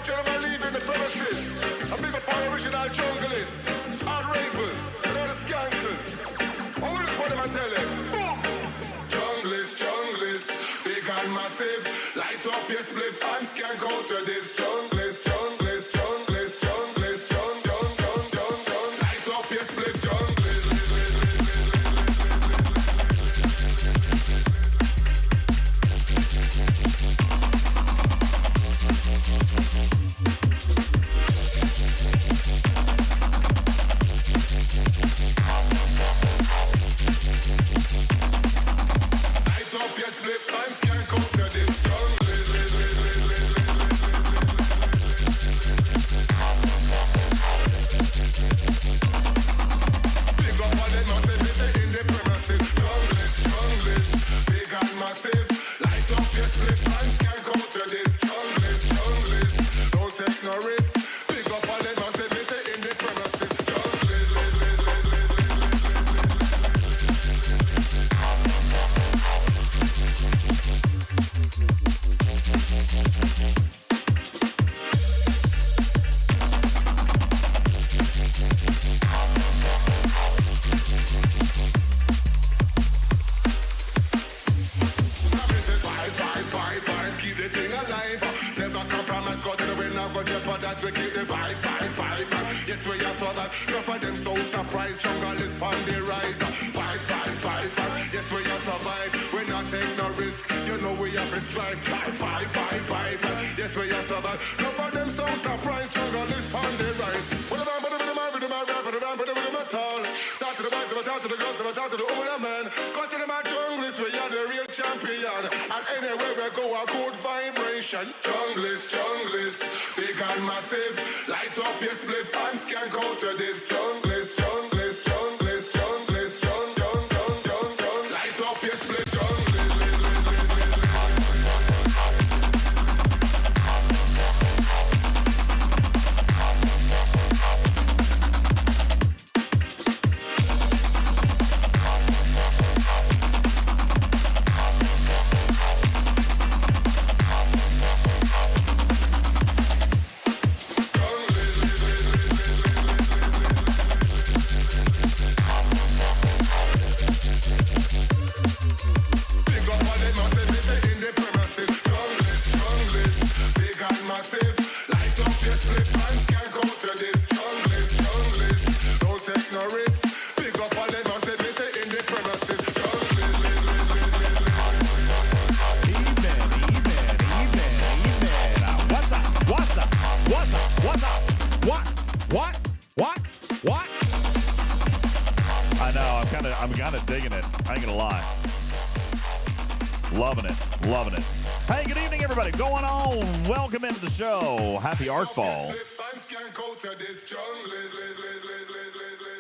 gentlemen leaving the premises. A big up all original junglists, hard ravers, and all the skankers. I will put them and tell them, boom! Junglist, big and massive. Light up your spliff and skank out to this junglist. Light up your spliff, junglist. Yes, we are so that enough of them so surprised. Jungle is on the rise. Fight. Yes, we are survive. We not take no risk. You know we have to strive. Fight. Yes, we are survive. Enough of them so surprised. Jungle is on the rise. Talk to the boys, talk to the girls, talk to the woman and man. Go to the my junglist, we are the real champion. And anywhere we go, a good vibration. Junglist, big and massive. Light up your spliff and skank out to this junglist. Light up your spliff, I'm kind of digging it. I ain't gonna lie. Loving it. Hey, good evening, everybody. Going on? Welcome into the show. Happy Artfall.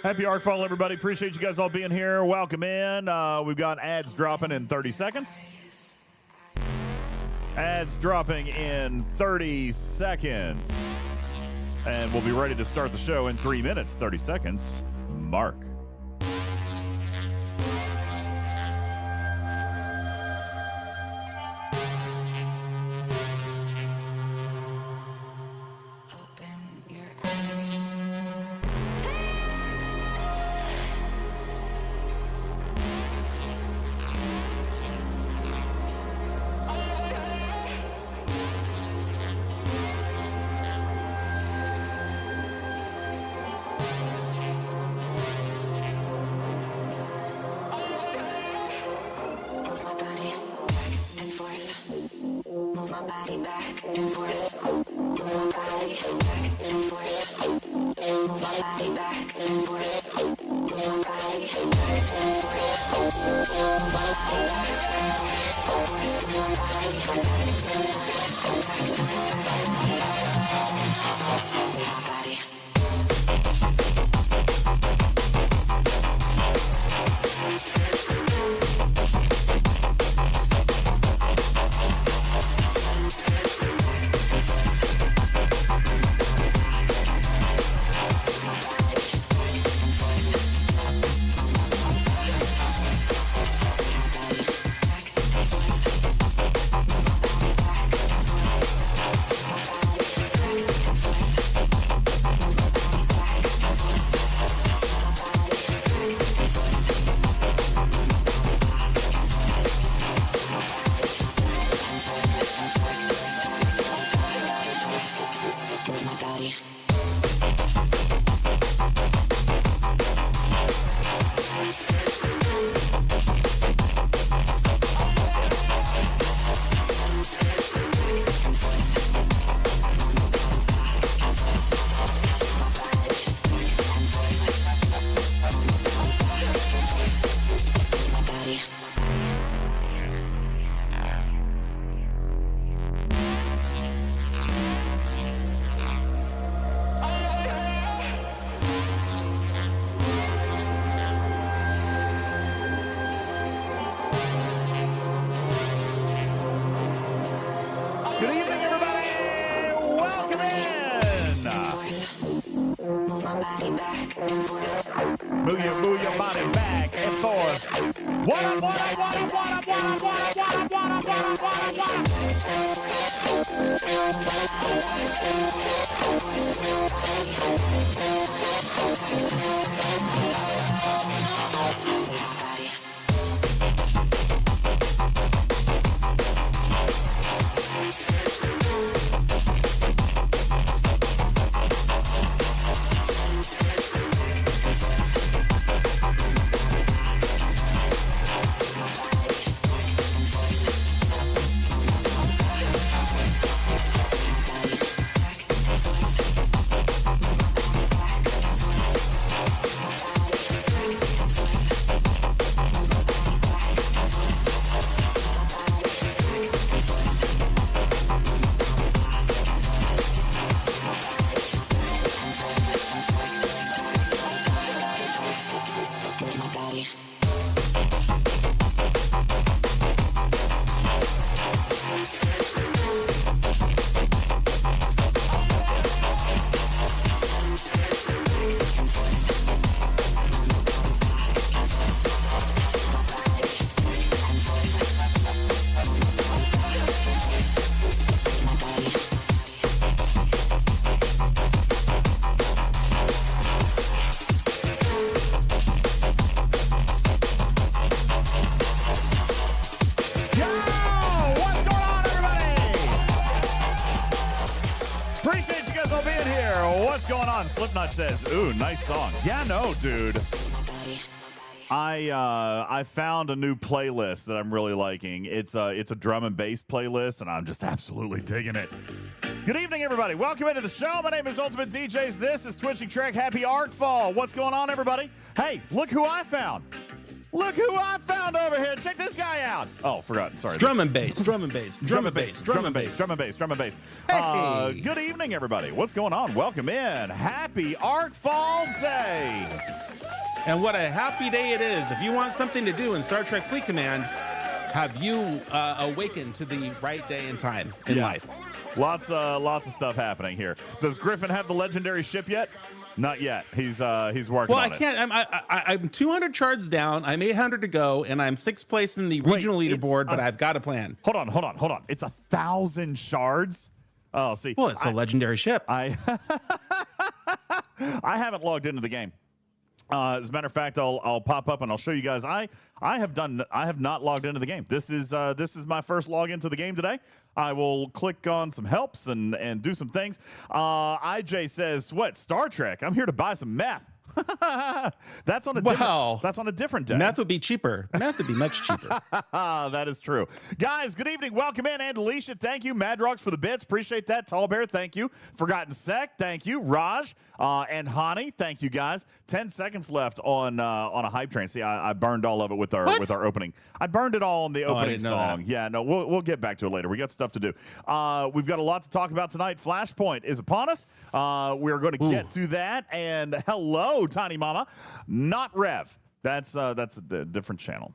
Happy Artfall, everybody. Appreciate you guys all being here. Welcome in. We've got ads dropping in 30 seconds. Ads dropping in 30 seconds. And we'll be ready to start the show in 3 minutes, 30 seconds. Mark. Good evening, everybody. Welcome in. Move my body back and forth. Move your body back and forth. What up, what up, what up, what up, what up, what up, what up, what up, what up, what up, what Slipknot says, ooh, nice song. Yeah, no, dude. I found a new playlist that I'm really liking. It's a drum and bass playlist, and I'm just absolutely digging it. Good evening, everybody. Welcome into the show. My name is UltimatDJz. This is Twitching Trek. Happy Artfall. What's going on, everybody? Hey, look who I found. Look who I found over here. Check this guy out. Oh, forgot. Sorry. Drum and bass, drum and bass, drum and bass, drum and bass, drum and bass, drum and bass. Hey. Good evening, everybody. What's going on? Welcome in. Happy Artfall Day. And what a happy day it is. If you want something to do in Star Trek Fleet Command, have you awakened to the right day and time in life? Lots of stuff happening here. Does Griffin have the legendary ship yet? Not yet. He's working on it. Well, I can't. I'm 200 shards down. I'm 800 to go, and I'm 6th place in the regional leaderboard. But I've got a plan. Hold on. It's 1,000 shards. Oh, see. Well, it's a legendary ship. I haven't logged into the game. As a matter of fact, I'll pop up and I'll show you guys. I have not logged into the game. This is my first log into the game today. I will click on some helps and do some things. IJ says, "What, Star Trek? I'm here to buy some meth." That's on a different day. Meth would be cheaper. Meth would be much cheaper. That is true. Guys, good evening. Welcome in. And Alicia, thank you. Mad Rocks for the bits. Appreciate that. Tall Bear, thank you. Forgotten Sec, thank you. Raj and Hani, thank you, guys. 10 seconds left on a hype train. See, I burned all of it with our opening. I burned it all on the opening song. Yeah, no, we'll get back to it later. We got stuff to do. We've got a lot to talk about tonight. Flashpoint is upon us. We're going to get to that. And hello, Tiny Mama. Not Rev. That's a different channel.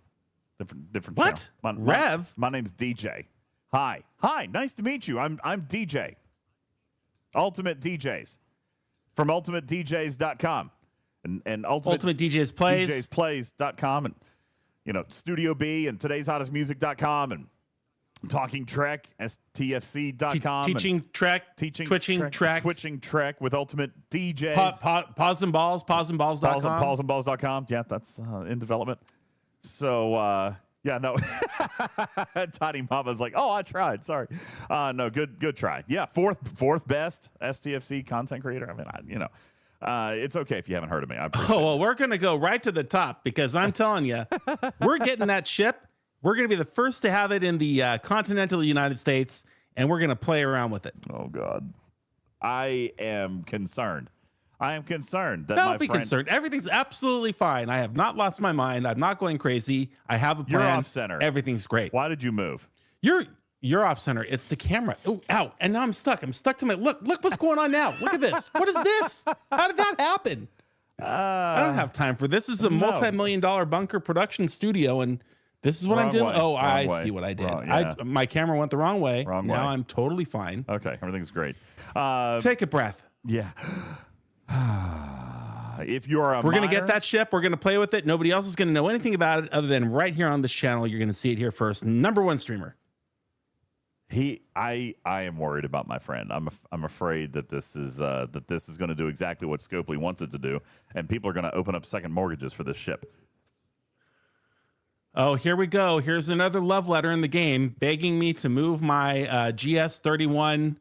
Different what? Channel. Rev? My name's DJ. Hi. Nice to meet you. I'm DJ. UltimatDJz. From UltimatDJz.com. And UltimatDJz Plays. DJsPlays.com. And, Studio B and Today'sHottestMusic.com. And Talking Trek, STFC.com. Teaching Trek. Twitching Trek with UltimatDJz. Pauseandballs.com. Pauseandballs.com. Yeah, that's in development. So, yeah, no. Tiny Mama's like, oh, I tried. Sorry. No, good try. Yeah, fourth best STFC content creator. I mean, it's okay if you haven't heard of me. Well, we're going to go right to the top because I'm telling you, we're getting that ship. We're going to be the first to have it in the continental United States, and we're going to play around with it. Oh, God. I am concerned. That Don't be concerned. Everything's absolutely fine. I have not lost my mind. I'm not going crazy. I have a plan. You're off center. Everything's great. Why did you move? You're off center. It's the camera. Oh, ow. And now I'm stuck. I'm stuck to my... Look what's going on now. Look at this. What is this? How did that happen? I don't have time for this. This is a multi-million-dollar bunker production studio, and This is what I'm Wrong doing. way. Oh, Wrong I way. see what I did. Wrong, yeah. My camera went the wrong way. Wrong now way. I'm totally fine. Okay, everything's great. Take a breath. Yeah. If you're a We're going to minor- get that ship. We're going to play with it. Nobody else is going to know anything about it other than right here on this channel. You're going to see it here first. Number one streamer. I am worried about my friend. I'm afraid that this is going to do exactly what Scopely wants it to do, and people are going to open up second mortgages for this ship. Oh, here we go. Here's another love letter in the game begging me to move my GS31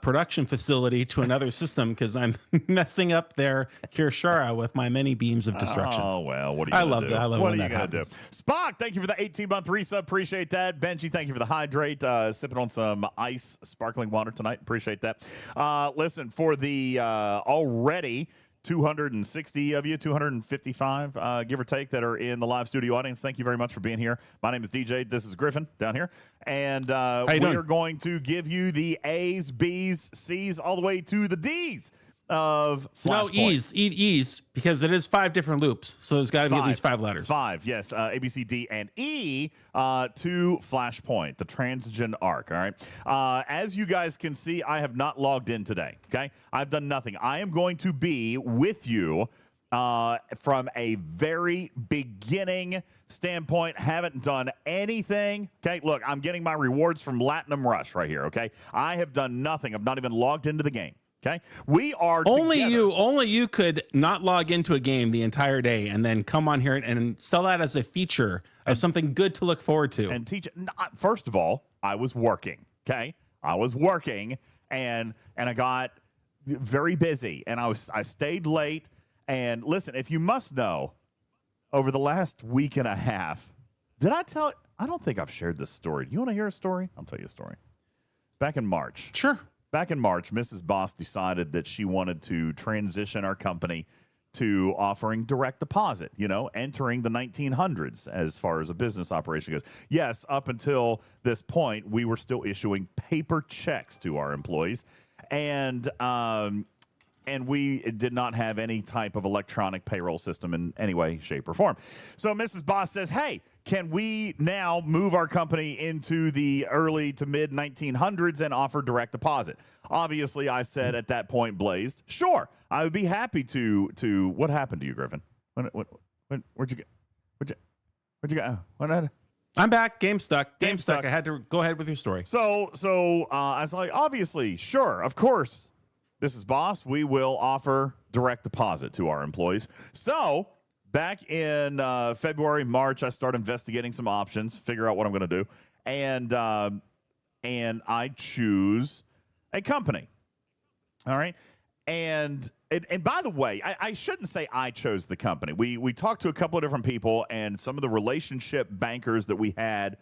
production facility to another system because I'm messing up their Kirshara with my many beams of destruction. Oh, well, what are you going to do? I love what when are you that going to do? Spock, thank you for the 18-month resub. Appreciate that. Benji, thank you for the hydrate. Sipping on some ice sparkling water tonight. Appreciate that. Listen, for the already 260 of you, 255, give or take, that are in the live studio audience. Thank you very much for being here. My name is DJ. This is Griffin down here. And we are going to give you the A's, B's, C's, all the way to the D's of Flashpoint. No, E's, because it is 5 different loops. So there's got to be at least 5 letters. 5, yes. A, B, C, D, and E to Flashpoint, the Transigen arc, all right? As you guys can see, I have not logged in today, okay? I've done nothing. I am going to be with you from a very beginning standpoint. Haven't done anything. Okay, look, I'm getting my rewards from Platinum Rush right here, okay? I have done nothing. I've not even logged into the game. Okay, we are only together. you could not log into a game the entire day and then come on here and sell that as a feature of something good to look forward to and teach it. First of all, I was working. Okay, I was working and I got very busy and I stayed late. And listen, if you must know, over the last week and a half, I don't think I've shared this story. Do you want to hear a story? I'll tell you a story. Back in March. Sure. Back in March, Mrs. Boss decided that she wanted to transition our company to offering direct deposit, entering the 1900s as far as a business operation goes. Yes, up until this point, we were still issuing paper checks to our employees, and we did not have any type of electronic payroll system in any way, shape, or form. So Mrs. Boss says, hey, can we now move our company into the early to mid 1900s and offer direct deposit? Obviously, I said at that point, Blazed, sure, I would be happy to. What happened to you, Griffin? Where'd you go? Where'd you go? I'm back. Game stuck. Game stuck. I had to go ahead with your story. So I was like, obviously, sure, of course, Mrs. Boss, we will offer direct deposit to our employees. So back in February, March, I started investigating some options, figure out what I'm going to do, and I choose a company. All right, and by the way, I shouldn't say I chose the company. We talked to a couple of different people, and some of the relationship bankers that we had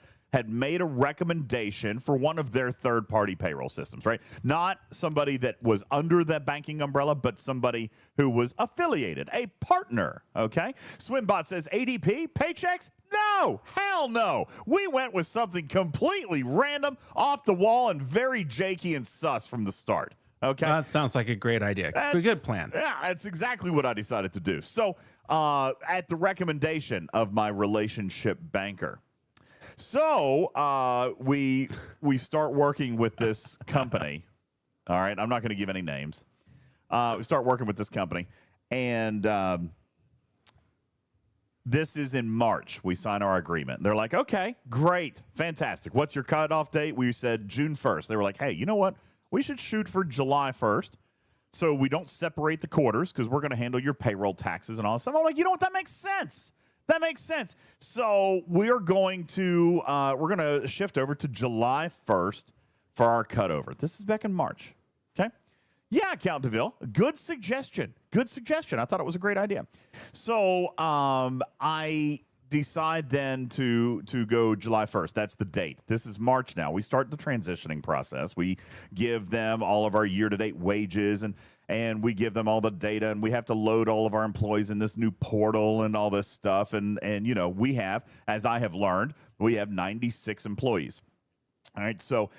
made a recommendation for one of their third-party payroll systems, right? Not somebody that was under that banking umbrella, but somebody who was affiliated, a partner, okay? Swimbot says, ADP, paychecks? No, hell no. We went with something completely random, off the wall, and very jakey and sus from the start, okay? That sounds like a great idea. A good plan. Yeah, that's exactly what I decided to do. So at the recommendation of my relationship banker, so we start working with this company. All right, I'm not going to give any names. We start working with this company, and this is in March. We sign our agreement. They're like, okay, great, fantastic. What's your cutoff date? We said June 1st. They were like, hey, you know what? We should shoot for July 1st so we don't separate the quarters because we're going to handle your payroll, taxes, and all that stuff. I'm like, you know what? That makes sense. That makes sense. So we're going to shift over to July 1st for our cutover. This is back in March. Okay. Yeah, Count DeVille. Good suggestion. Good suggestion. I thought it was a great idea. So I decide then to go July 1st. That's the date. This is March now. We start the transitioning process. We give them all of our year-to-date wages and we give them all the data, and we have to load all of our employees in this new portal and all this stuff. And we have, as I have learned, we have 96 employees. All right, so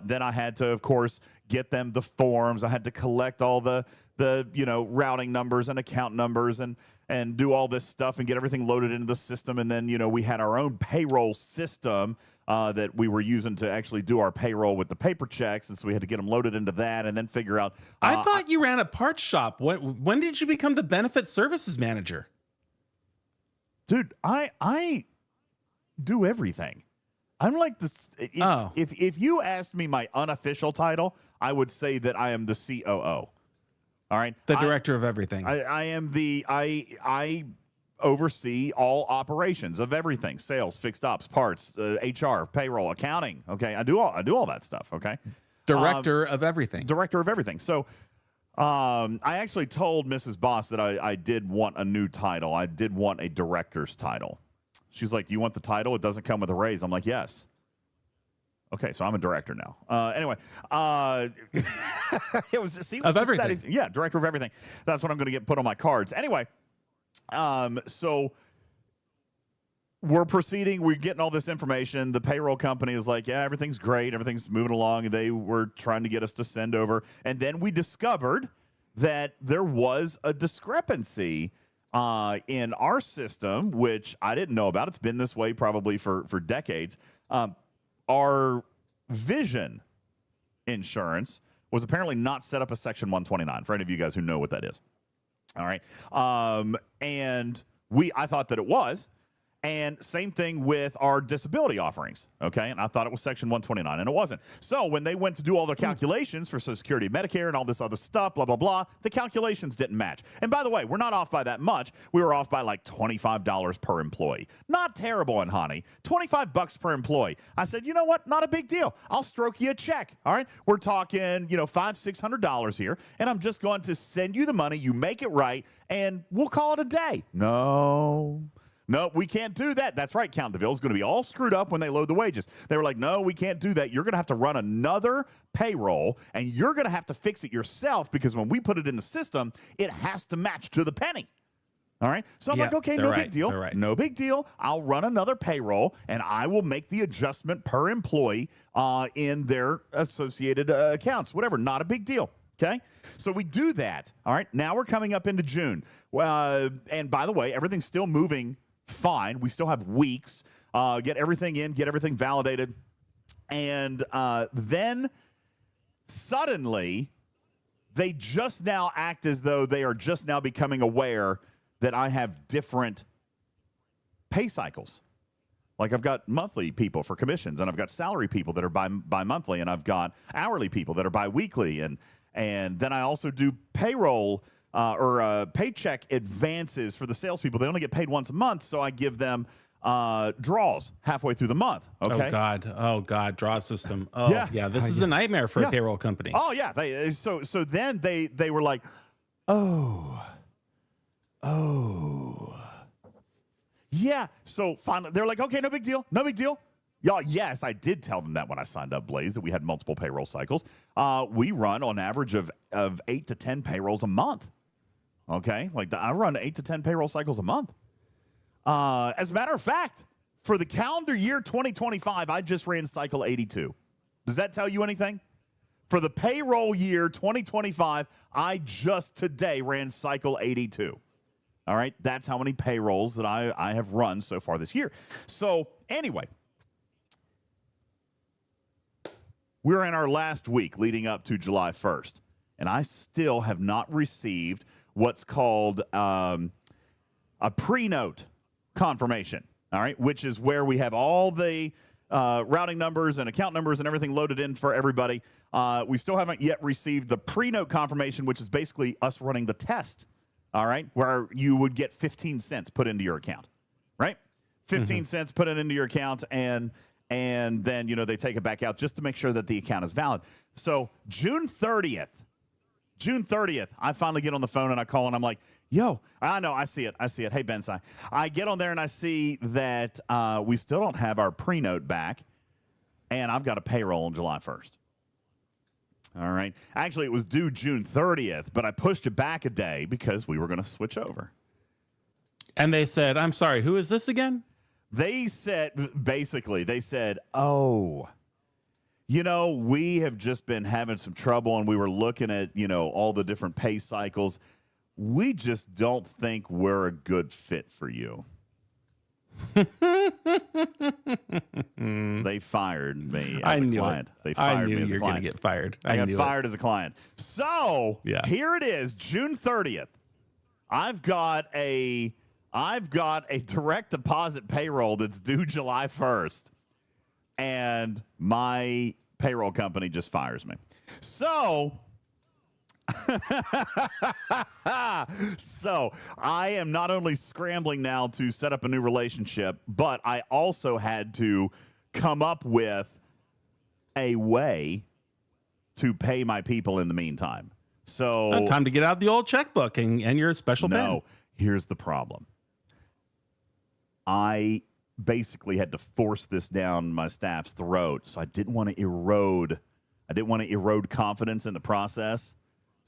then I had to, of course, get them the forms. I had to collect all the routing numbers and account numbers, and and do all this stuff and get everything loaded into the system. And then, we had our own payroll system that we were using to actually do our payroll with the paper checks. And so we had to get them loaded into that and then figure out. I thought you ran a parts shop. When did you become the benefit services manager? Dude, I do everything. I'm like this. If you asked me my unofficial title, I would say that I am the COO. All right. The director of everything. I am I oversee all operations of everything: sales, fixed ops, parts, HR, payroll, accounting. Okay. I do all that stuff. Okay. Director of everything. Director of everything. So I actually told Mrs. Boss that I did want a new title. I did want a director's title. She's like, "Do you want the title? It doesn't come with a raise." I'm like, "Yes." Okay, so I'm a director now. Anyway, it was of everything. Yeah, director of everything. That's what I'm going to get put on my cards. Anyway, so we're proceeding. We're getting all this information. The payroll company is like, "Yeah, everything's great. Everything's moving along." And they were trying to get us to send over. And then we discovered that there was a discrepancy in our system, which I didn't know about. It's been this way probably for decades. Our vision insurance was apparently not set up as Section 129, for any of you guys who know what that is. All right. And I thought that it was. And same thing with our disability offerings, okay? And I thought it was Section 129, and it wasn't. So when they went to do all the calculations for Social Security, Medicare, and all this other stuff, blah, blah, blah, the calculations didn't match. And by the way, we're not off by that much. We were off by like $25 per employee. Not terrible, and honey. $25 per employee. I said, you know what? Not a big deal. I'll stroke you a check, all right? We're talking, $500-$600 here, and I'm just going to send you the money. You make it right, and we'll call it a day. No, we can't do that. That's right. Counterville is going to be all screwed up when they load the wages. They were like, no, we can't do that. You're going to have to run another payroll, and you're going to have to fix it yourself because when we put it in the system, it has to match to the penny. All right? So I'm like, okay, no big deal. Right. No big deal. I'll run another payroll, and I will make the adjustment per employee in their associated accounts. Whatever. Not a big deal. Okay, so we do that. All right, now we're coming up into June. And by the way, everything's still moving fine. We still have weeks. Get everything in, get everything validated. And then suddenly, they just now act as though they are just now becoming aware that I have different pay cycles. Like I've got monthly people for commissions, and I've got salary people that are bi-monthly, and I've got hourly people that are bi-weekly, and then I also do payroll or paycheck advances for the salespeople. They only get paid once a month, so I give them draws halfway through the month. Okay. Oh God, draw system. Oh yeah, this is a nightmare for a payroll company. Oh yeah, so then they were like, oh. Yeah, so finally they're like, okay, no big deal. Y'all, yes, I did tell them that when I signed up, Blaze, that we had multiple payroll cycles. We run on average of 8 to 10 payrolls a month. Okay, I run 8 to 10 payroll cycles a month. As a matter of fact, for the calendar year 2025, I just ran cycle 82. Does that tell you anything? For the payroll year 2025, I just today ran cycle 82. All right, that's how many payrolls that I have run so far this year. So anyway, we're in our last week leading up to July 1st, and I still have not received what's called a pre-note confirmation, all right, which is where we have all the routing numbers and account numbers and everything loaded in for everybody. We still haven't yet received the pre-note confirmation, which is basically us running the test, all right, where you would get 15 cents put into your account, right? 15 cents put it into your account, and then, they take it back out just to make sure that the account is valid. So June 30th, I finally get on the phone and I call and I'm like, yo, I know, I see it. Hey, Ben Si. I get on there and I see that we still don't have our pre-note back, and I've got a payroll on July 1st. All right. Actually, it was due June 30th, but I pushed it back a day because we were going to switch over. And they said, I'm sorry, who is this again? They said, oh, we have just been having some trouble, and we were looking at, all the different pay cycles. we just don't think we're a good fit for you. They fired me as a client. They fired me as a client. You were going to get fired. I got fired as a client. So here it is, June 30th. I've got a direct deposit payroll that's due July 1st, and my payroll company just fires me. So I am not only scrambling now to set up a new relationship, but I also had to come up with a way to pay my people in the meantime. So time to get out the old checkbook and your special pen. No, here's the problem. I basically had to force this down my staff's throat, so I didn't want to erode confidence in the process.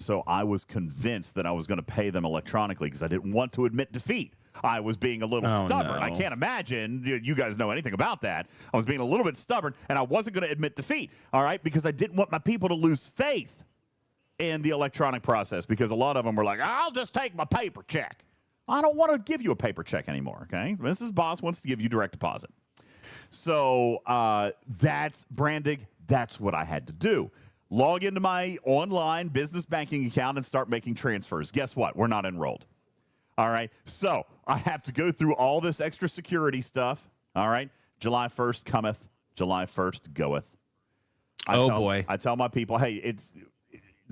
So I was convinced that I was going to pay them electronically because I didn't want to admit defeat. I was being a little stubborn. No. I can't imagine you guys know anything about that. I was being a little bit stubborn, and I wasn't going to admit defeat, all right, because I didn't want my people to lose faith in the electronic process, because a lot of them were like, I'll just take my paper check. I don't want to give you a paper check anymore, okay? Mrs. Boss wants to give you direct deposit. So that's Brandig. That's what I had to do. Log into my online business banking account and start making transfers. Guess what? We're not enrolled. All right. So I have to go through all this extra security stuff. All right. July 1st cometh. July 1st goeth. Boy. I tell my people, hey, it's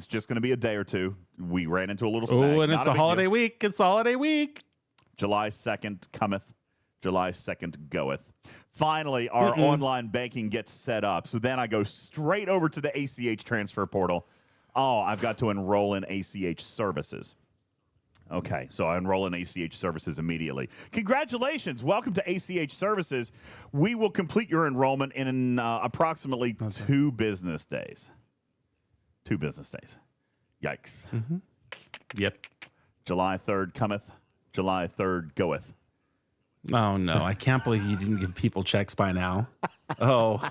just going to be a day or two. We ran into a little snag. Oh, and it's a holiday week. It's a holiday week. July 2nd cometh. July 2nd goeth. Finally, our online banking gets set up. So then I go straight over to the ACH transfer portal. Oh, I've got to enroll in ACH services. Okay, so I enroll in ACH services immediately. Congratulations. Welcome to ACH services. We will complete your enrollment in approximately 2 business days. 2 business days. Yikes. Mm-hmm. Yep. July 3rd cometh. July 3rd goeth. Oh, no. I can't believe you didn't give people checks by now. Oh.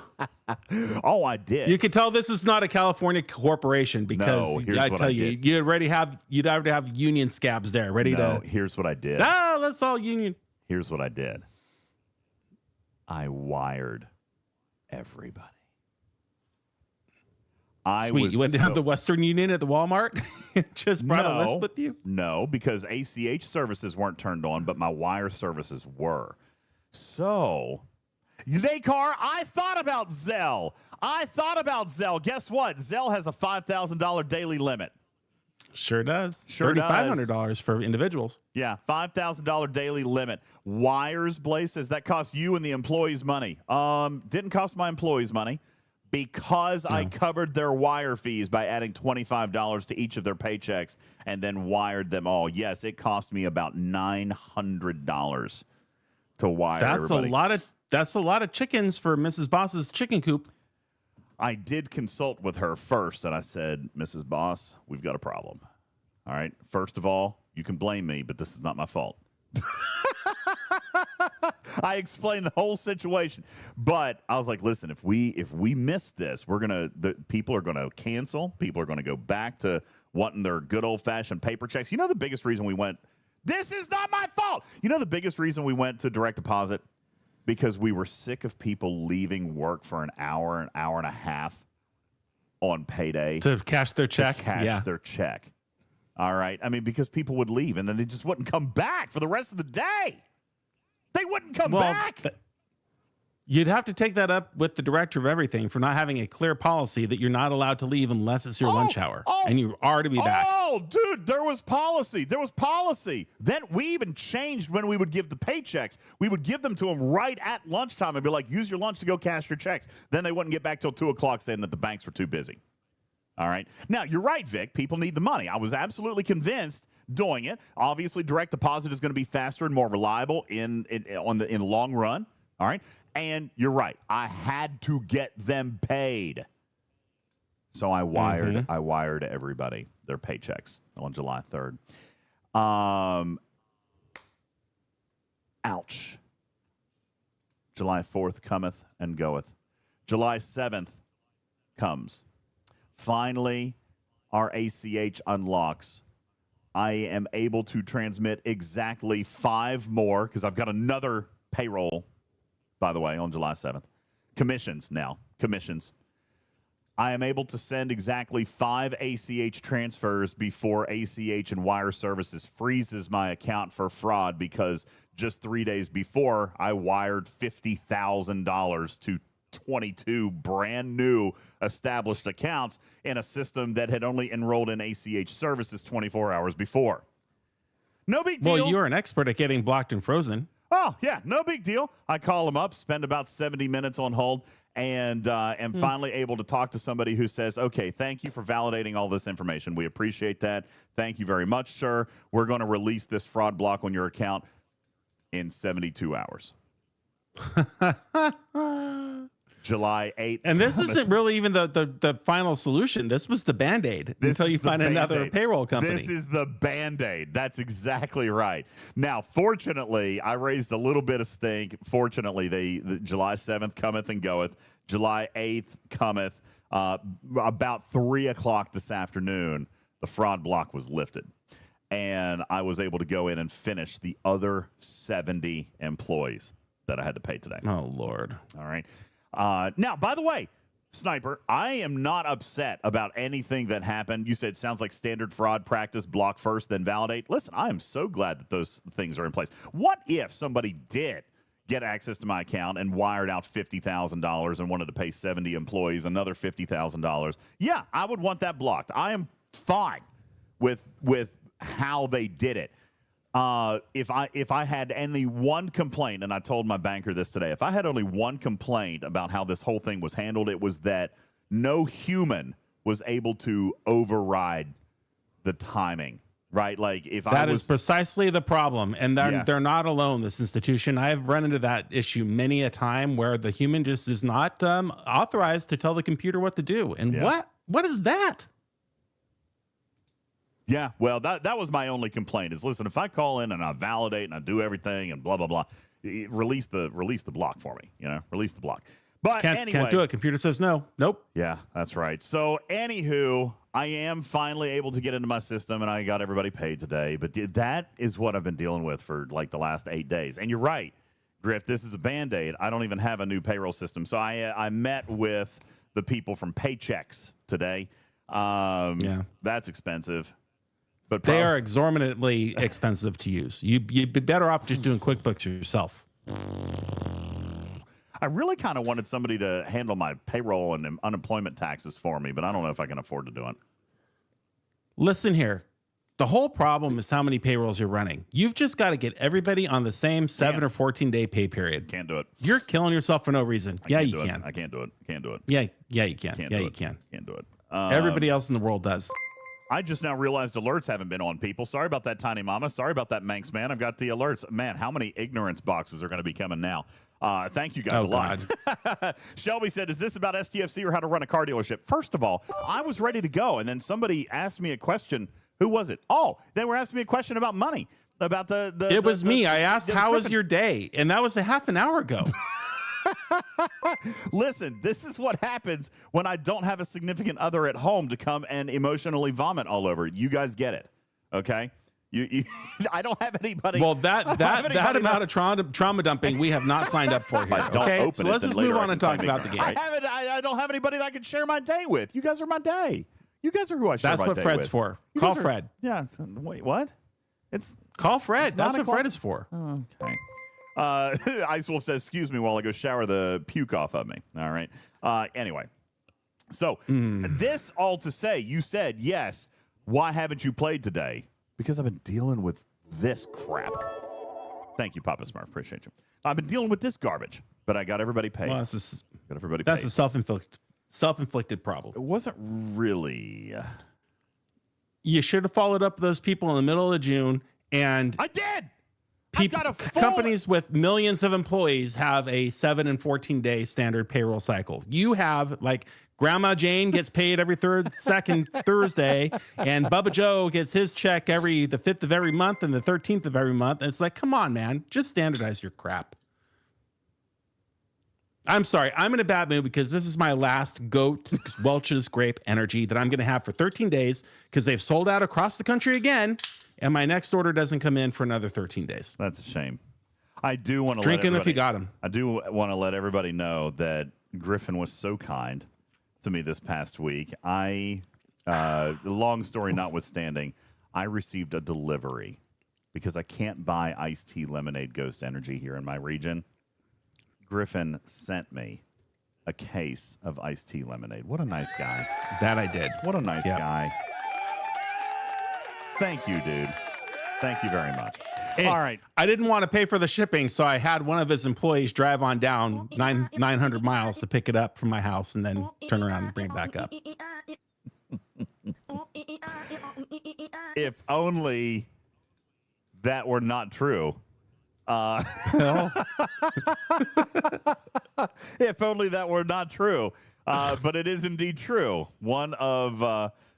Oh, I did. You can tell this is not a California corporation because I tell you, you'd already have union scabs there ready to. Here's what I did. Let's all union. Here's what I did. I wired everybody. Sweet. You went down to the Western Union at the Walmart? Just brought a list with you? No, because ACH services weren't turned on, but my wire services were. So, Nakar, I thought about Zelle. Guess what? Zelle has a $5,000 daily limit. Sure does. Sure does. $3,500 for individuals. Yeah, $5,000 daily limit. Wires, Blaze says, that costs you and the employees money. Didn't cost my employees money. Because I covered their wire fees by adding $25 to each of their paychecks and then wired them all. Yes, it cost me about $900 to wire everybody. That's a lot of chickens for Mrs. Boss's chicken coop. I did consult with her first, and I said, Mrs. Boss, we've got a problem. All right. First of all, you can blame me, but this is not my fault. I explained the whole situation, but I was like, listen, if we miss this, people are gonna cancel. People are gonna go back to wanting their good old fashioned paper checks. You know, the biggest reason we went, this is not my fault. You know, the biggest reason we went to direct deposit, because we were sick of people leaving work for an hour and a half on payday to cash their check. Their check. All right. I mean, because people would leave and then they just wouldn't come back for the rest of the day. They wouldn't come back. You'd have to take that up with the director of everything for not having a clear policy that you're not allowed to leave unless it's your lunch hour. And you are to be back. Oh, dude, there was policy. Then we even changed when we would give the paychecks. We would give them to them right at lunchtime and be like, use your lunch to go cash your checks. Then they wouldn't get back till 2 o'clock saying that the banks were too busy. All right. Now, you're right, Vic. People need the money. I was absolutely convinced doing it. Obviously, direct deposit is going to be faster and more reliable in the long run. All right. And you're right. I had to get them paid. So I wired everybody their paychecks on July 3rd. Ouch. July 4th cometh and goeth. July 7th comes. Finally, our ACH unlocks. I am able to transmit exactly 5 more because I've got another payroll, by the way, on July 7th. Commissions. I am able to send exactly 5 ACH transfers before ACH and Wire Services freezes my account for fraud because just 3 days before, I wired $50,000 to 22 brand new established accounts in a system that had only enrolled in ACH services 24 hours before. No big deal. Well, you're an expert at getting blocked and frozen. Oh, yeah, no big deal. I call them up, spend about 70 minutes on hold, and am finally able to talk to somebody who says, okay, thank you for validating all this information. We appreciate that. Thank you very much, sir. We're going to release this fraud block on your account in 72 hours. July 8th. And this isn't really even the final solution. This was the Band-Aid until you find another payroll company. This is the Band-Aid. That's exactly right. Now, fortunately, I raised a little bit of stink. Fortunately, the July 7th cometh and goeth. July 8th cometh. About 3 o'clock this afternoon, the fraud block was lifted. And I was able to go in and finish the other 70 employees that I had to pay today. Oh, Lord. All right. Now, by the way, Sniper, I am not upset about anything that happened. You said sounds like standard fraud practice, block first, then validate. Listen, I am so glad that those things are in place. What if somebody did get access to my account and wired out $50,000 and wanted to pay 70 employees another $50,000? Yeah, I would want that blocked. I am fine with how they did it. If I had only one complaint, and I told my banker this today, if I had only one complaint about how this whole thing was handled, it was that no human was able to override the timing, right? Like if that is precisely the problem, and they're not alone. This institution, I have run into that issue many a time where the human just is not authorized to tell the computer what to do. And what is that? Yeah, well, that was my only complaint is, listen, if I call in and I validate and I do everything and blah, blah, blah, release the block for me, release the block. But anyway. Can't do it. Computer says no. Nope. Yeah, that's right. So anywho, I am finally able to get into my system and I got everybody paid today. But that is what I've been dealing with for like the last 8 days. And you're right, Griff, this is a Band-Aid. I don't even have a new payroll system. So I met with the people from Paychecks today. That's expensive. But they are exorbitantly expensive to use. You'd be better off just doing QuickBooks yourself. I really kind of wanted somebody to handle my payroll and unemployment taxes for me, but I don't know if I can afford to do it. Listen here. The whole problem is how many payrolls you're running. You've just got to get everybody on the same 7 or 14-day pay period. Can't do it. You're killing yourself for no reason. I can't can. I can't do it. Can't do it. Yeah, you can. Can't You can. Can't do it. Everybody else in the world does. I just now realized alerts haven't been on, people. Sorry about that, Tiny Mama. Sorry about that, Manx Man. I've got the alerts. Man, how many ignorance boxes are going to be coming now? Thank you guys a lot. Shelby said, is this about STFC or how to run a car dealership? First of all, I was ready to go, and then somebody asked me a question. Who was it? Oh, they were asking me a question about money. About It was me. I asked, how was your day? And that was a half an hour ago. Listen, this is what happens when I don't have a significant other at home to come and emotionally vomit all over. You guys get it, okay? I don't have anybody. Well, that amount of trauma dumping we have not signed up for here. Okay, so let's just move on and talk about the game. I don't have anybody that I can share my day with. You guys are my day. You guys are who I share my day with. That's what Fred's for. Call Fred. Yeah. Wait, what? Call Fred. That's what Fred is for. Okay. Ice Wolf says, excuse me while I go shower the puke off of me. All right. Anyway, so this all to say, you said, yes, why haven't you played today? Because I've been dealing with this crap. Thank you, Papa Smurf. Appreciate you. I've been dealing with this garbage, but I got everybody paid. Well, that's a self-inflicted problem. It wasn't really. You should have followed up those people in the middle of June, and I did. Companies with millions of employees have a 7 and 14-day standard payroll cycle. You have, like, Grandma Jane gets paid every second Thursday, and Bubba Joe gets his check the 5th of every month and the 13th of every month. And it's like, come on, man, just standardize your crap. I'm sorry, I'm in a bad mood because this is my last goat Welch's grape energy that I'm going to have for 13 days because they've sold out across the country again. and my next order doesn't come in for another 13 days. That's a shame. I do want to Drink him if you got him. I do want to let everybody know that Griffin was so kind to me this past week. Long story notwithstanding, I received a delivery because I can't buy iced tea lemonade Ghost Energy here in my region. Griffin sent me a case of iced tea lemonade. What a nice guy. That I did. What a nice guy. Thank you, dude. Thank you very much. Hey, all right. I didn't want to pay for the shipping, so I had one of his employees drive on down 900 miles to pick it up from my house and then turn around and bring it back up. If only that were not true. If only that were not true. But it is indeed true. One of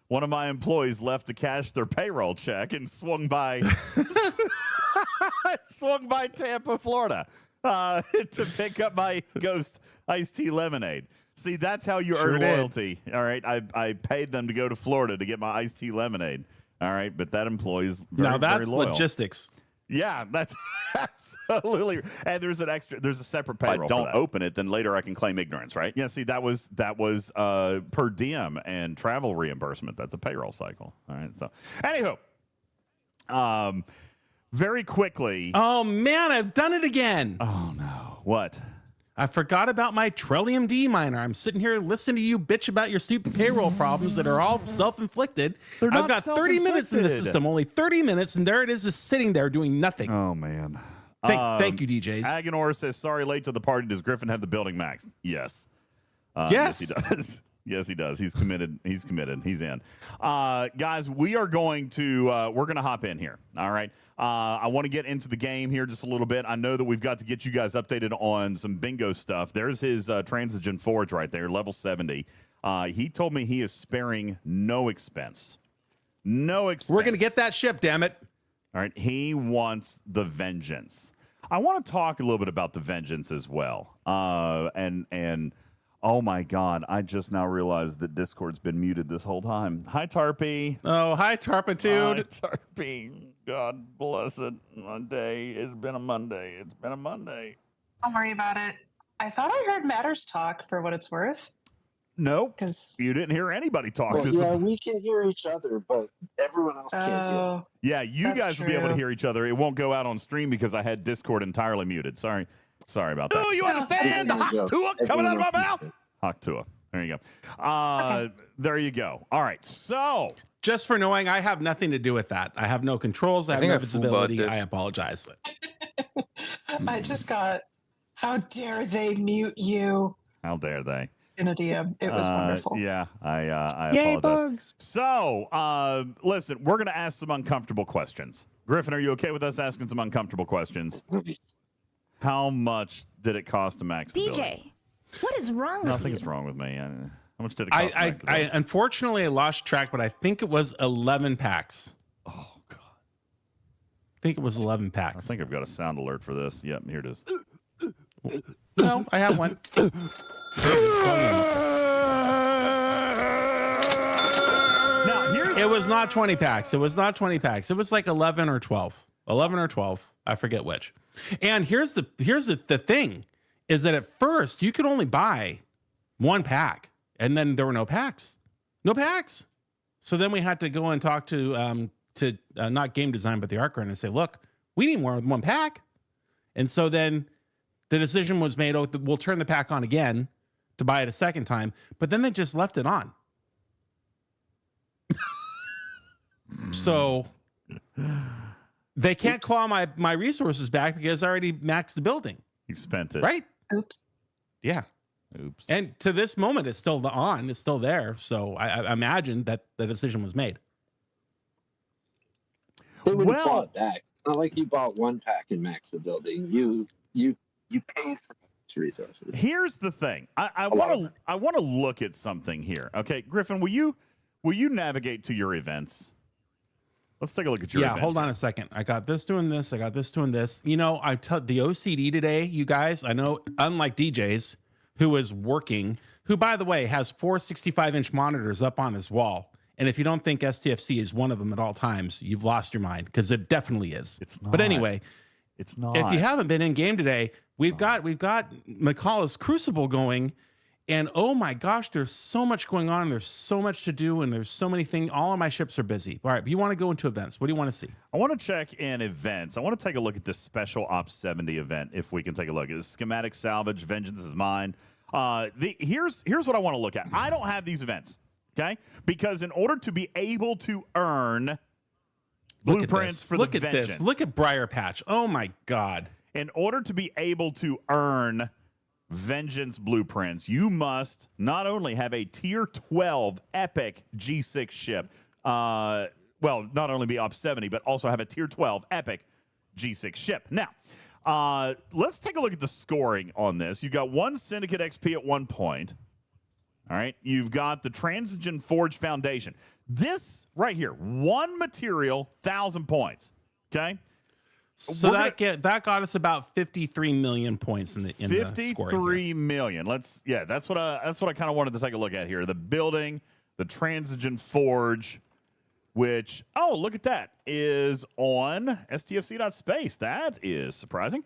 my employees left to cash their payroll check and swung by Tampa, Florida, to pick up my Ghost iced tea lemonade. See, that's how you earn loyalty. All right, I paid them to go to Florida to get my iced tea lemonade. All right, but that employee is very that's loyal. logistics. Yeah, that's absolutely. And there's a separate payroll. If I don't open it, then later I can claim ignorance, right? Yeah, see, that was per diem and travel reimbursement. That's a payroll cycle. All right. So, anywho, very quickly. Oh man, I've done it again. Oh no, what? I forgot about my Trillium D miner. I'm sitting here listening to you bitch about your stupid payroll problems that are all self-inflicted. They're not I've got 30 minutes in the self-inflicted. system, only 30 minutes, and there it is just sitting there doing nothing. Oh man. Thank you, DJs. Agonor says, "Sorry, late to the party. Does Griffin have the building maxed?" Yes. Yes. Yes, he does. Yes, he does. He's committed. He's committed. He's in. Guys, we're going to hop in here. All right. I want to get into the game here just a little bit. I know that we've got to get you guys updated on some bingo stuff. There's his Transigen Forge right there, level 70. He told me he is sparing no expense. No expense. We're going to get that ship, damn it. All right. He wants the vengeance. I want to talk a little bit about the vengeance as well. And oh my God, I just now realized that Discord's been muted this whole time. Hi, Tarpy. Oh, hi, Tarpitude. Hi, Tarpy. God bless it. Monday. It's been a Monday. It's been a Monday. Don't worry about it. I thought I heard Matters talk for what it's worth. No, 'Cause- you didn't hear anybody talk. Well, yeah, we can hear each other, but everyone else can't hear us. Oh, Yeah, you That's guys will be able to true. hear each other. It won't go out on stream because I had Discord entirely muted. Sorry about that. Oh, you understand? The hot coming out of my mouth. Haktua. There you go. There you go. All right. So, Just for knowing, I have nothing to do with that. I have no controls. I have think no I fool-bought visibility. this. I apologize. I just got, how dare they mute you how dare they? in a DM. It was wonderful. Yeah, I apologize. So, listen, we're going to ask some uncomfortable questions. Griffin, are you okay with us asking some uncomfortable questions? How much did it cost to max the building? DJ, what is wrong with you? Nothing's wrong with me. How much did it cost to I max the building? unfortunately I lost track, but I think it was 11 packs. Oh, God. I think it was 11 I packs. think I've got a sound alert for this. Yep, here it is. No, I have one. Now, here's It was not 20 packs. It was not 20 packs. It was like 11 or 12. 11 or 12. I forget which. And here's the thing is that at first you could only buy one pack, and then there were no packs. No packs. So then we had to go and talk to not game design but the art grind and say, look, we need more than one pack. And so then the decision was made, oh, we'll turn the pack on again to buy it a second time, but then they just left it on. So they can't claw my resources back because I already maxed the building. you spent it. Right? Oops. Yeah. Oops. And to this moment, it's still on. It's still there. So I imagine that the decision was made. They would have Well- bought back. Not like you bought one pack and maxed the building. You paid for those resources. Here's the thing. I Hello? want to look at something here. Okay, Griffin, will you navigate to your events? Let's take a look at your events. Hold on a second. I got this doing this. I got this doing this. You know, the OCD today, you guys, I know, unlike DJ's, who is working, who, by the way, has 4 65-inch monitors up on his wall And if you don't think STFC is one of them at all times, you've lost your mind, because it definitely is. It's not. But anyway, it's not. if you haven't been in game today, we've got McCall's Crucible going, and oh my gosh, there's so much going on. There's so much to do, and there's so many things. All of my ships are busy. All right, but you want to go into events. What do you want to see? I want to check in events. I want to take a look at this special Ops 70 event, if we can take a look. It's Schematic Salvage, Vengeance is Mine. Here's what I want to look at. I don't have these events, okay? Because in order to be able to earn blueprints for the Vengeance. Look at Briar Patch. Oh my God. In order to be able to earn Vengeance blueprints, you must not only have a tier 12 epic G6 ship, not only be Ops 70, but also have a tier 12 epic G6 ship. Now, let's take a look at the scoring on this. You've got 1 Syndicate XP at 1 point. All right. You've got the Transigen Forge Foundation. This right here, 1 material, 1,000 points. Okay. So that got us about 53 million points in the 53 million. That's what I kind of wanted to take a look at here. The building, the Transigen Forge, which, look at that, is on stfc.space. That is surprising.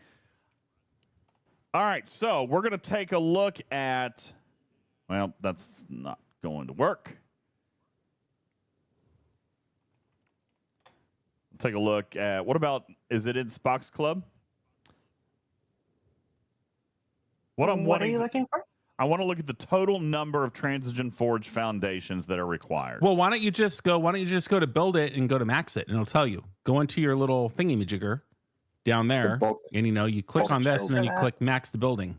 All right, so we're going to take a look at, well, that's not going to work. Take a look at, what about, is it in Spock's Club? What are you looking for? I want to look at the total number of Transigen Forge foundations that are required. Well, why don't you just go to build it and go to max it, and it'll tell you. Go into your little thingy-majigger down there, and you click on this, and then you click max the building.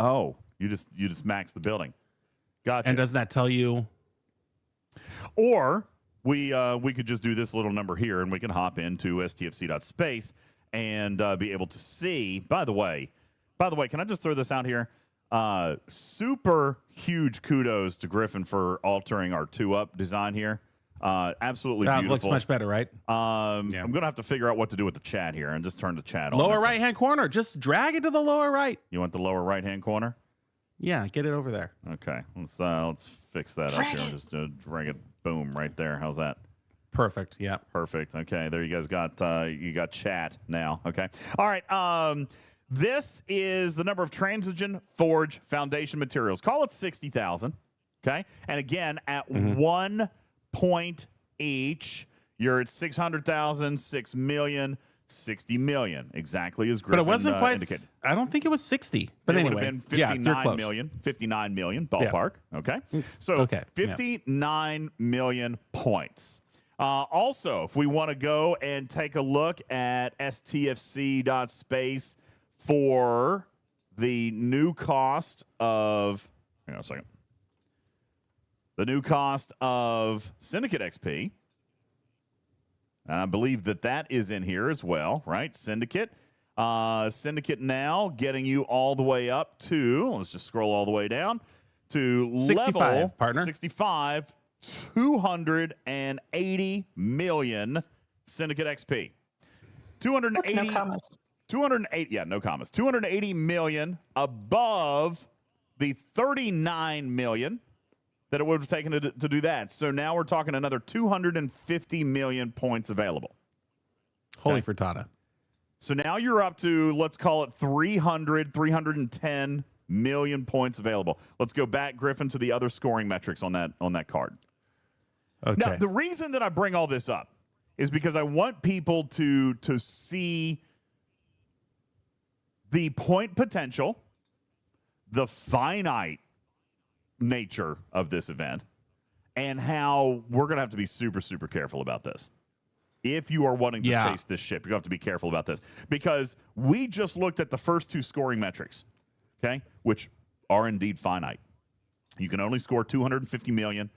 Oh, you just max the building. Gotcha. And doesn't that tell you? Or we could just do this little number here, and we can hop into stfc.space and be able to see. By the way, can I just throw this out here? Super huge kudos to Griffin for altering our 2-up design here. Absolutely beautiful. That looks much better, right? I'm going to have to figure out what to do with the chat here and just turn the chat on. Lower right-hand corner. Just drag it to the lower right. You want the lower right-hand corner? Yeah, get it over there. Okay. Let's fix that up here. Just drag it. Boom, right there. How's that? Perfect. Yeah. Perfect. Okay. There you guys got chat now. Okay. All right. This is the number of Transigen Forge Foundation materials. Call it 60,000. Okay. And again, at 1 point each, you're at 600,000, 6 million, 60 million. Exactly as Griffin But it wasn't quite. indicated. I don't think it was 60. But it anyway, would have been 59 million ballpark. Yeah. Okay. So 59 million points. Also, if we want to go and take a look at stfc.space for the new cost of, hang on a second, the new cost of Syndicate XP. And I believe that is in here as well, right? Syndicate. Syndicate now getting you all the way up to, let's just scroll all the way down, to 65, level partner. 65, 280 million Syndicate XP. 280. No comments. 208, no comments. 280 million above the 39 million that it would have taken to do that. So now we're talking another 250 million points available. Holy frittata. So now you're up to, let's call it 310 million points available. Let's go back, Griffin, to the other scoring metrics on that card. Okay. Now, the reason that I bring all this up is because I want people to see the point potential, the finite nature of this event, and how we're going to have to be super, super careful about this. If you are wanting to chase this ship, you have to be careful about this, because we just looked at the first 2 scoring metrics, okay, which are indeed finite. You can only score 250 million,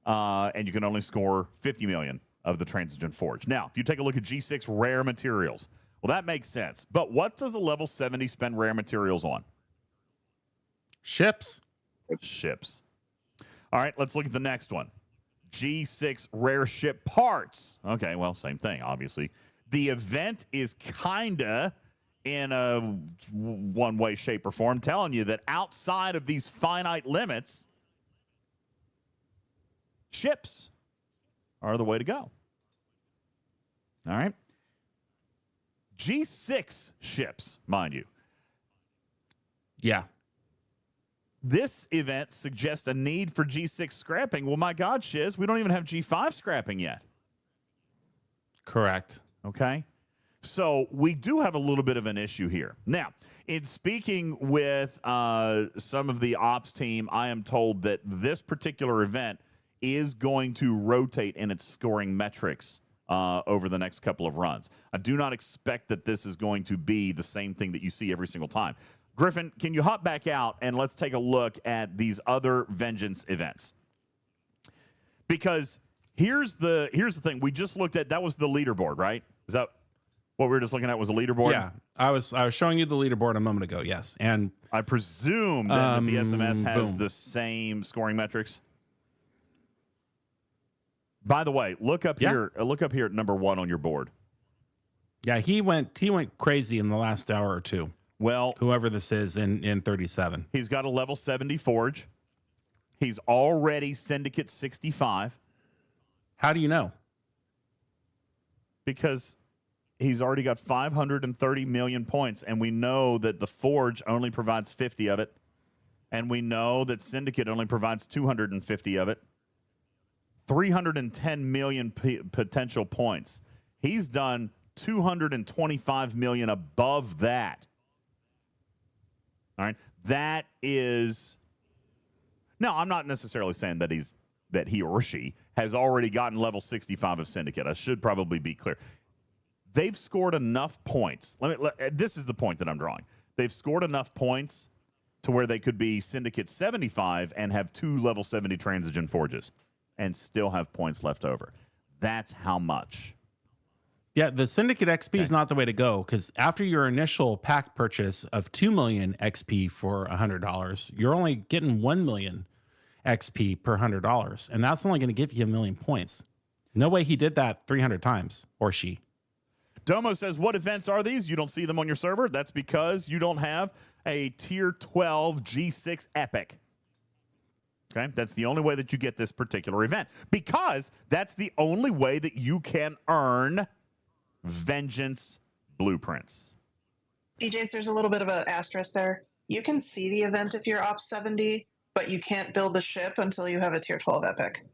and you can only score 50 million of the Transigen Forge. Now, if you take a look at G6 rare materials, well, that makes sense. But what does a level 70 spend rare materials on? Ships. All right, let's look at the next one. G6 rare ship parts. Okay, well, same thing, obviously. The event is kinda in a one way, shape, or form telling you that outside of these finite limits, ships are the way to go. All right. G6 ships, mind you. Yeah. This event suggests a need for G6 scrapping. Well, my God, Shiz, we don't even have G5 scrapping yet. Correct. Okay. So we do have a little bit of an issue here. Now, in speaking with some of the ops team, I am told that this particular event is going to rotate in its scoring metrics over the next couple of runs. I do not expect that this is going to be the same thing that you see every single time. Griffin, can you hop back out and let's take a look at these other Vengeance events? Because here's the thing. We just looked at, that was the leaderboard, right? Is that what we were just looking at, was a leaderboard? Yeah. I was showing you the leaderboard a moment ago, yes. And I presume that the SMS has boom. the same scoring metrics. By the way, look up here. Look up here at number 1 on your board. Yeah, he went crazy in the last hour or two. Well, Whoever this is in 37. he's got a level 70 forge. He's already Syndicate 65 How do you know? because he's already got 530 million points, and we know that the forge only provides 50 of it, and we know that Syndicate only provides 250 of it. 310 million potential points. He's done 225 million above that. All right. That is. Now, I'm not necessarily saying that he or she has already gotten level 65 of Syndicate. I should probably be clear. They've scored enough points. This is the point that I'm drawing. They've scored enough points to where they could be Syndicate 75 and have 2 level 70 Transigen Forges and still have points left over. That's how much. Yeah, the Syndicate XP is not the way to go, because after your initial pack purchase of 2 million XP for $100, you're only getting 1 million XP per $100, and that's only going to give you 1 million points. No way he did that 300 times, or she. Domo says, what events are these? You don't see them on your server? That's because you don't have a tier 12 G6 Epic. Okay, that's the only way that you get this particular event, because that's the only way that you can earn Vengeance blueprints. DJs, there's a little bit of an asterisk there. You can see the event if you're Op 70, but you can't build the ship until you have a tier 12 Epic.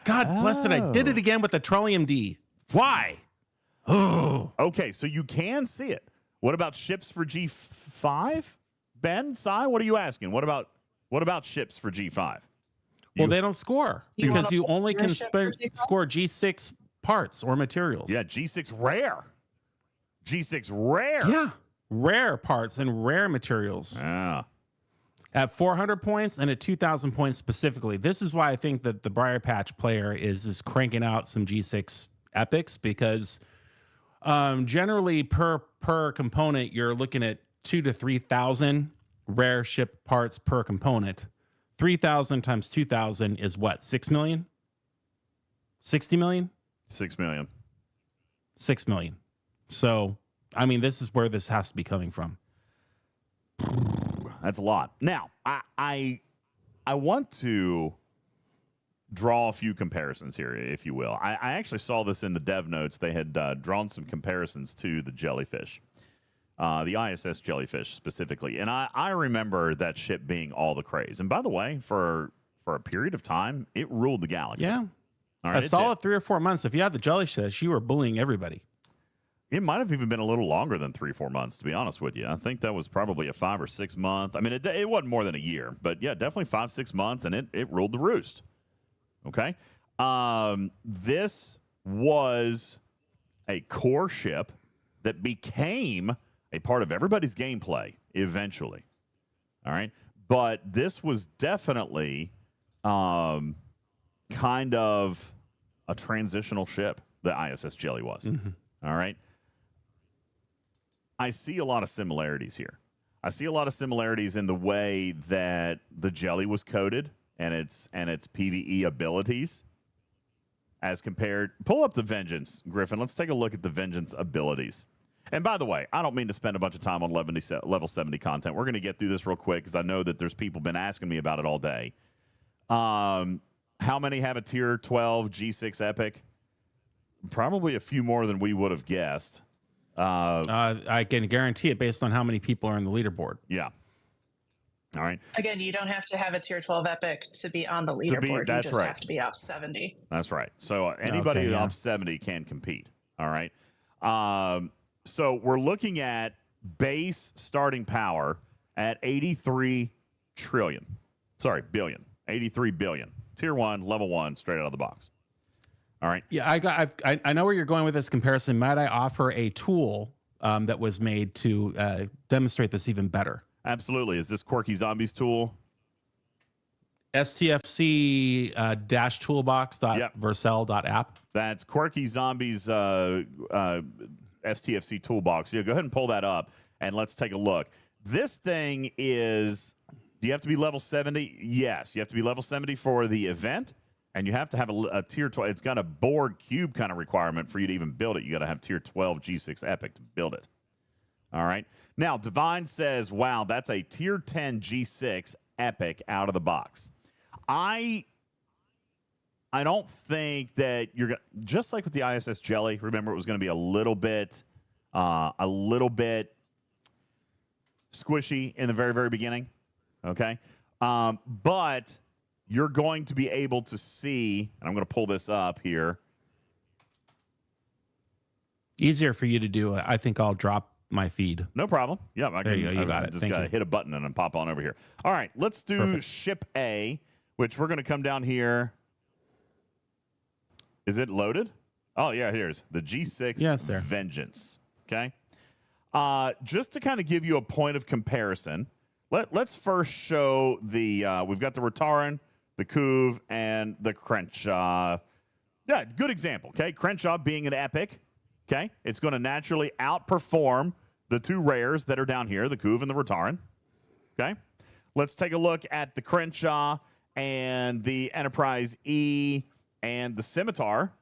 God bless it, I did it again with the Trollium D. Why? Oh. Okay, so you can see it. What about ships for G5? Ben, Sai, what are you asking? What about ships for G5? Well, they don't score You because want a you only can ship for G5? score G6 parts or materials. Yeah, G6 rare. G6 rare. Yeah. Rare parts and rare materials. Yeah. At 400 points and at 2,000 points specifically. This is why I think that the Briar Patch player is cranking out some G6 epics, because generally per component, you're looking at 2,000 to 3,000 rare ship parts per component. 3,000 times 2,000 is what? 6 million? 60 million? 6 million. 6 million. So, I mean, this is where this has to be coming from. That's a lot. Now, I want to draw a few comparisons here, if you will. I actually saw this in the dev notes. They had drawn some comparisons to the jellyfish, the ISS jellyfish specifically. And I remember that ship being all the craze. And by the way, for a period of time, it ruled the galaxy. Yeah. All right, A solid 3 or 4 months. If you had the jellyfish, you were bullying everybody. It might have even been a little longer than 3 or 4 months, to be honest with you. I think that was probably a 5 or 6 month. I mean, it wasn't more than a year, but yeah, definitely 5, 6 months, and it ruled the roost. Okay. This was a core ship that became a part of everybody's gameplay eventually. All right. But this was definitely kind of a transitional ship, the ISS Jelly was. Mm-hmm. All right. I see a lot of similarities here. I see a lot of similarities in the way that the Jelly was coded and its PvE abilities as compared. Pull up the Vengeance, Griffin. Let's take a look at the Vengeance abilities. And by the way, I don't mean to spend a bunch of time on level 70 content. We're going to get through this real quick because I know that there's people been asking me about it all day. How many have a tier 12 G6 Epic? Probably a few more than we would have guessed. I can guarantee it based on how many people are in the leaderboard. Yeah. All right. Again, you don't have to have a tier 12 epic to be on the leaderboard. That's you just right. have to be ops 70. That's right. So anybody Okay, yeah. up 70 can compete. All right. So we're looking at base starting power at 83 trillion. Sorry, billion. 83 billion. Tier 1, level 1, straight out of the box. All right. Yeah, I know where you're going with this comparison. Might I offer a tool that was made to demonstrate this even better? Absolutely. Is this Quirky Zombies tool? stfc-toolbox.vercel.app. That's Quirky Zombies STFC toolbox. Yeah, go ahead and pull that up and let's take a look. This thing is, do you have to be level 70? Yes, you have to be level 70 for the event, and you have to have a tier 12. It's got a Borg cube kind of requirement for you to even build it. You got to have tier 12 G6 Epic to build it. All right. Now, Divine says, wow, that's a tier 10 G6 Epic out of the box. I don't think that you're going to, just like with the ISS Jelly, remember it was going to be a little bit squishy in the very, very beginning. Okay. But you're going to be able to see, and I'm going to pull this up here. Easier for you to do. I think I'll drop my feed. No problem. Yeah, There you go. You got it. Just Thank got to you. hit a button and then pop on over here. All right, let's do Perfect. ship A, which we're going to come down here. Is it loaded? Oh, yeah, here's the G6 Yes, sir. Vengeance. Okay. Just to kind of give you a point of comparison, let's first show the, we've got the Rataran, the Kuv, and the Crenshaw. Yeah, good example, okay? Crenshaw being an epic, okay? It's going to naturally outperform the two rares that are down here, the Kuv and the Rataran, okay? Let's take a look at the Crenshaw and the Enterprise E and the Scimitar,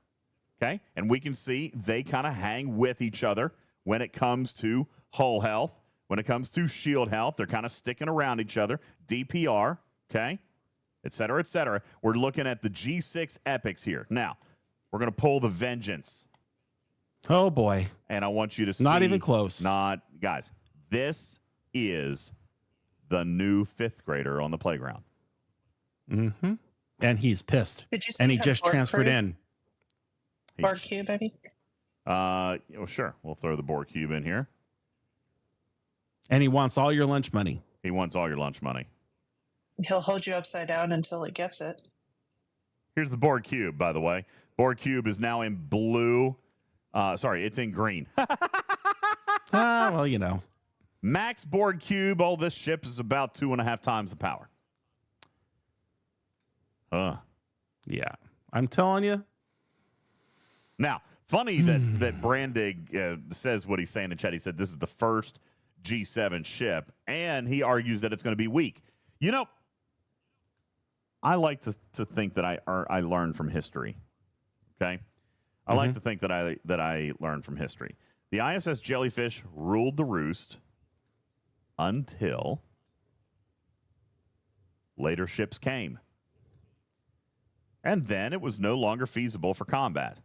okay? And we can see they kind of hang with each other when it comes to hull health, when it comes to shield health. They're kind of sticking around each other. DPR, okay? Et cetera, et cetera. We're looking at the G6 epics here. Now, we're going to pull the Vengeance. Oh, boy. And I want you to see. Not even close. Guys, this is the new fifth grader on the playground. Mm-hmm. And he's pissed. Did you say And he you have just Borg transferred crew? in. Borg cube, baby. Well, sure. We'll throw the Borg cube in here. And he wants all your lunch money. He wants all your lunch money. He'll hold you upside down until it gets it. Here's the Borg cube, by the way. Borg cube is now in blue. Sorry, it's in green. Well, you know. Max Borg cube. Oh, this ship is about 2.5 times the power. Yeah. I'm telling you. Now, funny that Brandig says what he's saying in chat. He said this is the first G7 ship, and he argues that it's going to be weak. You know, I like to think that I learn from history. Okay, I like to think that I learn from history. The ISS Jellyfish ruled the roost until later ships came, and then it was no longer feasible for combat.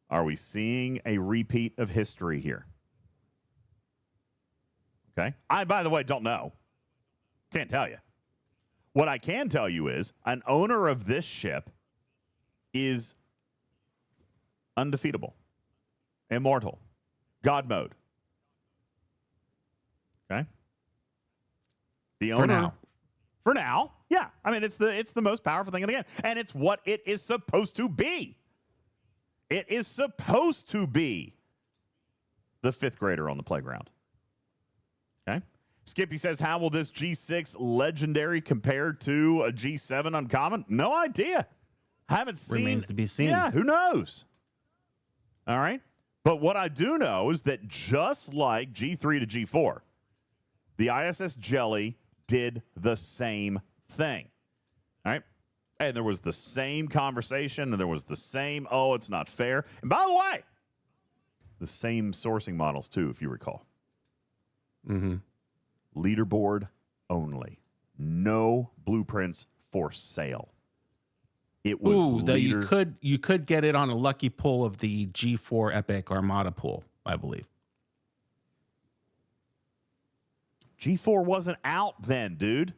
Are we seeing a repeat of history here? Okay. I, by the way, don't know. Can't tell you. What I can tell you is an owner of this ship is undefeatable, immortal, God mode. Okay. The owner, for now, yeah. I mean, it's the most powerful thing in the game, and it's what it is supposed to be. It is supposed to be the fifth grader on the playground. Okay. Skippy says, how will this G6 legendary compare to a G7 uncommon? No idea. Haven't seen. Remains to be seen. Yeah, who knows? All right. But what I do know is that just like G3 to G4, the ISS Jelly did the same thing. All right. And there was the same conversation, and there was the same, oh, it's not fair. And by the way, the same sourcing models, too, if you recall. Mm-hmm. Leaderboard, only. No blueprints for sale. It was Ooh, that leader. you could get it on a lucky pull of the G4 Epic Armada pool, I believe. G4 wasn't out then, dude.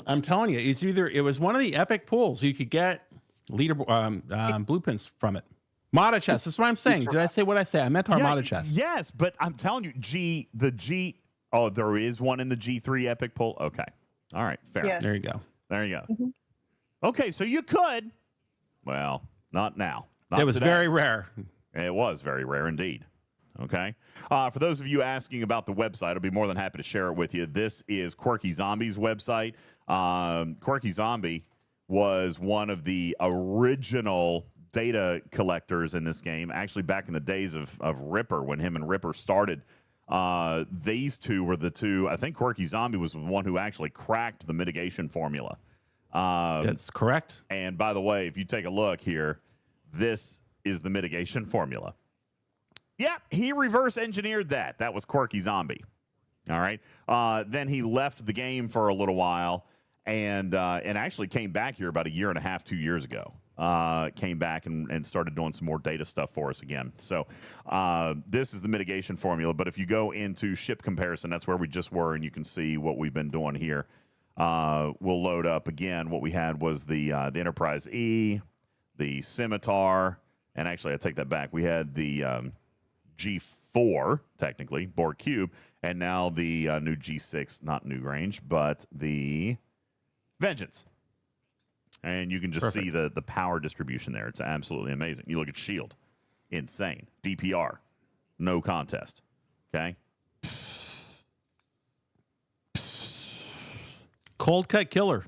I'm telling you, it was one of the Epic pools. You could get blueprints from it. Mata chest. That's what I'm saying. Did I say what I say? I meant Armada chest. Yes, but I'm telling you, oh, there is one in the G3 Epic pool. Okay. All right. Fair. Yes. There you go. There you go. Mm-hmm. Okay, so you could. Well, not now. Not It was today. very rare. It was very rare indeed. Okay. For those of you asking about the website, I'll be more than happy to share it with you. This is Quirky Zombie's website. Quirky Zombie was one of the original data collectors in this game, actually back in the days of Ripper, when him and Ripper started. These two were the two. I think Quirky Zombie was the one who actually cracked the mitigation formula. That's correct. And by the way, if you take a look here, this is the mitigation formula. Yep, he reverse engineered that. That was Quirky Zombie. All right. Then he left the game for a little while and actually came back here about a year and a half, 2 years ago. Came back and started doing some more data stuff for us again. So this is the mitigation formula. But if you go into ship comparison, that's where we just were, and you can see what we've been doing here. We'll load up again. What we had was the Enterprise E, the Scimitar, and actually I take that back. We had the G4, technically, Borg Cube, and now the new G6, not Newgrange, but the Vengeance. And you can just see the power distribution there. It's absolutely amazing. You look at Shield, insane. DPR, no contest. Okay. Cold cut killer.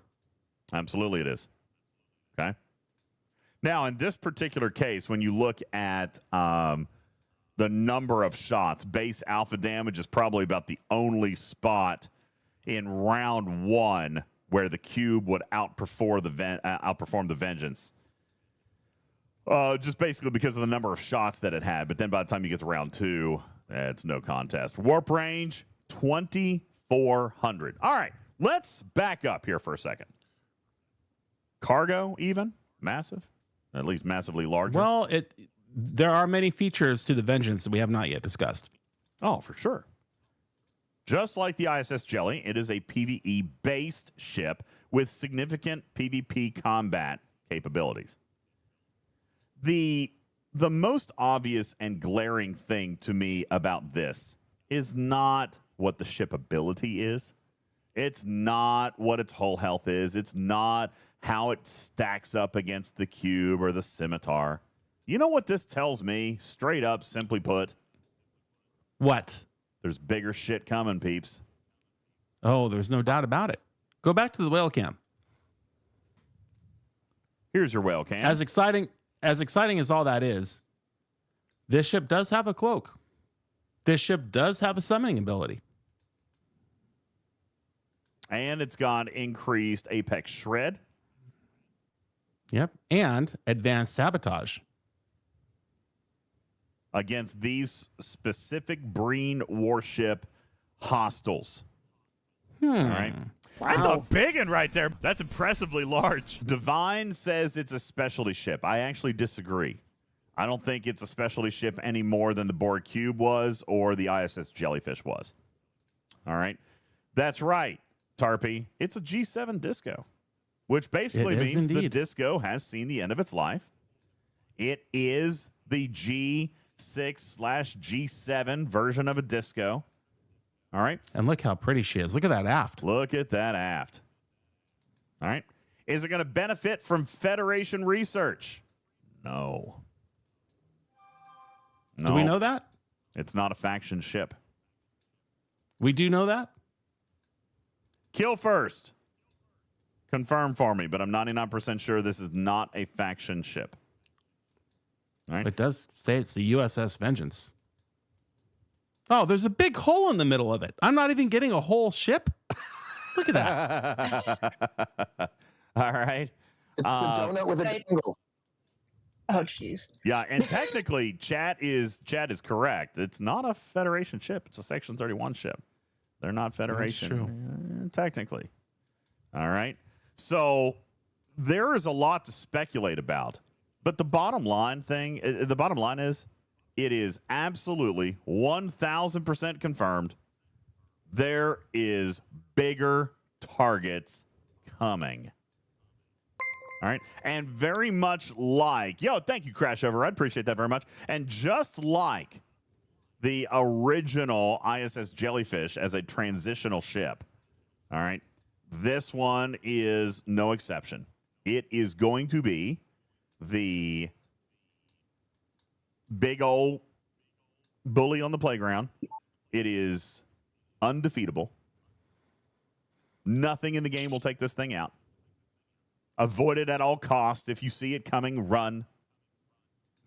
Absolutely, it is. Okay. Now, in this particular case, when you look at the number of shots, base alpha damage is probably about the only spot in round one where the cube would outperform the Vengeance. Just basically because of the number of shots that it had. But then by the time you get to round two, it's no contest. Warp range, 2,400. All right, let's back up here for a second. Cargo, even? Massive? At least massively larger? Well, there are many features to the Vengeance that we have not yet discussed. Oh, for sure. Just like the ISS Jelly, it is a PvE-based ship with significant PvP combat capabilities. The most obvious and glaring thing to me about this is not what the ship ability is. It's not what its hull health is. It's not how it stacks up against the cube or the scimitar. You know what this tells me, straight up, simply put? What? There's bigger shit coming, peeps. Oh, there's no doubt about it. Go back to the whale cam. Here's your whale cam. As exciting as all that is, this ship does have a cloak. This ship does have a summoning ability. And it's got increased Apex Shred. Yep. And advanced sabotage. Against these specific Breen warship hostiles. All right. That's a big one right there. That's impressively large. Divine says it's a specialty ship. I actually disagree. I don't think it's a specialty ship any more than the Borg Cube was or the ISS Jellyfish was. All right. That's right, Tarpy. It's a G7 Disco, which basically It is means the indeed. Disco has seen the end of its life. It is the G6/G7 version of a Disco. All right. And look how pretty she is. Look at that aft. Look at that aft. All right. Is it going to benefit from Federation research? No. No. Do we know that? It's not a faction ship. We do know that? Kill first. Confirm for me, but I'm 99% sure this is not a faction ship. All right. It does say it's the USS Vengeance. Oh, there's a big hole in the middle of it. I'm not even getting a whole ship. Look at that. All right. It's a donut with a dangle. Oh, jeez. Yeah, and technically, Chat is correct. It's not a Federation ship. It's a Section 31 ship. They're not Federation. That's true. Technically. All right. So there is a lot to speculate about. But the bottom line is it is absolutely 1,000% confirmed there is bigger targets coming. All right. And very much like, thank you, Crash Override. Appreciate that very much. And just like the original ISS Jellyfish as a transitional ship, all right, this one is no exception. It is going to be the big old bully on the playground. It is undefeatable. Nothing in the game will take this thing out. Avoid it at all costs. If you see it coming, run.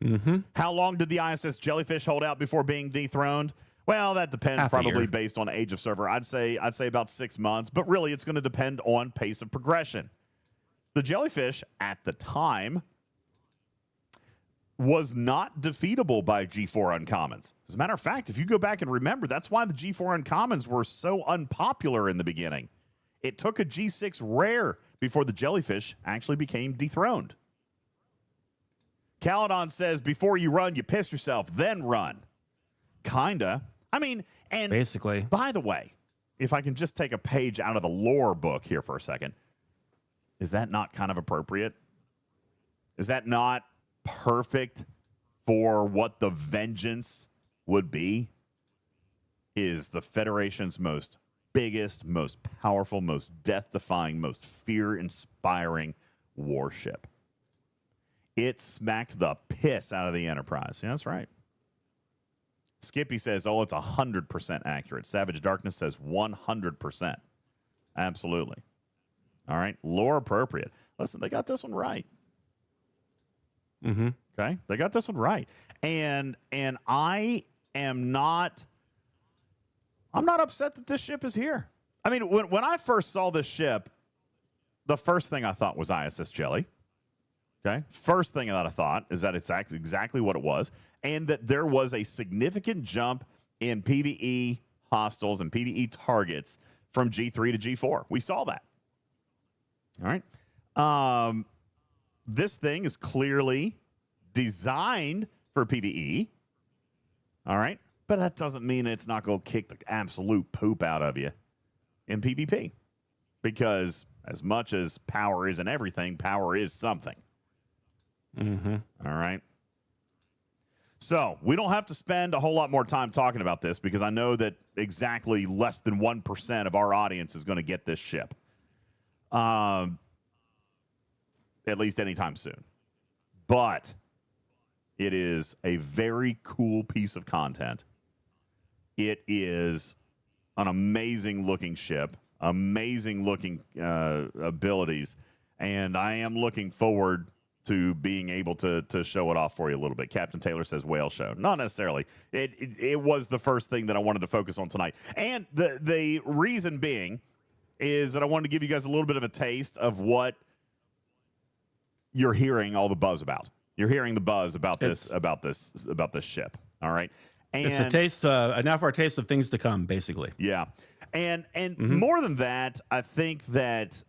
Mm-hmm. How long did the ISS Jellyfish hold out before being dethroned? Well, that depends, probably based on age of server. I'd say about 6 months, but really it's going to depend on pace of progression. The Jellyfish at the time was not defeatable by G4 uncommons. As a matter of fact, if you go back and remember, that's why the G4 uncommons were so unpopular in the beginning. It took a G6 rare before the Jellyfish actually became dethroned. Caledon says, before you run, you piss yourself, then run. Kinda. I mean, and basically, by the way, if I can just take a page out of the lore book here for a second, is that not kind of appropriate? Is that not perfect for what the vengeance would be? Is the Federation's biggest, most powerful, most death-defying, most fear-inspiring warship. It smacked the piss out of the Enterprise. Yeah, that's right. Skippy says, it's 100% accurate. Savage Darkness says 100%. Absolutely. All right. Lore appropriate. Listen, they got this one right. Mm-hmm. Okay. They got this one right. And I am not, I'm not upset that this ship is here. I mean, when I first saw this ship, the first thing I thought was ISS Jelly. Okay. First thing that I thought is that it's exactly what it was, and that there was a significant jump in PvE hostiles and PvE targets from G3 to G4. We saw that. All right. This thing is clearly designed for PvE. All right. But that doesn't mean it's not going to kick the absolute poop out of you in PvP. Because as much as power isn't everything, power is something. Mm-hmm. All right. So we don't have to spend a whole lot more time talking about this because I know that exactly less than 1% of our audience is going to get this ship. At least anytime soon. But it is a very cool piece of content. It is an amazing looking ship, amazing looking abilities, and I am looking forward to being able to show it off for you a little bit. Captain Taylor says whale show. Not necessarily. It was the first thing that I wanted to focus on tonight. And the reason being is that I wanted to give you guys a little bit of a taste of what you're hearing all the buzz about. You're hearing the buzz about this ship. All right. And it's a taste, enough our taste of things to come, basically. Yeah. And more than that, I think that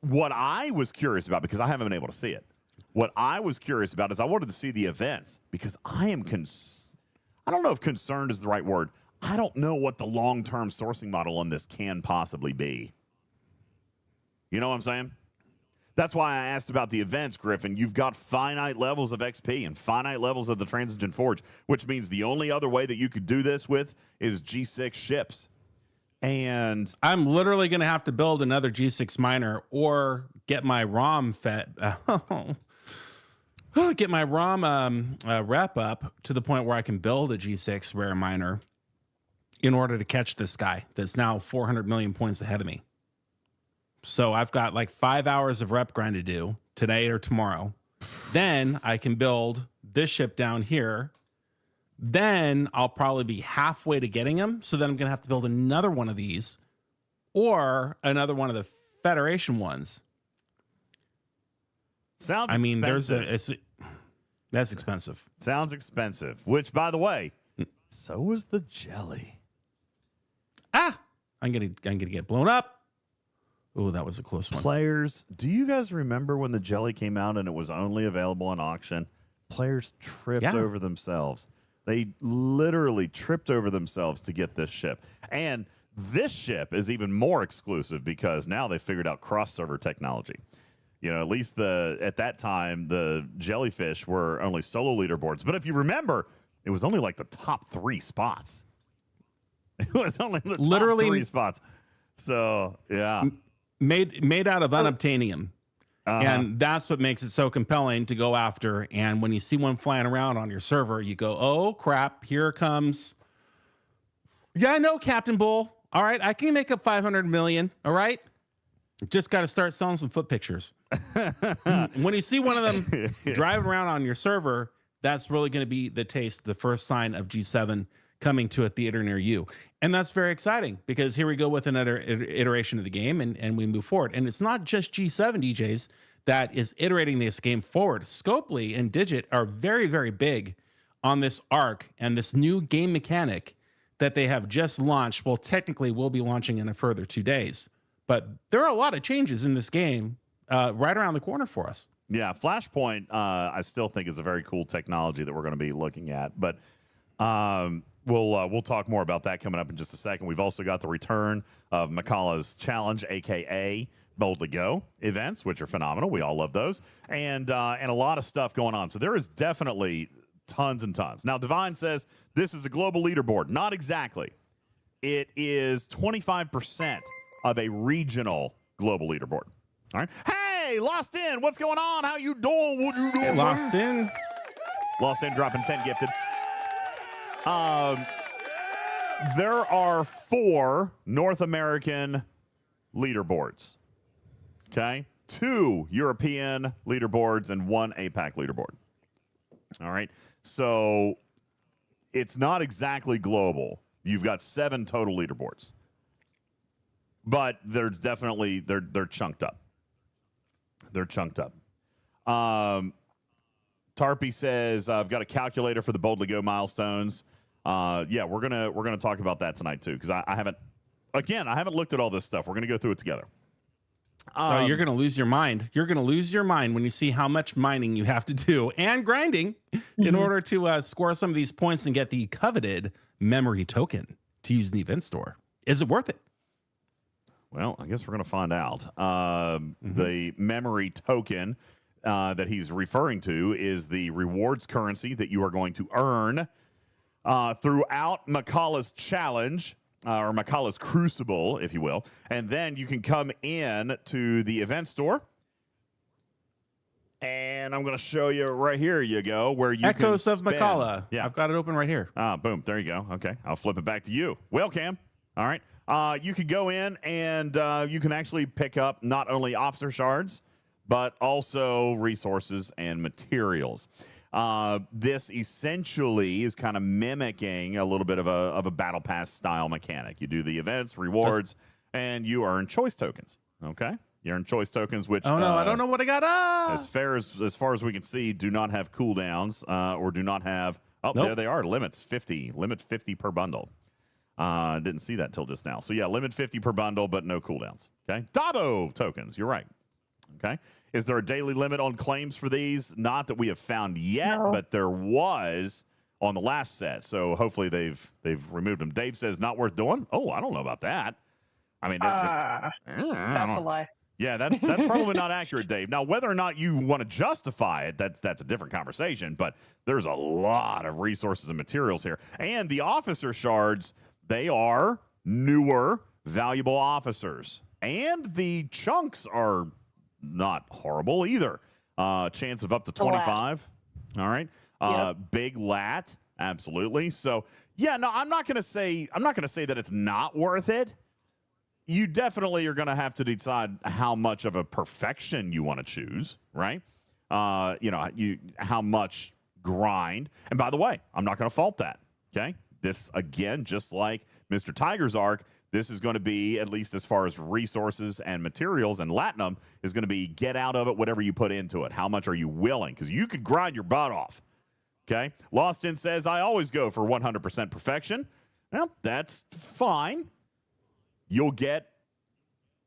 what I was curious about, because I haven't been able to see it, what I was curious about is I wanted to see the events because I am I don't know if concerned is the right word. I don't know what the long-term sourcing model on this can possibly be. You know what I'm saying? That's why I asked about the events, Griffin. You've got finite levels of XP and finite levels of the Transigen Forge, which means the only other way that you could do this with is G6 ships. And I'm literally going to have to build another G6 miner or get my ROM get my ROM rep up to the point where I can build a G6 rare miner in order to catch this guy that's now 400 million points ahead of me. So I've got like 5 hours of rep grind to do today or tomorrow. Then I can build this ship down here. Then I'll probably be halfway to getting him. So then I'm going to have to build another one of these or another one of the Federation ones. Sounds expensive. That's expensive. Sounds expensive, which, by the way, so is the jelly. Ah, I'm gonna get blown up. Oh, that was a close one. Players, do you guys remember when the jelly came out and it was only available on auction? Players tripped over themselves. They literally tripped over themselves to get this ship. And this ship is even more exclusive because now they figured out cross-server technology. You know, at least at that time, the jellyfish were only solo leaderboards. But if you remember, it was only like the top 3 spots. It was only the top 3 spots. So, yeah. Made out of unobtainium. And that's what makes it so compelling to go after. And when you see one flying around on your server, you go, oh, crap, here comes. Yeah, I know, Captain Bull. All right, I can make up 500 million. All right. Just got to start selling some foot pictures. When you see one of them driving around on your server, that's really going to be the first sign of G7 coming to a theater near you. And that's very exciting because here we go with another iteration of the game and we move forward. And it's not just G7 DJs that is iterating this game forward. Scopely and Digit are very, very big on this arc and this new game mechanic that they have just launched. Well, technically we'll be launching in a further 2 days, but there are a lot of changes in this game right around the corner for us. Yeah, Flashpoint, I still think is a very cool technology that we're going to be looking at, but we'll talk more about that coming up in just a second. We've also got the return of McCullough's Challenge, aka Boldly Go events, which are phenomenal. We all love those, and a lot of stuff going on. So there is definitely tons and tons. Now, Divine says this is a global leaderboard. Not exactly. It is 25% of a regional global leaderboard. All right. Hey, Lost In, what's going on? How you doing? What you doing? Hey, Lost In dropping 10 gifted. There are 4 North American leaderboards. Okay? 2 European leaderboards and 1 APAC leaderboard. All right? So it's not exactly global. You've got 7 total leaderboards. But they're definitely they're chunked up. They're chunked up. Tarpy says I've got a calculator for the Boldly Go milestones. Yeah, we're gonna talk about that tonight too because I haven't looked at all this stuff. We're gonna go through it together. You're gonna lose your mind. You're gonna lose your mind when you see how much mining you have to do and grinding in order to score some of these points and get the coveted memory token to use in the event store. Is it worth it? Well, I guess we're going to find out. The memory token that he's referring to is the rewards currency that you are going to earn throughout McCullough's Challenge, or McCullough's Crucible, if you will. And then you can come in to the event store. And I'm going to show you right here you go, where you Echoes can of McCullough. Yeah. I've got it open right here. Boom. There you go. Okay. I'll flip it back to you. Well, Cam. All right. You could go in and you can actually pick up not only officer shards, but also resources and materials. This essentially is kind of mimicking a little bit of a battle pass style mechanic. You do the events, rewards, and you earn choice tokens. Okay, you earn choice tokens, which I don't know what I got. As far as we can see, do not have cooldowns or do not have. Oh, nope. There they are. Limits 50. Limit 50 per bundle. Didn't see that till just now. So yeah, limit 50 per bundle, but no cooldowns. Okay, Dabo tokens. You're right. Okay. Is there a daily limit on claims for these? Not that we have found yet, but there was on the last set. So hopefully they've removed them. Dave says not worth doing. Oh, I don't know about that. I mean, that's a lie. Yeah, that's probably not accurate, Dave. Now, whether or not you want to justify it, that's a different conversation. But there's a lot of resources and materials here, and the officer shards. They are newer, valuable officers. And the chunks are not horrible either. Chance of up to 25. All right. Big lat. Absolutely. So, yeah, no, I'm not going to say that it's not worth it. You definitely are going to have to decide how much of a perfection you want to choose, right? How much grind. And by the way, I'm not going to fault that. Okay. This, again, just like Mr. Tiger's arc, this is going to be, at least as far as resources and materials and Latinum, is going to be get out of it whatever you put into it. How much are you willing? Because you could grind your butt off. Okay? Lost In says, I always go for 100% perfection. Well, that's fine. you'll get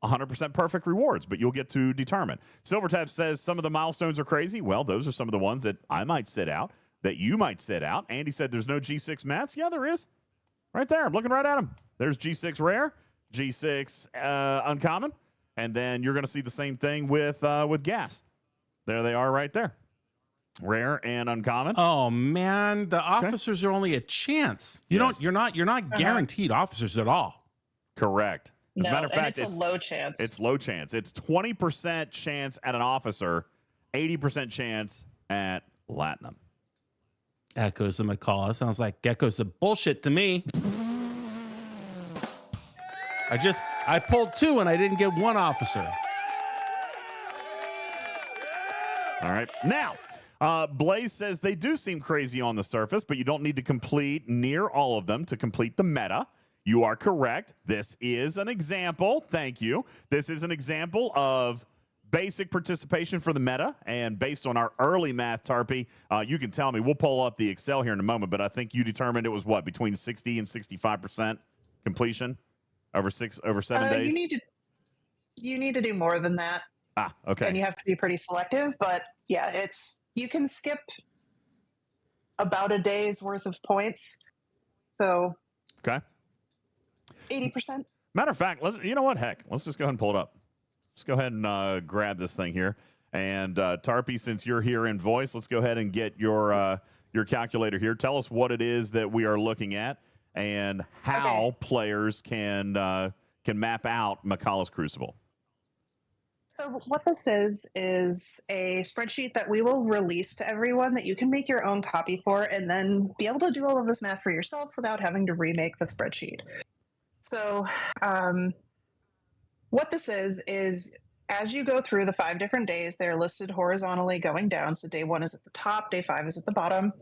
100% perfect rewards, but you'll get to determine. Silvertap says some of the milestones are crazy. Well, those are some of the ones that I might sit out, that you might sit out. Andy said there's no G6 mats. Yeah, there is. Right there. I'm looking right at them. There's G6 rare, G6 uncommon, and then you're going to see the same thing with gas. There they are right there. Rare and uncommon. Oh man, the officers are only a chance. You're not guaranteed officers at all. Correct. As a matter of fact, it's a low chance. It's low chance. It's 20% chance at an officer, 80% chance at Platinum. Echoes of McCall. Sounds like geckos of bullshit to me. I pulled 2 and I didn't get 1 officer. All right. Now, Blaze says they do seem crazy on the surface, but you don't need to complete near all of them to complete the meta. You are correct. This is an example. Thank you. This is an example of basic participation for the meta, and based on our early math, Tarpy, you can tell me. We'll pull up the Excel here in a moment, but I think you determined it was what, between 60 and 65% completion over 7 days? You need to do more than that. Ah, okay. And you have to be pretty selective, but yeah, you can skip about a day's worth of points. So okay. 80%. Matter of fact, you know what? Heck, let's just go ahead and pull it up. Let's go ahead and grab this thing here. And Tarpy, since you're here in voice, let's go ahead and get your calculator here. Tell us what it is that we are looking at and how players can map out Macallus Crucible. So what this is a spreadsheet that we will release to everyone that you can make your own copy for and then be able to do all of this math for yourself without having to remake the spreadsheet. So what this is as you go through the 5 different days, they're listed horizontally going down. So day 1 is at the top, day 5 is at the bottom.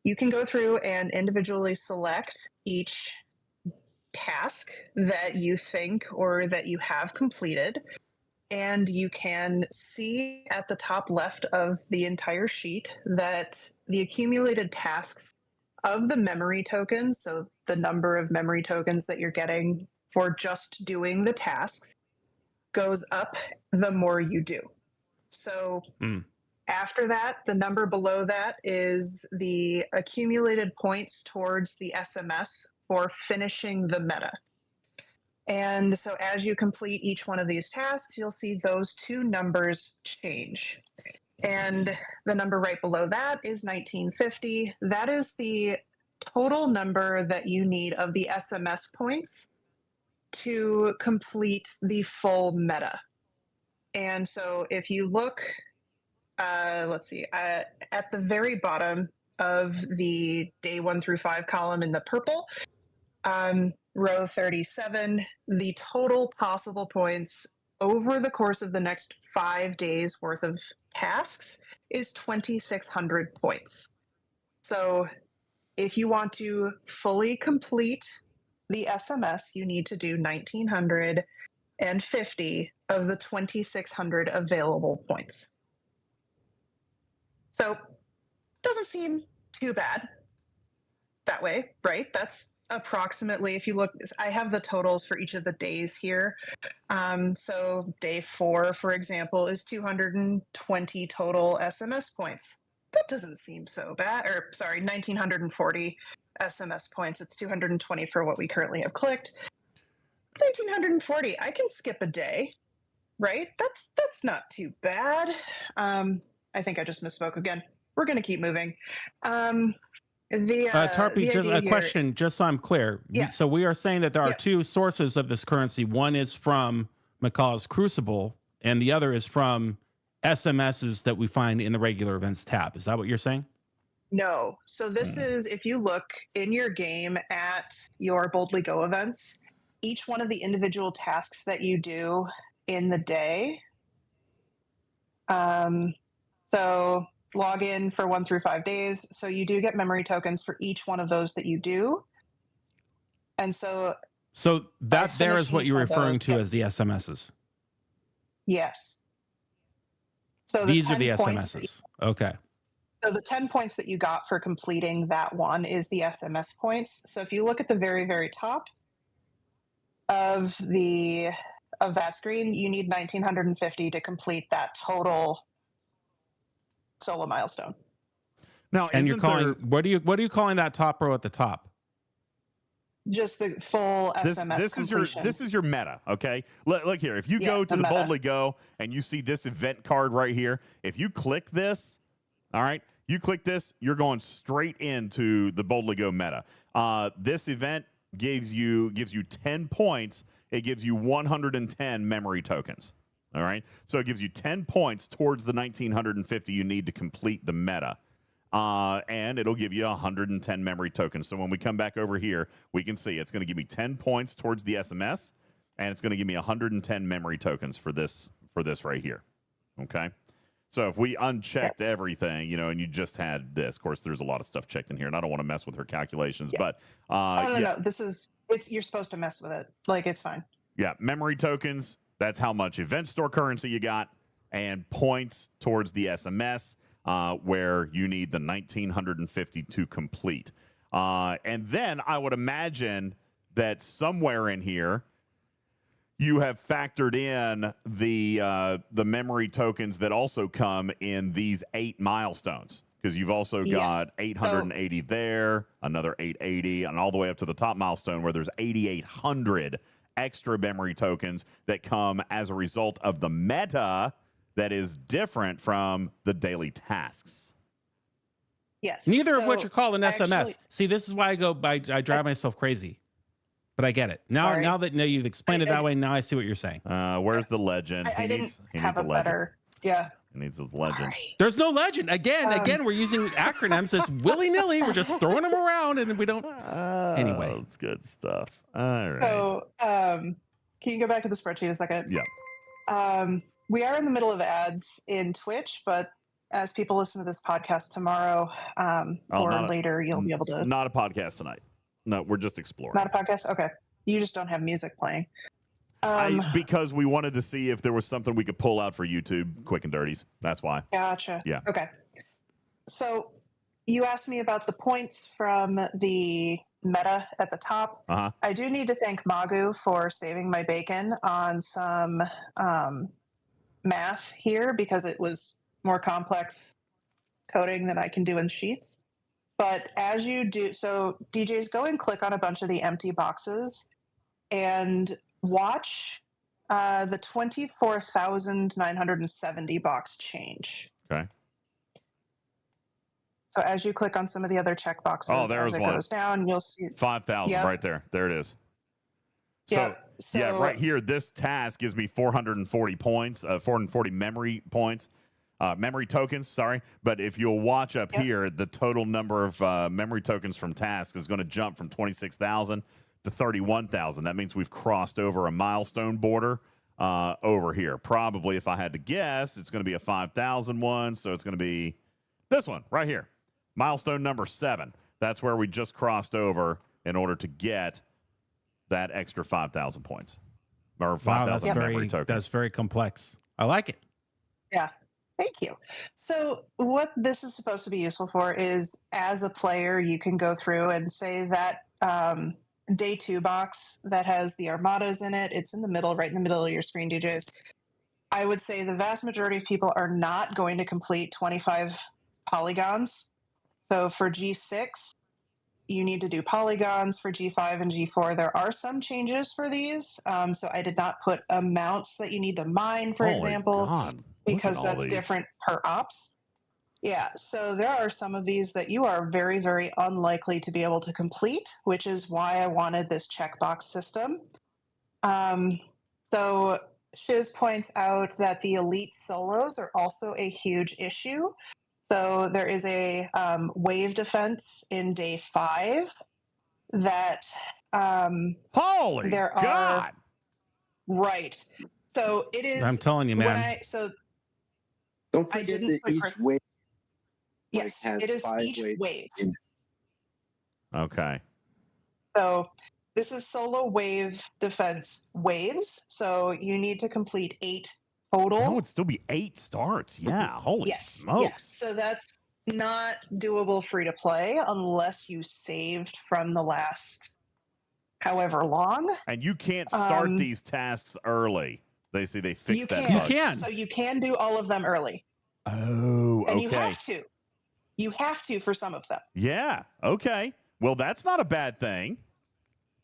You can go through and individually select each task that you think or that you have completed. And you can see at the top left of the entire sheet that the accumulated tasks of the memory tokens, so the number of memory tokens that you're getting for just doing the tasks, goes up the more you do. So after that, the number below that is the accumulated points towards the SMS for finishing the meta. And so as you complete each one of these tasks, you'll see those 2 numbers change. And the number right below that is 1950. That is the total number that you need of the SMS points to complete the full meta. And so if you look, let's see, at the very bottom of the day 1 through 5 column in the purple, row 37, the total possible points over the course of the next 5 days worth of tasks is 2,600 points. So if you want to fully complete the SMS, you need to do 1,950 of the 2,600 available points. So doesn't seem too bad that way, right? That's approximately, if you look, I have the totals for each of the days here. So day 4, for example, is 220 total SMS points. That doesn't seem so bad. Or sorry, 1,940 SMS points. It's 220 for what we currently have clicked. 1,940. I can skip a day, right? That's not too bad. I think I just misspoke again. We're going to keep moving. Tarpy, just a question, just so I'm clear. Yeah. So we are saying that there are 2 sources of this currency. One is from Macallus Crucible, and the other is from SMSs that we find in the regular events tab. Is that what you're saying? No. So this is, if you look in your game at your Boldly Go events, each one of the individual tasks that you do in the day. So log in for 1 through 5 days. So you do get memory tokens for each one of those that you do. And so that there is what you're referring to yep. as the SMSs. Yes. So these are the SMSs. Okay. So the 10 points that you got for completing that one is the SMS points. So if you look at the very, very top, of that screen, you need 1950 to complete that total solo milestone. Now, And you're isn't calling there, what are you calling that top row at the top? Just the full SMS completion. this is your meta, okay? Look here. If you Yeah, go to the the meta. Boldly Go and you see this event card right here, if you click this, all right, you click this, you're going straight into the Boldly Go meta. This event gives you 10 points. It gives you 110 memory tokens. All right, so it gives you 10 points towards the 1950 you need to complete the meta. And it'll give you 110 memory tokens. So when we come back over here, we can see it's going to give me 10 points towards the SMS, and it's going to give me 110 memory tokens for this right here. Okay. So if we unchecked everything, and you just had this, of course, there's a lot of stuff checked in here, and I don't want to mess with her calculations, but no. You're supposed to mess with it. Like, it's fine. Yeah, memory tokens. That's how much event store currency you got, and points towards the SMS. Where you need the 1950 to complete. And then I would imagine that somewhere in here, you have factored in the memory tokens that also come in these 8 milestones. Because you've also got 880 there, another 880, and all the way up to the top milestone where there's 8,800 extra memory tokens that come as a result of the meta that is different from the daily tasks. Yes. Neither of which are called an SMS. actually- See, this is why I drive myself crazy. But I get it. Sorry. Now that you've explained it that way, now I see what you're saying. Where's the legend? I he didn't needs have a a legend. better. Yeah. He needs his legend. Sorry. There's no legend. Again, we're using acronyms just willy-nilly. We're just throwing them around and we don't. Anyway. That's good stuff. All right. So, can you go back to the spreadsheet a second? Yeah. We are in the middle of ads in Twitch, but as people listen to this podcast tomorrow later, you'll be able to. Not a podcast tonight. No, we're just exploring. Not a podcast? Okay. You just don't have music playing. Because we wanted to see if there was something we could pull out for YouTube, quick and dirties. That's why. Gotcha. Yeah. Okay. So you asked me about the points from the meta at the top. Uh-huh. I do need to thank Magu for saving my bacon on some math here because it was more complex coding than I can do in Sheets. But as you do, so DJs, go and click on a bunch of the empty boxes and watch the 24,970 box change. Okay. So as you click on some of the other check boxes, there's as it one. goes down, you'll see 5,000 Yep. right there. There it is. So, Yeah. right here, this task gives me 440 points, 440 memory points, memory tokens, sorry. But if you'll watch up here, the total number of memory tokens from tasks is going to jump from 26,000 to 31,000. That means we've crossed over a milestone border over here. Probably, if I had to guess, it's going to be a 5,000 one. So it's going to be this one right here. Milestone number 7. That's where we just crossed over in order to get that extra 5,000 points or 5,000 memory tokens. That's very complex. I like it. Yeah. Thank you. So what this is supposed to be useful for is as a player, you can go through and say that day 2 box that has the armadas in it. It's in the middle, right in the middle of your screen, DJs. I would say the vast majority of people are not going to complete 25 polygons. So for G6, you need to do polygons. For G5 and G4, there are some changes for these. So I did not put amounts that you need to mine, for example, God. because Look at all that's these. different per ops. Yeah, so there are some of these that you are very, very unlikely to be able to complete, which is why I wanted this checkbox system. So Shiz points out that the elite solos are also a huge issue. So there is a wave defense in day 5 that Holy there God. are right. So it is. I'm telling you, when man. Don't I forget didn't that put each credit- wave yes, has it is 5 each waves wave. in Okay. So this is solo wave defense waves. So you need to complete 8 total. That would still be 8 starts. Yeah. Holy Yes. smokes. Yeah. So that's not doable free to play unless you saved from the last however long. And you can't start these tasks early. They say they fixed that You bug. can. So you can do all of them early. Oh, okay. And you have to. You have to for some of them. Yeah. Okay. Well, that's not a bad thing.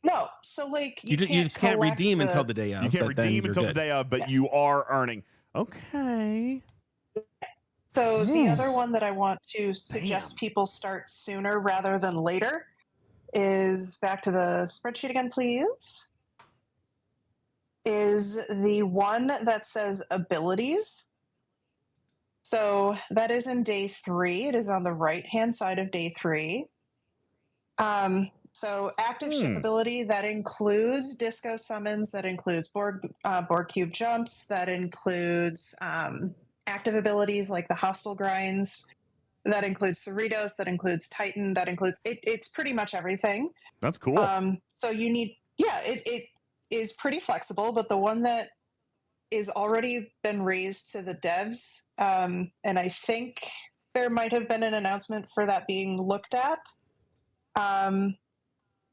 No. So like You just can't collect redeem until the day of. You can't but then redeem you're until the good. day of, but Yes. you are earning. Okay. So the other one that I want to suggest people start sooner rather than later is back to the spreadsheet again, please. Is the one that says abilities. So that is in day 3. It is on the right-hand side of day 3. So active ship ability, that includes disco summons, that includes board cube jumps, that includes active abilities like the hostile grinds, that includes Cerritos, that includes Titan, that includes it's pretty much everything. That's cool. So you need, it is pretty flexible, but the one that is already been raised to the devs, and I think there might have been an announcement for that being looked at.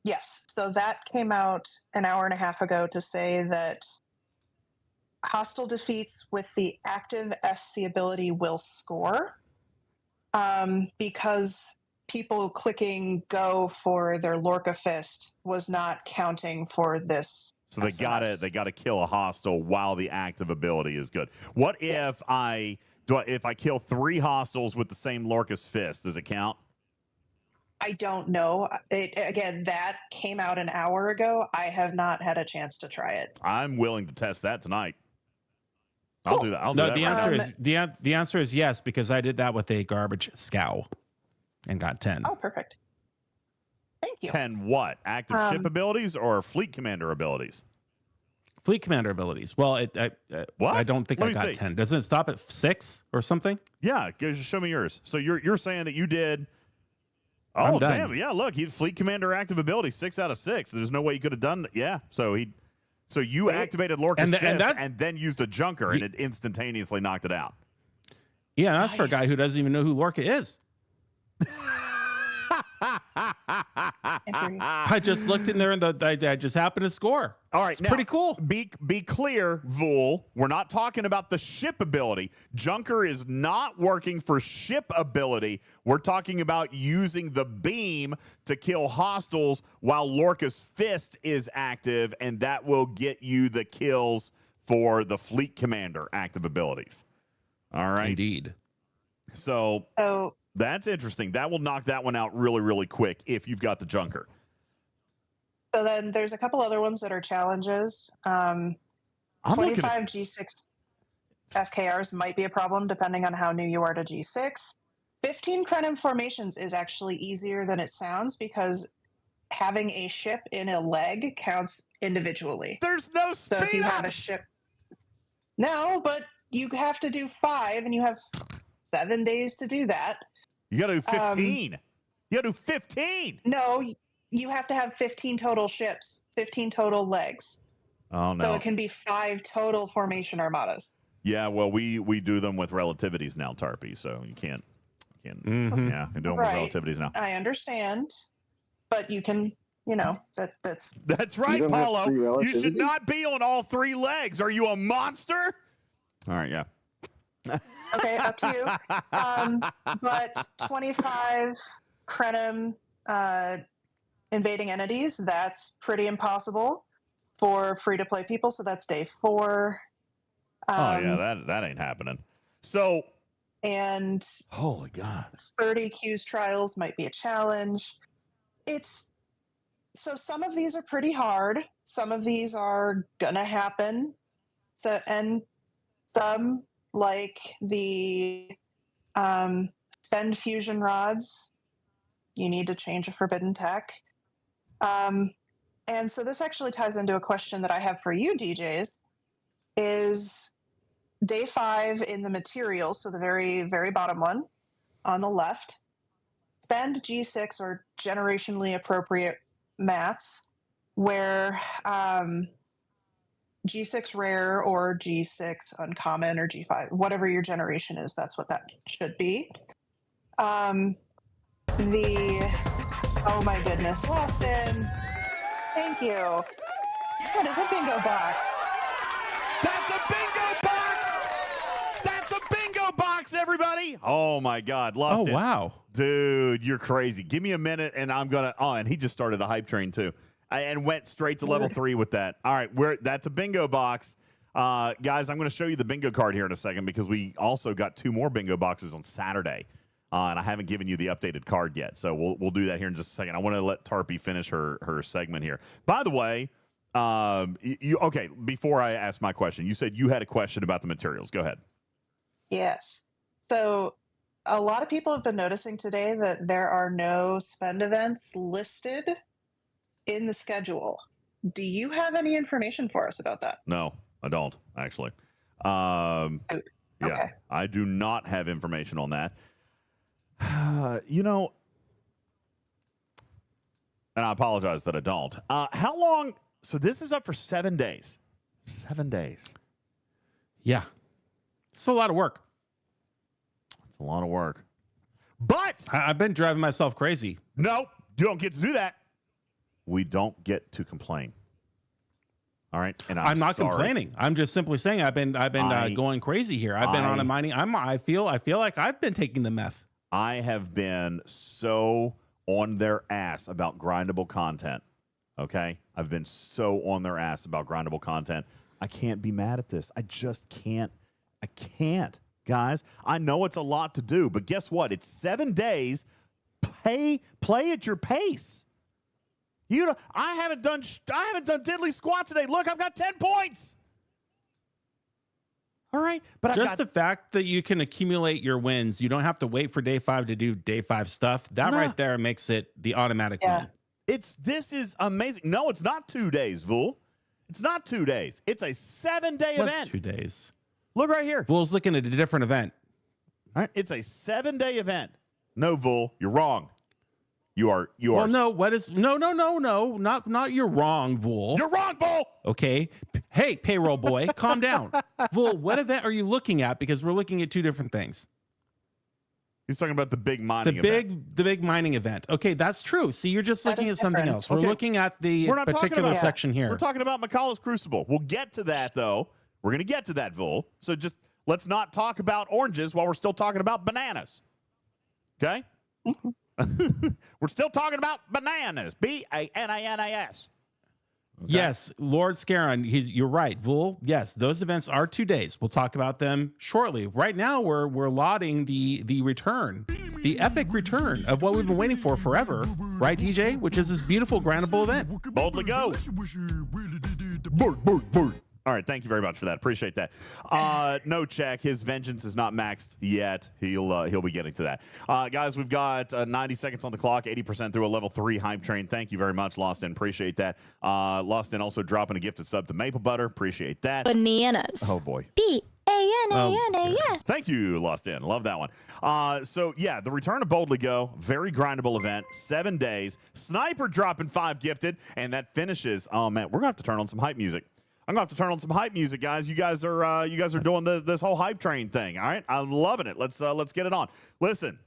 Yes, so that came out an hour and a half ago to say that hostile defeats with the active SC ability will score, because people clicking go for their Lorca Fist was not counting for this. So they SMS. gotta kill a hostile while the active ability is good. What if if I kill 3 hostiles with the same Lorca's Fist, does it count? I don't know. Again, that came out an hour ago. I have not had a chance to try it. I'm willing to test that tonight. I'll Cool. do that. I'll No, do that. the right answer now. is the answer is yes, because I did that with a garbage scow and got 10. Oh, perfect. Thank you. 10 what? Active ship abilities or fleet commander abilities? Fleet commander abilities. Well, What? I don't think Let I me got see. 10. Doesn't it stop at 6 or something? Yeah, just show me yours. So you're saying that you did. I'm Oh done. damn! Yeah, look, he fleet commander active ability 6 out of 6. There's no way you could have done. Yeah, so you activated Lorca's Fist and then used a junker and it instantaneously knocked it out. Yeah, that's for a guy who doesn't even know who Lorca is. I just looked in there and I just happened to score. All right, it's now, pretty cool. Be clear, Vul. We're not talking about the ship ability. Junker is not working for ship ability. We're talking about using the beam to kill hostiles while Lorca's Fist is active, and that will get you the kills for the fleet commander active abilities. All right. Indeed. So that's interesting. That will knock that one out really, really quick if you've got the junker. So then there's a couple other ones that are challenges. 25 G6 FKRs might be a problem depending on how new you are to G6. 15 Krenim formations is actually easier than it sounds because having a ship in a leg counts individually. There's no speed So if you have a ups. ship... No, but you have to do 5 and you have 7 days to do that. You got to do 15. You got to do 15. No, you have to have 15 total ships, 15 total legs. Oh, no. So it can be 5 total formation armadas. Yeah, well, we do them with relativities now, Tarpy, so you can't yeah, you do them with relativities now. I understand, but you can, that's right, don't have Paulo. free You should relativity? not be on all 3 legs. Are you a monster? All right, yeah. okay, up to you. But 25 Krenim invading entities, that's pretty impossible for free-to-play people, so that's day 4. Oh, yeah, that ain't happening. So, and holy God, 30 Q's trials might be a challenge. So some of these are pretty hard. Some of these are gonna happen. So, and some, like the spend fusion rods, you need to change a forbidden tech. And so this actually ties into a question that I have for you, DJs, is day 5 in the materials, so the very, very bottom one on the left, spend G6 or generationally appropriate mats where G6 rare or G6 uncommon or G5, whatever your generation is, that's what that should be. Oh my goodness, lost him. Thank you. What is a bingo box? That's a bingo box! That's a bingo box, everybody! Oh, my God. Lost it. Oh, wow. Dude, you're crazy. Give me a minute, and I'm going to... Oh, and he just started a hype train, too. And went straight to level 3 with that. All right, that's a bingo box. Guys, I'm going to show you the bingo card here in a second because we also got 2 more bingo boxes on Saturday. And I haven't given you the updated card yet. So we'll do that here in just a second. I want to let Tarpy finish her segment here. By the way... okay, before I ask my question, you said you had a question about the materials. Go ahead. Yes. So a lot of people have been noticing today that there are no spend events listed in the schedule. Do you have any information for us about that? No, I don't, actually. Okay. Yeah, I do not have information on that. You know, and I apologize that I don't. How long... So this is up for 7 days. 7 days. Yeah. It's a lot of work. It's a lot of work. But I've been driving myself crazy. no, you don't get to do that. We don't get to complain. All right, and I'm not sorry. complaining. I'm just simply saying I've been going crazy here. I've been on a mining. I feel like I've been taking the meth. I have been so on their ass about grindable content. Okay, I've been so on their ass about grindable content. I can't be mad at this. I just can't. I can't, guys. I know it's a lot to do, but guess what? It's 7 days. Play at your pace. You know, I haven't done diddly squat today. Look, I've got 10 points. All right, but just the fact that you can accumulate your wins, you don't have to wait for day 5 to do day 5 stuff. That right there makes it the automatic win. This is amazing. No, it's not 2 days, Vool. It's not 2 days. It's a 7-day event. 2 days. Look right here. Vool's looking at a different event. All right, it's a 7-day event. No, Vool, you're wrong. You are. Well, no. What is? No. Not you're wrong, Vool. You're wrong, Vool. Okay. Hey, payroll boy, calm down. Vool, what event are you looking at? Because we're looking at 2 different things. He's talking about the big mining event. The big mining event. Okay, that's true. See, you're just looking at something else. We're looking at the particular section here. We're talking about McCullough's Crucible. We'll get to that, though. We're going to get to that, Vool. So just let's not talk about oranges while we're still talking about bananas. Okay? We're still talking about bananas. Bananas. Okay. Yes, Lord Scarron, you're right. Vool, yes, those events are 2 days. We'll talk about them shortly. Right now, we're lauding the return, the epic return of what we've been waiting for forever, right, DJ? Which is this beautiful grindable event. Boldly go. All right, thank you very much for that. Appreciate that. No check. His vengeance is not maxed yet. He'll be getting to that. Guys, we've got 90 seconds on the clock, 80% through a level 3 hype train. Thank you very much, Lost In. Appreciate that. Lost In also dropping a gifted sub to Maple Butter. Appreciate that. Bananas. Oh, boy. Bananas. Thank you, Lost In. Love that one. So, yeah, the return of Boldly Go, very grindable event, 7 days. Sniper dropping 5 gifted, and that finishes. Oh, man, we're going to have to turn on some hype music. I'm gonna have to turn on some hype music, guys. You guys are doing this whole hype train thing. All right, I'm loving it. Let's get it on. Listen,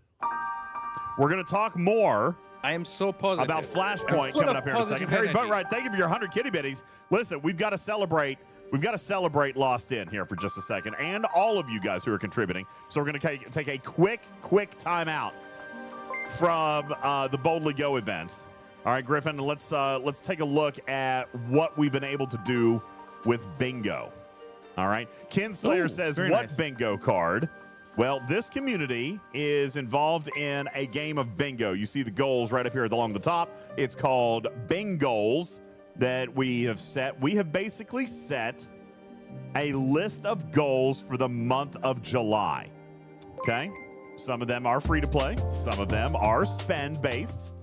we're gonna talk more. I am so positive about Flashpoint coming up here in a second. Harry Boatwright, thank you for your 100 kitty bitties. Listen, we've got to celebrate. We've got to celebrate Lost In here for just a second, and all of you guys who are contributing. So we're gonna take a quick timeout from the Boldly Go events. All right, Griffin, let's take a look at what we've been able to do with bingo. All right. Kinslayer says, what nice. Bingo card? Well, this community is involved in a game of bingo. You see the goals right up here along the top. It's called Bingoals that we have set. We have basically set a list of goals for the month of July. Okay. Some of them are free to play. Some of them are spend based.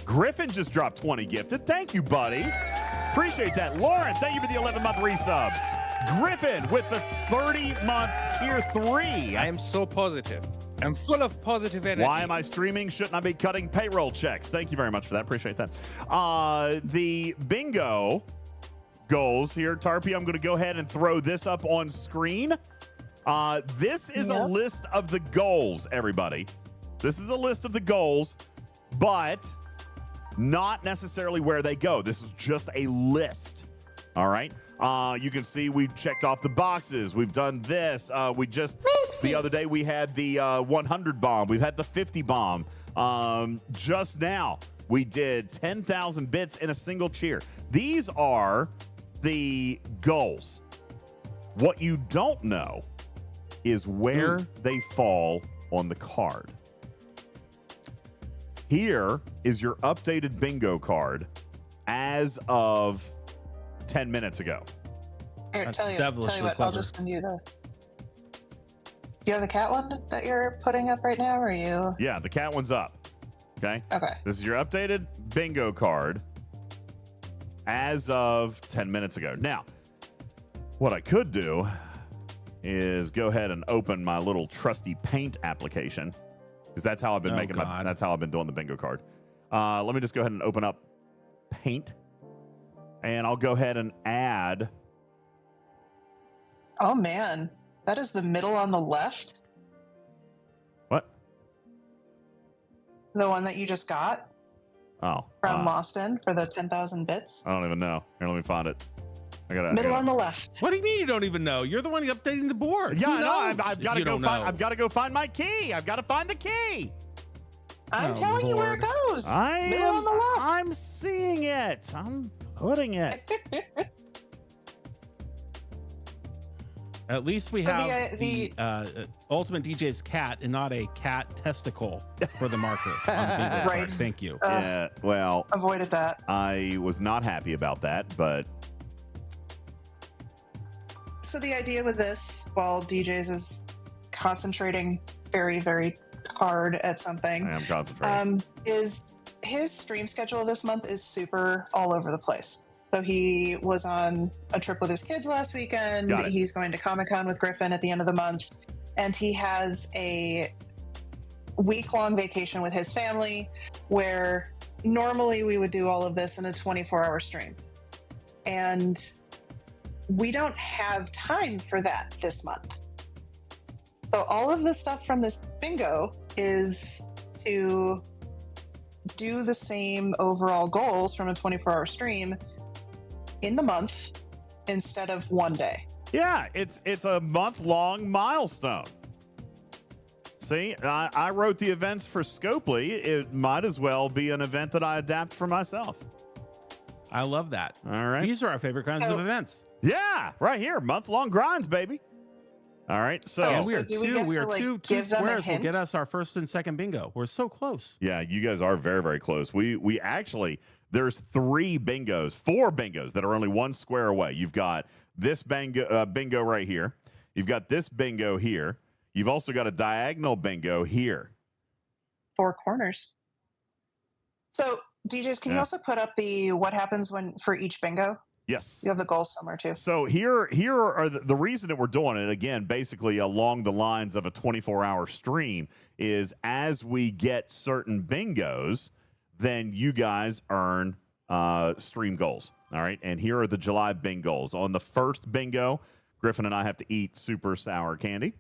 Griffin just dropped 20 gifted. Thank you, buddy. Appreciate that. Lauren, thank you for the 11-month resub. Griffin with the 30-month tier 3. I am so positive. I'm full of positive energy. Why am I streaming? Shouldn't I be cutting payroll checks? Thank you very much for that. Appreciate that. The bingo goals here. Tarpy, I'm going to go ahead and throw this up on screen. This is a list of the goals, everybody. This is a list of the goals, but not necessarily where they go. This is just a list. All right. You can see we've checked off the boxes. We've done this. The other day we had the 100 bomb. We've had the 50 bomb. Just now we did 10,000 bits in a single cheer. These are the goals. What you don't know is where they fall on the card. Here is your updated bingo card as of 10 minutes ago. Here, That's tell you devilishly what, I'll clever. just send you the. Do you have the cat one that you're putting up right now, or are you? Yeah, the cat one's up. Okay. Okay. This is your updated bingo card as of 10 minutes ago. Now, what I could do is go ahead and open my little trusty Paint application, because that's how I've been that's how I've been doing the bingo card. Let me just go ahead and open up Paint, and I'll go ahead and add. Oh man, that is the middle on the left. What? The one that you just got Oh, from Austin for the 10,000 bits. I don't even know. Here, let me find it. Middle on the left. What do you mean you don't even know? You're the one updating the board. Yeah, Who I know. knows I've got to if you go don't find. know? I've got to go find my key. I've got to find the key. I'm telling you where it goes. Middle on the left. I'm seeing it. I'm putting it. At least we So have the UltimatDJz cat and not a cat testicle for the marker. on the bingo card. Right. Thank you. Yeah. Well, Avoided that. I was not happy about that, but So the idea with this, while DJs is concentrating very, very hard at something, I am concentrating. is his stream schedule this month is super all over the place. So he was on a trip with his kids last weekend. Got it. He's going to Comic-Con with Griffin at the end of the month. And he has a week-long vacation with his family where normally we would do all of this in a 24-hour stream. And we don't have time for that this month. So all of the stuff from this bingo is to do the same overall goals from a 24-hour stream in the month instead of one day. Yeah, it's a month-long milestone. See, I wrote the events for Scopely. It might as well be an event that I adapt for myself. I love that. All right. These are our favorite kinds of events. Yeah, right here, month-long grinds, baby. All right, so And so we are do we get we to, are like, two give them a squares will hint? get us our first and second bingo. We're so close. yeah, you guys are very, very close. We actually, there's four bingos that are only one square away. You've got this bingo right here. You've got this bingo here. You've also got a diagonal bingo here. 4 corners. So DJs, can you also put up the what happens when for each bingo? Yes. You have the goals somewhere too. So here are the reason that we're doing it, again, basically along the lines of a 24-hour stream, is as we get certain bingos, then you guys earn stream goals. All right. And here are the July bingos. On the first bingo, Griffin and I have to eat super sour candy.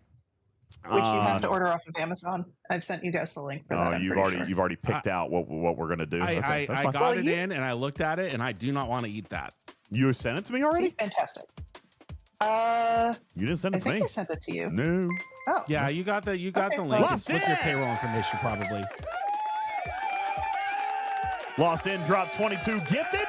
Which you have to order off of Amazon. I've sent you guys the link for that. You've already picked out what we're gonna do. Okay, that's I fine. got it in and I looked at it and I do not want to eat that. You sent it to me already? See, fantastic. You didn't send I it to think me. I sent it to you. No. Oh, Yeah, you got the link. Okay, It's Lost with your it! payroll information probably. Lost in drop 22 gifted.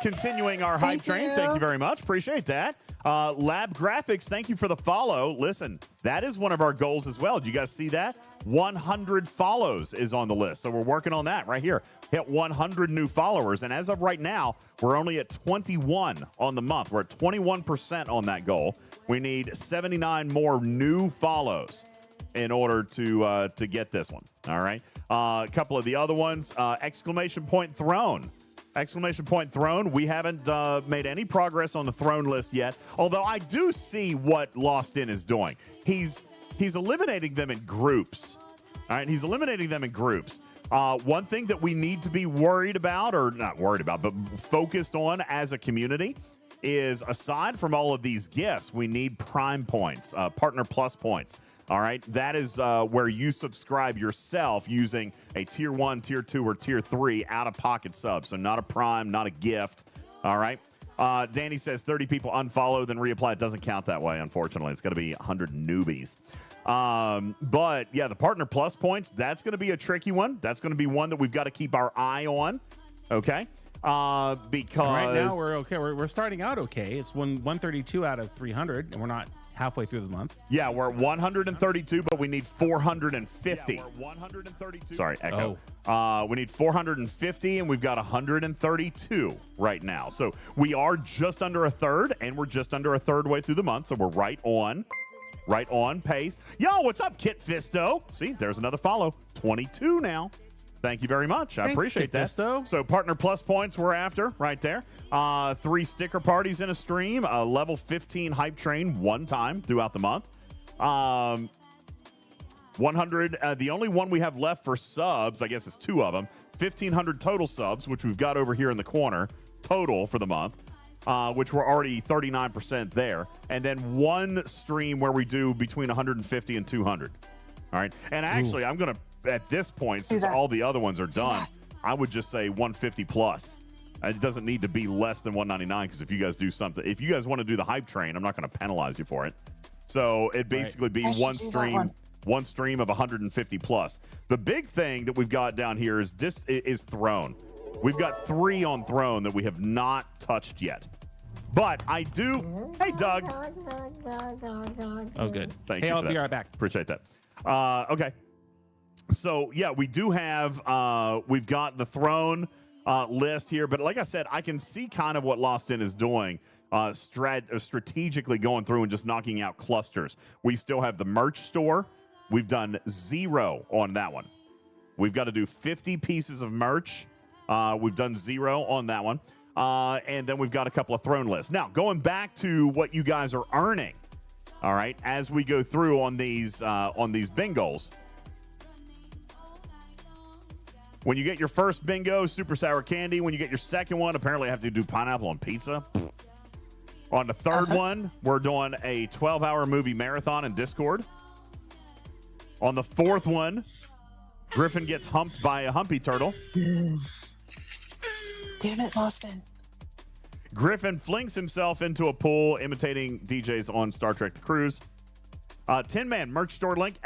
Continuing our hype Thank train. you. Thank you very much. Appreciate that. Lab Graphics, thank you for the follow. Listen, that is one of our goals as well. Do you guys see that? 100 follows is on the list. So we're working on that right here. Hit 100 new followers. And as of right now, we're only at 21 on the month. We're at 21% on that goal. We need 79 more new follows in order to get this one. All right. A couple of the other ones, exclamation point throne. Exclamation point throne. We haven't made any progress on the throne list yet, although I do see what Lost In is doing. He's eliminating them in groups. All right, he's eliminating them in groups. One thing that we need to be worried about, or not worried about, but focused on as a community is aside from all of these gifts, we need Prime points, Partner Plus points. All right, that is where you subscribe yourself using a Tier 1, Tier 2, or Tier 3 out-of-pocket sub. So not a Prime, not a gift. All right. Danny says 30 people unfollow, then reapply. It doesn't count that way, unfortunately. It's going to be 100 newbies. But, yeah, the Partner Plus points, that's going to be a tricky one. That's going to be one that we've got to keep our eye on, okay? Because right now we're okay. We're starting out okay. It's 132 out of 300, and we're not halfway through the month. Yeah, we're at 132, but we need 450. Yeah, we're 132. Sorry, echo. We need 450, and we've got 132 right now. So we are just under a third, and we're just under a third way through the month. So we're right on pace. Yo, what's up, Kit Fisto? See, there's another follow. 22 now. Thank you very much. I appreciate that. So Partner Plus points we're after right there. 3 sticker parties in a stream. Level 15 hype train one time throughout the month. 100. The only one we have left for subs, I guess, is 2 of them. 1,500 total subs, which we've got over here in the corner total for the month. Which we're already 39% there. And then 1 stream where we do between 150 and 200. All right. And actually, I'm going to, at this point, since all the other ones are done, I would just say 150 plus. It doesn't need to be less than 199 because if you guys do something, if you guys want to do the hype train, I'm not going to penalize you for it. So it'd basically be one stream of 150 plus. The big thing that we've got down here is Throne. We've got 3 on Throne that we have not touched yet. But I do. Hey, Doug. Oh, good. Thank you. I'll be right back. Appreciate that. Okay. So, yeah, we do have, we've got the Throne list here. But like I said, I can see kind of what Lost In is doing, strategically going through and just knocking out clusters. We still have the merch store. We've done 0 on that one. We've got to do 50 pieces of merch. We've done 0 on that one. And then we've got a couple of Throne lists. Now, going back to what you guys are earning, all right, as we go through on these bingos. When you get your first bingo, super sour candy. When you get your second one, apparently I have to do pineapple on pizza. On the third one, we're doing a 12-hour movie marathon in Discord. On the fourth one, Griffin gets humped by a humpy turtle. Damn it, Boston. Griffin flings himself into a pool imitating DJs on Star Trek The Cruise. 10-man merch store link, !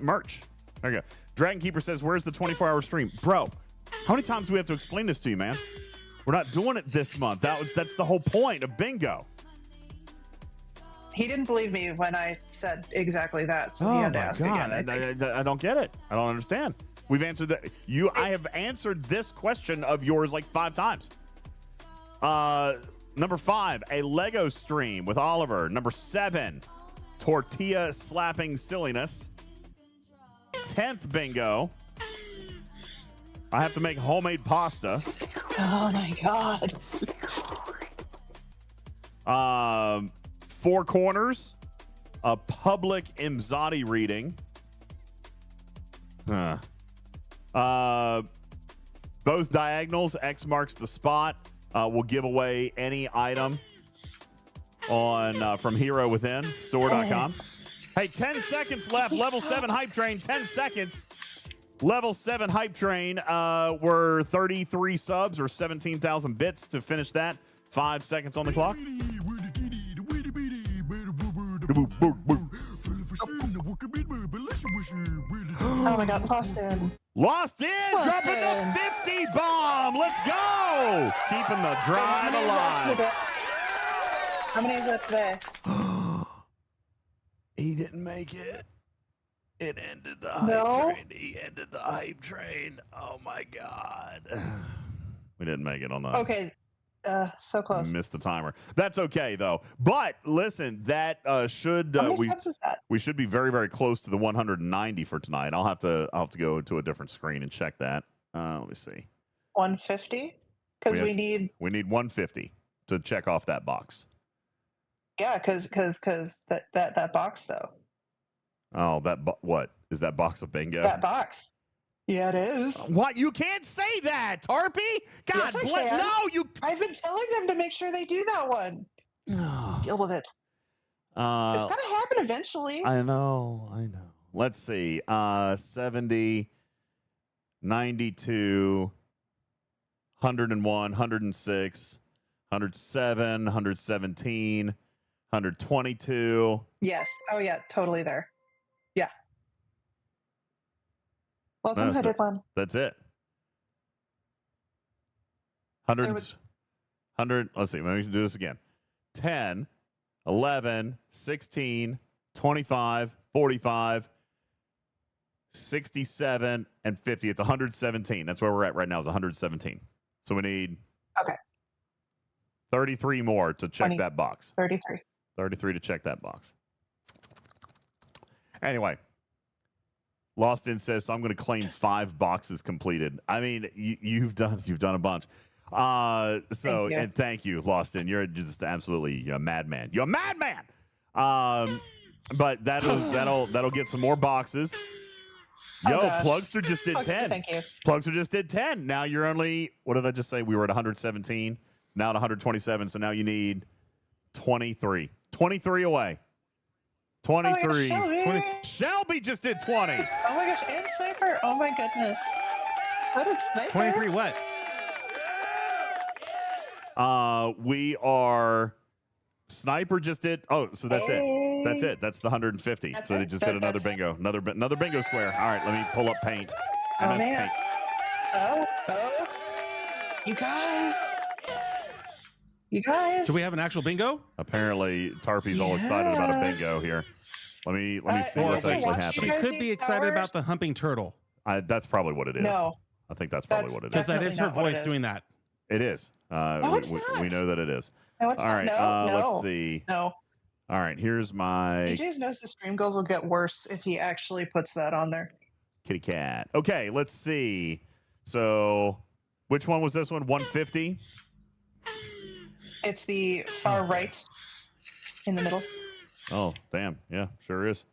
Merch. There you go. Dragon Keeper says, where's the 24-hour stream? Bro, how many times do we have to explain this to you, man? We're not doing it this month. That's the whole point of bingo. He didn't believe me when I said exactly that, so he had to ask again. I don't get it. I don't understand. We've answered that. I have answered this question of yours like 5 times. Number 5, a Lego stream with Oliver. Number 7, tortilla slapping silliness. 10th bingo, I have to make homemade pasta. Oh my god. 4 corners, a public Imzadi reading. Both diagonals, X marks the spot. We'll give away any item on from Hero Within, store.com. Hey, 10 seconds left. Level 7 hype train, 10 seconds. Level 7 hype train. We're 33 subs or 17,000 bits to finish that. 5 seconds on the clock. Oh my god, Boston. Lost In, dropping the 50 bomb. Let's go. Keeping the drive alive. How many is that today? He didn't make it. It ended the hype train. He ended the hype train. Oh my god. We didn't make it on that. Okay. So close. Missed the timer. That's okay though. But listen, that should How many steps is that? We should be very, very close to the 190 for tonight. I'll have to go to a different screen and check that. Let me see. 150? Because we need 150 to check off that box. Yeah, because that box though. Oh, what is that box of bingo? That box. Yeah, it is. What? You can't say that, Tarpy. God Yes, I bless. can. No, you. I've been telling them to make sure they do that one. Deal with it. It's gonna happen eventually. I know. Let's see. 70, 92, 101, 106, 107, 117, 122. Yes. Oh yeah, totally there. Yeah. Welcome, No, Hooded One. That's it. 100, 100. Let's see. Let me do this again. 10, 11, 16, 25, 45, 67, and 50. It's 117. That's where we're at right now is 117. So we need 33 more to check 20, that box. 33. 33 to check that box. Anyway, Lost In says, so I'm going to claim 5 boxes completed. I mean, you've done a bunch. And thank you, Lost In. You're just absolutely a madman. You're a madman. But that'll get some more boxes. Yo, Plugster just did 10. Thank you. Plugster just did 10. Now you're only, what did I just say? We were at 117. Now at 127. So now you need 23. 23 away. 23. Oh my gosh, 20. Shelby just did 20. Oh my gosh, and Sniper. Oh my goodness. How did Sniper? 23 what? We are Sniper just did. Oh, so that's it. That's it. That's the 150. That's so they it. just did another bingo. Another bingo square. All right, let me pull up paint. Oh MS man. Paint. Oh. You guys. You guys. Do we have an actual bingo? Apparently, Tarpy's all excited about a bingo here. Let me see what's actually She happening. could be excited about the humping turtle. That's probably what it is. No. I think that's probably what it is. Because that Definitely is her not what it voice is. doing that. It is. it's we not. know that it is. No, it's All not. right. No, Let's see. No. All right. Here's my DJz knows the stream goals will get worse if he actually puts that on there. kitty cat. Okay. Let's see. So, which one was this one? 150. It's the far right in the middle. Oh, damn. Yeah, sure is.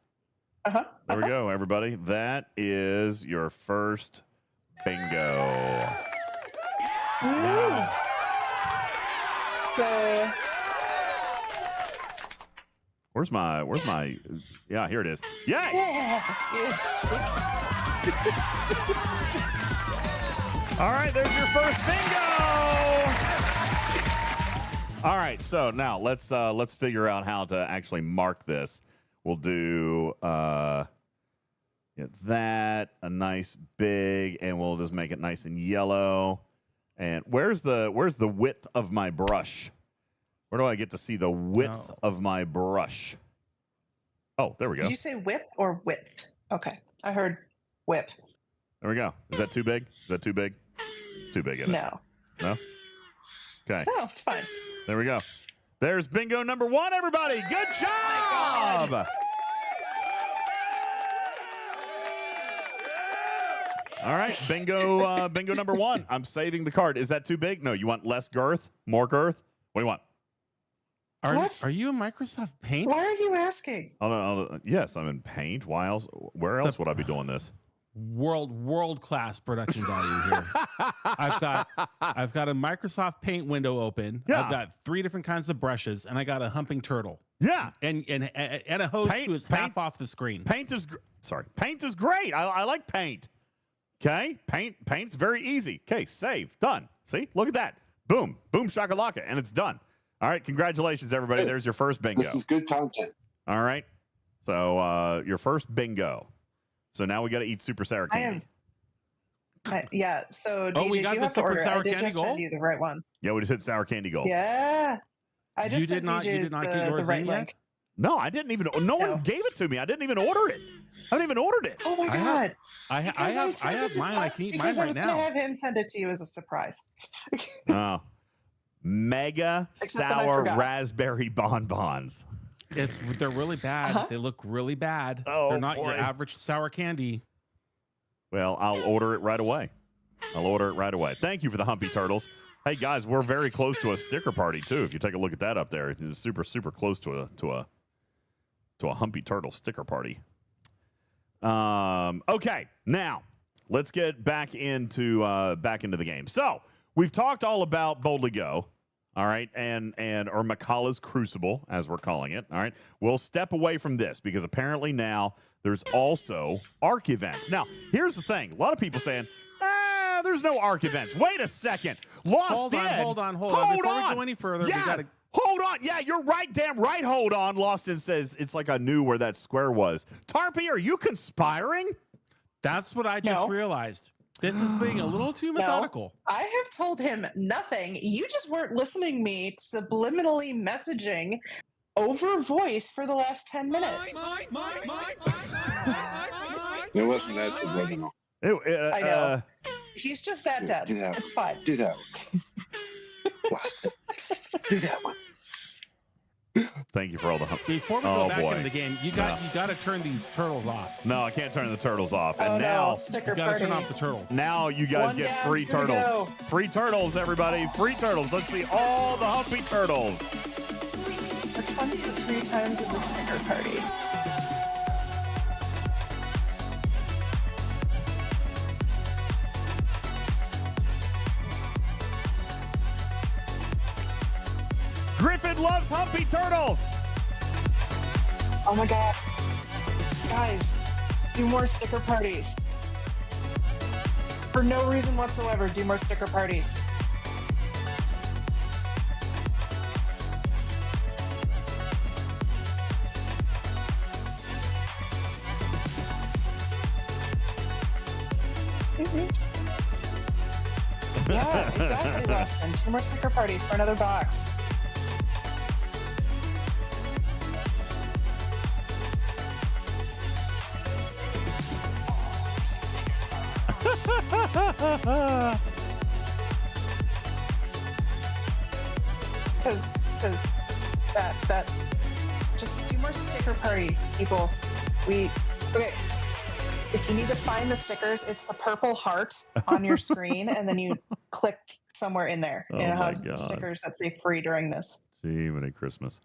Uh-huh. There we go, everybody. That is your first bingo. Woo. So Where's my yeah, here it is. Yay! yeah. All right, there's your first bingo. All right, so now let's figure out how to actually mark this. We'll do that, a nice big, and we'll just make it nice and yellow. And where's the width of my brush? Where do I get to see the width of my brush? Oh, there we go. Did you say whip or width? Okay. I heard whip. There we go. Is that too big? Is that too big? Too big, isn't it? No. No? Okay. No, it's fine. There we go. There's bingo number 1, everybody. Good job. All right, bingo number 1. I'm saving the card. Is that too big? No, you want less girth? More girth? What do you want? What? Are you in Microsoft Paint? Why are you asking? Yes, I'm in Paint. Why else? Where else would I be doing this? World class production value here. I've got a Microsoft Paint window open. Yeah. I've got 3 different kinds of brushes, and I got a humping turtle. Yeah, And a host who is half off the screen. Paint is great. I like Paint. Okay, Paint's very easy. Okay, save, done. See, look at that. Boom, shakalaka, and it's done. All right, congratulations, everybody. There's your first bingo. This is good content. All right, so your first bingo. So now we got to eat super sour candy. Yeah. So Oh, we DJz, got you the have to super order it. sour I did candy just goal? send you the right one. Yeah, we just hit sour candy gold. Yeah. I just You sent did not DJz get the yours right in yet? link. No, I didn't even. No one gave it to me. I didn't even order it. I haven't even ordered it. Oh my god. I have mine. I can eat mine I right was gonna now. have him send it to you as a surprise. Oh, mega Except that I sour forgot. raspberry bonbons. They're really bad. Uh-huh. They look really bad. Oh, They're not your boy. average sour candy. Well, I'll order it right away. Thank you for the Humpy Turtles. Hey guys, we're very close to a sticker party too. If you take a look at that up there, it's super close to a Humpy Turtle sticker party. Okay, now let's get back into the game. So we've talked all about Boldly Go. All right, and or Makala's Crucible, as we're calling it. All right, we'll step away from this because apparently now there's also ARC events. Now, here's the thing: a lot of people saying, there's no ARC events. Wait a second, Hold on. Before we go any further, we gotta. Hold on. Yeah, you're right. Damn right. Hold on. Lawson says it's like I knew where that square was. Tarpy, are you conspiring? That's what I just realized. This is being a little too methodical. No, I have told him nothing. You just weren't listening to me subliminally messaging over voice for the last 10 minutes. It wasn't that subliminal. I know. He's just that dense. It's fine. Do that one. Do that one. Thank you for all the Before we go back into the game, you got to turn these turtles off. No, I can't turn the turtles off. And now you got to turn off the turtle. Now you guys get free turtles. Free turtles, everybody. Free turtles. Let's see all the Humpy turtles. Which one is 3 times in the sticker party? Griffin loves Humpy turtles. Oh my god. Guys, do more sticker parties. For no reason whatsoever, do more sticker parties. Yeah, exactly, Lawson. 2 more sticker parties for another box. Because that just do more sticker party, people. Okay. If you need to find the stickers, it's the purple heart on your screen, and then you click somewhere in there. Oh It'll my have God. stickers that say free during this. Gee, many Christmas.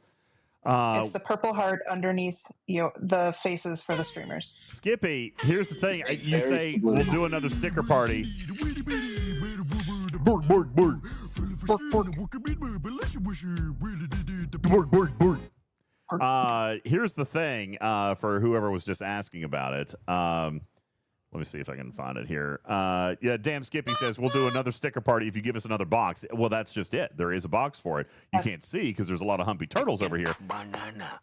It's the purple heart underneath the faces for the streamers. Skippy, here's the thing. You say we'll do another sticker party. Borg, borg, borg. Borg, borg. Borg, borg, borg. Here's the thing for whoever was just asking about it. Let me see if I can find it here. Yeah, damn Skippy says we'll do another sticker party if you give us another box. Well, that's just it. There is a box for it. You can't see because there's a lot of Humpy turtles over here. Banana.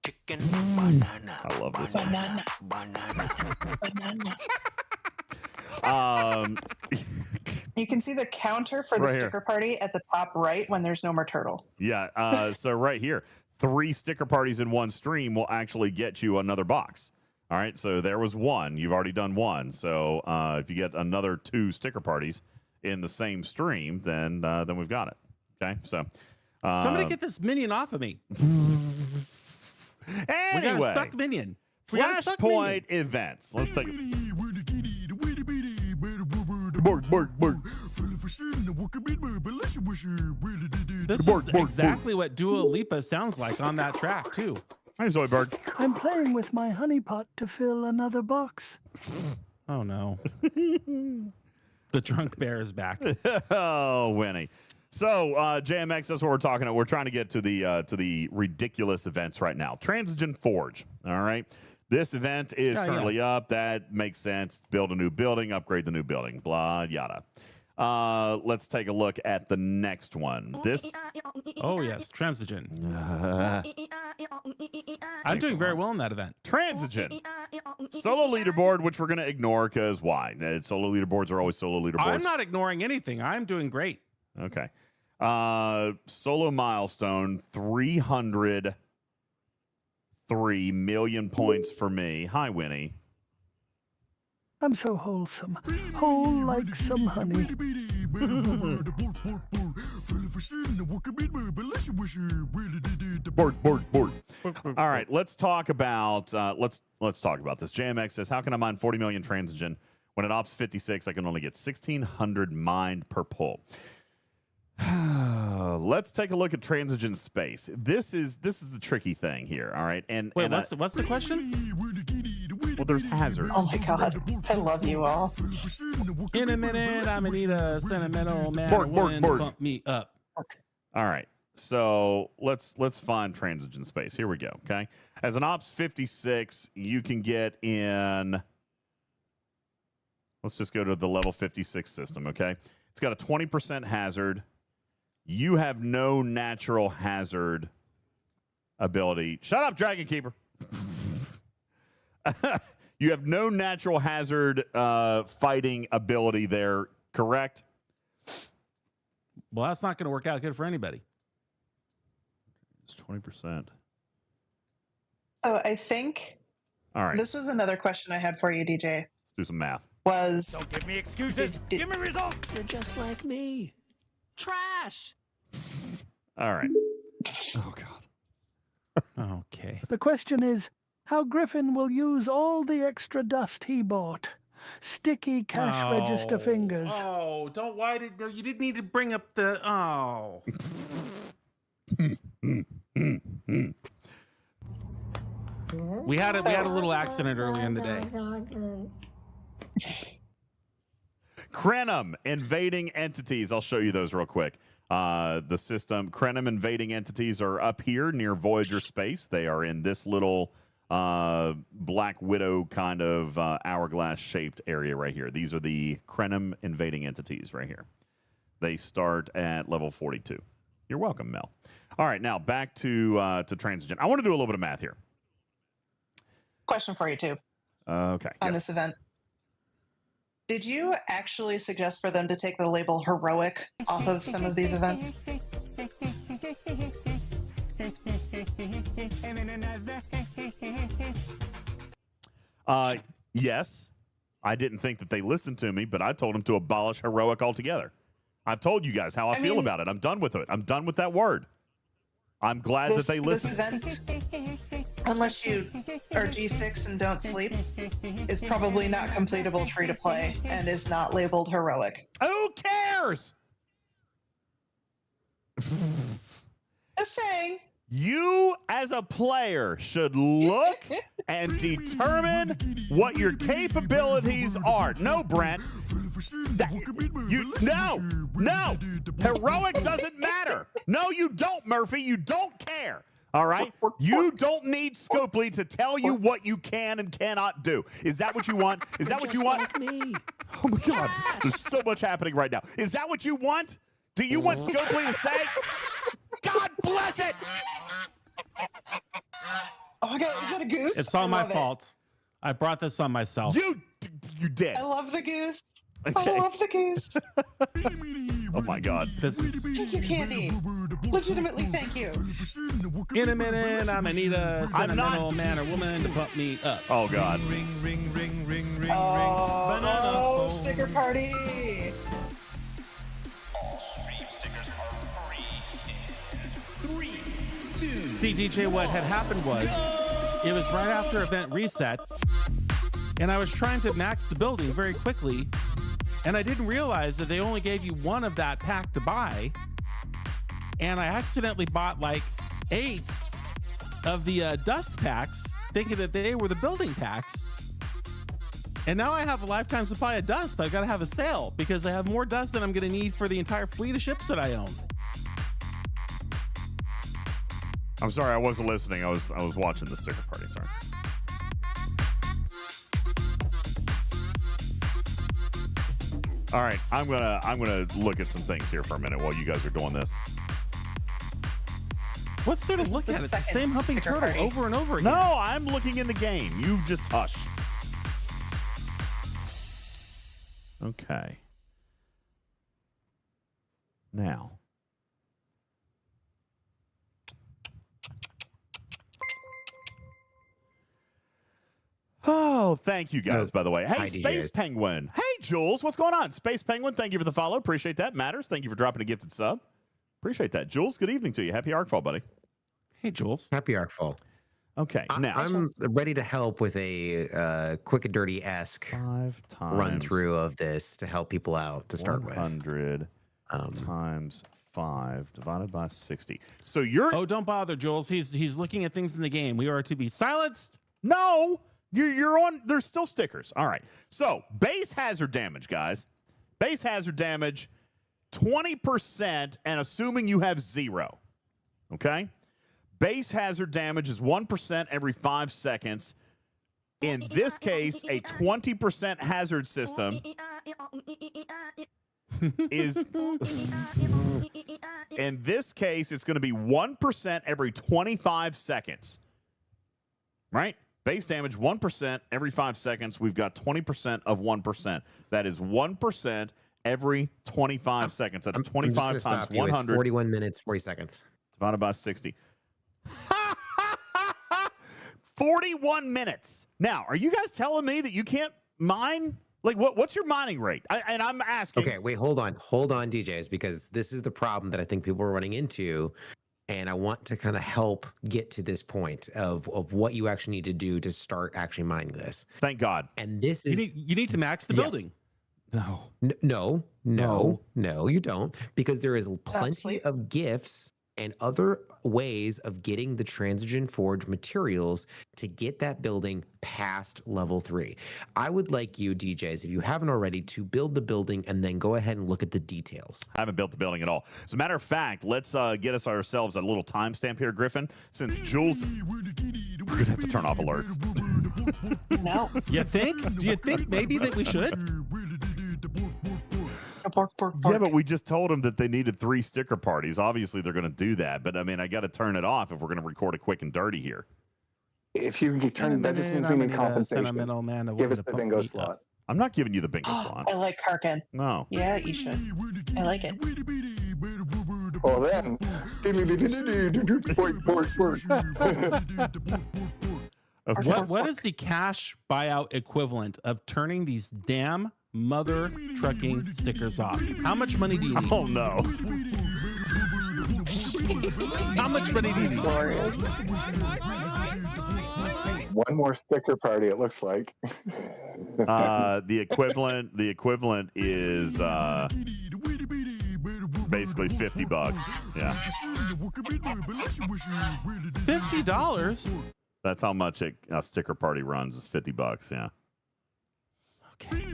Chicken banana. I love this Banana. Banana. one. You can see the counter for the Right here. sticker party at the top right when there's no more turtle. Yeah, so right here, 3 sticker parties in one stream will actually get you another box. All right, so there was 1. You've already done 1. So if you get another 2 sticker parties in the same stream, then we've got it. Okay, so Somebody get this minion off of me. Anyway, We got a stuck minion. We got a stuck minion. Flashpoint events. Let's take it. Borg, borg, borg. This is exactly what Dua Lipa sounds like on that track, too. Hi, Zoidberg. I'm playing with my honeypot to fill another box. Oh, no. The drunk bear is back. Oh, Winnie. So, JMX, that's what we're talking about. We're trying to get to the ridiculous events right now. Transigen Forge. All right. This event is currently up. That makes sense. Build a new building, upgrade the new building, blah, yada. Let's take a look at the next one. This. Oh, yes. Transigen. I'm doing very well in that event. Transigen. Solo leaderboard, which we're going to ignore because why? Solo leaderboards are always solo leaderboards. I'm not ignoring anything. I'm doing great. Okay. Solo milestone, 303 million points for me. Hi, Winnie. I'm so wholesome. Whole like some honey. Board. All right, let's talk about let's talk about this. JMX says, how can I mine 40 million transigen when it ops 56? I can only get 1,600 mined per pull. Let's take a look at transigen space. This is the tricky thing here. All right, and wait, what's the question? Well, there's hazards. Oh my god, I love you all. In a minute, I'm gonna need a sentimental man Borg, or Borg, woman Borg. to bump me up. All right. So let's find transition space. Here we go. Okay. As an Ops 56, you can get in. Let's just go to the level 56 system. Okay. It's got a 20% hazard. You have no natural hazard ability. Shut up, Dragon Keeper. You have no natural hazard fighting ability there, correct? Well, that's not going to work out good for anybody. It's 20%. So I think All right. this was another question I had for you, DJ. Let's do some math. Was Don't give me excuses. Give me results. You're just like me. Trash. All right. Oh, God. Okay. The question is, how Griffin will use all the extra dust he bought. Sticky cash register fingers. Oh, don't. Why did no? You didn't need to bring up the. Oh. We had a little accident earlier in the day. Crenum invading entities. I'll show you those real quick. The system Crenum invading entities are up here near Voyager space. They are in this little Black Widow kind of hourglass shaped area right here. These are the Crenum invading entities right here. They start at level 42. You're welcome, Mel. All right, now back to Transigen. I want to do a little bit of math here. question for you too Okay. on this event. Did you actually suggest for them to take the label heroic off of some of these events? Yes. I didn't think that they listened to me, but I told them to abolish heroic altogether. I've told you guys how I feel about it. I'm done with it. I'm done with that word. I'm glad that they listened. This event, unless you are G6 and don't sleep, is probably not completable free to play and is not labeled heroic. Who cares? Just saying. You, as a player, should look and determine what your capabilities are. No, Brent. No. Heroic doesn't matter. No, you don't, Murphy. You don't care. All right? You don't need Scopely to tell you what you can and cannot do. Is that what you want? Is that what you want? Like me. Oh, my God. There's so much happening right now. Is that what you want? Do you want Scopely to say? God bless it! Oh my God, is that a goose? It's all my love it. fault. I brought this on myself. You did. I love the goose. Okay. I love the goose. Oh my God. This is Thank you, Candy. Legitimately, thank you. in a minute. I'm gonna need a sentimental man or woman to bump me up. Oh God. Oh, sticker party. See, DJ, what had happened was it was right after event reset, and I was trying to max the building very quickly, and I didn't realize that they only gave you one of that pack to buy, and I accidentally bought like 8 of the dust packs, thinking that they were the building packs. And now I have a lifetime supply of dust. I've got to have a sale because I have more dust than I'm going to need for the entire fleet of ships that I own. I'm sorry, I wasn't listening. I was watching the sticker party. Sorry. All right, I'm gonna look at some things here for a minute while you guys are doing this. What's there to look at? It's the same humping sticker turtle party. over and over again. No, I'm looking in the game. You just hush. Okay. Now. Oh, thank you guys, by the way. Hey, Hi, Space DJs. Penguin. Hey, Jules, what's going on? Space Penguin, thank you for the follow. Appreciate that. Matters, thank you for dropping a gifted sub. Appreciate that. Jules, good evening to you. Happy Arcfall, buddy. Hey, Jules. Happy Arcfall. Okay, now. I'm ready to help with a quick and dirty-esque 5 times run through of this to help people out to start with. 100 times 5 divided by 60. So you're... Oh, don't bother, Jules. He's looking at things in the game. We are to be silenced. No, You're on. There's still stickers. All right. So base hazard damage, guys. Base hazard damage, 20%, and assuming you have 0. Okay. Base hazard damage is 1% every 5 seconds. In this case, a 20% hazard system is. In this case, it's going to be 1% every 25 seconds. Right? Base damage, 1% every 5 seconds. We've got 20% of 1%. That is 1% every 25 seconds. That's 25 times 100. 41 minutes, 40 seconds. Divided by 60. 41 minutes. Now, are you guys telling me that you can't mine? Like, what's your mining rate? And I'm asking. Okay, wait, hold on, DJs, because this is the problem that I think people are running into. And I want to kind of help get to this point of what you actually need to do to start actually mining this. Thank God. And this is you need to max the building. No, you don't, because there is plenty of gifts and other ways of getting the Transigen Forge materials to get that building past level 3. I would like you, DJs, if you haven't already, to build the building and then go ahead and look at the details. I haven't built the building at all. As a matter of fact, let's get us ourselves a little timestamp here, Griffin. Since Jules, we're gonna have to turn off alerts. No. You think? Do you think maybe that we should? Yeah, but we just told them that they needed 3 sticker parties. Obviously, they're going to do that. But I mean, I got to turn it off if we're going to record a quick and dirty here. If you can turn it, that just means we need compensation. Give us the bingo slot. I'm not giving you the bingo slot. I like Karkin. No. Yeah, you should. I like it. Well then, What is the cash buyout equivalent of turning these damn mother trucking stickers off? How much money do you need? Oh no. How much money do you need? One more sticker party, it looks like. The equivalent is basically $50. Yeah. $50? That's how much a sticker party runs, is $50. Yeah. Okay.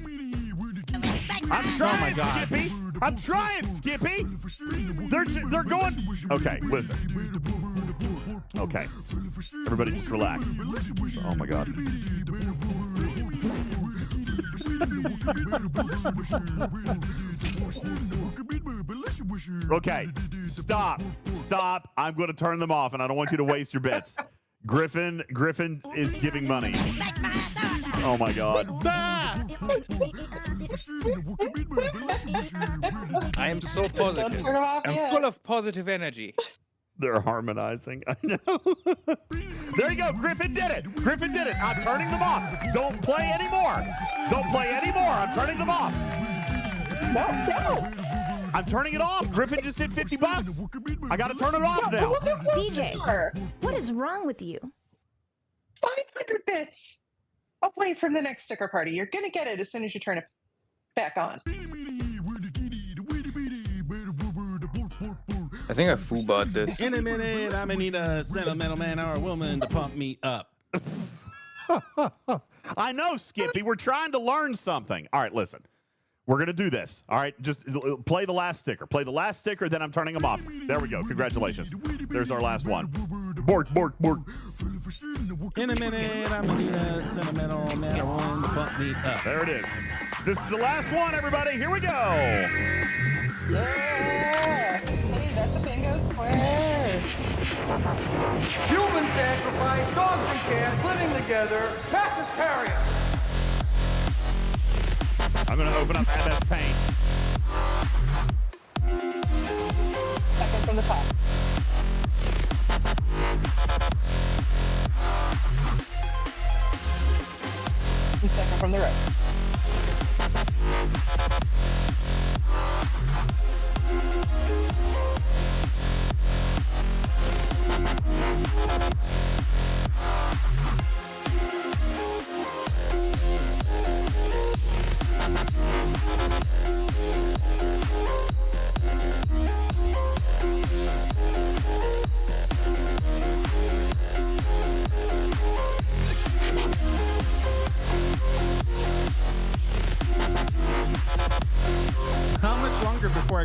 I'm trying, Skippy. I'm trying, Skippy. They're going. Okay, listen. Okay, everybody, just relax. Oh my God. Okay, stop. I'm going to turn them off, and I don't want you to waste your bits. Griffin is giving money. Oh my God. I am so positive. I'm full of positive energy. They're harmonizing. I know. There you go. Griffin did it. I'm turning them off. Don't play anymore. I'm turning them off. No. I'm turning it off. Griffin just did $50. I got to turn it off now. DJ, what is wrong with you? 500 bits away from the next sticker party. You're going to get it as soon as you turn it back on. I think I foo-bought this. In a minute, I'm gonna need a sentimental man or a woman to pump me up. I know, Skippy. We're trying to learn something. All right, listen. We're going to do this. All right, just play the last sticker. Then I'm turning them off. There we go. Congratulations. There's our last one. Bork. In a minute, I'm gonna need a sentimental man or woman to pump me up. There it is. This is the last one, everybody. Here we go. Yeah! Hey, that's a bingo square. Human sacrifice, dogs and cats living together, fastest carrier. I'm going to open up MS Paint. Second from the top. And second from the right.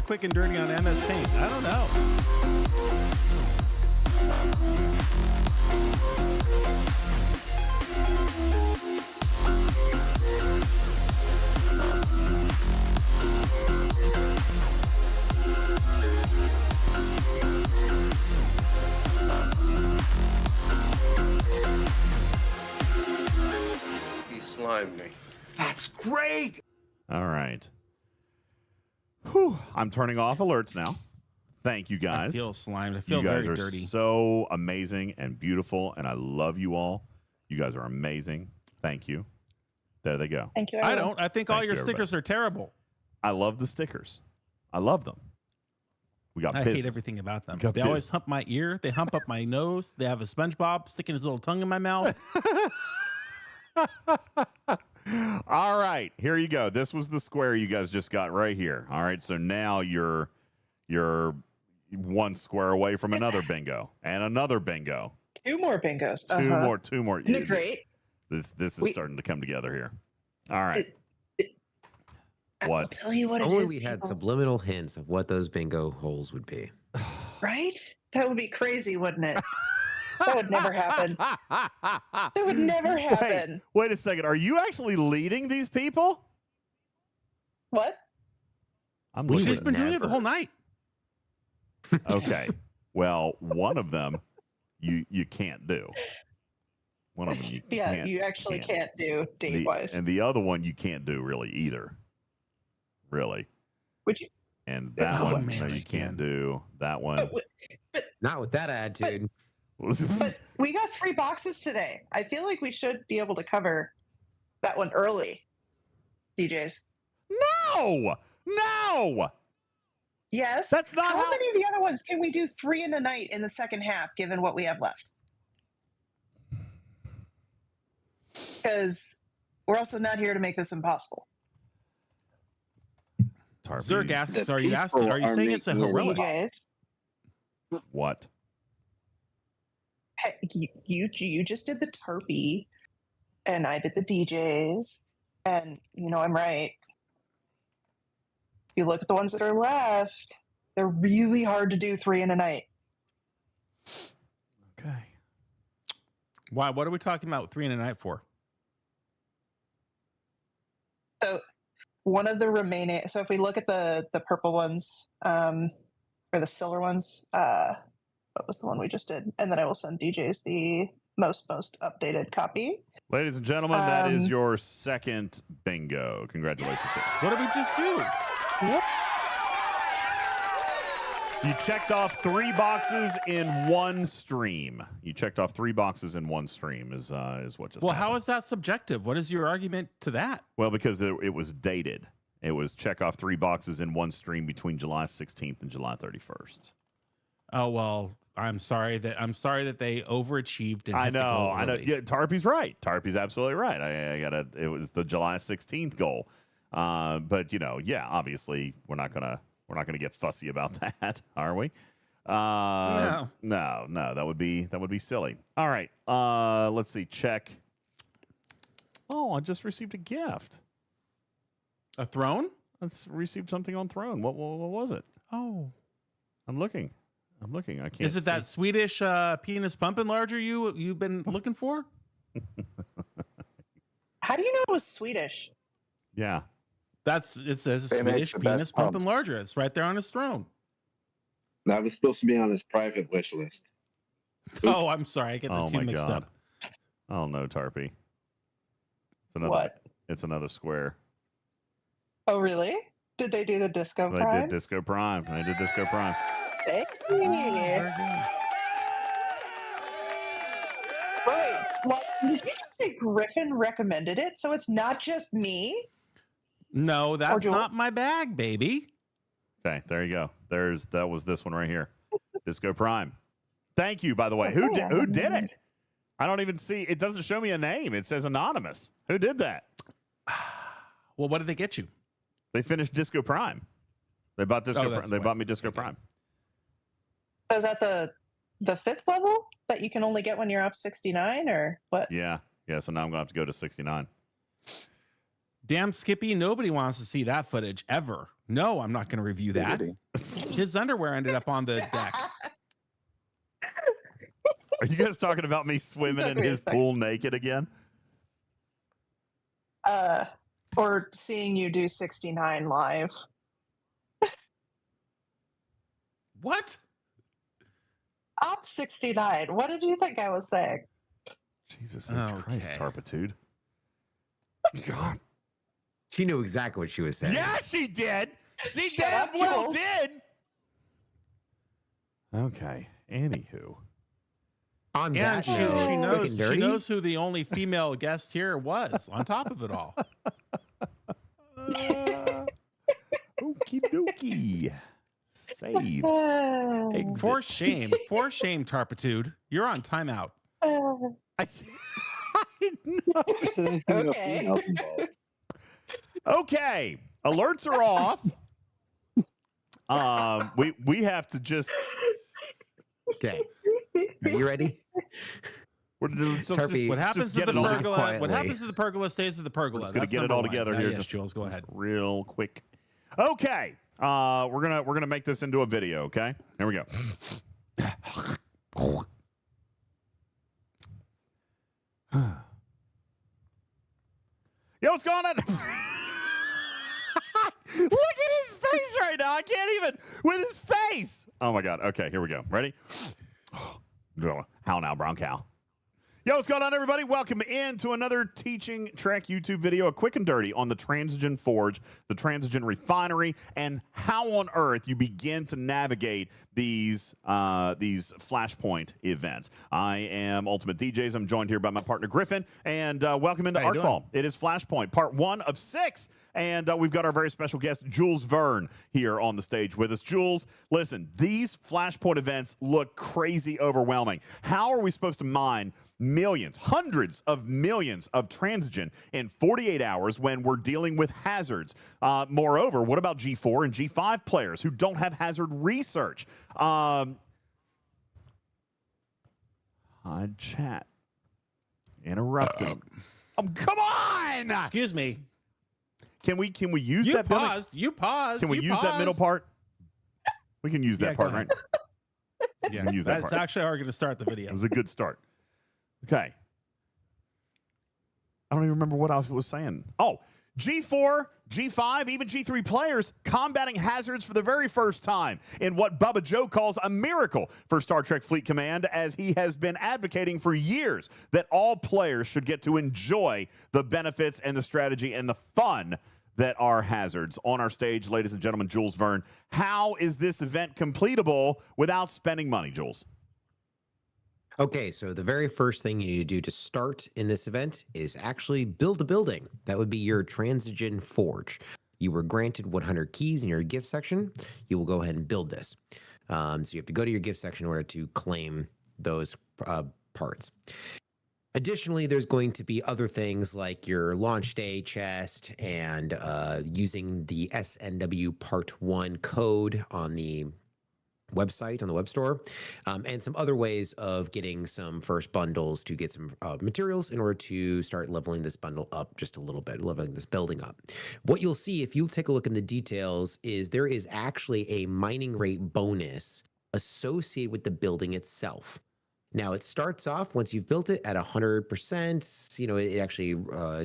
quick and dirty on MS Paint. I don't know. He slimed me. That's great. All right. Whew. I'm turning off alerts now. Thank you guys. I feel slimed. I feel you guys very are dirty. so amazing and beautiful, and I love you all. You guys are amazing. Thank you. There they go. Thank you. I don't. I think all Thank your you, stickers are terrible. I love the stickers. I love them. We got I business. hate everything about them. We got They always hump my ear. They hump up my nose. They have a SpongeBob sticking his little tongue in my mouth. All right, here you go. This was the square you guys just got right here. All right, so now you're one square away from another bingo and another bingo. 2 more bingos. Two more. Isn't it great? This is starting to come together here. All right. I'll What? tell you what it Only is. we had people. subliminal hints of what those bingo holes would be. Right? That would be crazy, wouldn't it? That would never happen. That would never happen. Wait a second. Are you actually leading these people? What? She's been doing it the whole night. Okay. Well, one of them you can't do. One of them you Yeah, can't. you actually can't do date-wise. And the other one you can't do really either. Really. Would you? And that Oh, one man, no, I you can't do. That one. Not with that attitude. But we got 3 boxes today. I feel like we should be able to cover that one early. DJs. No! Yes. That's not how many of the other ones can we do 3 in a night in the second half, given what we have left? Because we're also not here to make this impossible. Zerg asks, are you saying it's a heroic? DJs. What? Hey, you just did the Turpy, and I did the DJs, and I'm right. If you look at the ones that are left, they're really hard to do 3 in a night. Okay. Why? What are we talking about 3 in a night for? So one of the remaining. So if we look at the purple ones, or the silver ones, what was the one we just did? And then I will send DJs the most updated copy. Ladies and gentlemen, that is your second bingo. Congratulations. What did we just do? Yep. You checked off 3 boxes in one stream. You checked off 3 boxes in one stream is what just Well, happened. how is that subjective? What is your argument to that? Well, because it was dated. It was check off 3 boxes in one stream between July 16th and July 31st. Oh, well, I'm sorry that they overachieved. And I hit the know. goal I know. early. Yeah, Tarpy's right. Tarpy's absolutely right. It was the July 16th goal. But yeah, obviously we're not gonna get fussy about that, are we? No, that would be silly. All right. Let's see. Check. Oh, I just received a gift. A throne? I received something on Throne. What was it? Oh, I'm looking. I can't. is it that Swedish penis pump enlarger you've been looking for? How do you know it was Swedish? Yeah. It says a They make Swedish the penis best pump pumps. enlarger. It's right there on his throne. That was supposed to be on his private wish list. Oh, I'm sorry. I get the two mixed up. Oh no, Tarpy. It's another. What? It's another square. Oh, really? Did they do the Disco They Prime? did Disco Prime. Hey. Wait, did you just say Griffin recommended it? So it's not just me? No, that's not my bag, baby. Okay, there you go. That was this one right here. Disco Prime. Thank you, by the way. Who did it? I don't even see. It doesn't show me a name. It says anonymous. Who did that? Well, what did they get you? They finished Disco Prime. They bought Disco. that's They why. bought me Disco Prime. So is that the 5th level that you can only get when you're up 69 or what? Yeah. So now I'm gonna have to go to 69. Damn, Skippy, nobody wants to see that footage ever. No, I'm not going to review that. His underwear ended up on the deck. Are you guys talking about me swimming in his pool naked again? Or seeing you do 69 live. What? Op 69. What did you think I was saying? Jesus Christ, Tarpitude. God. She knew exactly what she was saying. Yeah, she did. She damn well did. Okay. Anywho. On And that note, she knows who the only female guest here was. On top of it all. Okie dokie. Save. For shame, Tarpitude. You're on timeout. I know. Okay. Okay. Alerts are off. We have to just. Okay. Are you ready? What happens to the pergola? What happens to the pergola stays to the pergola. We're just gonna get it all together here. Yes, Jules, go ahead. Real quick. Okay. We're gonna make this into a video. Okay. Here we go. Yo, what's going on? Look at his face right now. I can't even with his face. Oh my God. Okay, here we go. Ready? How now, brown cow? Yo, what's going on, everybody? Welcome into another Teaching Trek YouTube video, a quick and dirty on the Transigen Forge, the Transigen Refinery, and how on earth you begin to navigate these Flashpoint events. I am UltimatDJz. I'm joined here by my partner Griffin, and welcome into Artfall. It is Flashpoint, part 1 of 6, and we've got our very special guest, Jules Verne, here on the stage with us. Jules, listen, these Flashpoint events look crazy overwhelming. How are we supposed to mine millions, hundreds of millions of Transigen in 48 hours when we're dealing with hazards? Moreover, what about G4 and G5 players who don't have hazard research? Hi, chat. Interrupting. Come on! Excuse me. Can we use that? You paused. Can we use that middle part? We can use that part, right? Yeah, we can use that that's part. actually how we're going to start the video. It was a good start. Okay. I don't even remember what I was saying. Oh, G4, G5, even G3 players combating hazards for the very first time in what Bubba Joe calls a miracle for Star Trek Fleet Command, as he has been advocating for years that all players should get to enjoy the benefits and the strategy and the fun that are hazards. On our stage, ladies and gentlemen, Jules Verne. How is this event completable without spending money, Jules? Okay, so the very first thing you need to do to start in this event is actually build a building. That would be your Transigen Forge. You were granted 100 keys in your gift section. You will go ahead and build this. So you have to go to your gift section in order to claim those parts. Additionally, there's going to be other things like your launch day chest and using the SNW Part 1 code on the website, on the web store, and some other ways of getting some first bundles to get some materials in order to start leveling this bundle up just a little bit, leveling this building up. What you'll see if you take a look in the details is there is actually a mining rate bonus associated with the building itself. Now, it starts off once you've built it at 100%. You know, it actually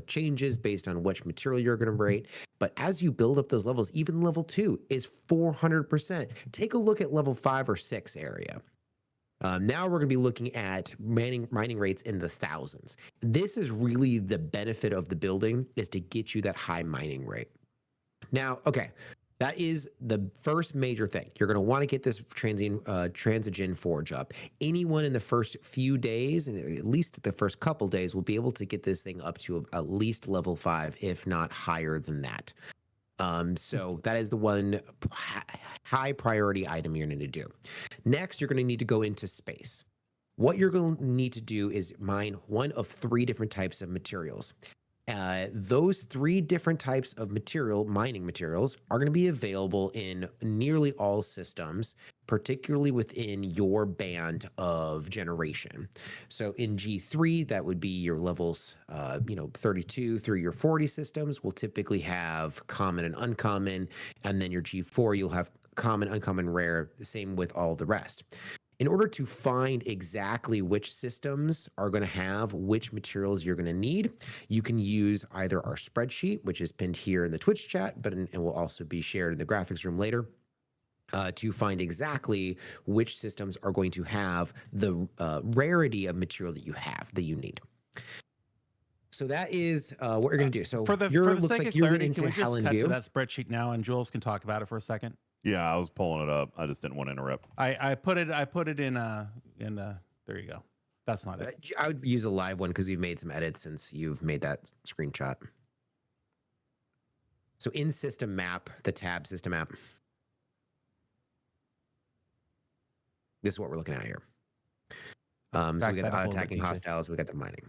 changes based on which material you're going to rate. But as you build up those levels, even level 2 is 400%. Take a look at level 5 or 6 area. Now we're going to be looking at mining rates in the thousands. This is really the benefit of the building, is to get you that high mining rate. Now, okay. That is the first major thing. You're going to want to get this Transigen Forge up. Anyone in the first few days, and at least the first couple days, will be able to get this thing up to at least level 5, if not higher than that. So that is the one high priority item you're going to do. Next, you're going to need to go into space. What you're going to need to do is mine one of 3 different types of materials. Those 3 different types of mining materials are going to be available in nearly all systems particularly within your band of generation. So in G3, that would be your levels, 32 through your 40 systems will typically have common and uncommon. And then your G4, you'll have common, uncommon, rare, the same with all the rest. In order to find exactly which systems are going to have which materials you're going to need, you can use either our spreadsheet, which is pinned here in the Twitch chat, but it will also be shared in the graphics room later, to find exactly which systems are going to have the rarity of material that you need. So that is what you're going to do. So for the looks sake like of you're clarity, into can we just Helen cut to View. that spreadsheet now, and Jules can talk about it for a second? Yeah, I was pulling it up. I just didn't want to interrupt. I put it in the. There you go. That's not it. I would use a live one because you've made some edits since you've made that screenshot. So in system map, the tab system map. This is what we're looking at here. So we got the attacking hostiles, we got the mining.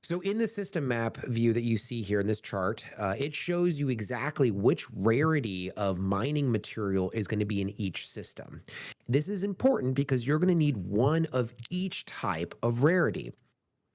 So in the system map view that you see here in this chart, it shows you exactly which rarity of mining material is going to be in each system. This is important because you're going to need one of each type of rarity.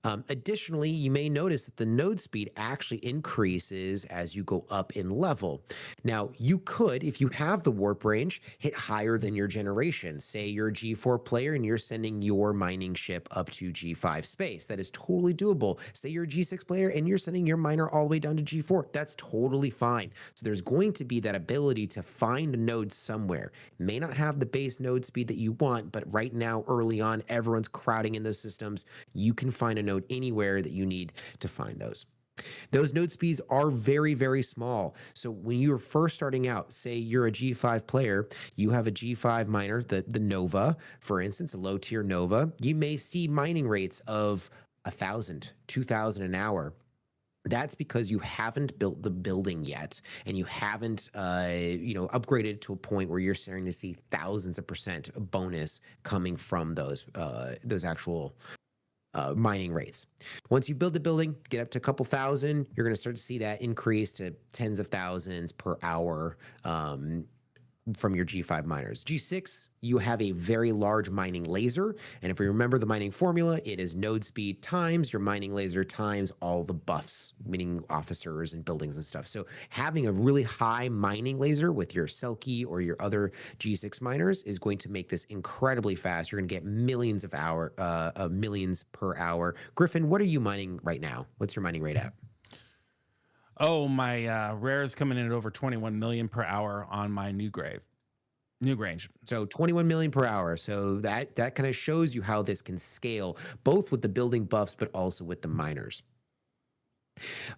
Additionally, you may notice that the node speed actually increases as you go up in level. Now, you could, if you have the warp range, hit higher than your generation. Say you're a G4 player and you're sending your mining ship up to G5 space. That is totally doable. Say you're a G6 player and you're sending your miner all the way down to G4. That's totally fine. So there's going to be that ability to find a node somewhere. May not have the base node speed that you want, but right now, early on, everyone's crowding in those systems. You can find a node anywhere that you need to find those. Those node speeds are very, very small. So when you're first starting out, say you're a G5 player, you have a G5 miner, the Nova, for instance, a low tier Nova, you may see mining rates of 1,000, 2,000 an hour. That's because you haven't built the building yet, and you haven't, upgraded to a point where you're starting to see thousands of % bonus coming from those actual mining rates. Once you build the building, get up to a couple thousand, you're going to start to see that increase to tens of thousands per hour from your G5 miners. G6, you have a very large mining laser. And if we remember the mining formula, it is node speed times your mining laser times all the buffs, meaning officers and buildings and stuff. So having a really high mining laser with your Selkie or your other G6 miners is going to make this incredibly fast. You're going to get millions per hour. Griffin, what are you mining right now? What's your mining rate at? Oh, my rare is coming in at over 21 million per hour on my new range. So 21 million per hour. So that kind of shows you how this can scale, both with the building buffs, but also with the miners.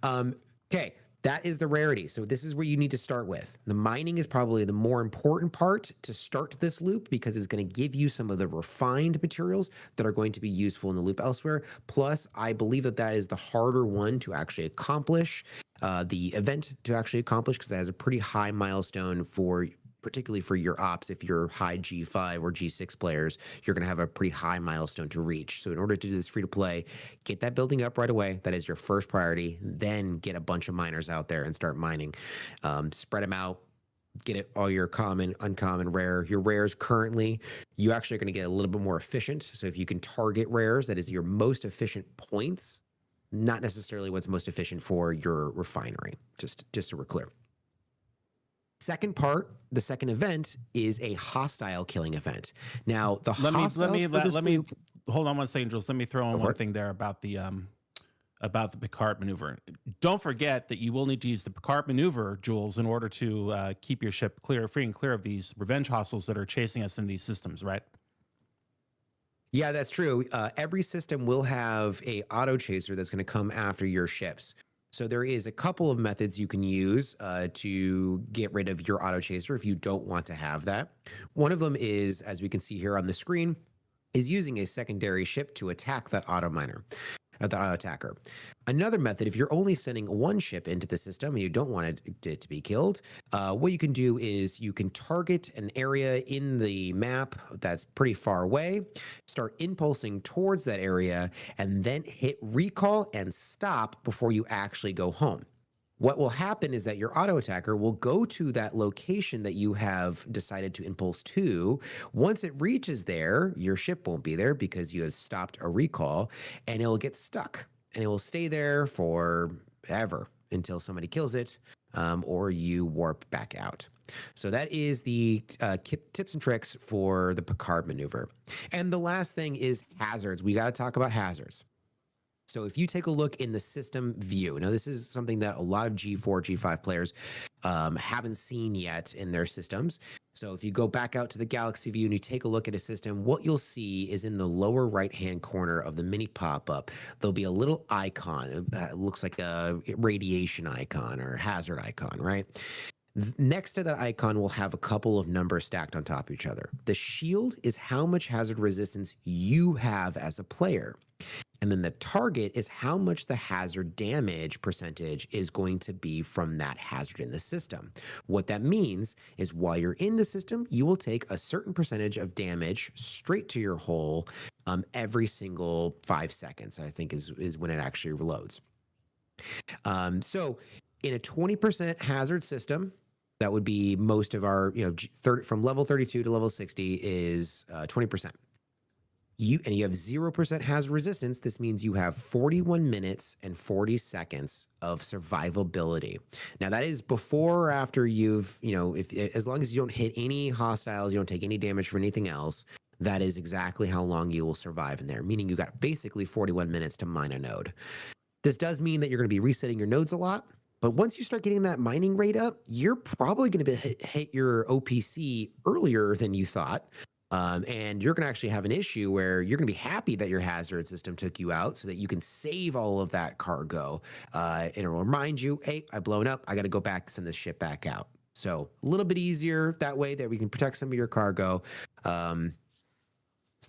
Okay, that is the rarity. So this is where you need to start with. The mining is probably the more important part to start this loop because it's going to give you some of the refined materials that are going to be useful in the loop elsewhere. Plus, I believe that is the harder one to actually accomplish. The event to actually accomplish because it has a pretty high milestone particularly for your ops. If you're high G5 or G6 players, you're going to have a pretty high milestone to reach. So in order to do this free to play, get that building up right away. That is your first priority. Then get a bunch of miners out there and start mining. Spread them out. Get it all your common, uncommon, rare. Your rares currently, you actually are going to get a little bit more efficient. So if you can target rares, that is your most efficient points, not necessarily what's most efficient for your refinery, just so we're clear. Second part, the second event is a hostile killing event. Now, let me hold on one second, Jules. Let me throw in one thing there about the Picard maneuver. Don't forget that you will need to use the Picard maneuver, Jules, in order to keep your ship free and clear of these revenge hostiles that are chasing us in these systems, right? Yeah, that's true. Every system will have a auto chaser that's going to come after your ships. So there is a couple of methods you can use to get rid of your auto chaser if you don't want to have that. One of them is, as we can see here on the screen, is using a secondary ship to attack that auto miner. The auto attacker. Another method, if you're only sending one ship into the system and you don't want it to be killed, what you can do is you can target an area in the map that's pretty far away, start impulsing towards that area, and then hit recall and stop before you actually go home. What will happen is that your auto attacker will go to that location that you have decided to impulse to. Once it reaches there, your ship won't be there because you have stopped a recall, and it'll get stuck, and it will stay there forever until somebody kills it, or you warp back out. So that is the tips and tricks for the Picard maneuver. And the last thing is hazards. We got to talk about hazards. So if you take a look in the system view, now this is something that a lot of G4, G5 players haven't seen yet in their systems. So if you go back out to the Galaxy view and you take a look at a system, what you'll see is in the lower right-hand corner of the mini pop-up, there'll be a little icon that looks like a radiation icon or hazard icon, right? Next to that icon, we'll have a couple of numbers stacked on top of each other. The shield is how much hazard resistance you have as a player. And then the target is how much the hazard damage percentage is going to be from that hazard in the system. What that means is while you're in the system, you will take a certain percentage of damage straight to your hull every single 5 seconds, I think is when it actually reloads. So in a 20% hazard system, that would be most of our, from level 32 to level 60 is 20%. You have 0% hazard resistance. This means you have 41 minutes and 40 seconds of survivability. Now that is before or after you've, as long as you don't hit any hostiles, you don't take any damage from anything else, that is exactly how long you will survive in there, meaning you got basically 41 minutes to mine a node. This does mean that you're going to be resetting your nodes a lot, but once you start getting that mining rate up, you're probably going to hit your OPC earlier than you thought. And you're going to actually have an issue where you're going to be happy that your hazard system took you out so that you can save all of that cargo. And it will remind you, hey, I've blown up. I got to go back, send this ship back out. So a little bit easier that way that we can protect some of your cargo. So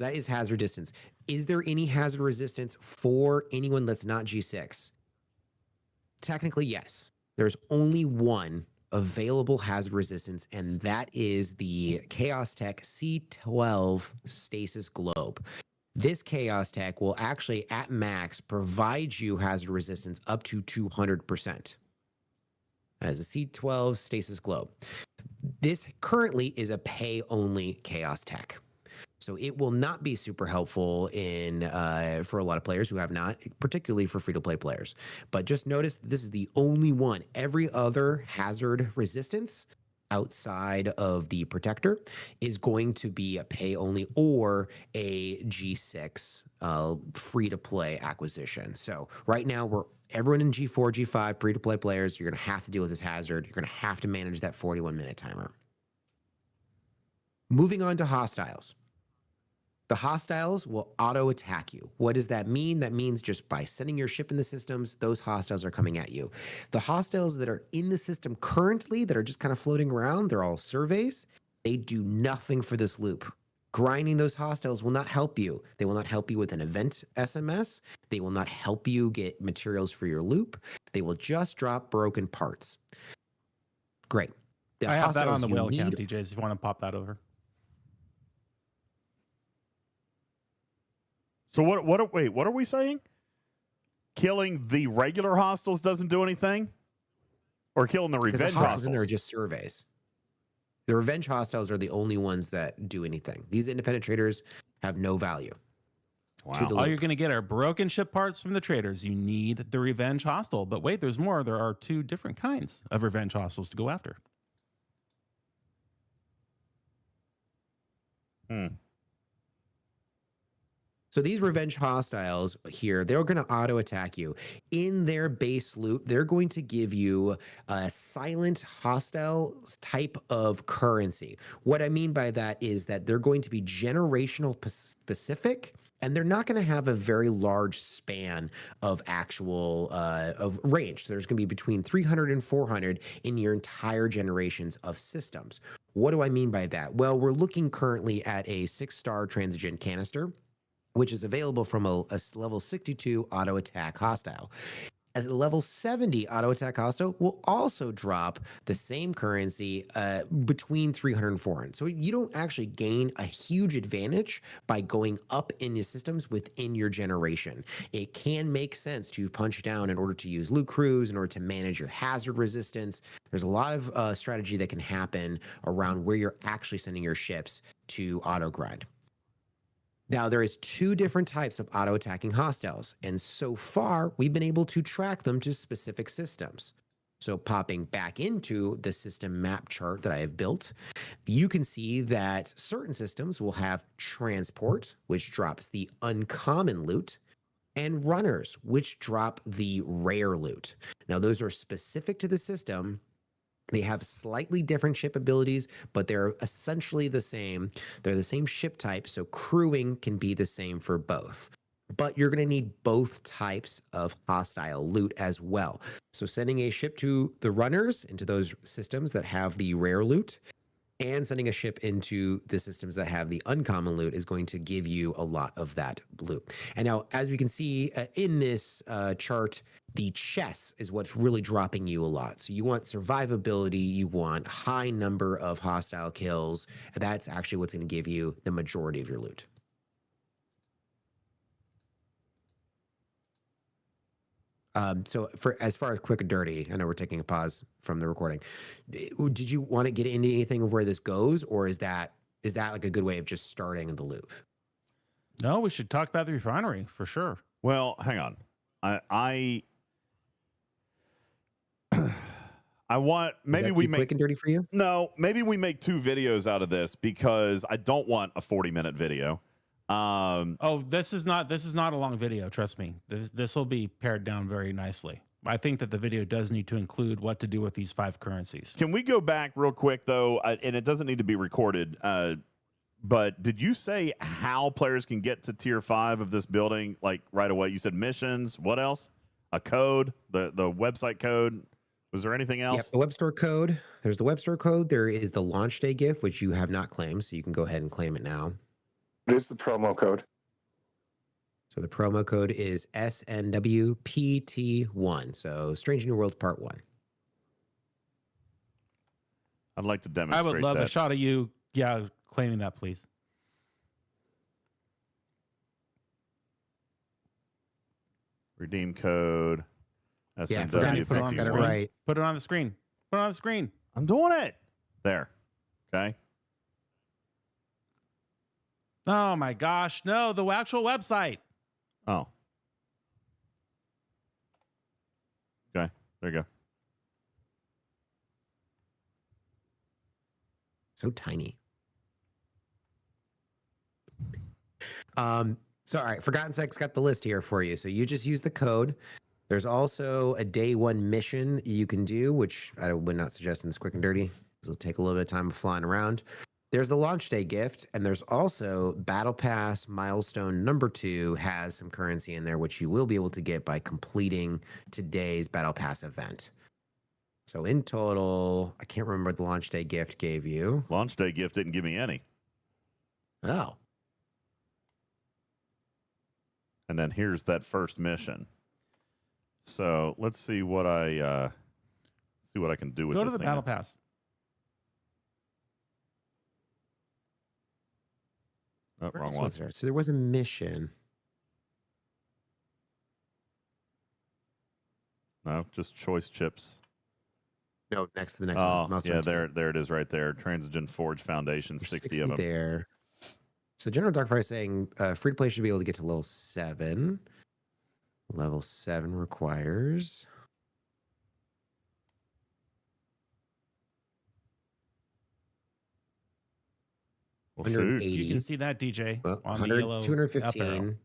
that is hazard distance. Is there any hazard resistance for anyone that's not G6? Technically, yes. There's only one available hazard resistance, and that is the Chaos Tech C12 stasis globe. This Chaos Tech will actually, at max, provide you hazard resistance up to 200%. As a C12 stasis globe. This currently is a pay-only Chaos Tech. So it will not be super helpful for a lot of players who have not, particularly for free-to-play players. But just notice this is the only one. Every other hazard resistance outside of the protector is going to be a pay-only or a G6 free-to-play acquisition. So right now, everyone in G4, G5, free-to-play players, you're going to have to deal with this hazard. You're going to have to manage that 41-minute timer. Moving on to hostiles. The hostiles will auto-attack you. What does that mean? That means just by sending your ship in the systems, those hostiles are coming at you. The hostiles that are in the system currently, that are just kind of floating around, they're all surveys. They do nothing for this loop. Grinding those hostiles will not help you. They will not help you with an event SMS. They will not help you get materials for your loop. They will just drop broken parts. Great. I have that on the whale cam, DJs, if you want to pop that over. So what are we saying? Killing the regular hostiles doesn't do anything? Or killing the revenge hostiles? In there are just surveys. The revenge hostiles are the only ones that do anything. These independent traders have no value. Wow. All you're going to get are broken ship parts from the traders. You need the revenge hostile. But wait, there's more. There are 2 different kinds of revenge hostiles to go after. So these revenge hostiles here, they're going to auto attack you. In their base loot, they're going to give you a silent hostile type of currency. What I mean by that is that they're going to be generational specific, and they're not going to have a very large span of actual of range. So there's going to be between 300 and 400 in your entire generations of systems. What do I mean by that? Well, we're looking currently at a 6-star transigen canister, which is available from a level 62 auto attack hostile. As a level 70 auto attack hostile will also drop the same currency between 300 and 400. So you don't actually gain a huge advantage by going up in your systems within your generation. It can make sense to punch down in order to use loot crews, in order to manage your hazard resistance. There's a lot of strategy that can happen around where you're actually sending your ships to auto grind. Now, there is 2 different types of auto-attacking hostiles, and so far, we've been able to track them to specific systems. So popping back into the system map chart that I have built, you can see that certain systems will have transport, which drops the uncommon loot, and runners, which drop the rare loot. Now, those are specific to the system. They have slightly different ship abilities, but they're essentially the same. They're the same ship type, so crewing can be the same for both. But you're going to need both types of hostile loot as well. So sending a ship to the runners, into those systems that have the rare loot, and sending a ship into the systems that have the uncommon loot is going to give you a lot of that loot. And now, as we can see in this chart, the chess is what's really dropping you a lot. So you want survivability, you want high number of hostile kills. That's actually what's going to give you the majority of your loot. So for as far as quick and dirty, I know we're taking a pause from the recording. Did you want to get into anything of where this goes, or is that like a good way of just starting the loop? No, we should talk about the refinery for sure. Well, hang on. I want maybe we make quick and dirty for you. No, maybe we make 2 videos out of this because I don't want a 40-minute video. This is not a long video. Trust me. This will be pared down very nicely. I think that the video does need to include what to do with these 5 currencies. Can we go back real quick though? And it doesn't need to be recorded. But did you say how players can get to tier 5 of this building like right away? You said missions. What else? A code, the website code. Was there anything else? Yep, the web store code. There's the web store code. There is the launch day gift, which you have not claimed, so you can go ahead and claim it now. What is the promo code? So the promo code is SNWPT1. So Strange New Worlds Part 1. I'd like to demonstrate I would love that. a shot of you, claiming that, please. Redeem code. Yeah, for God's sakes, got it right. Put it on the screen. Put it on the screen. I'm doing it. There. Okay. Oh my gosh. No, the actual website. Oh. Okay. There you go. So tiny. So all right, Forgotten Sex got the list here for you. So you just use the code. There's also a day 1 mission you can do, which I would not suggest in this quick and dirty, because it'll take a little bit of time flying around. There's the launch day gift, and there's also Battle Pass milestone number 2 has some currency in there, which you will be able to get by completing today's Battle Pass event. So in total, I can't remember what the launch day gift gave you. Launch day gift didn't give me any. Oh. And then here's that first mission. So let's see what I can do with this. Go to the thing. Battle Pass. Oh, wrong one. So there was a mission. No, just choice chips. No, next to the next one. Mouse Yeah, one. there it is right there. Transigen Forge Foundation, 60 of them. There. So General Darkfire is saying free to play should be able to get to level 7. Level 7 requires. Well, 180. You can see that, DJ. Well, on 100, the yellow 215.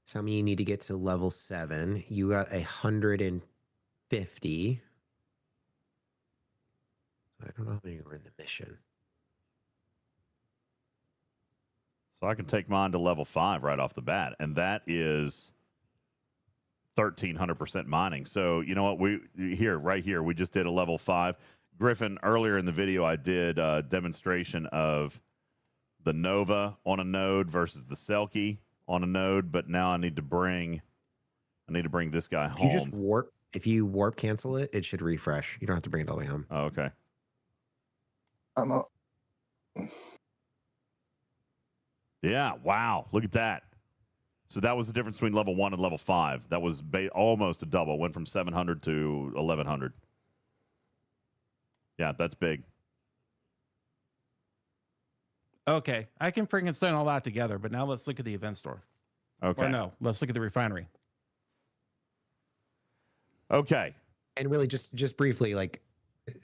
So how many you need to get to level 7? You got 150. I don't know how many were in the mission. So I can take mine to level 5 right off the bat, and that is 1,300% mining. So you know what? Right here, we just did a level 5. Griffin, earlier in the video, I did a demonstration of the Nova on a node versus the Selkie on a node, but now I need to bring I need to bring this guy home. You just warp. If you warp cancel it, it should refresh. You don't have to bring it all the way home. Oh, okay. I'm up. Yeah. Wow. Look at that. So that was the difference between level 1 and level 5. That was almost a double. Went from 700 to 1100. Yeah, that's big. Okay, I can Frankenstein all that together, but now let's look at the event store. Okay. Or no, let's look at the refinery. Okay. And really, just briefly, like,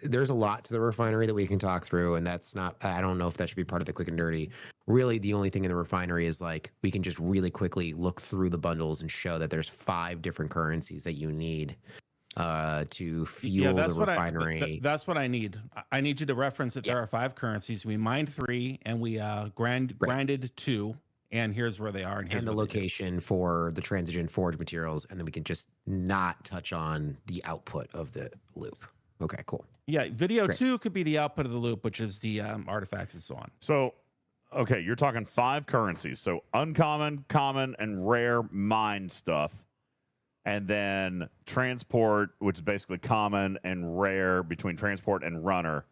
there's a lot to the refinery that we can talk through, and that's not. I don't know if that should be part of the quick and dirty. Really, the only thing in the refinery is like we can just really quickly look through the bundles and show that there's 5 different currencies that you need to fuel the refinery. That's what I need. I need you to reference that there are 5 currencies. We mined 3 and we grinded 2. And here's where they are. And the location for the transition forge materials. And then we can just not touch on the output of the loop. Okay, cool. Yeah, video 2 could be the output of the loop, which is the artifacts and so on. So, okay, you're talking 5 currencies. So uncommon, common, and rare mine stuff. And then transport, which is basically common and rare between transport and runner,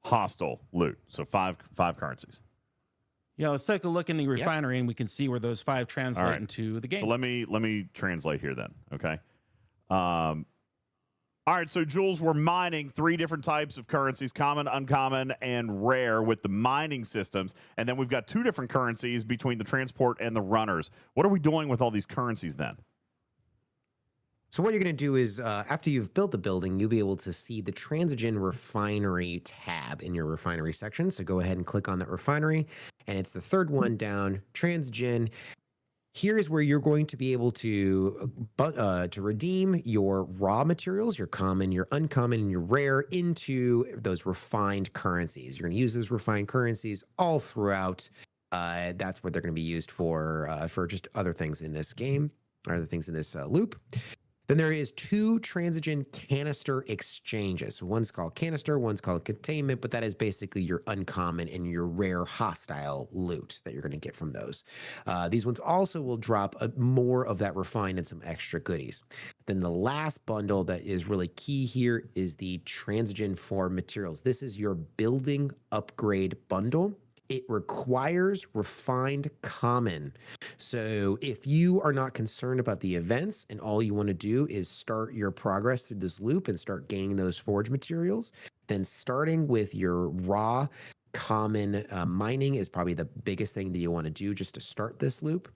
hostile loot. So five currencies. Yeah, let's take a look in the refinery and we can see where those 5 translate into the game. So let me translate here then. Okay. All right. So Jules, we're mining 3 different types of currencies: common, uncommon, and rare with the mining systems. And then we've got 2 different currencies between the transport and the runners. What are we doing with all these currencies then? So what you're going to do is after you've built the building, you'll be able to see the Transigen Refinery tab in your refinery section. So go ahead and click on that refinery, and it's the 3rd one down, Transigen. Here's where you're going to be able to redeem your raw materials, your common, your uncommon, and your rare into those refined currencies. You're going to use those refined currencies all throughout. That's what they're going to be used for just other things in this game, or other things in this loop. Then there is 2 Transigen canister exchanges. One's called canister, one's called containment, but that is basically your uncommon and your rare hostile loot that you're going to get from those. These ones also will drop more of that refined and some extra goodies. Then the last bundle that is really key here is the Transigen for materials. This is your building upgrade bundle. It requires refined common. So if you are not concerned about the events and all you want to do is start your progress through this loop and start gaining those forge materials, then starting with your raw common mining is probably the biggest thing that you want to do just to start this loop.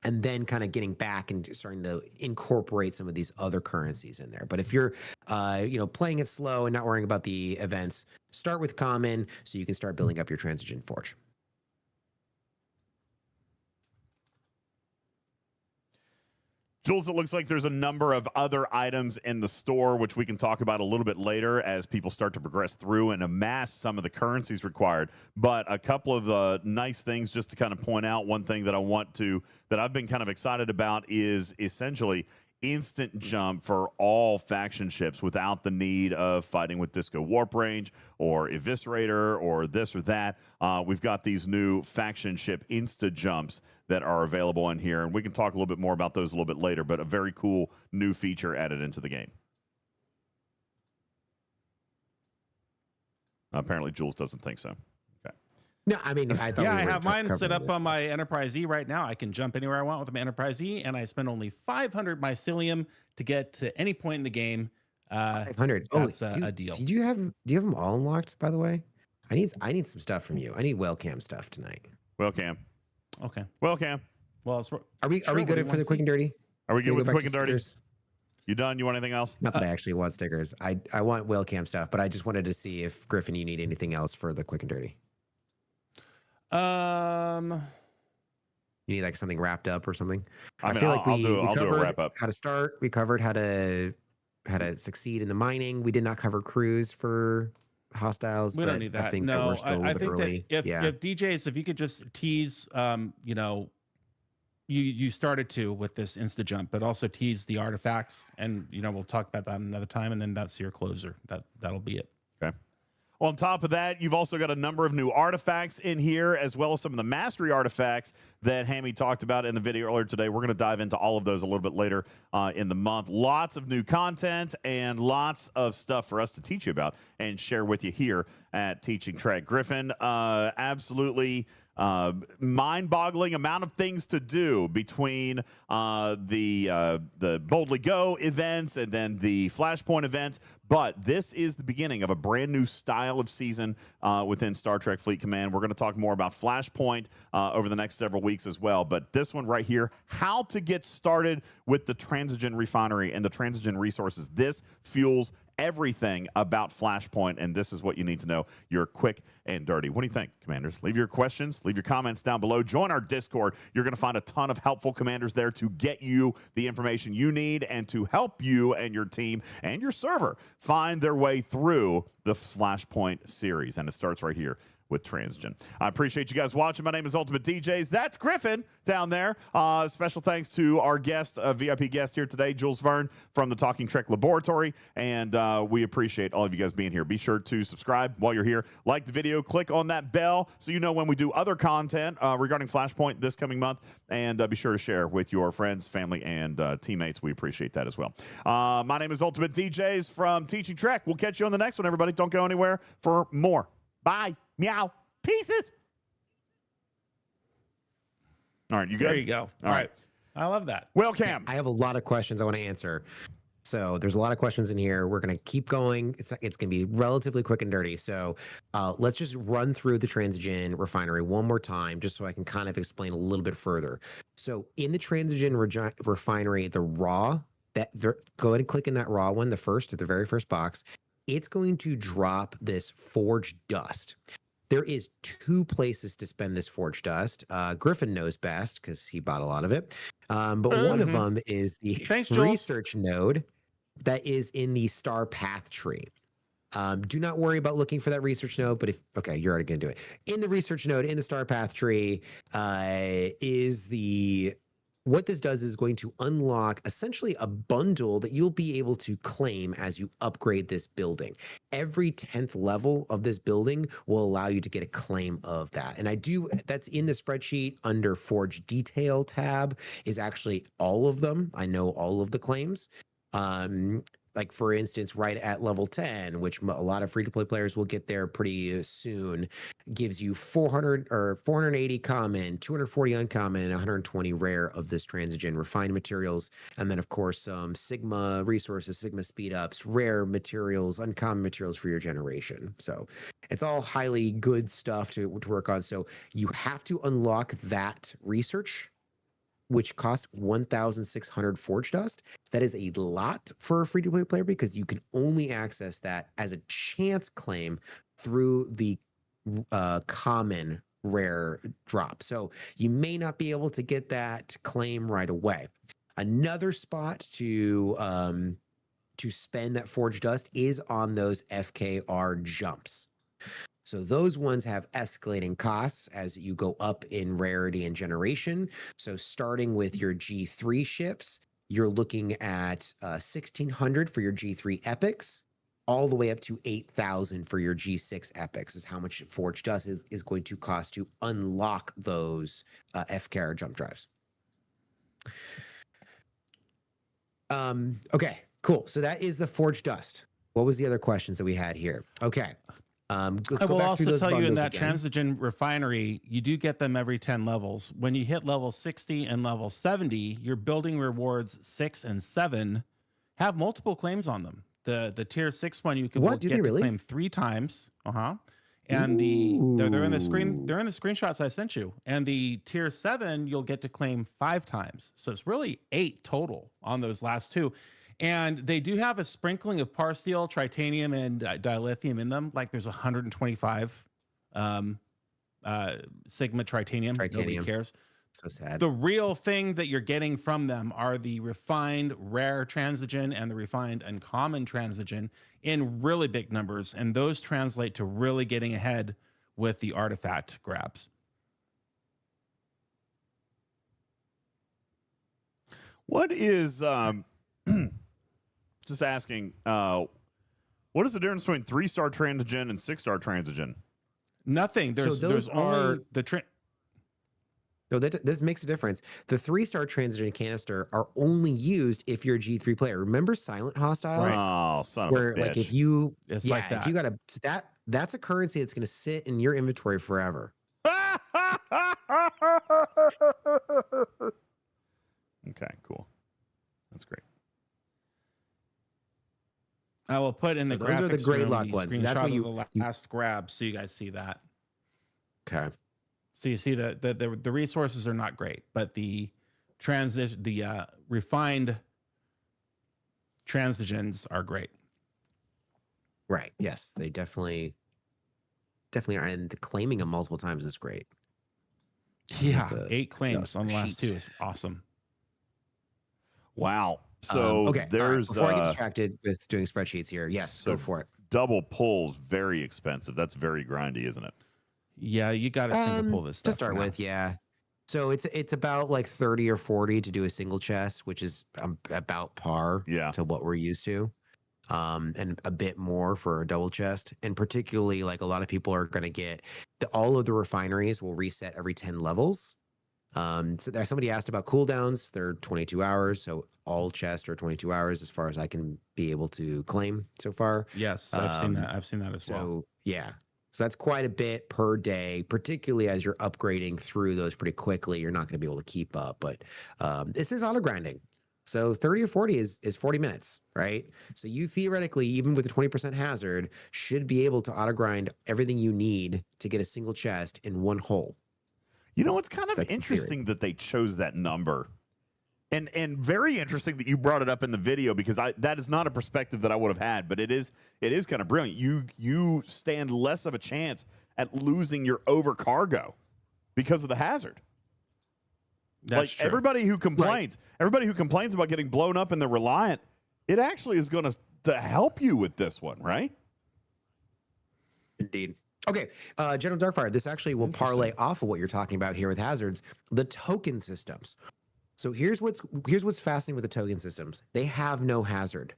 And then kind of getting back and starting to incorporate some of these other currencies in there. But if you're, playing it slow and not worrying about the events, start with common so you can start building up your Transigen Forge. Jules, it looks like there's a number of other items in the store, which we can talk about a little bit later as people start to progress through and amass some of the currencies required. But a couple of nice things just to kind of point out. One thing that that I've been kind of excited about is essentially instant jump for all faction ships without the need of fighting with Disco Warp Range or Eviscerator or this or that. We've got these new faction ship insta jumps that are available in here, and we can talk a little bit more about those a little bit later, but a very cool new feature added into the game. Apparently Jules doesn't think so. Okay. No, I mean, I thought I have mine set up on my Enterprise E right now. I can jump anywhere I want with my Enterprise E, and I spend only 500 mycelium to get to any point in the game. 500. That's a deal. Do you have them all unlocked, by the way? I need some stuff from you. I need wellcam stuff tonight. Wellcam. Okay. Wellcam. Well, are we good for the quick and dirty? Are we good with the quick and dirty? Stickers? You done? You want anything else? Not that I actually want stickers. I want wellcam stuff, but I just wanted to see if Griffin, you need anything else for the quick and dirty. You need like something wrapped up or something. I feel like I'll do a wrap up. How to start. We covered how to succeed in the mining. We did not cover crews for hostiles. We don't need that. I think no, that we're still a little bit early. That if DJs, if you could just tease, you started to with this insta jump, but also tease the artifacts, and we'll talk about that another time, and then that's your closer. That'll be it. Okay. On top of that, you've also got a number of new artifacts in here, as well as some of the mastery artifacts that Hammy talked about in the video earlier today. We're going to dive into all of those a little bit later in the month. Lots of new content and lots of stuff for us to teach you about and share with you here at Teaching Track. Griffin, absolutely mind-boggling amount of things to do between the Boldly Go events and then the Flashpoint events. But this is the beginning of a brand new style of season within Star Trek Fleet Command. We're going to talk more about Flashpoint over the next several weeks as well. But this one right here, how to get started with the Transigen Refinery and the Transigen resources. This fuels everything about Flashpoint, and this is what you need to know. You're quick and dirty. What do you think, Commanders? Leave your questions, leave your comments down below. Join our Discord. You're going to find a ton of helpful Commanders there to get you the information you need and to help you and your team and your server find their way through the Flashpoint series, and it starts right here with Transigen. I appreciate you guys watching. My name is UltimatDJz. That's Griffin down there. Special thanks to our guest, VIP guest here today, Jules Verne from the Talking Trek Laboratory, and we appreciate all of you guys being here. Be sure to subscribe while you're here. Like the video, click on that bell so you know when we do other content regarding Flashpoint this coming month, and be sure to share with your friends, family, and teammates. We appreciate that as well. My name is UltimatDJz from Teaching Trek. We'll catch you on the next one, everybody. Don't go anywhere for more. Bye. Meow. Pieces. All right, you good? There you go. All right. I love that. Well, Cam. I have a lot of questions I want to answer. So there's a lot of questions in here. We're going to keep going. It's going to be relatively quick and dirty. So let's just run through the Transigen Refinery one more time, just so I can kind of explain a little bit further. So in the Transigen Refinery, the raw, go ahead and click in that raw one, the very first box. It's going to drop this forged dust. There is two places to spend this forged dust. Griffin knows best because he bought a lot of it. But one of them is the research node that is in the star path tree. Do not worry about looking for that research node, but you're already going to do it. In the research node, in the star path tree, what this does is going to unlock essentially a bundle that you'll be able to claim as you upgrade this building. Every 10th level of this building will allow you to get a claim of that. And that's in the spreadsheet under Forge Detail tab is actually all of them. I know all of the claims. Like for instance, right at level 10, which a lot of free-to-play players will get there pretty soon, gives you 480 common, 240 uncommon, 120 rare of this Transigen refined materials, and then of course some Sigma resources, Sigma speed ups, rare materials, uncommon materials for your generation. So it's all highly good stuff to work on. So you have to unlock that research, which costs 1,600 forge dust. That is a lot for a free-to-play player because you can only access that as a chance claim through the common rare drop. So you may not be able to get that claim right away. Another spot to spend that forge dust is on those FKR jumps. So those ones have escalating costs as you go up in rarity and generation. So starting with your G3 ships, you're looking at 1,600 for your G3 epics, all the way up to 8,000 for your G6 epics is how much Forge Dust is going to cost to unlock those FKR jump drives. Okay, cool. So that is the Forge Dust. What was the other questions that we had here? Okay. Let's I go will back also through those tell you in bundles that again. Transigen Refinery, you do get them every 10 levels. When you hit level 60 and level 70, your building rewards 6 and 7 have multiple claims on them. The tier 6 one you can get to claim 3 times. And they're in the screen. They're in the screenshots I sent you. And the tier 7 you'll get to claim 5 times. So it's really 8 total on those last 2. And they do have a sprinkling of parsteel, tritanium, and dilithium in them. Like there's 125 Sigma tritanium. Nobody cares. So sad. The real thing that you're getting from them are the refined rare Transigen and the refined uncommon Transigen in really big numbers. And those translate to really getting ahead with the artifact grabs. What is... just asking, What is the difference between 3-star transigen and 6-star transigen? Nothing. There's No, this makes a difference. The 3-star transigen canister are only used if you're a G3 player. Remember Silent Hostiles? Right. Oh, son of a bitch. Like if you, it's like that. if you got that's a currency that's going to sit in your inventory forever. Okay, cool. That's great. I will put in the graphics. Those are the grade room, lock the ones. Screenshot That's what of you the last grab, so you guys see that. Okay. So you see that the resources are not great, but the refined transigens are great. Right. Yes, they definitely are, and claiming them multiple times is great. Yeah, 8 claims on the last 2 is awesome. Wow. So okay, there's before I get distracted with doing spreadsheets here, yes, so go for it. Double pulls very expensive. That's very grindy, isn't it? Yeah, you got to single pull this stuff to start with. Yeah, so it's about like 30 or 40 to do a single chest, which is about par to what we're used to, and a bit more for a double chest. And particularly, like a lot of people are going to get all of the refineries will reset every 10 levels. So there, somebody asked about cooldowns. They're 22 hours, so all chests are 22 hours as far as I can be able to claim so far. Yes, I've seen that. I've seen that as well. So yeah, so that's quite a bit per day, particularly as you're upgrading through those pretty quickly. You're not going to be able to keep up, but this is auto grinding. So 30 or 40 is 40 minutes, right? So you theoretically, even with a 20% hazard, should be able to auto grind everything you need to get a single chest in one hole. You know, it's kind of interesting that they chose that number. And very interesting that you brought it up in the video, because that is not a perspective that I would have had, but it is kind of brilliant. You stand less of a chance at losing your overcargo because of the hazard. That's true. Everybody who complains about getting blown up in the Reliant, it actually is going to help you with this one, right? Indeed. Okay, General Darkfire, this actually will parlay off of what you're talking about here with hazards, the token systems. So here's what's fascinating with the token systems. They have no hazard.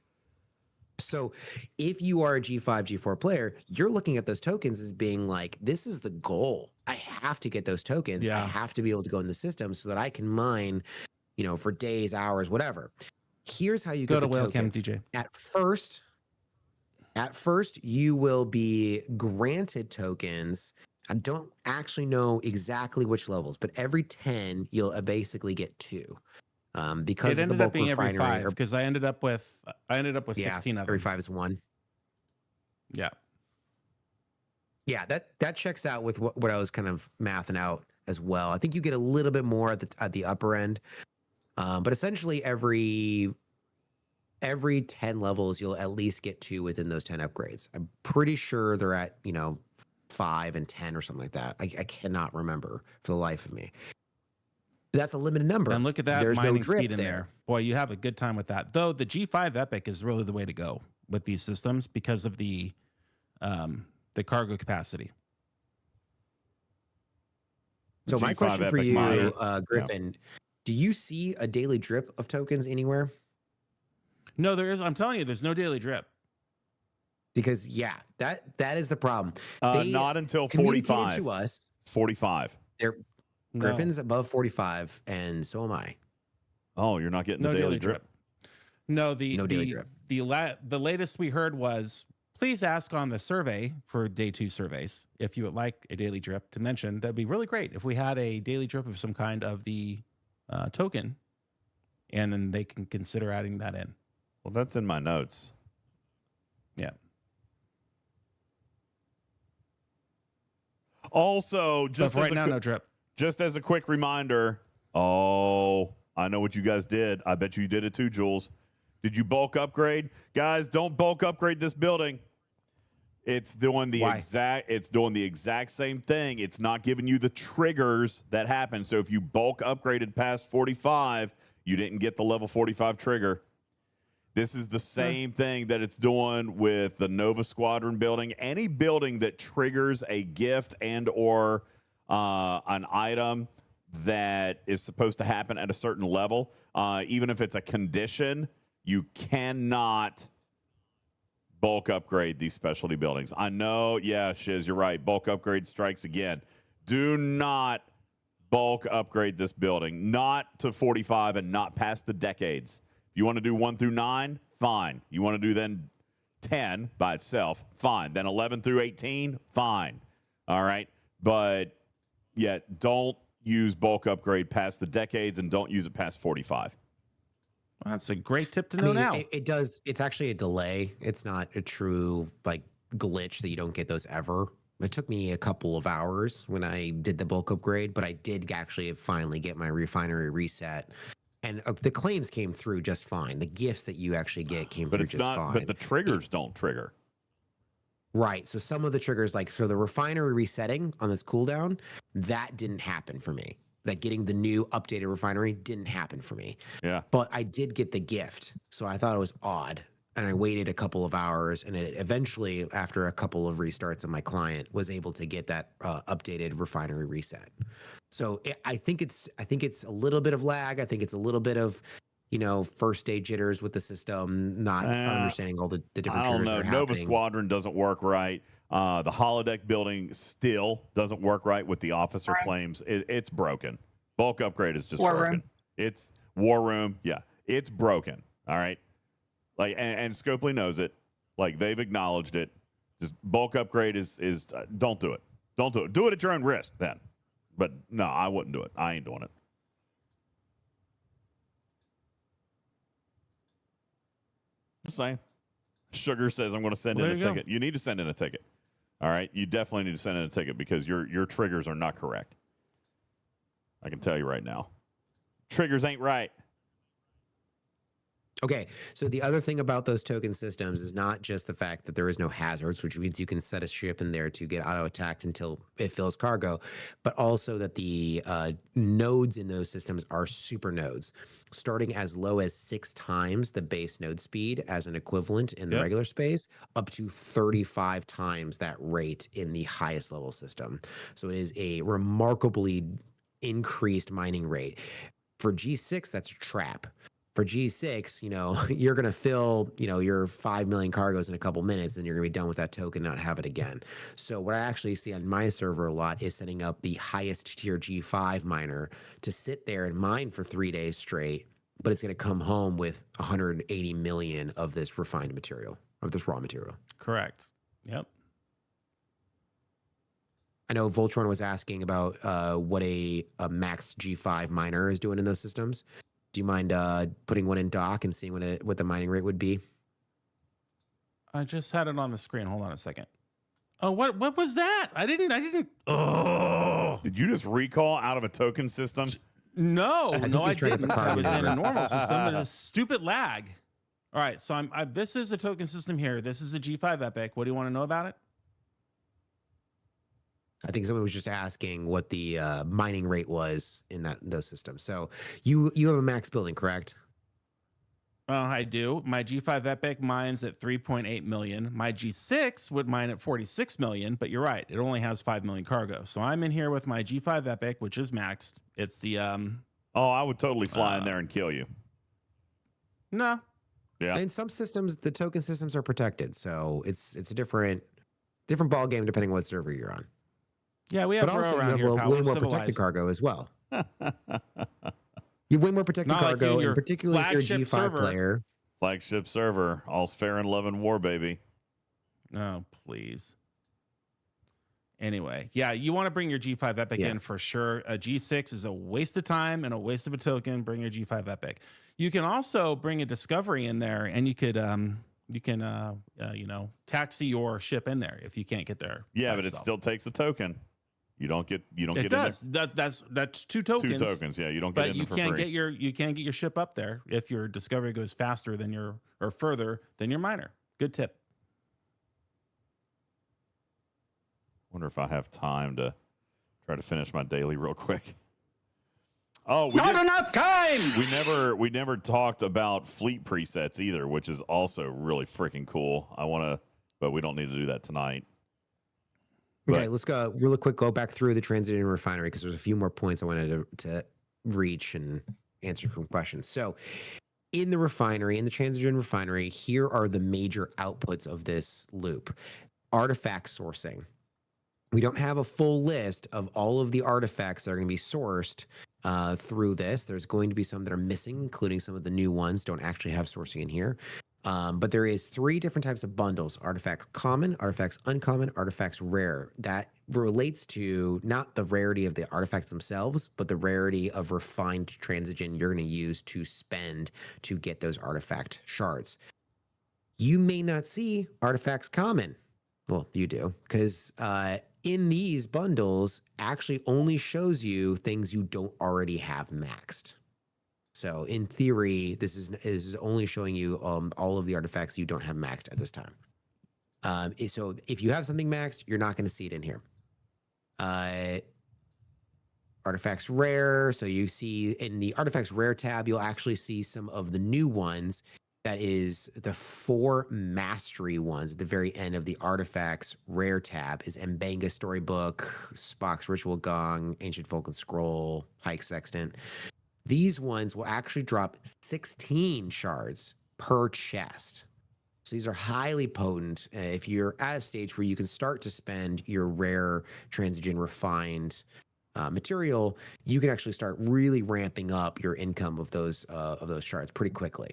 So if you are a G5, G4 player, you're looking at those tokens as being like, this is the goal. I have to get those tokens. Yeah. I have to be able to go in the system so that I can mine, for days, hours, whatever. Here's how you go get to the Whale Cam, tokens. DJ. At first, you will be granted tokens. I don't actually know exactly which levels, but every 10, you'll basically get 2. Because it of the ended bulk up being every refinery, 5, because I ended up with 16 of them. Every 5 is 1. Yeah. Yeah, that checks out with what I was kind of mathing out as well. I think you get a little bit more at the upper end, but essentially every 10 levels, you'll at least get 2 within those 10 upgrades. I'm pretty sure they're at, 5 and 10 or something like that. I cannot remember for the life of me. That's a limited number. And look at that There's mining no drip speed in there. Boy, you have a good time with that. Though the G5 Epic is really the way to go with these systems because of the cargo capacity. So my G5 question for Epic you, miner. Griffin, do you see a daily drip of tokens anywhere? No, there is. I'm telling you, there's no daily drip. Because that is the problem. Not until 45. To us, 45. Griffin's above 45, and so am I. Oh, you're not getting the daily drip. No, no daily drip. The latest we heard was, please ask on the survey for day 2 surveys if you would like a daily drip to mention. That'd be really great if we had a daily drip of some kind of the token, and then they can consider adding that in. Well, that's in my notes. Yeah. Also, no drip. Just as a quick reminder, I know what you guys did. I bet you did it too, Jules. Did you bulk upgrade? Guys, don't bulk upgrade this building. It's doing the exact same thing. It's not giving you the triggers that happen. So if you bulk upgraded past 45, you didn't get the level 45 trigger. This is the same thing that it's doing with the Nova Squadron building. Any building that triggers a gift and or an item that is supposed to happen at a certain level, even if it's a condition, you cannot bulk upgrade these specialty buildings. I know, yeah, Shiz, you're right. Bulk upgrade strikes again. Do not bulk upgrade this building, not to 45 and not past the decades. If you want to do 1 through 9, fine. You want to do then 10 by itself, fine. Then 11 through 18, fine. All right. But yet don't use bulk upgrade past the decades and don't use it past 45. Well, that's a great tip to know now. It does. It's actually a delay. It's not a true like glitch that you don't get those ever. It took me a couple of hours when I did the bulk upgrade, but I did actually finally get my refinery reset. And the claims came through just fine. The gifts that you actually get came through just fine. But the triggers don't trigger. Right. So some of the triggers, like for the refinery resetting on this cooldown, that didn't happen for me. Like getting the new updated refinery didn't happen for me. Yeah. But I did get the gift. So I thought it was odd. And I waited a couple of hours, and it eventually, after a couple of restarts of my client, was able to get that updated refinery reset. So I think it's a little bit of lag. I think it's a little bit of, first day jitters with the system, not understanding all the different triggers that are happening. Nova Squadron doesn't work right. The holodeck building still doesn't work right with the officer claims. It's broken. Bulk upgrade is just broken. It's War Room. Yeah, it's broken. All right. Like and Scopely knows it. Like they've acknowledged it. Just bulk upgrade is don't do it. Don't do it. Do it at your own risk then. But no, I wouldn't do it. I ain't doing it. Just saying. Sugar says I'm going to send in a ticket. You need to send in a ticket. All right, you definitely need to send in a ticket because your triggers are not correct. I can tell you right now. Triggers ain't right. Okay, so the other thing about those token systems is not just the fact that there is no hazards, which means you can set a ship in there to get auto-attacked until it fills cargo, but also that the nodes in those systems are super nodes, starting as low as 6 times the base node speed as an equivalent in the regular space, up to 35 times that rate in the highest level system. So it is a remarkably increased mining rate. For G6, that's a trap. For G6, you're going to fill, your 5 million cargoes in a couple minutes, and you're going to be done with that token and not have it again. So what I actually see on my server a lot is setting up the highest tier G5 miner to sit there and mine for 3 days straight, but it's going to come home with 180 million of this refined material, of this raw material. Correct. Yep. I know Voltron was asking about what a max G5 miner is doing in those systems. Do you mind putting one in dock and seeing what the mining rate would be? I just had it on the screen. Hold on a second. Oh, what was that? I didn't. Oh, did you just recall out of a token system? No, I didn't. I was in a normal system. There's a stupid lag. All right, so this is a token system here. This is a G5 Epic. What do you want to know about it? I think someone was just asking what the mining rate was in those systems. So you have a max building, correct? I do. My G5 Epic mines at 3.8 million. My G6 would mine at 46 million, but you're right. It only has 5 million cargo. So I'm in here with my G5 Epic, which is maxed. It's the I would totally fly in there and kill you. No. Yeah. In some systems, the token systems are protected, so it's a different ball game depending on what server you're on. Yeah, we have, but also around you have here, way more protected cargo as well. You have way more protected cargo, in particular if you're a G5 player. Flagship server, all's fair in love and war, baby. Oh, please. Anyway, yeah, you want to bring your G5 Epic in for sure. A G6 is a waste of time and a waste of a token. Bring your G5 Epic. You can also bring a Discovery in there, and you could taxi your ship in there if you can't get there. Yeah, but it still takes a token. You don't get it does. That's 2 tokens. 2 tokens. Yeah, you don't get it for free. But you can't get your ship up there if your Discovery goes faster than or further than your miner. Good tip. Wonder if I have time to try to finish my daily real quick. Oh, not enough time. We never talked about fleet presets either, which is also really freaking cool. But we don't need to do that tonight. Okay, let's go really quick. Go back through the transit and refinery because there's a few more points I wanted to reach and answer some questions. So, in the refinery, in the transition refinery, here are the major outputs of this loop. Artifact sourcing. We don't have a full list of all of the artifacts that are going to be sourced through this. There's going to be some that are missing, including some of the new ones don't actually have sourcing in here. But there is 3 different types of bundles: artifacts common, artifacts uncommon, artifacts rare. That relates to not the rarity of the artifacts themselves, but the rarity of refined transigen you're going to use to spend to get those artifact shards. You may not see artifacts common. Well, you do, because in these bundles actually only shows you things you don't already have maxed. So in theory, this is only showing you all of the artifacts you don't have maxed at this time. So if you have something maxed, you're not going to see it in here. Artifacts rare. So you see in the artifacts rare tab, you'll actually see some of the new ones. That is the 4 mastery ones at the very end of the artifacts rare tab is Mbenga Storybook, Spock's Ritual Gong, Ancient Vulcan Scroll, Hike Sextant. These ones will actually drop 16 shards per chest. So these are highly potent. If you're at a stage where you can start to spend your rare transigen refined material, you can actually start really ramping up your income of those shards pretty quickly.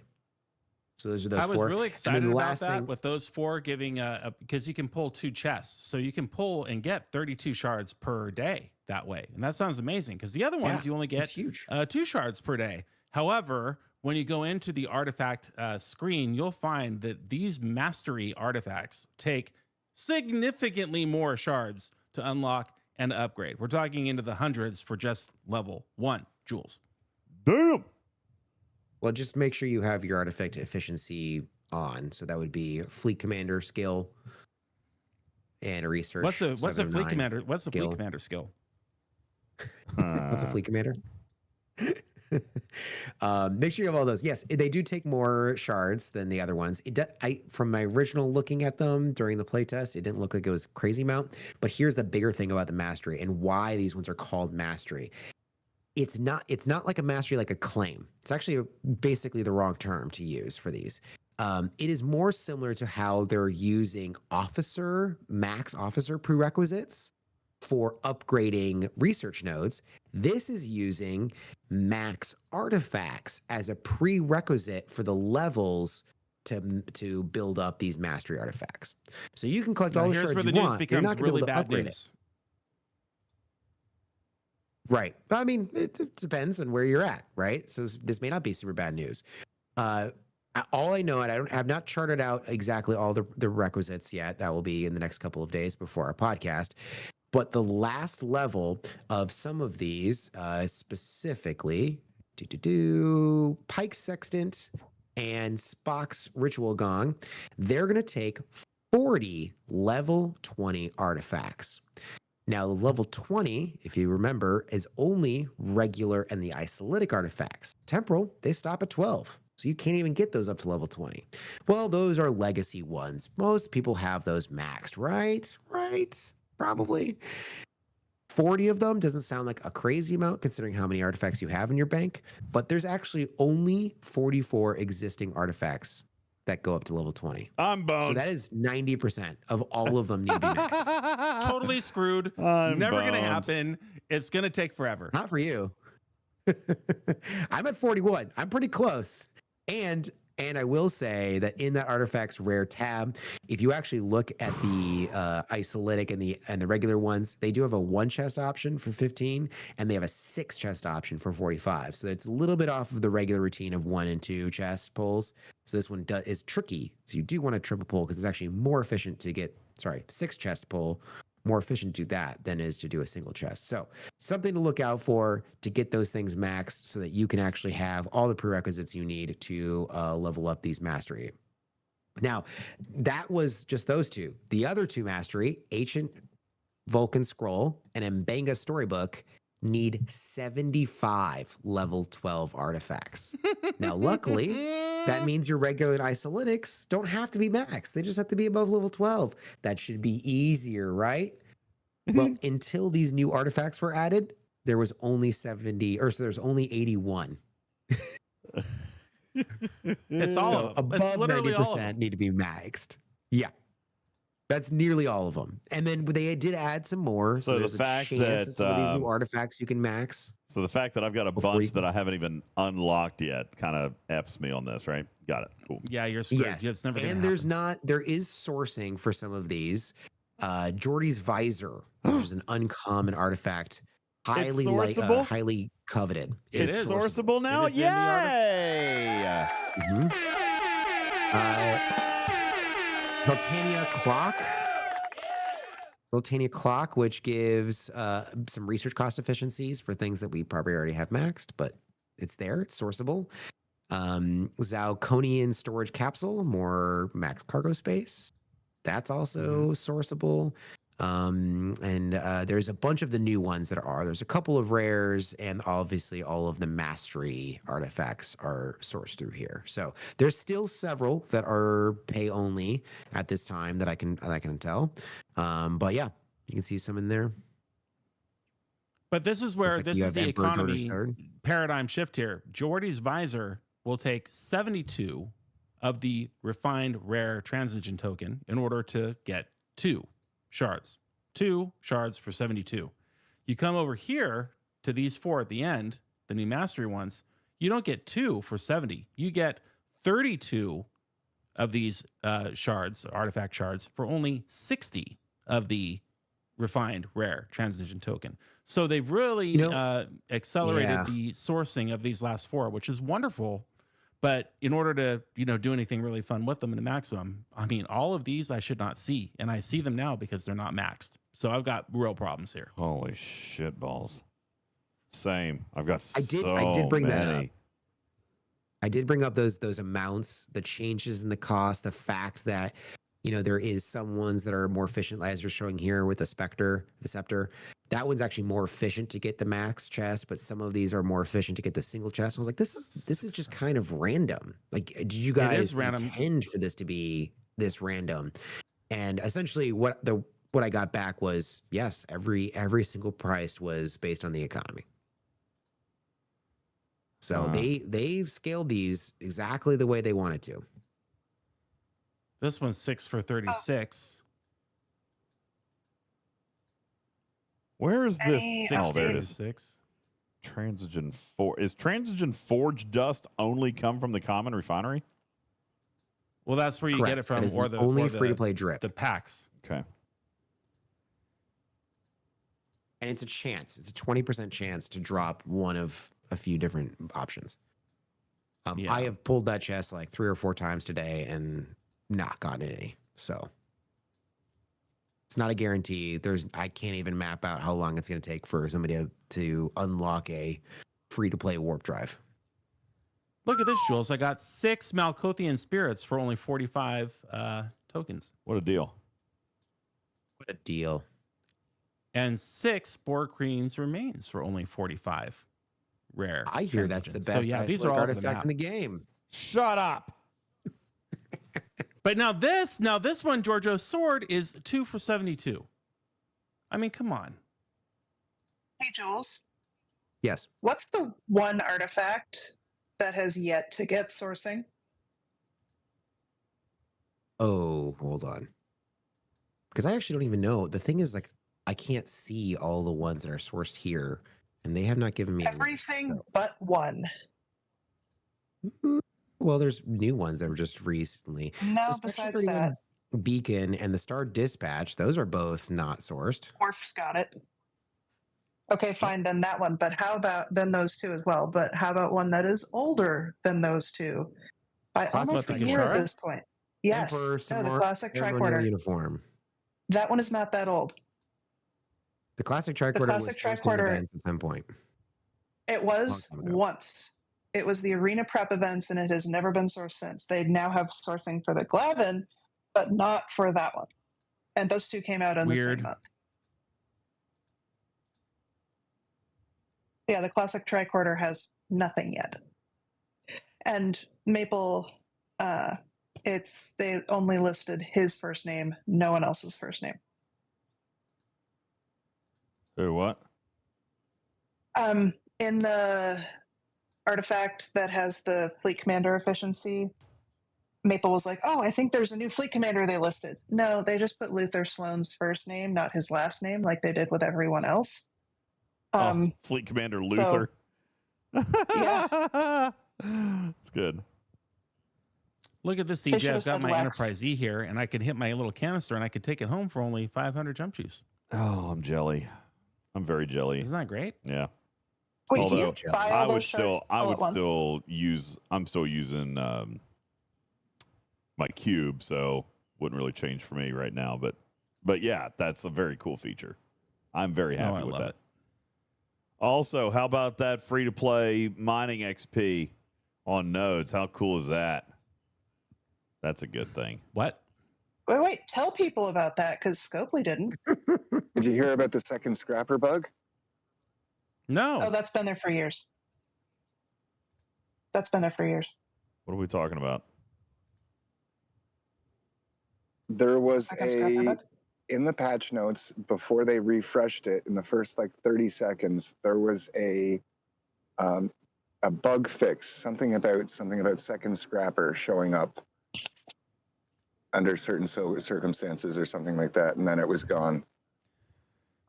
So those are those 4. I was really excited about that with those 4 giving because you can pull 2 chests. So you can pull and get 32 shards per day that way. And that sounds amazing because the other ones you only get 2 shards per day. However, when you go into the artifact screen, you'll find that these mastery artifacts take significantly more shards to unlock and upgrade. We're talking into the hundreds for just level 1 jewels. Damn. Well, just make sure you have your artifact efficiency on. So that would be fleet commander skill and a research. What's the fleet commander? What's the fleet commander skill? What's a fleet commander? Make sure you have all those. Yes, they do take more shards than the other ones. From my original looking at them during the playtest, it didn't look like it was a crazy amount. But here's the bigger thing about the mastery and why these ones are called mastery. It's not like a mastery, like a claim. It's actually basically the wrong term to use for these. It is more similar to how they're using max officer prerequisites for upgrading research nodes. This is using max artifacts as a prerequisite for the levels to build up these mastery artifacts. So you can collect all the shards you want. You're not going to be able to upgrade it. Right. I mean, it depends on where you're at, right? So this may not be super bad news. All I know, and I have not charted out exactly all the requisites yet. That will be in the next couple of days before our podcast. But the last level of some of these, specifically, Pike Sextant and Spock's Ritual Gong, they're going to take 40 level 20 artifacts. Now, level 20, if you remember, is only regular and the isolytic artifacts. Temporal, they stop at 12. So you can't even get those up to level 20. Well, those are legacy ones. Most people have those maxed, right? Right? Probably. 40 of them doesn't sound like a crazy amount considering how many artifacts you have in your bank, but there's actually only 44 existing artifacts that go up to level 20. I'm boned. So that is 90% of all of them need to be maxed. Totally screwed. Never going to happen. It's going to take forever. Not for you. I'm at 41. I'm pretty close. And I will say that in that artifacts rare tab, if you actually look at the isolytic and the regular ones, they do have a 1 chest option for 15, and they have a 6 chest option for 45. So it's a little bit off of the regular routine of 1 and 2 chest pulls. So this one is tricky. So you do want a triple pull because it's actually more efficient to get 6 chest pull. More efficient to do that than is to do a single chest. So something to look out for to get those things maxed so that you can actually have all the prerequisites you need to level up these mastery. Now, that was just those 2. The other 2 mastery, Ancient Vulcan Scroll and Mbenga Storybook, need 75 level 12 artifacts. Now, luckily, that means your regular isolytics don't have to be maxed. They just have to be above level 12. That should be easier, right? Well, until these new artifacts were added, there was only 70, or so there's only 81. It's all So of them. It's above literally all of 90% them. need to be maxed. Yeah. That's nearly all of them. And then they did add some more. So the there's fact a chance that, some of these new artifacts you can max. So the fact that I've got a Before you bunch can- that I haven't even unlocked yet kind of F's me on this, right? Got it. Cool. Yeah, you're screwed. Yes. It's never gonna And there is sourcing for some of these. Jordy's Visor, which is an uncommon artifact, highly sourceable? highly coveted. It is sourceable now? It is in the Yay! Voltania Clock. Voltania Clock, which gives some research cost efficiencies for things that we probably already have maxed, but it's there. It's sourceable. Zalconian Storage Capsule, more max cargo space. That's also sourceable. And there's a bunch of the new ones that are. There's a couple of rares, and obviously all of the mastery artifacts are sourced through here. So there's still several that are pay only at this time that I can tell. But yeah, you can see some in there. But this is where like this you is have the Emperor George's economy Third. paradigm shift here. Jordy's Visor will take 72 of the refined rare transition token in order to get 2 shards. 2 shards for 72. You come over here to these 4 at the end, the new mastery ones, you don't get 2 for 70. You get 32 of these shards, artifact shards, for only 60 of the refined rare transition token. So they've really accelerated the sourcing of these last 4, which is wonderful. But in order to, do anything really fun with them and max them, I mean, all of these I should not see. And I see them now because they're not maxed. So I've got real problems here. Holy shit balls. Same. I've got I did bring many. that up. I did bring up those amounts, the changes in the cost, the fact that there is some ones that are more efficient, as you're showing here with the Scepter. That one's actually more efficient to get the max chest, but some of these are more efficient to get the single chest. I was like, this is just kind of random. Like, did you guys intend for this to be this random? And essentially, what I got back was yes, every single price was based on the economy. So they've scaled these exactly the way they wanted to. This one's 6 for 36. Where is this? Oh, There it is. 6. Transigen 4. Is Transigen Forge dust only come from the common refinery? Well, that's where you Correct. get it from, That is or the the only or the- free-to-play drip. The packs. Okay. And it's a chance. It's a 20% chance to drop one of a few different options. I have pulled that chest like 3 or 4 times today and not gotten any. So it's not a guarantee. I can't even map out how long it's going to take for somebody to unlock a free-to-play warp drive. Look at this, Jules. I got 6 Malkothian spirits for only 45 tokens. What a deal. What a deal. And 6 Spore Queen's remains for only 45 rare. I hear that's the best these are all artifact in the game. Shut up. But now this one, Giorgio's sword, is 2 for 72. I mean, come on. Hey, Jules. Yes. What's the one artifact that has yet to get sourcing? Oh, hold on. Because I actually don't even know. The thing is, like, I can't see all the ones that are sourced here, and they have not given me everything but one. Well, there's new ones that were just recently. No, So besides Section that, 31 Beacon and the Star Dispatch, those are both not sourced. Orf's got it. Okay, fine, then that one. But how about then those 2 as well? But how about one that is older than those 2? By almost a year at this point. Yes. Emperor The classic ceremonial tricorder. uniform. That one is not that old. The classic tricorder was classic sourced in tricorder- events at some point. It was Long time ago. once. It was the arena prep events, and it has never been sourced since. They now have sourcing for the Glavin, but not for that one. And those 2 came out in the Weird. same month. Yeah, the classic tricorder has nothing yet. And Maple, they only listed his first name, no one else's first name. Who, what? In the artifact that has the fleet commander efficiency, Maple was like, "Oh, I think there's a new fleet commander they listed." No, they just put Luther Sloan's first name, not his last name, like they did with everyone else. Fleet Commander Luther. Yeah, it's good. Look at this, They DJ. should have I've got said my Lex. Enterprise E here, and I can hit my little canister, and I could take it home for only 500 jump juice. Oh, I'm jelly. I'm very jelly. Isn't that great? Yeah. Wait, Although you buy all those shards all at once? I'm still using my cube, so wouldn't really change for me right now. But yeah, that's a very cool feature. I'm very happy with that. It. Also, how about that free to play mining XP on nodes? How cool is that? That's a good thing. What? Wait, tell people about that because Scopely didn't. Did you hear about the second scrapper bug? No. Oh, that's been there for years. That's been there for years. What are we talking about? There was Second scrapper bug? in the patch notes before they refreshed it in the first like 30 seconds, there was a bug fix, something about second scrapper showing up under certain circumstances or something like that, and then it was gone.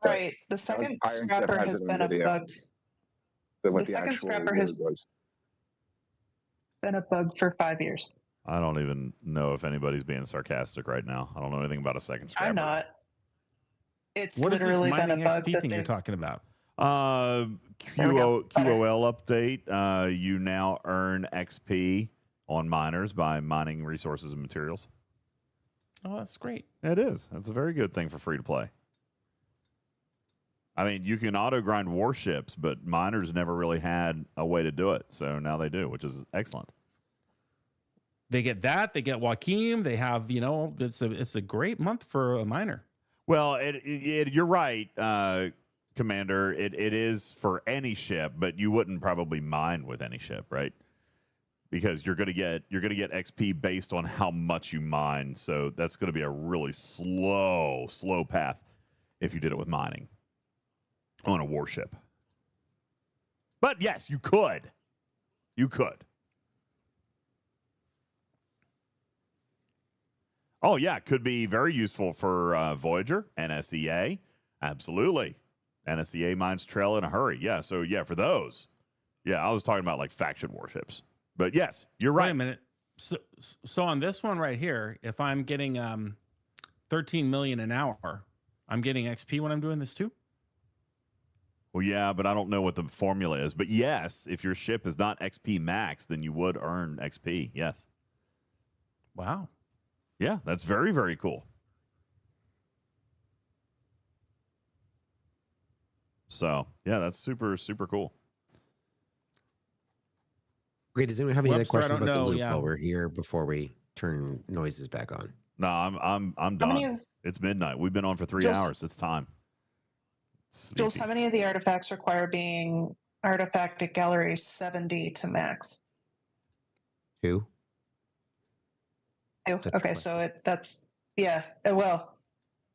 Right. The second scrapper has been a bug. The second scrapper has been a bug for 5 years. I don't even know if anybody's being sarcastic right now. I don't know anything about a second scrapper. I'm not. It's What is this literally been a mining bug XP that thing you're they talking about? QOL update. You now earn XP on miners by mining resources and materials. Oh, that's great. It is. That's a very good thing for free to play. I mean, you can auto grind warships, but miners never really had a way to do it. So now they do, which is excellent. They get that. They get Joaquin. They have, it's a great month for a miner. Well, you're right, Commander. It is for any ship, but you wouldn't probably mine with any ship, right? Because you're gonna get XP based on how much you mine. So that's gonna be a really slow path if you did it with mining on a warship. But yes, you could. You could. Oh, yeah, could be very useful for Voyager, NSEA. Absolutely. NSEA mines trail in a hurry. Yeah, so, yeah, for those. Yeah, I was talking about, like, faction warships. But, yes, you're right. Wait a minute. So on this one right here, if I'm getting 13 million an hour, I'm getting XP when I'm doing this too? Well, yeah, but I don't know what the formula is. But, yes, if your ship is not XP max, then you would earn XP, yes. Wow. Yeah, that's very, very cool. So, yeah, that's super, super cool. Okay, does anyone have any other Webster, I questions don't about the know, loop yeah. while we're here before we turn noises back on? No, I'm done. It's midnight. We've been on for 3 hours. It's time. Jules, how many of the artifacts require being artifact at gallery 70 to max? 2. Okay, so that's well,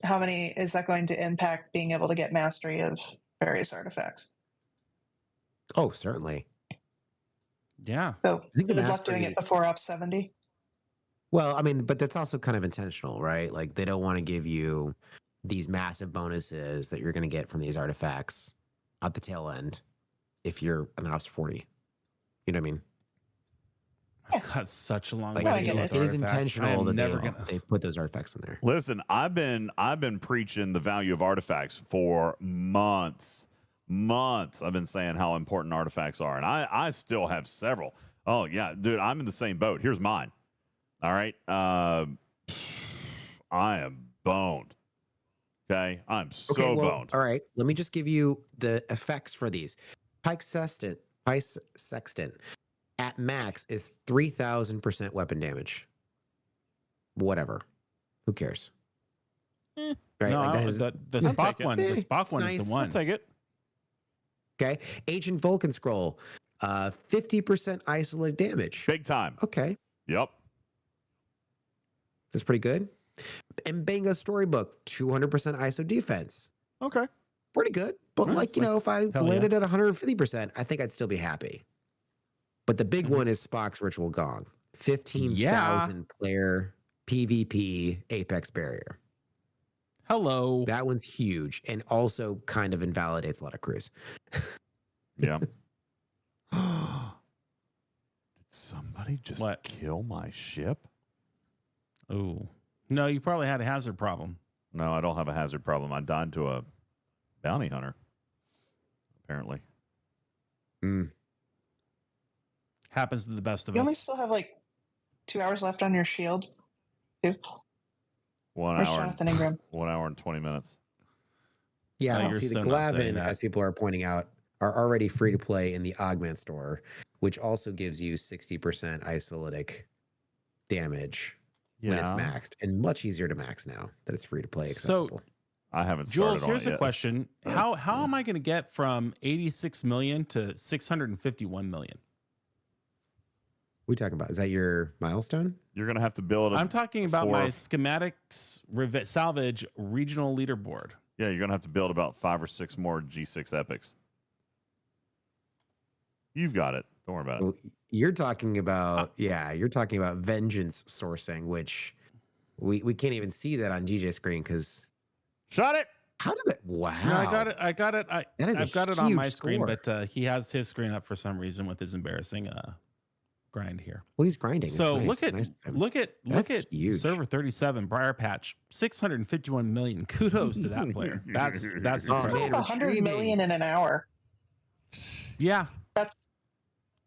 how many is that going to impact being able to get mastery of various artifacts? Oh, certainly. Yeah. So I think the good luck mastery- doing it before op 70. Well, I mean, but that's also kind of intentional, right? Like they don't want to give you these massive bonuses that you're going to get from these artifacts at the tail end if you're an ops 40. You know what I mean? I've got such a long Like, way to it go is, with it is artifacts. intentional that never gonna... they've put those artifacts in there. Listen, I've been preaching the value of artifacts for months. I've been saying how important artifacts are, and I still have several. Oh yeah, dude, I'm in the same boat. Here's mine. All right, I am boned. Okay, I'm so boned. All right, let me just give you the effects for these. Pike Sextant at max is 3,000% weapon damage. Whatever. Who cares? Right? No, like the Spock one. The Spock one is the one. I'll take it. Okay. Ancient Vulcan Scroll, 50% isolated damage. Big time. Okay. Yep. That's pretty good. Mbenga Storybook, 200% ISO defense. Okay. Pretty good. But if I landed at 150%, I think I'd still be happy. But the big one is Spock's Virtual Gong. 15,000 player PvP Apex barrier. Hello. That one's huge and also kind of invalidates a lot of crews. Yeah. Did somebody just kill my ship? Oh. No, you probably had a hazard problem. No, I don't have a hazard problem. I died to a bounty hunter, apparently. Happens to the best of You us. only still have like 2 hours left on your shield. Too. 1 Where's hour. Jonathan Ingram? 1 hour and 20 minutes. Yeah, you're see, the so not saying Glavin, that. as people are pointing out, are already free to play in the Augment store, which also gives you 60% isolytic damage when it's maxed, and much easier to max now that it's free to play accessible. I haven't started Jules, on here's it a yet. question. How am I going to get from 86 million to 651 million? What are you talking about? Is that your milestone? You're going to have to build I'm talking about my schematics salvage regional leaderboard. Yeah, you're going to have to build about 5 or 6 more G6 epics. You've got it. Don't worry about it. Well, you're talking about, you're talking about vengeance sourcing, which we can't even see that on DJ screen because. Shut it. How did that? Wow. No, I got it. I've got it on my huge screen, score. but he has his screen up for some reason with his embarrassing grind here. Well, he's grinding. So It's nice. look at That's huge. server 37 Briar Patch 651 million. Kudos to that player. That's incredible. Like 100 million in an hour. Yeah.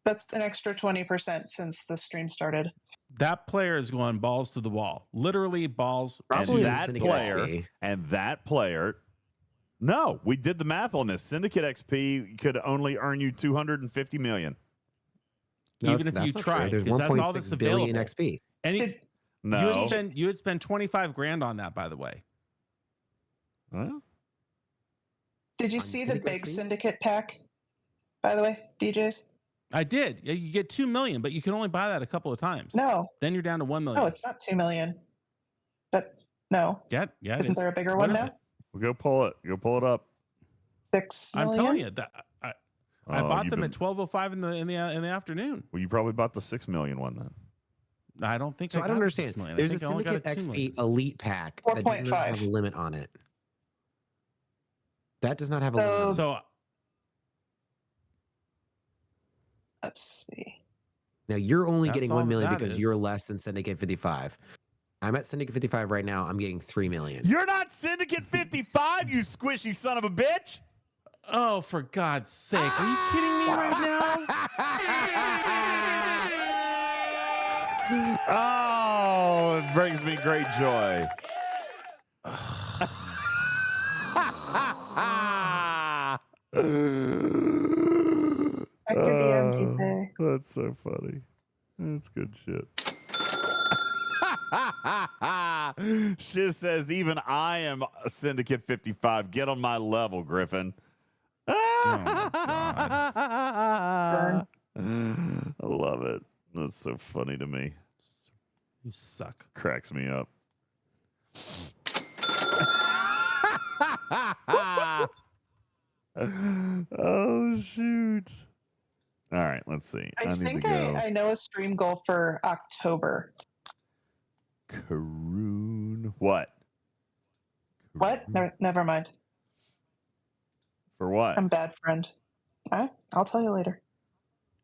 That's an extra 20% since the stream started. That player is going balls to the wall. Literally balls. And that player. No, we did the math on this. Syndicate XP could only earn you 250 million. Even if you tried, there's because that's all 1.6 that's billion available. XP. And No. you would spend 25 grand on that, by the way. Well, Did you On see the Syndicate big XP? syndicate pack, by the way, DJs? I did. You get 2 million, but you can only buy that a couple of times. No. Then you're down to 1 million. No, it's not 2 million. No. Yeah, it Isn't is. there a bigger What one is now? it? Well, go pull it. Go pull it up. 6 million? I'm telling you that I bought you've them been- at 12:05 in the afternoon. Well, you probably bought the 6 million one then. I don't think So I got don't the understand. 6 million. I There's a think I only got Syndicate 2 XP million. Elite pack that does not have a 4.5. limit on it. That does not have a limit. On it. So Let's see. Now you're only That's getting all 1 million that because is. you're less than Syndicate 55. I'm at Syndicate 55 right now. I'm getting 3 million. You're not Syndicate 55, you squishy son of a bitch. oh, for God's sake, are you kidding me right now? Oh, it brings me great joy. Check your DM, DJ. That's so funny. That's good shit. Shiz says, even I am a Syndicate 55. Get on my level, Griffin. I love it. That's so funny to me. You suck. Cracks me up. Oh, shoot. All right, let's see. I need to think go. I know a stream goal for October. Karoon. What? What? Never mind. For what? I'm bad friend. I'll tell you later.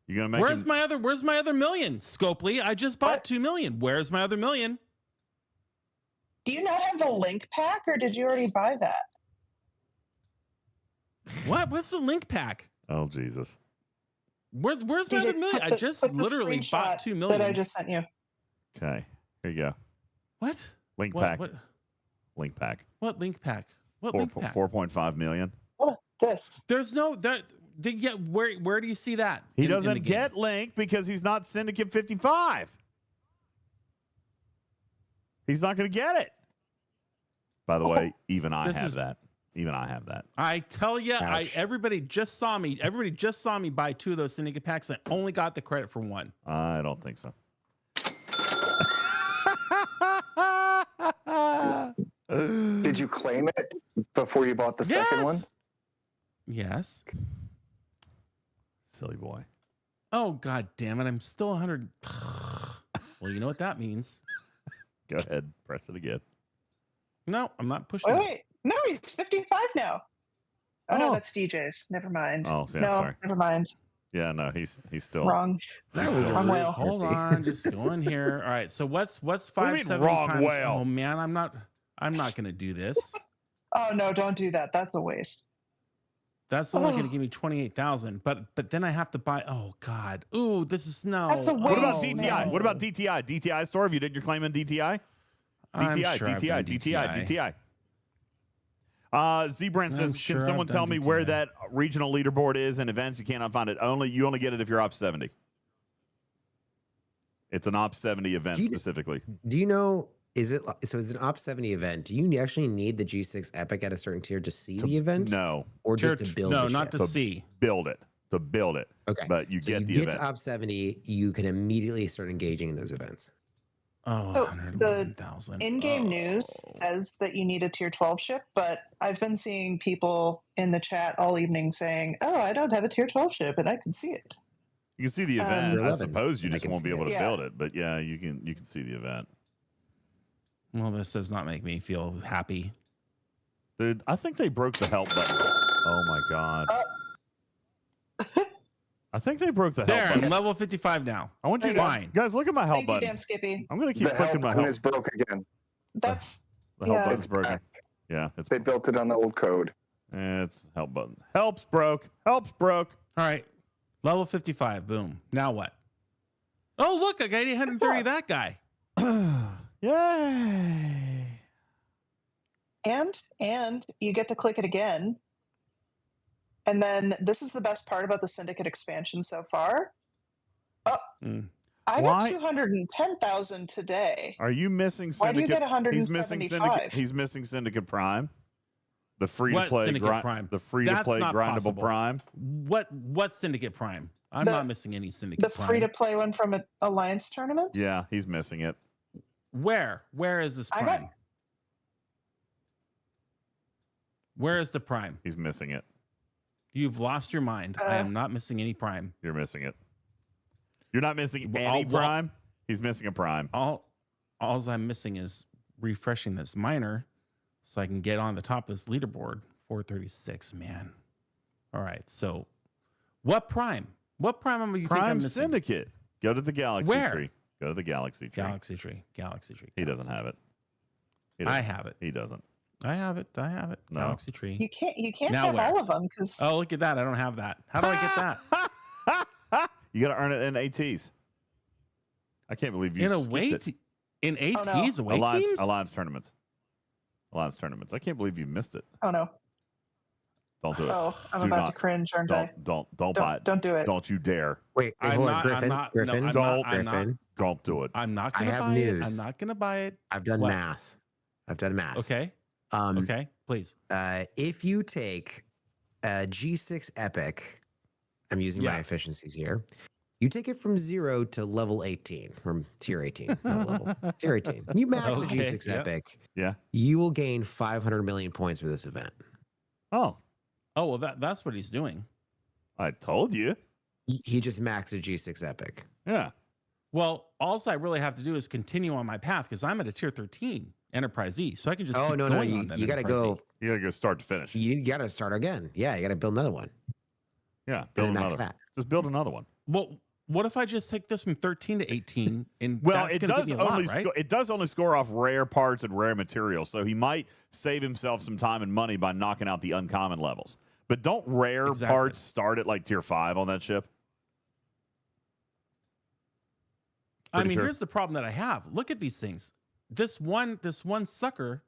You gonna make Where's him- my other million? Scopely, I just bought 2 million. Where's my other million? Do you not have the link pack, or did you already buy that? What? What's the link pack? Oh, Jesus. Where's my DJ, other million? I just put the literally bought screenshot 2 million. that I just sent you. Okay. Here you go. What? Link What- pack. what- Link pack. What link pack? What link pack? 4.5 million. Oh, this. There's no there. Yeah, where do you see that? He in the doesn't game? get Link because he's not Syndicate 55. He's not going to get it. By the way, even I This have is- that. Even I have that. I tell you, Ouch. everybody just saw me. Everybody just saw me buy 2 of those syndicate packs. I only got the credit for 1. I don't think so. Did you claim it before you bought the second one? Yes. Silly boy. Oh, God damn it. I'm still 100. Well, you know what that means. Go ahead. Press it again. No, I'm not pushing it. Wait. No, he's 55 now. Oh, no, that's DJ's. Never mind. Oh, yeah, no, sorry. never mind. Yeah, no, he's still Wrong. That was wrong whale. Hold on, just go in here. All right, so what's What do you 570 mean, wrong times? whale? Oh man, I'm not gonna do this. Oh no, don't do that. That's a waste. That's only gonna give me 28,000. But then I have to buy. Oh God. Ooh, this is no. That's a What about waste. DTI? No. What about DTI? DTI store? Have you did your claim in DTI? I'm DTI, sure I've done DTI. Z-Brand says, I'm sure can someone I've tell done me where DTI. that regional leaderboard is in events? You cannot find it. You only get it if you're Ops 70. It's an Ops 70 event specifically. Do you know? Is it so? It's an Ops 70 event. Do you actually need the G6 Epic at a certain tier to see the event? No, or just to build? No, the not ship? to see. Build it. To build it. Okay, but you so get you the get event. to Ops 70, you can immediately start engaging in those events. Oh, So 111,000. In-game news says that you need a tier 12 ship, but I've been seeing people in the chat all evening saying, "Oh, I don't have a tier 12 ship, and I can see it." You can see the event. Tier I 11, suppose you I just can won't be see able to it. build it, but yeah, you can see the event. Well, this does not make me feel happy. Dude, I think they broke the help button. Oh my god. I think they broke the help There, button. I'm level 55 now. I want you to Fine. guys look at my help Thank you, button. damn Skippy. I'm gonna keep The clicking help my button help. is broke again. That's The help yeah. button's It's broken. back. Yeah, it's They built it on the old code. it's help button. Help's broke. Help's broke. All right. Level 55. Boom. Now what? Oh, look, I got 830 of that guy. Yay. And you get to click it again. And then this is the best part about the Syndicate expansion so far. Oh, I got Why- 210,000 today. Are you missing Why do you Syndicate? get He's missing 175? Syndicate. He's missing Syndicate Prime. The free to What play Syndicate Prime? The free to That's play not grindable possible. Prime. What Syndicate Prime? I'm The- not missing any Syndicate The Prime. free to play one from Alliance tournaments? Yeah, he's missing it. Where? Where is this I Prime? got- Where is the Prime? He's missing it. You've lost your mind. I am not missing any Prime. You're missing it. You're not missing Well, any I'll- Prime. He's missing a Prime. All I'm missing is refreshing this miner so I can get on the top of this leaderboard. 436, man. All right, so what Prime? What Prime am I think I'm Prime missing? Syndicate. Go to the Galaxy Where? tree. Go to the Galaxy tree. Galaxy Tree. Galaxy Tree. He doesn't have it. I have it. He doesn't. I have it. I have it. No. Galaxy Tree. You can't Now have where? all of them because Oh, look at that. I don't have that. How do I get that? You got to earn it in ATs. I can't believe you In a skipped way it. in Oh, no. ATs, away teams? Alliance tournaments. Alliance tournaments. I can't believe you missed it. oh no. Don't do it. Oh, I'm Do about not. to cringe, aren't I? Don't buy it. Don't do it. Don't you dare. Wait, I'm hold not- on, I'm Griffin. not- no, Griffin, I'm Don't. not- I'm not- Griffin. Don't do it. I'm not I gonna have buy it. news. I'm not gonna buy it. I've done What? math. I've done math. Okay. Um, Okay. Please. If you take a G6 Epic, I'm using my Yeah. efficiencies here. You take it from 0 to level 18, from tier 18, not level, tier 18. You max a Okay, G6 yep. Epic, Yeah. you will gain 500 million points for this event. Oh, Oh well, that's what he's doing. I told you. He just maxed a G6 Epic. Yeah. Well, all I really have to do is continue on my path because I'm at a tier 13 Enterprise E, so I can just. Oh, keep no, going you on that got to Enterprise go. E. You got to go start to finish. You got to start again. Yeah, you got to build another one. Yeah. And Build then max another. that. Just build another one. Well, what if I just take this from 13 to 18? And Well, that's it gonna does give me a lot, only right? it does only score off rare parts and rare materials, so he might save himself some time and money by knocking out the uncommon levels. But don't rare Exactly. parts start at like tier 5 on that ship? I Pretty mean, sure. here's the problem that I have. Look at these things. This one sucker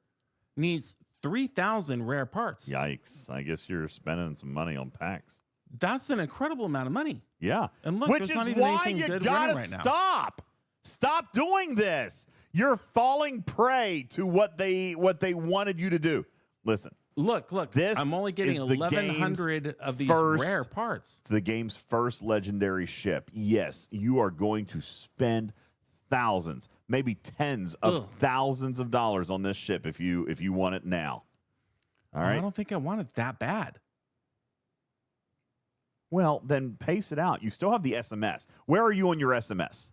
needs 3,000 rare parts. Yikes! I guess you're spending some money on packs. That's an incredible amount of money. Yeah, And look, which there's is not even why anything you good gotta running right now. stop. Stop doing this. You're falling prey to what they wanted you to do. Listen, Look, this I'm only getting is the 1,100 of these first- rare parts. the game's first legendary ship. Yes, you are going to spend thousands, maybe tens of Ugh. thousands of dollars on this ship if you want it now. All I right. don't think I want it that bad. Well, then pace it out. You still have the SMS. Where are you on your SMS?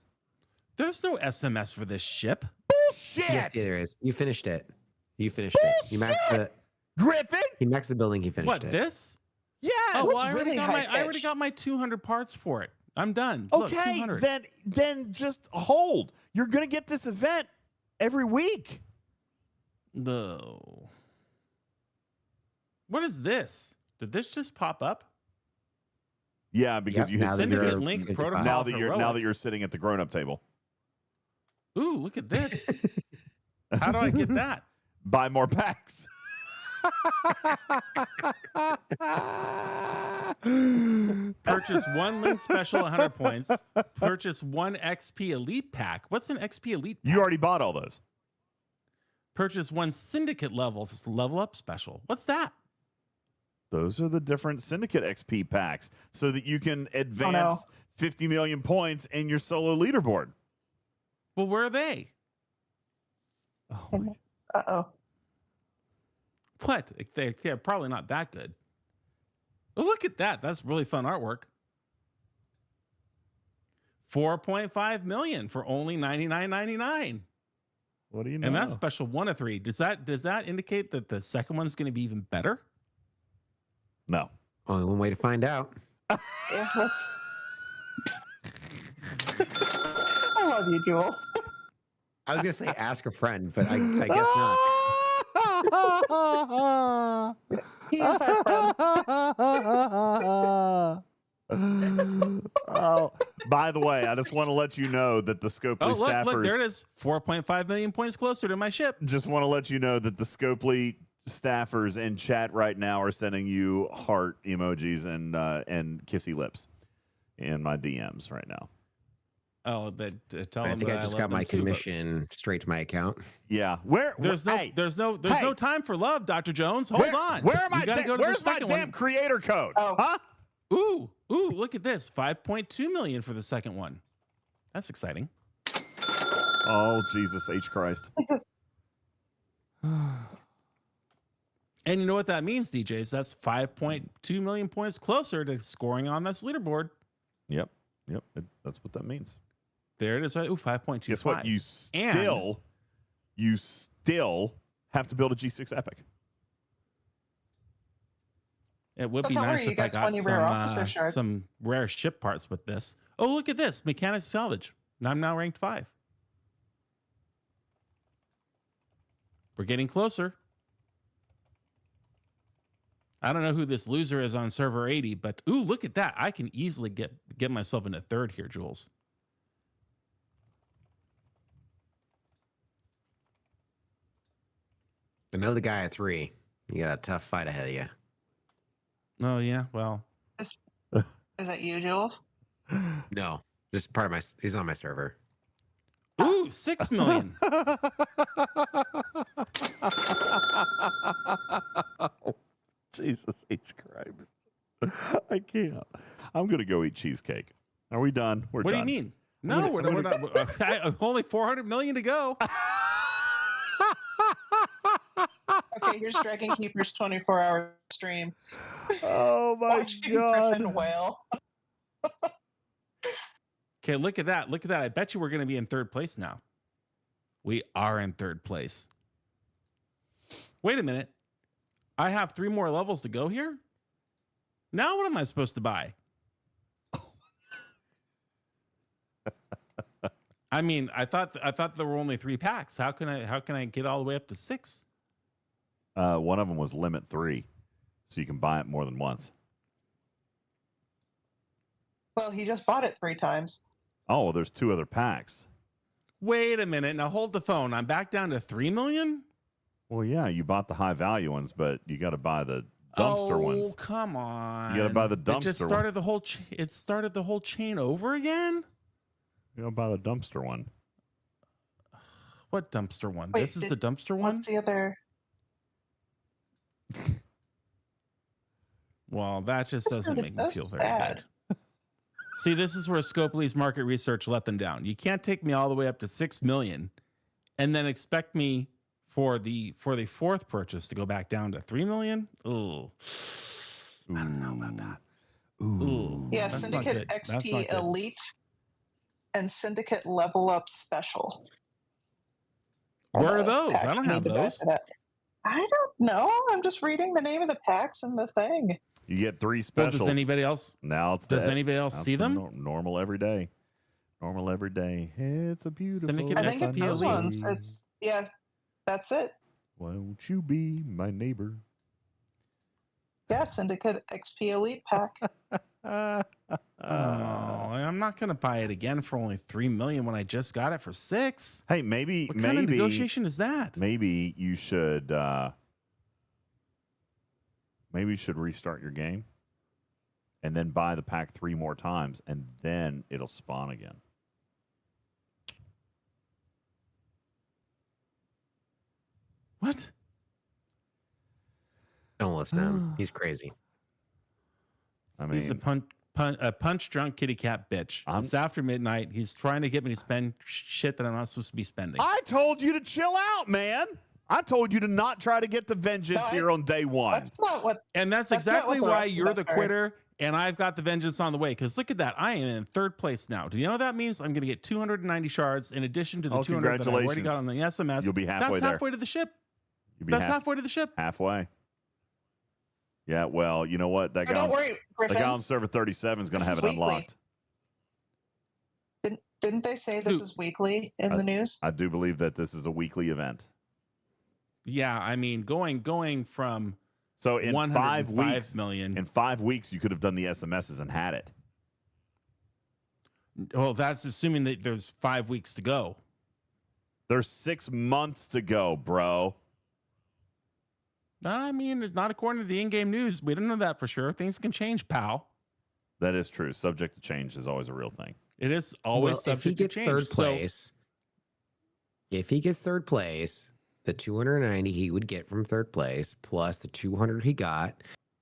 There's no SMS for this ship. Bullshit. Yes, yeah, there is. You finished it. You finished it. You maxed the Griffin. He maxed the building. He finished it. What, this? Yes. Oh, well, I already got my 200 parts for it. I'm done. Look, Okay, 200. then just hold. You're gonna get this event every week. No. What is this? Did this just pop up? Yeah, because you hit Syndicate Link Protocol. Now that you're sitting at the grown-up table. Ooh, look at this. How do I get that? Buy more packs. Purchase one Link Special 100 points. Purchase one XP Elite pack. What's an XP Elite pack? You already bought all those. Purchase one Syndicate level up special. What's that? Those are the different Syndicate XP packs so that you can advance 50 million points in your solo leaderboard. Well, where are they? Uh-oh. What? They're probably not that good. Oh, look at that. That's really fun artwork. 4.5 million for only $99.99. What do you know? And that's special 1 of 3. Does that indicate that the second one's going to be even better? No. Only one way to find out. Yeah, I love you, Jules. I was gonna say ask a friend, but I guess not. He is our friend. Oh, by the way, I just want to let you know that the Scopely staffers. Look, there it is. 4.5 million points closer to my ship. Just want to let you know that the Scopely staffers in chat right now are sending you heart emojis and kissy lips in my DMs right now. Oh, but tell I them think that I just love got them my too, commission straight to my account. Yeah. There's no time for love, Dr. Jones. Hold on. Where's my damn creator code? Oh. Huh? Ooh, look at this. 5.2 million for the second one. That's exciting. Oh, Jesus H. Christ. And you know what that means, DJs? That's 5.2 million points closer to scoring on this leaderboard. Yep. That's what that means. There it is. Right. Ooh, 5.25. Guess what? You still have to build a G6 Epic. It would be nice if I got some rare ship parts with this. Oh, look at this. Mechanics Salvage. I'm now ranked 5. We're getting closer. I don't know who this loser is on server 80, but ooh, look at that. I can easily get myself into 3rd here, Jules. I know the guy at 3. You got a tough fight ahead of you. Oh, yeah. Well, Is that you, Jules? No, just part of my. He's on my server. Ooh, 6 million. Jesus H. Christ. I can't. I'm going to go eat cheesecake. Are we done? We're done. What do you mean? No, we're not. Only 400 million to go. Okay, here's Dragon Keeper's 24-hour stream. Oh, my God. Griffin whale. Okay, look at that. Look at that. I bet you we're going to be in 3rd place now. We are in 3rd place. Wait a minute. I have 3 more levels to go here? Now what am I supposed to buy? I mean, I thought there were only 3 packs. How can I get all the way up to 6? One of them was limit 3, so you can buy it more than once. Well, he just bought it 3 times. Oh, well, there's 2 other packs. Wait a minute. Now hold the phone. I'm back down to 3 million? Well, yeah, you bought the high value ones, but you got to buy the dumpster ones. Oh, come on. You got to buy the dumpster It just started the whole it started the whole chain over again? You got to buy the dumpster one. What dumpster one? Wait, this is the dumpster one? What's the other? Well, that just doesn't make me feel very sad. good. See, this is where Scopely's market research let them down. You can't take me all the way up to 6 million and then expect me for the 4th purchase to go back down to 3 million. Ooh. I don't know about that. Ooh. Yeah, that's Syndicate not good. That's not XP good. Elite and Syndicate Level Up Special. Where are the those? packs I don't you have need to buy those. for that. I don't know. I'm just reading the name of the packs and the thing. You get 3 Well, specials. does anybody else? Now it's Does anybody else see them? Normal every day. Normal every day. It's a beautiful. Syndicate I think it's XP those Elite. ones. It's that's it. Won't you be my neighbor? Yeah, Syndicate XP Elite pack. I'm not going to buy it again for only $3 million when I just got it for $6 million. Hey, maybe What kind of negotiation is that? Maybe you should restart your game and then buy the pack 3 more times, and then it'll spawn again. What? Don't listen to him. He's crazy. I mean, He's a punch drunk kitty cat bitch. It's after midnight. He's trying to get me to spend shit that I'm not supposed to be spending. I told you to chill out, man. I told you to not try to get the vengeance here on day 1. That's not what. And that's exactly why you're the quitter, and I've got the vengeance on the way. Because look at that. I am in 3rd place now. Do you know what that means? I'm going to get 290 shards in addition to the 200 that I already got on the SMS. You'll be halfway That's there. halfway to the ship. That's halfway to the ship. Halfway. Yeah, well, you know what? That guy, the guy on server 37 is going to have it unlocked. Didn't they say this is weekly in the news? I do believe that this is a weekly event. Yeah, I mean, going from so in 5 weeks, million. In 5 weeks, you could have done the SMSs and had it. Well, that's assuming that there's 5 weeks to go. There's 6 months to go, bro. I mean, it's not according to the in-game news. We don't know that for sure. Things can change, pal. That is true. Subject to change is always a real thing. It is always subject to change. If he gets 3rd place, the 290 he would get from 3rd place plus the 200 he got,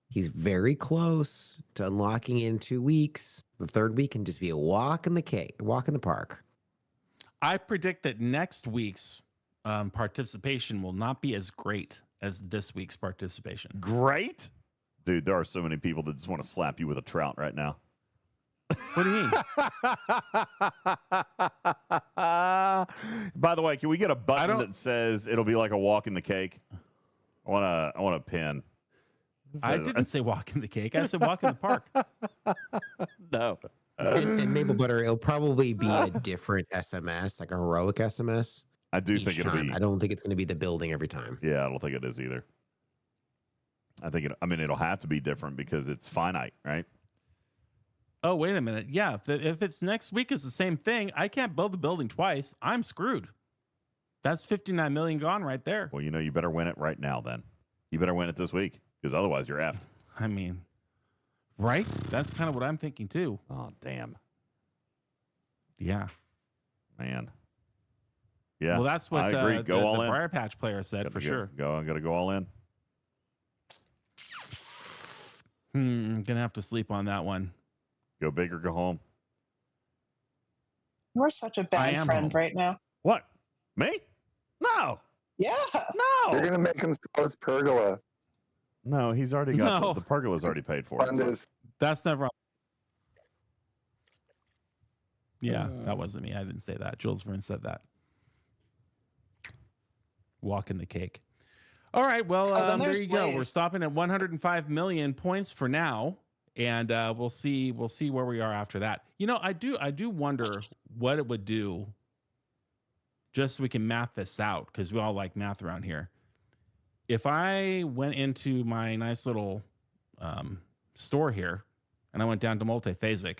he's very close to unlocking in 2 weeks. The 3rd week can just be a walk in the park. I predict that next week's participation will not be as great as this week's participation. Great? Dude, there are so many people that just want to slap you with a trout right now. What do you mean? By the way, can we get a button that says it'll be like a walk in the cake? I want a pin. I didn't say walk in the cake. I said walk in the park. No. And Maple Butter, it'll probably be a different SMS, like a heroic SMS. I do think it'll be. I don't think it's going to be the building every time. Yeah, I don't think it is either. It'll have to be different because it's finite, right? Oh, wait a minute. Yeah, if it's next week is the same thing, I can't build the building twice. I'm screwed. That's 59 million gone right there. Well, you better win it right now then. You better win it this week because otherwise you're effed. I mean, right? That's kind of what I'm thinking too. Oh, damn. Yeah. Man. Yeah. Well, that's what I agree. Go all the in. Briar Patch player said for sure. I'm going to go all in. Gonna have to sleep on that one. Go big or go home. You're such a bad friend right now. What? Me? No. Yeah. No. You're gonna make him sell his pergola. No, he's already got the pergola's already paid for. That's never. Yeah, that wasn't me. I didn't say that. Jules Verne said that. Walk in the cake. All right. Well, there you go. We're stopping at 105 million points for now, and we'll see where we are after that. I do wonder what it would do. Just so we can math this out, because we all like math around here. If I went into my nice little store here, and I went down to multiphasic,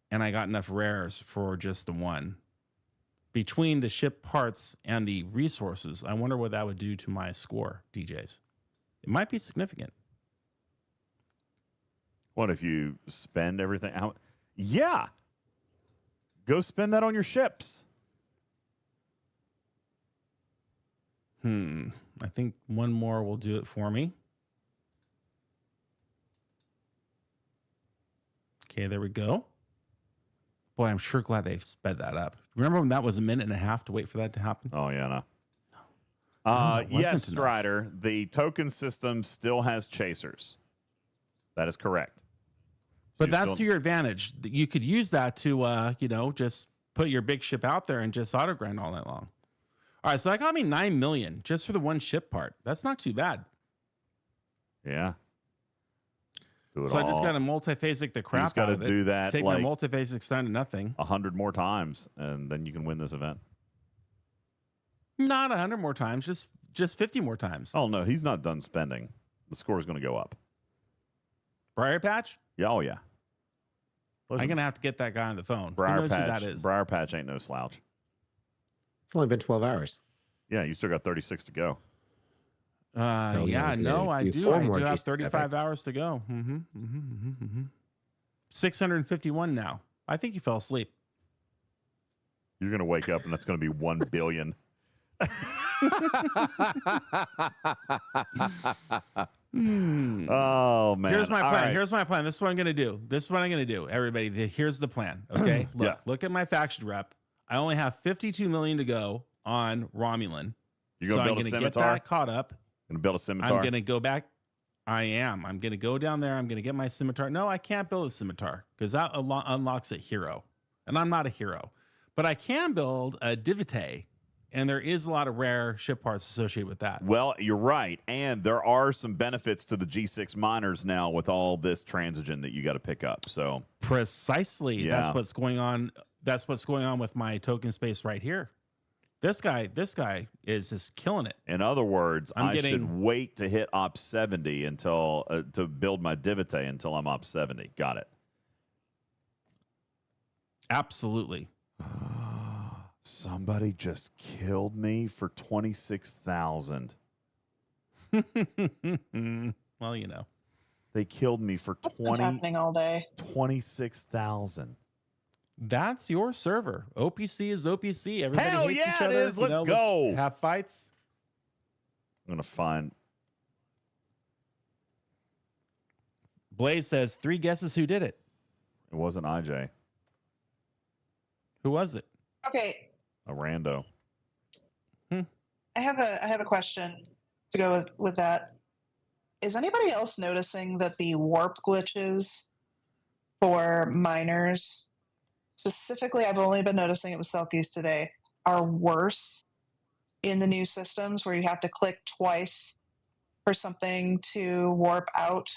and I got enough rares for just the one. Between the ship parts and the resources, I wonder what that would do to my score, DJs. It might be significant. What if you spend everything out? Yeah. Go spend that on your ships. I think one more will do it for me. Okay, there we go. Boy, I'm sure glad they've sped that up. Remember when that was a minute and a half to wait for that to happen? Oh, yeah, no. Yes, Strider, the token system still has chasers. That is correct. But that's to your advantage. You could use that to, just put your big ship out there and just auto grind all night long. All right, so that got me 9 million just for the one ship part. That's not too bad. Yeah. So I just got to multiphasic the crap out of it. Do that. Take my multiphasics down to nothing. 100 more times, and then you can win this event. Not 100 more times, just 50 more times. Oh no, he's not done spending. The score is going to go up. Briar Patch? Yeah, oh yeah. Listen, I'm gonna have to get that guy on the phone. Briar Who knows Patch. who that is? Briar Patch ain't no slouch. It's only been 12 hours. Yeah, you still got 36 to go. I do. I do have 35 hours to go. 651 now. I think you fell asleep. You're going to wake up and that's going to be 1 billion. Oh, man. Here's my plan. Right. Here's my plan. This is what I'm going to do. Everybody, here's the plan. Okay. Look at my faction rep. I only have 52 million to go on Romulan. You're going to build a scimitar? Get that caught up. Going to build a scimitar? I'm going to go back. I am. I'm going to go down there. I'm going to get my scimitar. No, I can't build a scimitar because that unlocks a hero. And I'm not a hero. But I can build a Divite. And there is a lot of rare ship parts associated with that. Well, you're right. And there are some benefits to the G6 miners now with all this transigen that you got to pick up. So precisely. Yeah. That's what's going on. That's what's going on with my token space right here. This guy is just killing it. In other words, I should wait to hit op 70 until to build my Divite until I'm op 70. Got it. Absolutely. Somebody just killed me for 26,000. Well, you know. They killed me for happening all day. 26,000. That's your server. OPC is OPC. Everybody Hell hates yeah, each other. it is. Let's go. Let's have fights. I'm going to find. Blaze says 3 guesses who did it. It wasn't IJ. Who was it? Okay. A rando. I have a question to go with that. Is anybody else noticing that the warp glitches for miners, specifically, I've only been noticing it with Selkies today, are worse in the new systems where you have to click twice for something to warp out?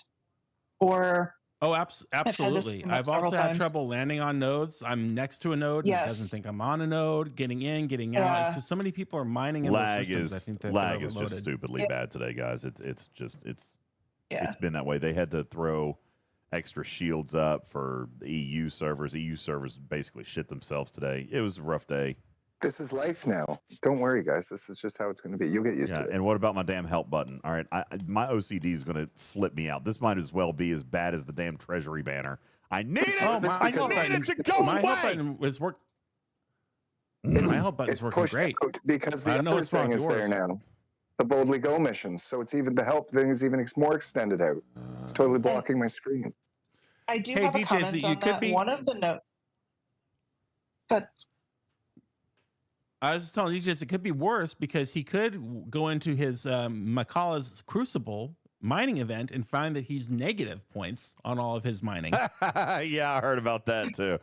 Or absolutely. I've also had trouble landing on nodes. I'm next to a node and it doesn't think I'm on a node, getting in, getting out. It's just so many people are mining in those systems. I think lag is just stupidly bad today, guys. It's been that way. They had to throw extra shields up for the EU servers. EU servers basically shit themselves today. It was a rough day. This is life now. Don't worry, guys. This is just how it's going to be. You'll get used to it. And what about my damn help button? All right, my OCD is going to flip me out. This might as well be as bad as the damn treasury banner. I need it. I need it to go away. My help button was work. My help button is working great because the other thing is there now. The Boldly Go missions. So it's even the help thing is even more extended out. It's totally blocking my screen. I do have a comment on that. One of the notes. But I was just telling DJs it could be worse because he could go into his Makala's Crucible mining event and find that he's negative points on all of his mining. Yeah, I heard about that too.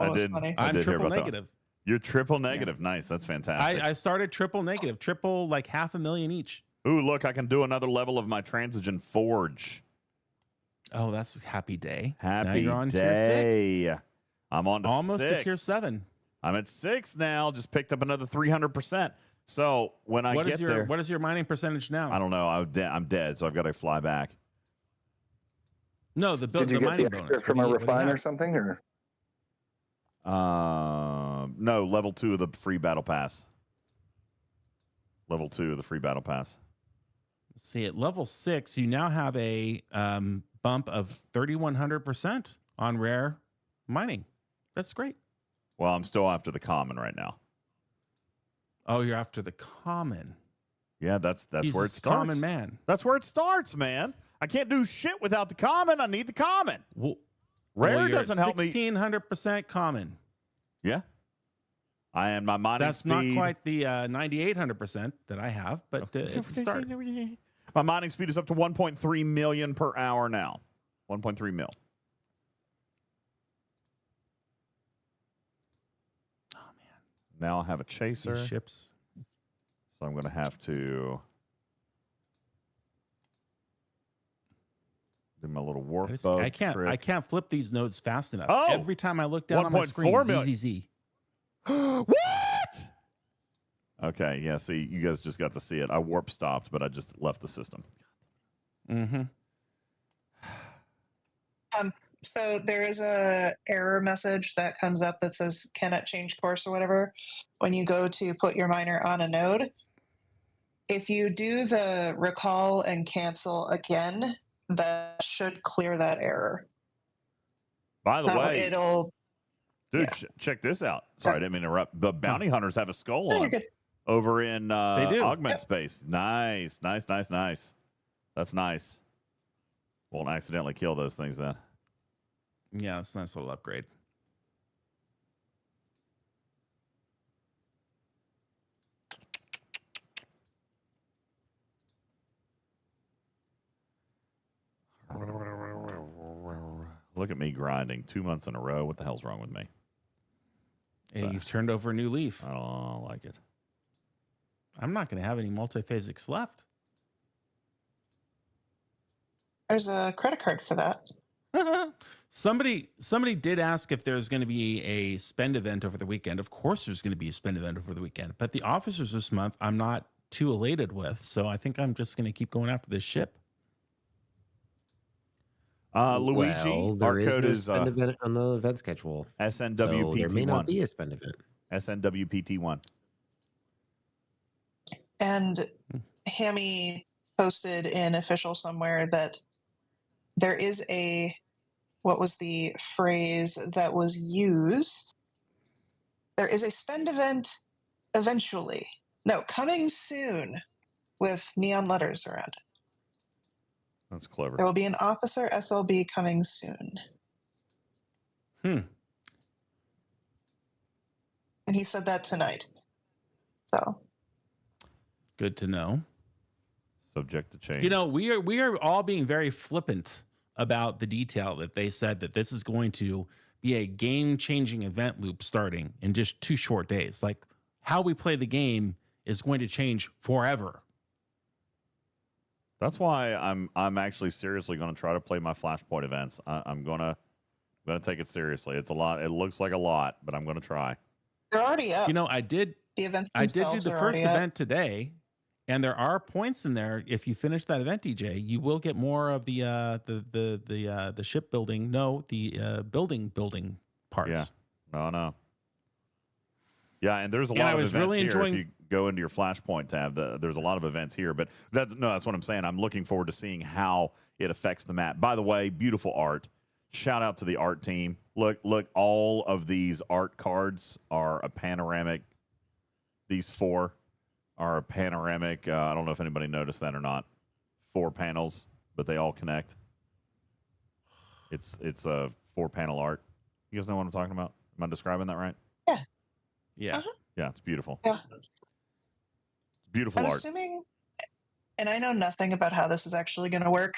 I did. I'm triple triple negative. You're triple negative. Yeah. Nice. That's fantastic. I started triple negative, triple like 500,000 each. Ooh, look, I can do another level of my Transigen Forge. Oh, that's happy day. Happy now you're on day. Tier 6. I'm on to almost 6. to tier 7. I'm at 6 now. Just picked up another 300%. So when I get there, what is your mining percentage now? I don't know. I'm dead, so I've got to fly back. No, Did you get the extra from a refine or something, or? No, level 2 of the free battle pass. Level 2 of the free battle pass. See, at level 6, you now have a bump of 3,100% on rare mining. That's great. Well, I'm still after the common right now. Oh, you're after the common. Yeah, that's He's where it starts. Common man. That's where it starts, man. I can't do shit without the common. I need the common. Well, rare doesn't help me. 1,600% common. Yeah. I am my mining That's speed. That's not quite the 9,800% that I have, but it's a start. My mining speed is up to 1.3 million per hour now. 1.3 mil. Now I have a chaser. These ships. So I'm going to have to do my little warp boat I can't flip these nodes fast enough. Oh! Every time I look down on my 1.4 screen, million. ZZZ. What? Okay, yeah, see, you guys just got to see it. I warp stopped, but I just left the system. Mm-hmm. So there is a error message that comes up that says cannot change course or whatever when you go to put your miner on a node. If you do the recall and cancel again, that should clear that error. By the way, it'll... Dude, check this out. Sorry, I didn't mean to interrupt. The bounty hunters have a skull on them over in Augment Space. Nice, nice, nice, nice. That's nice. Won't accidentally kill those things then. Yeah, it's a nice little upgrade. Look at me grinding 2 months in a row. What the hell's wrong with me? Hey, you've turned over a new leaf. I don't like it. I'm not going to have any multiphasics left. There's a credit card for that. Somebody did ask if there's going to be a spend event over the weekend. Of course there's going to be a spend event over the weekend. But the officers this month, I'm not too elated with. So I think I'm just going to keep going after this ship. Luigi, our code is spend event on the event schedule. SNWPT1. So there may not be a spend event. SNWPT1. And Hammy posted in official somewhere that there is what was the phrase that was used? There is a spend event eventually. No, coming soon with neon letters around it. That's clever. There will be an officer SLB coming soon. And he said that tonight. So good to know. Subject to change. You know, we are all being very flippant about the detail that they said that this is going to be a game-changing event loop starting in just 2 short days. Like how we play the game is going to change forever. That's why I'm actually seriously going to try to play my Flashpoint events. I'm gonna take it seriously. It's a lot. It looks like a lot, but I'm going to try. They're already up. You know, I did do the first event today, and there are points in there. If you finish that event, DJ, you will get more of the shipbuilding. No, the building parts. Yeah. No. Yeah, and there's a lot of events really here. enjoying... If you go into your Flashpoint tab, there's a lot of events here. But that's what I'm saying. I'm looking forward to seeing how it affects the map. By the way, beautiful art. Shout out to the art team. Look, all of these art cards are a panoramic. These 4 are a panoramic. I don't know if anybody noticed that or not. 4 panels, but they all connect. It's a 4-panel art. You guys know what I'm talking about? Am I describing that right? Yeah. Yeah. Yeah, it's beautiful. Yeah. Beautiful I'm art. assuming, and I know nothing about how this is actually going to work,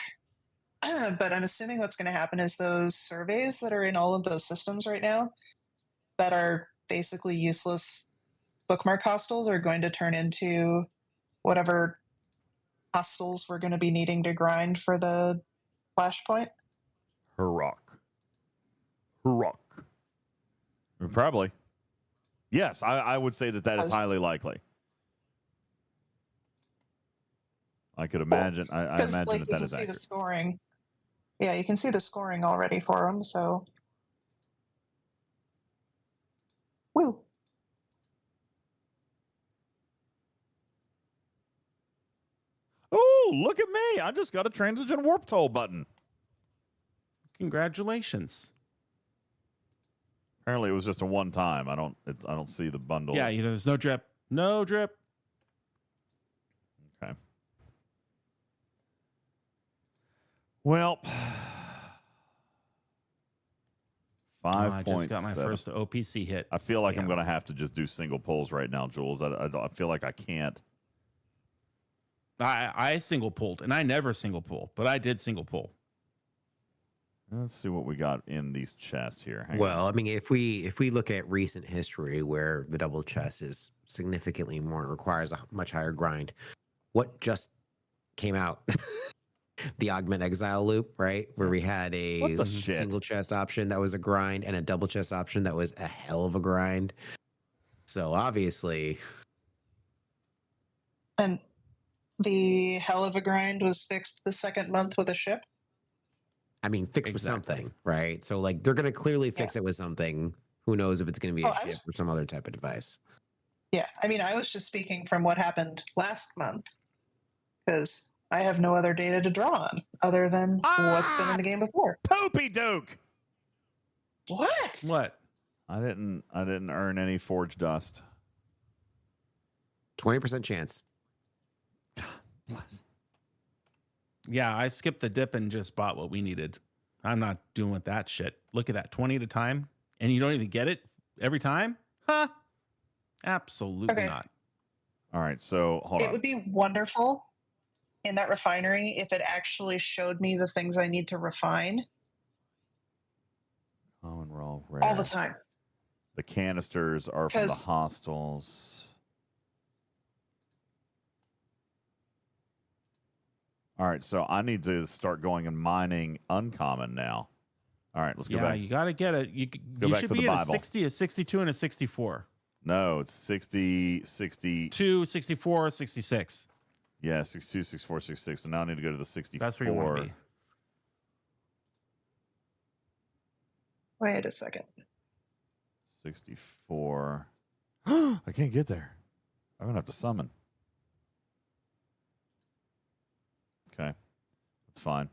but I'm assuming what's going to happen is those surveys that are in all of those systems right now that are basically useless bookmark hostels are going to turn into whatever hostels we're going to be needing to grind for the Flashpoint. Hurrah. Probably. Yes, I would say that is highly likely. I could imagine. I imagine that is accurate. You can see the scoring. Yeah, you can see the scoring already for them. So, woo. Oh, look at me! I just got a transition warp toll button. Congratulations. Apparently, it was just a one time. I don't see the bundle. Yeah, there's no drip. No drip. Okay. Well, 5.7. I just got my first OPC hit. I feel like I'm going to have to just do single pulls right now, Jules. I feel like I can't. I single pulled, and I never single pull, but I did single pull. Let's see what we got in these chests here. Hang Well, on. I mean, if we look at recent history where the double chest is significantly more and requires a much higher grind, what just came out? The Augment Exile loop, right? Where we had a single chest option that was a grind and a double chest option that was a hell of a grind. So obviously. And the hell of a grind was fixed the second month with a ship. I mean, fixed with something, right? So like they're gonna clearly fix it with something. Who knows if it's gonna be a ship or some other type of device. Yeah, I mean, I was just speaking from what happened last month because I have no other data to draw on other than what's been in the game before. Poopy Duke. What? What? I didn't earn any forge dust. 20% chance. Bless. Yeah, I skipped the dip and just bought what we needed. I'm not doing with that shit. Look at that, 20 at a time, and you don't even get it every time? Huh? Absolutely not. All right, so hold on. It would be wonderful in that refinery if it actually showed me the things I need to refine Common raw rare. all the time. The canisters are from the hostiles. All right, so I need to start going and mining uncommon now. All right, let's go back. Yeah, you got to get it. You go back should to be the at Bible. a 60, a 62, and a 64. No, it's 60, 2, 64, 66. Yeah, 62, 64, 66. So now I need to go to the 64. That's where you want to be. Wait a second. 64. I can't get there. I'm going to have to summon. Okay. That's fine.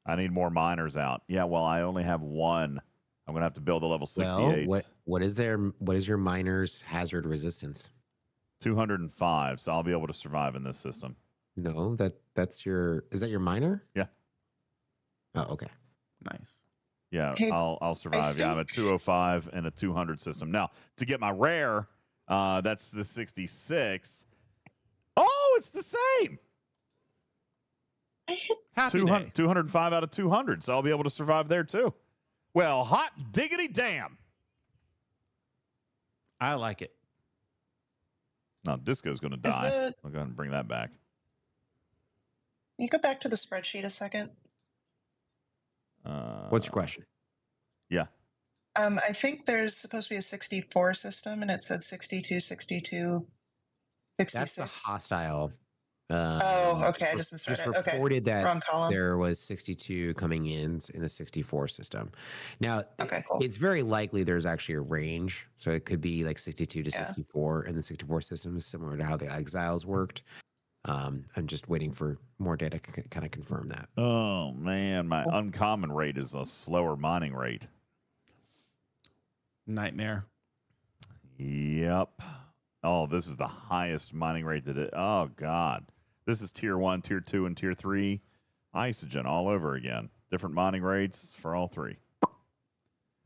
I need more miners out. Yeah, well, I only have one. I'm going to have to build a level 68. Well, what is your miner's hazard resistance? 205, so I'll be able to survive in this system. No, is that your miner? Yeah. Oh, okay. Nice. Yeah, Hey, I'll survive. Yeah, I'm at 205 and a 200 system. Now, to get my rare, that's the 66. Oh, it's the same. 205 out of 200, so I'll be able to survive there too. Well, hot diggity damn. I like it. No, Disco's going to die. I'll go ahead and bring that back. Can you go back to the spreadsheet a second? What's your question? Yeah. I think there's supposed to be a 64 system, and it said 62, 62, 66. That's the hostile. Okay. I just misread it. Okay. Reported that Wrong column. there was 62 coming in the 64 system. Now, cool. it's very likely there's actually a range. So it could be like 62 to 64, and the 64 system is similar to how the exiles worked. I'm just waiting for more data to kind of confirm that. Oh, man. My uncommon rate is a slower mining rate. Nightmare. Yep. Oh, this is the highest mining rate that oh, God. This is tier 1, tier 2, and tier 3 isogen all over again. Different mining rates for all three.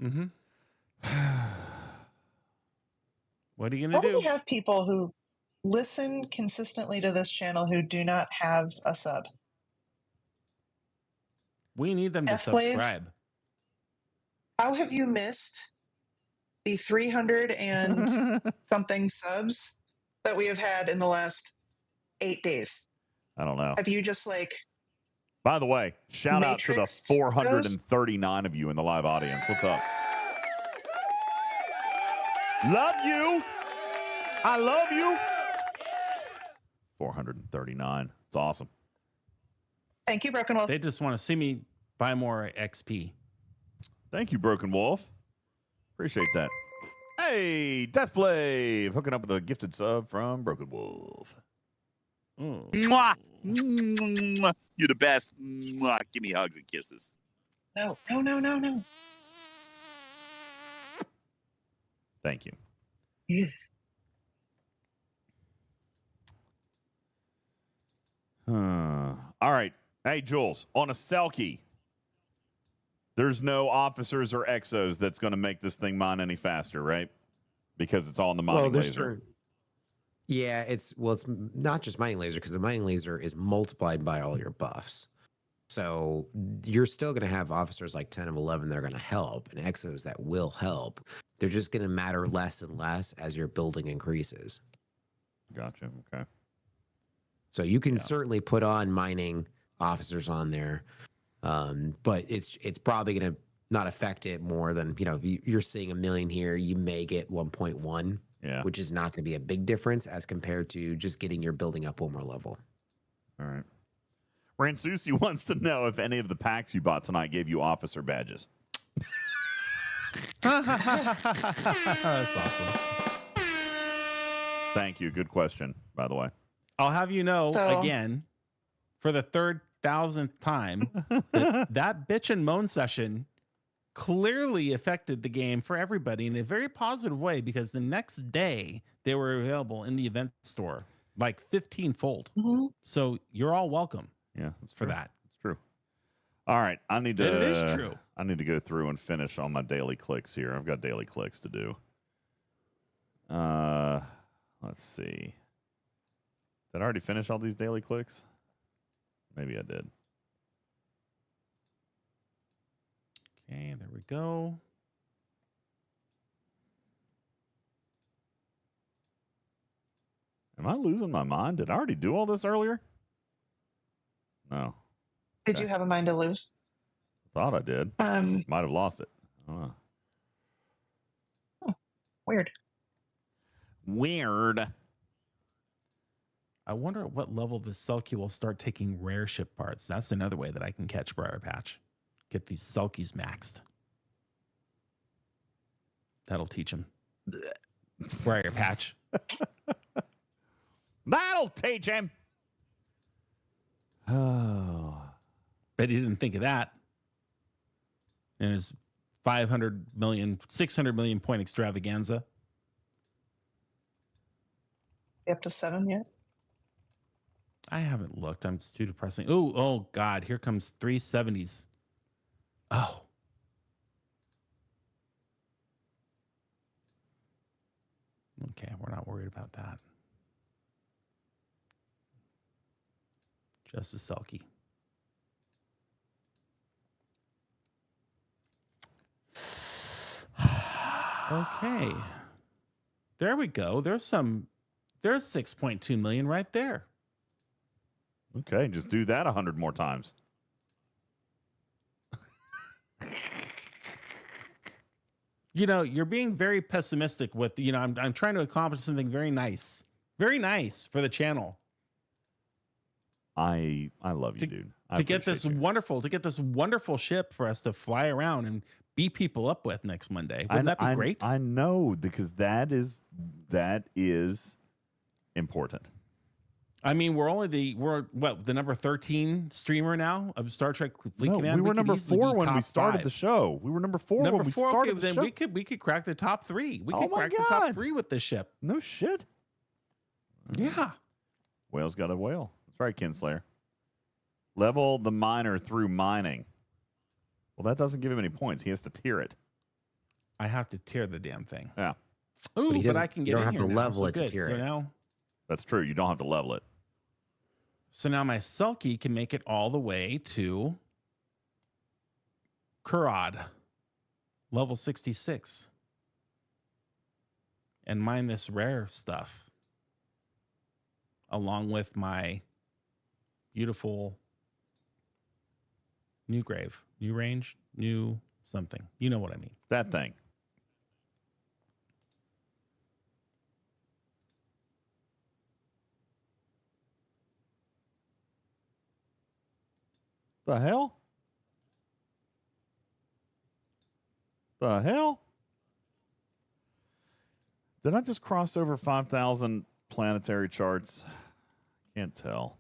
Mm-hmm. What are you Why going to do do? we have people who listen consistently to this channel who do not have a sub? We need them to F-Wave? subscribe. How have you missed the 300 and something subs that we have had in the last 8 days? I don't know. Have you just like... By the way, shout out to the Matrixed 439 of you in the live audience. What's up? Love you. I love you. 439. It's awesome. Thank you, Broken Wolf. They just want to see me buy more XP. Thank you, Broken Wolf. Appreciate that. Hey, Deathblade, hooking up with a gifted sub from Broken Wolf. Mwah. Mwah. You're the best. Mwah. Give me hugs and kisses. No. Thank you. Yeah. All right. Hey, Jules, on a Selkie, there's no officers or exos that's going to make this thing mine any faster, right? Because it's all in the mining laser. Yeah, it's not just mining laser, because the mining laser is multiplied by all your buffs. So you're still going to have officers like 10 of 11 that are going to help and exos that will help. They're just going to matter less and less as your building increases. Gotcha. Okay. So you can certainly put on mining officers on there, but it's probably going to not affect it more than, you're seeing 1 million here, you may get 1.1, which is not going to be a big difference as compared to just getting your building up one more level. All right. Ransusi wants to know if any of the packs you bought tonight gave you officer badges. That's awesome. Thank you. Good question, by the way. I'll have you know again, for the 3,000th time, that bitch and moan session clearly affected the game for everybody in a very positive way, because the next day they were available in the event store, like 15-fold. Mm-hmm. So you're all welcome. Yeah, for that. It's true. All right, I need to. It is true. I need to go through and finish all my daily clicks here. I've got daily clicks to do. Let's see. Did I already finish all these daily clicks? Maybe I did. Okay, there we go. Am I losing my mind? Did I already do all this earlier? No. Did you have a mind to lose? Thought I did. Might have lost it. I don't know. Oh, weird. Weird. I wonder at what level the Selkie will start taking rare ship parts. That's another way that I can catch Briar Patch. Get these Selkies maxed. That'll teach him. Briar Patch. That'll teach him. Oh. Bet he didn't think of that. In his 500 million, 600 million point extravaganza. Up to 7 yet? I haven't looked. I'm too depressing. Oh God, here comes 370s. Oh. Okay, we're not worried about that. Just a Selkie. Okay. There we go. There's 6.2 million right there. Okay, just do that 100 more times. You're being very pessimistic with, I'm trying to accomplish something very nice for the channel. I love you, dude. To get this wonderful ship for us to fly around and beat people up with next Monday. Wouldn't that be great? I know, because that is important. I mean, we're the number 13 streamer now of Star Trek Fleet Command. We were number 4 when we started the show. We were number 4 when we started the show. Then we could crack the top 3. We could crack the top 3 with this ship. No shit. Yeah. Whale's got a whale. That's right, Kinslayer. Level the miner through mining. Well, that doesn't give him any points. He has to tier it. I have to tier the damn thing. Yeah. Ooh, but I can get in here. You don't have to level it to tier it. Now, that's true. You don't have to level it. So now my Selkie can make it all the way to Kurad, level 66. And mine this rare stuff. Along with my beautiful new grave, new range, new something. You know what I mean. That thing. The hell? The hell? Did I just cross over 5,000 planetary charts? Can't tell.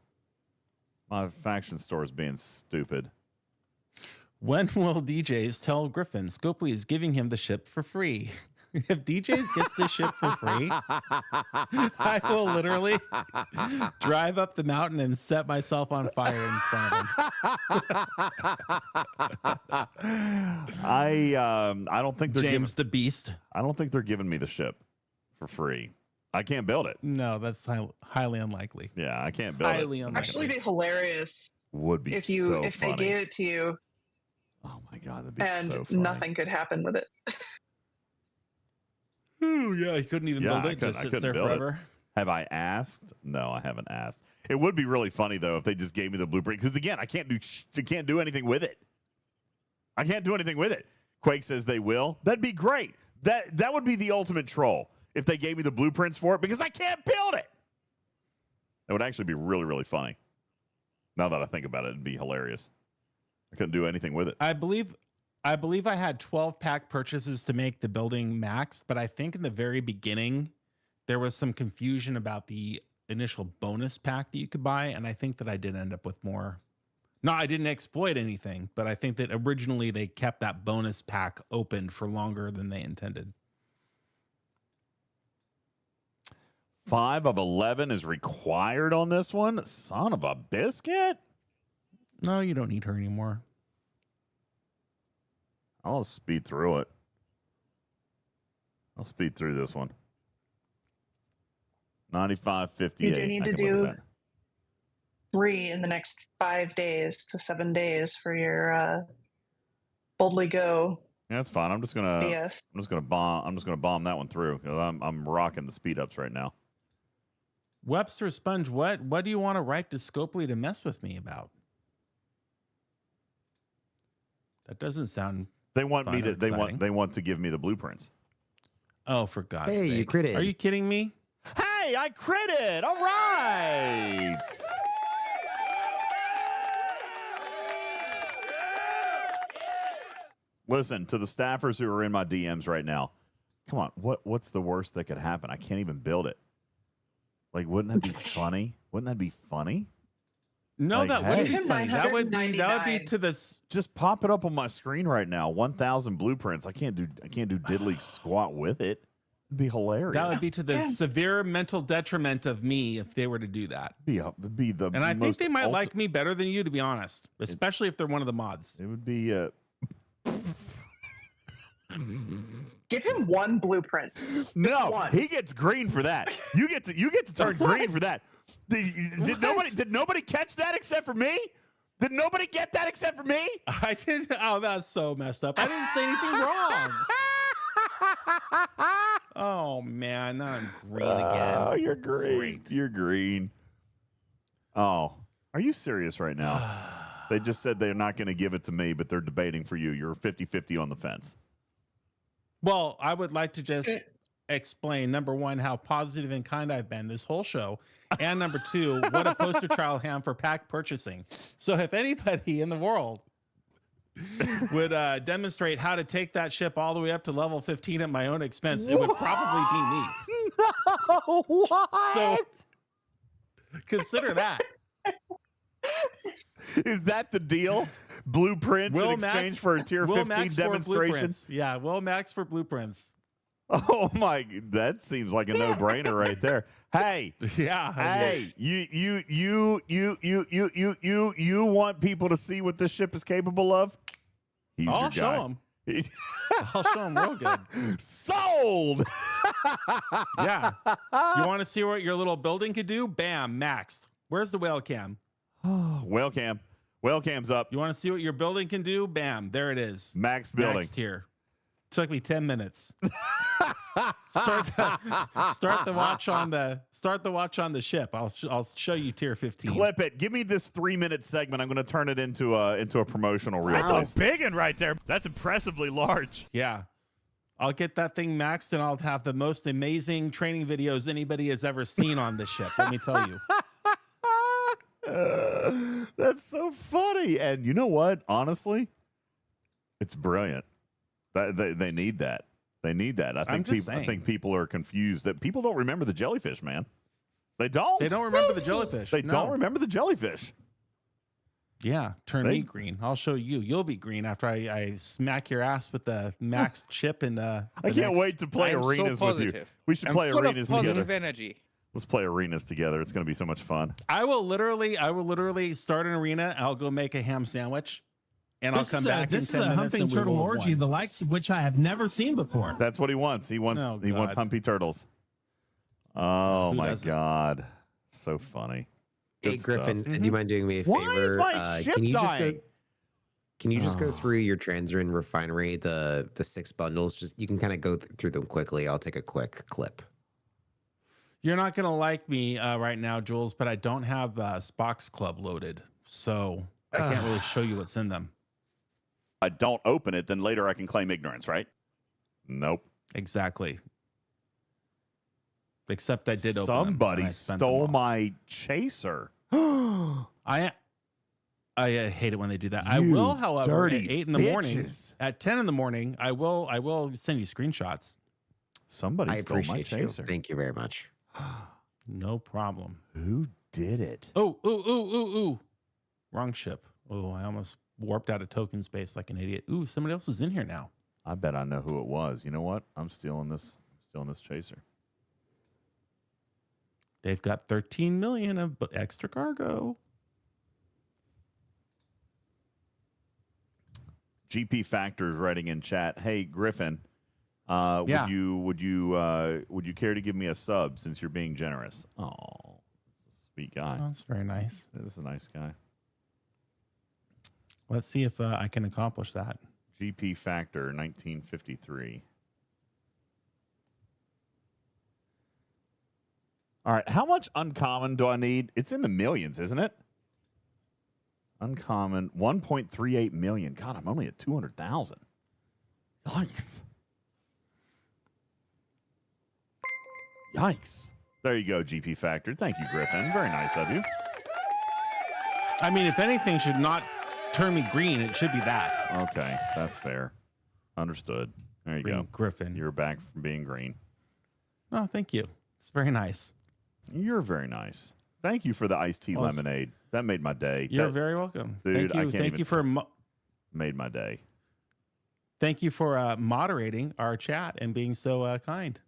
My faction store is being stupid. When will DJs tell Griffin Scopely is giving him the ship for free? If DJs gets the ship for free, I will literally drive up the mountain and set myself on fire in front of him. I don't think they're James the Beast. I don't think they're giving me the ship for free. I can't build it. No, that's highly unlikely. Yeah, I can't build it. Unlikely. Actually, be hilarious Would be if funny. they gave it to you. Oh my god, that'd be and so funny. nothing could happen with it. Oh yeah, you couldn't even build it. Just sits there forever. Have I asked? No, I haven't asked. It would be really funny though if they just gave me the blueprint, because again, I can't do anything with it. I can't do anything with it. Quake says they will. That'd be great. That would be the ultimate troll if they gave me the blueprints for it, because I can't build it. That would actually be really, really funny. Now that I think about it, it'd be hilarious. I couldn't do anything with it. I believe I had 12 pack purchases to make the building maxed, but I think in the very beginning there was some confusion about the initial bonus pack that you could buy, and I think that I did end up with more. No, I didn't exploit anything, but I think that originally they kept that bonus pack open for longer than they intended. 5 of 11 is required on this one. Son of a biscuit. No, you don't need her anymore. I'll speed through it. I'll speed through this one. 95.58. You do need to do 3 in the next 5 days to 7 days for your boldly go. Yeah, that's fine. I'm just gonna bomb that one through, because I'm rocking the speed ups right now. Webster Sponge, what do you want to write to Scopely to mess with me about? That doesn't sound. They want me to. They want to give me the blueprints. Oh, for God's sake! Hey, you critted. Are you kidding me? Hey, I critted. All right. Listen to the staffers who are in my DMs right now. Come on, what's the worst that could happen? I can't even build it. Like, wouldn't that be funny? Wouldn't that be funny? No, like, that wouldn't be funny. That would be to this. Just pop it up on my screen right now. 1,000 blueprints. I can't do diddly squat with it. It'd be hilarious. That would be to the severe mental detriment of me if they were to do that. And I think they might like me better than you, to be honest, especially if they're one of the mods. It would be. Give him 1 blueprint. No, one. He gets green for that. You get to turn green for that. Did nobody catch that except for me? Did nobody get that except for me? I didn't. Oh, that's so messed up. I didn't say anything wrong. Oh man, now I'm green again. Oh, you're green. Great. You're green. Oh, are you serious right now? They just said they're not going to give it to me, but they're debating for you. You're 50-50 on the fence. Well, I would like to just explain, number 1, how positive and kind I've been this whole show. And number 2, what a poster child I am for pack purchasing. So if anybody in the world would demonstrate how to take that ship all the way up to level 15 at my own expense, it would probably be me. No, what? So consider that. Is that the deal? Blueprints in exchange for a tier 15 demonstration? Yeah, Will Max for blueprints. Oh my, that seems like a no-brainer right there. Hey, yeah. Hey, you want people to see what this ship is capable of? I'll show them. I'll show them real good. Sold. Yeah. You want to see what your little building could do? Bam, maxed. Where's the whale cam? Whale cam's up. You want to see what your building can do? Bam, there it is. Max building. Maxed here. Took me 10 minutes. Start the watch on the ship. I'll show you tier 15. Clip it. Give me this 3-minute segment. I'm going to turn it into a promotional reel. That's a big one right there. That's impressively large. Yeah. I'll get that thing maxed and I'll have the most amazing training videos anybody has ever seen on this ship. Let me tell you. That's so funny. And you know what? Honestly, it's brilliant. They need that. They need that. I think people are confused that people don't remember the jellyfish, man. They don't. They don't remember the jellyfish. They don't remember the jellyfish. Yeah, turn me green. I'll show you. You'll be green after I smack your ass with the maxed chip. And I can't wait to play arenas with you. We should play arenas together. Energy. Let's play arenas together. It's going to be so much fun. I will literally start an arena. I'll go make a ham sandwich, and I'll come back. This is a humping turtle orgy, the likes of which I have never seen before. That's what he wants. He wants humpy turtles. Oh my God, so funny. Hey, Griffin, stuff. do you mind doing me a Why favor? is my ship can you dying? just go through your Transrin Refinery, the 6 bundles? Just you can kind of go through them quickly. I'll take a quick clip. You're not gonna like me right now, Jules, but I don't have Spock's Club loaded, so I can't really show you what's in them. I don't open it, then later I can claim ignorance, right? Nope. Exactly. Except I did open them. Somebody stole my chaser. I hate it when they do that. I will, however, at 8 in the morning, at 10 in the morning, I will send you screenshots. Somebody stole my chaser. Thank you very much. No problem. Who did it? Ooh. Wrong ship. Oh, I almost warped out of token space like an idiot. Ooh, somebody else is in here now. I bet I know who it was. You know what? I'm stealing this chaser. They've got 13 million of extra cargo. GP Factors writing in chat. Hey Griffin, would you care to give me a sub since you're being generous? Oh, that's a sweet guy. Oh, that's very nice. This is a nice guy. Let's see if I can accomplish that. GP Factor 1953. All right, how much uncommon do I need? It's in the millions, isn't it? Uncommon, 1.38 million. God, I'm only at 200,000. Yikes. Yikes. There you go, GP Factor. Thank you, Griffin. Very nice of you. I mean, if anything should not turn me green, it should be that. Okay, that's fair. Understood. There you go. Griffin. You're back from being green. Oh, thank you. It's very nice. You're very nice. Thank you for the iced tea lemonade. That made my day. You're very welcome. Dude, thank you. Thank you for made my day. Thank you for moderating our chat and being so kind.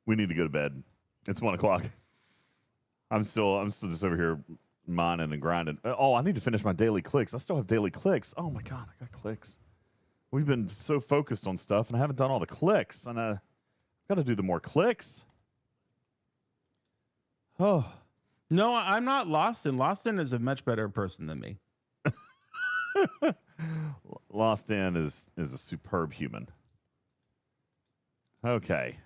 We need to go to bed. It's 1 o'clock. I'm still just over here mining and grinding. Oh, I need to finish my daily clicks. I still have daily clicks. Oh my God, I got clicks. We've been so focused on stuff and I haven't done all the clicks. And I've got to do the more clicks. Oh. No, I'm not Loston. Loston is a much better person than me. Lost In is a superb human. Okay.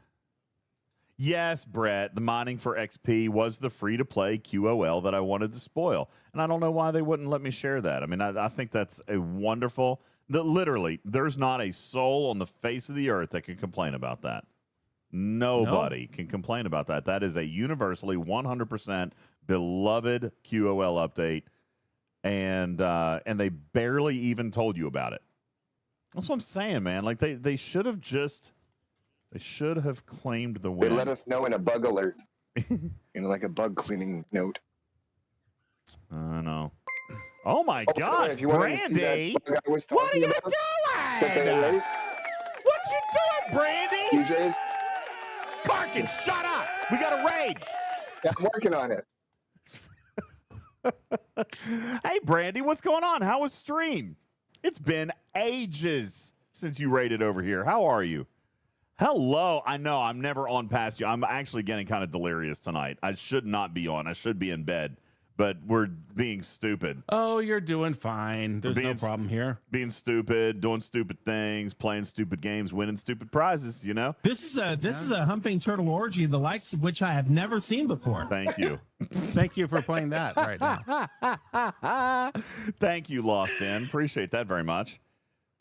Yes, Brett, the mining for XP was the free-to-play QOL that I wanted to spoil. And I don't know why they wouldn't let me share that. I mean, I think that's a wonderful... Literally, there's not a soul on the face of the earth that can complain about that. Nobody can complain about that. That is a universally 100% beloved QOL update. And they barely even told you about it. That's what I'm saying, man. Like, they should have just... They should have claimed the win. They let us know in a bug alert, like a bug cleaning note. I know. Oh my Oh, gosh, if you wanted to see Brandy! that bug I was What are talking you about, that they doing? erased, What you doing, Brandy? DJs? Parkin, shut up! We got a raid. Yeah, I'm working on it. Hey, Brandy, what's going on? How was stream? It's been ages since you raided over here. How are you? Hello. I know I'm never on past you. I'm actually getting kind of delirious tonight. I should not be on. I should be in bed, but we're being stupid. Oh, you're doing fine. There's no problem here. Being stupid, doing stupid things, playing stupid games, winning stupid prizes, you know? This is a humping turtle orgy, the likes of which I have never seen before. Thank you. Thank you for playing that right now. Thank you, Lost In. Appreciate that very much.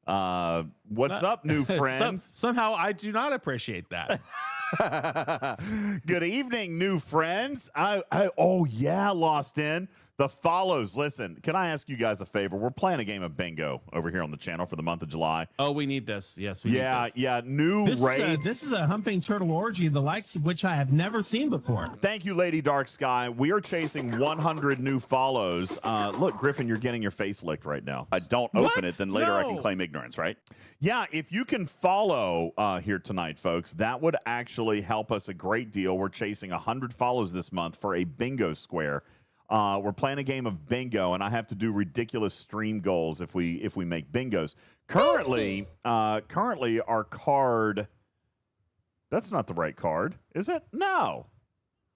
What's up, new friends? Somehow I do not appreciate that. Good evening, new friends. Oh yeah, Lost In. The follows. Listen, can I ask you guys a favor? We're playing a game of bingo over here on the channel for the month of July. Oh, we need this. Yes, we need this. Yeah. New raids. This is a humping turtle orgy, the likes of which I have never seen before. Thank you, Lady Dark Sky. We are chasing 100 new follows. Look, Griffin, you're getting your face licked right now. I don't open it, then later I can claim ignorance, right? Yeah, if you can follow here tonight, folks, that would actually help us a great deal. We're chasing 100 follows this month for a bingo square. We're playing a game of bingo, and I have to do ridiculous stream goals if we make bingos. Currently, our card. That's not the right card, is it? No.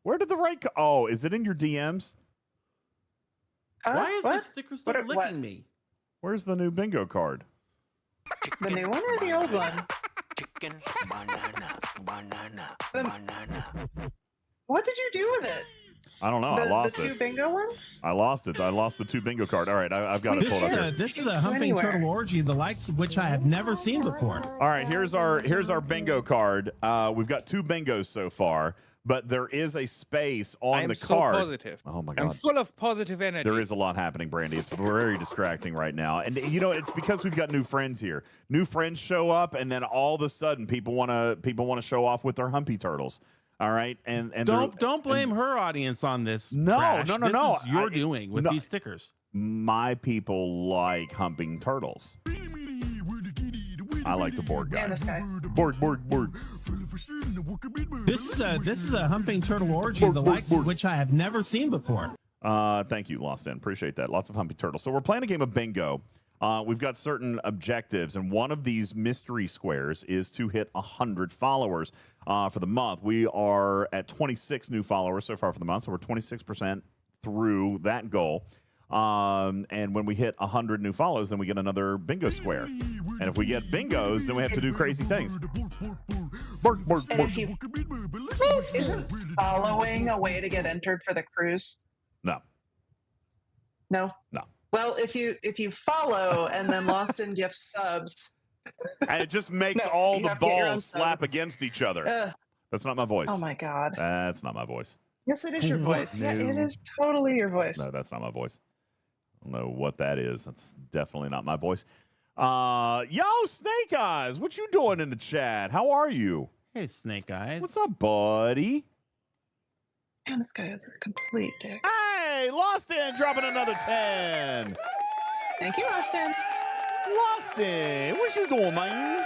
Where did the right? Oh, is it in your DMs? Why is the sticker still licking me? Where's the new bingo card? The new one or the old one? Chicken, banana. What did you do with it? I don't know. I lost the it. two bingo ones? I lost it. I lost the 2 bingo card. All right, I've got it pulled up here. This is a humping turtle orgy, the likes of which I have never seen before. All right, here's our bingo card. We've got 2 bingos so far, but there is a space on the card. I'm so positive. Oh my God. I'm full of positive energy. There is a lot happening, Brandy. It's very distracting right now. And it's because we've got new friends here. New friends show up, and then all of a sudden people want to show off with their humpy turtles. All right, and don't blame her audience on this. No, trash. no. This is you're doing with these stickers. My people like humping turtles. I like the board guy. And this guy. Board. This is a humping turtle orgy, the likes of which I have never seen before. Thank you, Lost In. Appreciate that. Lots of humpy turtles. So we're playing a game of bingo. We've got certain objectives, and one of these mystery squares is to hit 100 followers for the month. We are at 26 new followers so far for the month, so we're 26% through that goal. And when we hit 100 new follows, then we get another bingo square. And if we get bingos, then we have to do crazy things. Isn't following a way to get entered for the cruise? No. No? No. Well, if you follow and then Lost in Gift subs. And it just makes No, all you the have to get your own balls sub. slap against each other. That's not my voice. Oh my God. That's not my voice. Yes, it is your voice. Yeah, it is totally your voice. No, that's not my voice. I don't know what that is. That's definitely not my voice. Yo, Snake Eyes, what you doing in the chat? How are you? Hey, Snake Eyes. What's up, buddy? Man, this guy is a complete dick. Hey, Lost In dropping another 10. Thank you, Austin. Lost In, what you doing, man?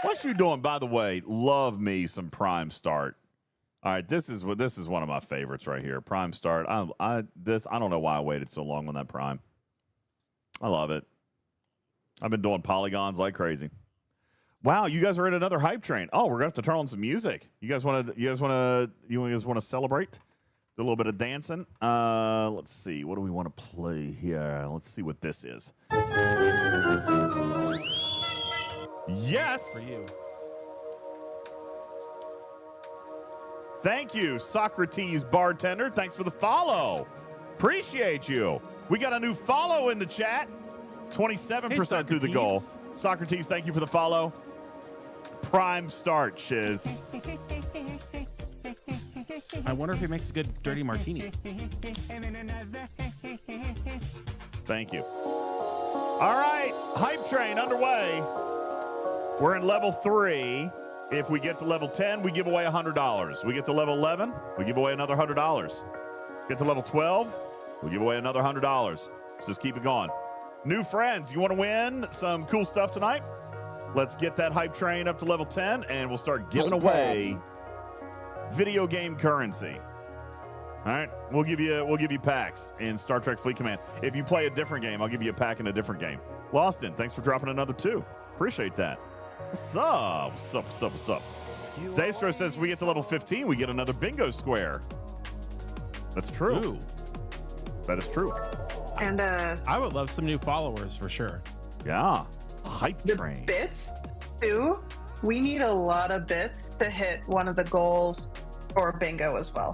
What you doing? By the way, love me some Prime Start. All right, this is one of my favorites right here. Prime Start. I don't know why I waited so long on that Prime. I love it. I've been doing polygons like crazy. Wow, you guys are in another hype train. Oh, we're gonna have to turn on some music. You guys want to celebrate? Do a little bit of dancing. Let's see. What do we want to play here? Let's see what this is. Yes. For you. Thank you, Socrates Bartender. Thanks for the follow. Appreciate you. We got a new follow in the chat. 27% through the goal. Socrates, thank you for the follow. Prime Start, Shiz. I wonder if he makes a good dirty martini. Thank you. All right, hype train underway. We're in level 3. If we get to level 10, we give away $100. We get to level 11, we give away another $100. Get to level 12, we give away another $100. Let's just keep it going. New friends, you want to win some cool stuff tonight? Let's get that hype train up to level 10, and we'll start giving away video game currency. All right, we'll give you packs in Star Trek Fleet Command. If you play a different game, I'll give you a pack in a different game. Lost In, thanks for dropping another 2. Appreciate that. What's up? What's up? What's up? What's up? Daystro says if we get to level 15, we get another bingo square. That's true. Ooh. That is true. And I would love some new followers for sure. Yeah. Hype the train. bits too. We need a lot of bits to hit one of the goals for bingo as well.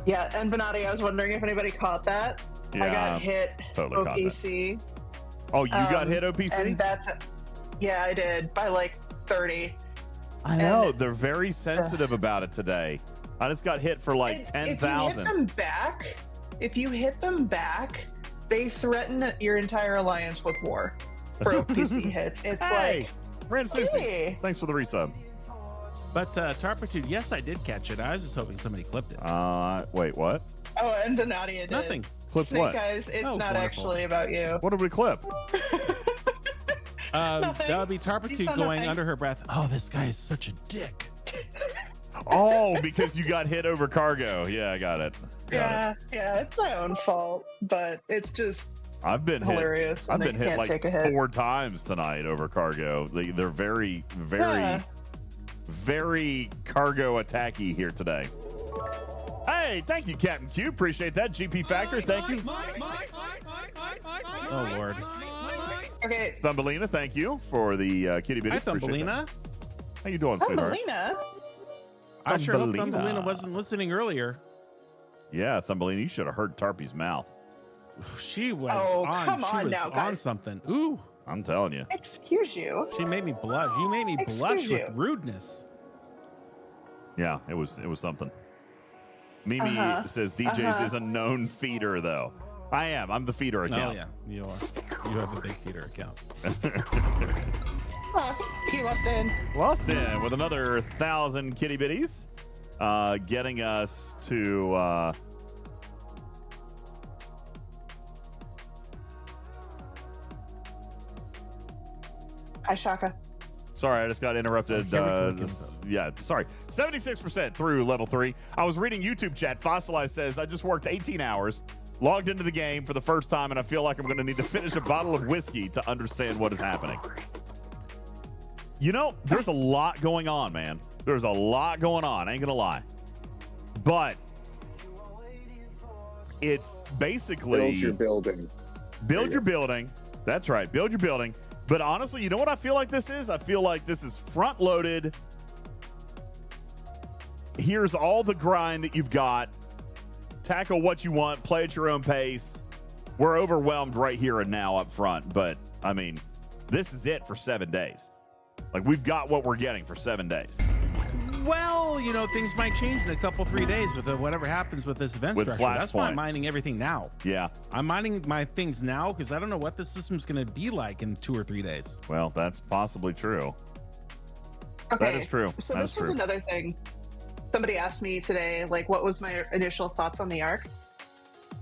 Yeah, and Venati, I was wondering if anybody caught that. Yeah, I got hit totally caught that. OPC. Oh, you got hit OPC? And yeah, I did by like 30. I know. They're very sensitive about it today. I just got hit for like 10,000. If you hit them back, they threaten your entire alliance with war for OPC hits. It's like, Rand Susie, hey. thanks for the resub. But Tarpitude, yes, I did catch it. I was just hoping somebody clipped it. Wait, what? Oh, and Donatia did. Nothing. Clip Snake what? Eyes, it's not wonderful. actually about you. What did we clip? That would be You Tarpitude saw going nothing? under her breath. Oh, this guy is such a dick. Oh, because you got hit over cargo. Yeah, I got it. Yeah, it's my own fault, but it's just I've been hilarious. I've been hit like 4 times tonight over cargo. They're very, very, very cargo attacky here today. Hey, thank you, Captain Q. Appreciate that. GP Factor, thank you. Oh, Lord. Okay. Thumbelina, thank you for the kitty bitties. Hi, Thumbelina. How you doing, sweetheart? Thumbelina? I sure hope Thumbelina wasn't listening earlier. Yeah, Thumbelina, you should have heard Tarpy's mouth. She was on something. Ooh. I'm telling you. Excuse you. She made me blush. You made me blush with rudeness. Yeah, it was something. Mimi says DJz is a known feeder, though. I am. I'm the feeder account. Oh, yeah. You are. You have a big feeder account. He lost in. Lost in with another 1,000 kitty bitties, getting us to. Hi, Shaka. Sorry, I just got interrupted. Yeah, sorry. 76% through level 3. I was reading YouTube chat. Fossilized says, I just worked 18 hours, logged into the game for the first time, and I feel like I'm going to need to finish a bottle of whiskey to understand what is happening. You know, there's a lot going on, man. There's a lot going on. I ain't going to lie. But it's basically... Build your building. Build your building. That's right. Build your building. But honestly, you know what I feel like this is? I feel like this is front-loaded. Here's all the grind that you've got. Tackle what you want. Play at your own pace. We're overwhelmed right here and now up front. But, I mean, this is it for 7 days. Like, we've got what we're getting for 7 days. Well, you know, things might change in a couple, 3 days with whatever happens with this event structure. That's why I'm mining everything now. Yeah. I'm mining my things now because I don't know what the system's going to be like in 2 or 3 days. Well, that's possibly true. Okay. That is true. So that this was another thing. Somebody asked me today, like, what was my initial thoughts on the Ark?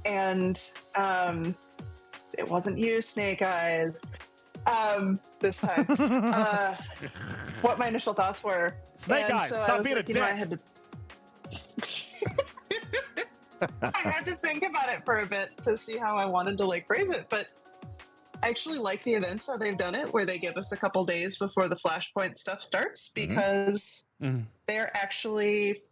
And it wasn't you, Snake Eyes. This time. What my initial thoughts were. Snake Eyes, so stop being a dick. I had to think about it for a bit to see how I wanted to like phrase it, but I actually like the events how they've done it, where they give us a couple days before the Flashpoint stuff starts, because they're actually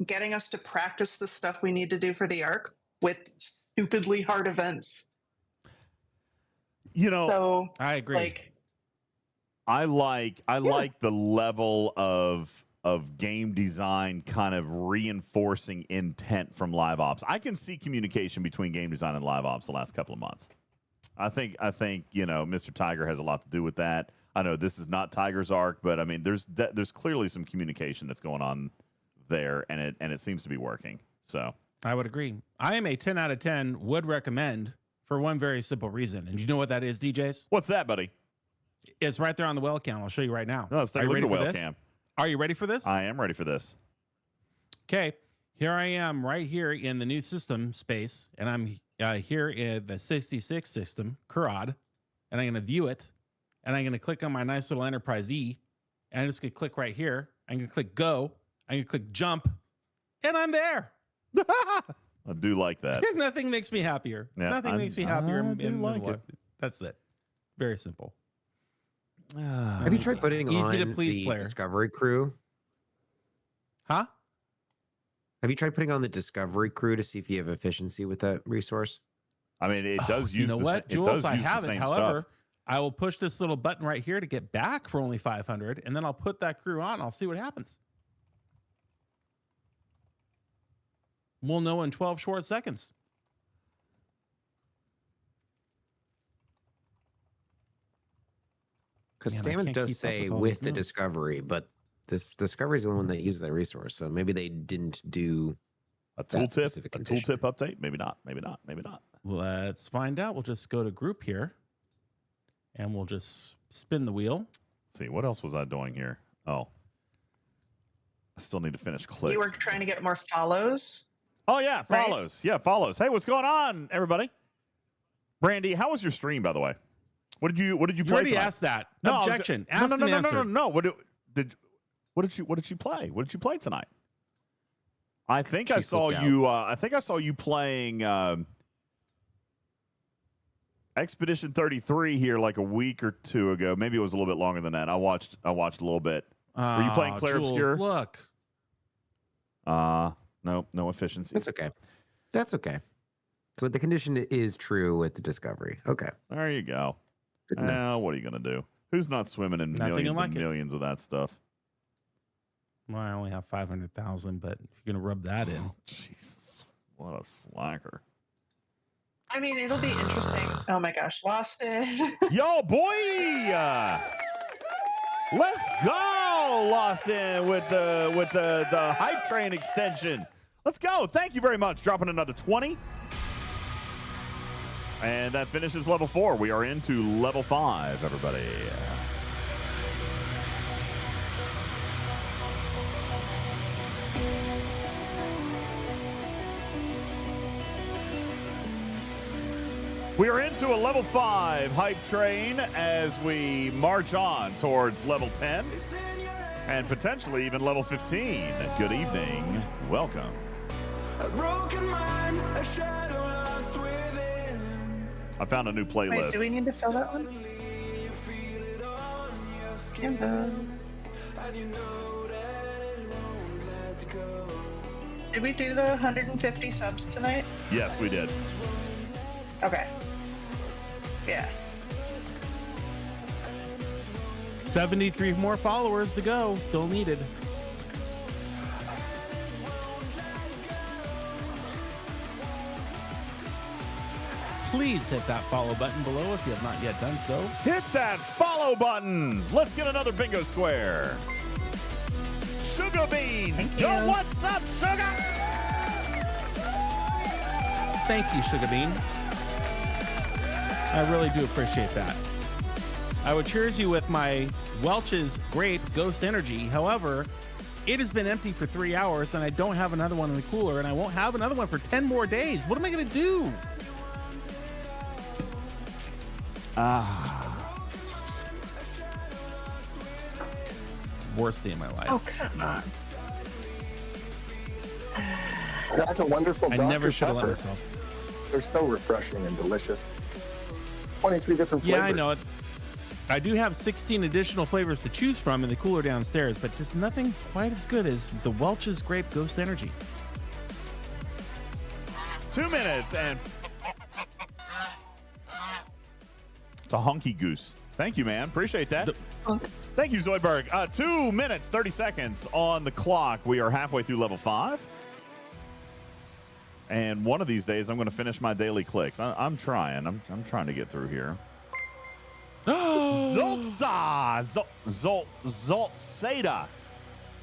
getting us to practice the stuff we need to do for the Ark with stupidly hard events. You know, so I agree. Like, I like the level of game design kind of reinforcing intent from live ops. I can see communication between game design and live ops the last couple of months. I think you know, Mr. Tiger has a lot to do with that. I know this is not Tiger's Ark, but I mean there's clearly some communication that's going on there, and it seems to be working. So I would agree. I am a 10 out of 10 would recommend for one very simple reason. And you know what that is, DJs? What's that, buddy? It's right there on the whale cam. I'll show you right now. No, let's take a look at the whale cam. Are you ready for this? I am ready for this. Okay. Here I am right here in the new system space, and I'm here in the 66 system, Kurad, and I'm going to view it, and I'm going to click on my nice little Enterprise E, and I'm just going to click right here. I'm going to click go. I'm going to click jump, and I'm there. I do like that. Nothing makes me happier. Yeah, Nothing makes me happier. like it. That's it. Very simple. Have you tried putting on to please the player. Discovery crew? Huh? Have you tried putting on the Discovery crew to see if you have efficiency with that resource? I mean, it does use. You know the what, it Jules? does I use have the it. same However, stuff. I will push this little button right here to get back for only 500, and then I'll put that crew on. I'll see what happens. We'll know in 12 short seconds. Because Man, I Stamens can't does keep up say with all with these the notes. Discovery, but this Discovery is the one that uses that resource. So maybe they didn't do A that tooltip specific condition. update? Maybe not. Maybe not. Maybe not. Let's find out. We'll just go to group here, and we'll just spin the wheel. Let's see, what else was I doing here? Oh, I still need to finish clicks. you were trying to get more follows. Oh yeah, right? follows. Yeah, follows. Hey, what's going on, everybody? Brandy, how was your stream, by the way? What did you You play already tonight? asked that. No, Objection. No, Asked no, and no. answered. What did you play? What did you play tonight? I think I saw you. I think I saw you playing Expedition 33 here like a week or two ago. Maybe it was a little bit longer than that. I watched a little bit. Were you playing Claire Jules, Obscure? Look. No efficiency. That's okay. That's okay. So the condition is true with the Discovery. Okay. There you go. What are you going to do? Who's not swimming in millions and millions of that stuff? Well, I only have 500,000, but if you're going to rub that in. Oh, Jesus. What a slacker. I mean, it'll be interesting. Oh my gosh, lost it. Yo, boy! Let's go! Lost in with the hype train extension. Let's go. Thank you very much. Dropping another 20. And that finishes level 4. We are into level 5, everybody. We are into a level 5 hype train as we march on towards level 10 and potentially even level 15. Good evening. Welcome. A broken mind, a shadow lost within. I found a new playlist. Wait, do we need to fill that one? Did we do the 150 subs tonight? Yes, we did. Okay. Yeah. 73 more followers to go. Still needed. Please hit that follow button below if you have not yet done so. Hit that follow button. Let's get another bingo square. Sugar Bean. Yo, what's up, Sugar? Thank you, Sugar Bean. I really do appreciate that. I would cheers you with my Welch's Grape Ghost Energy. However, it has been empty for 3 hours and I don't have another one in the cooler and I won't have another one for 10 more days. What am I going to do? It's the worst day of my life. Oh, come on. Like a wonderful I Dr. never should have let Pepper. myself. They're so refreshing and delicious. 23 different flavors. Yeah, I know it. I do have 16 additional flavors to choose from in the cooler downstairs, but just nothing's quite as good as the Welch's Grape Ghost Energy. 2 minutes and it's a honky goose. Thank you, man. Appreciate that. Thank you, Zoidberg. 2 minutes, 30 seconds on the clock. We are halfway through level 5. And one of these days, I'm going to finish my daily clicks. I'm trying. I'm trying to get through here. Zoltza! Zoltsada.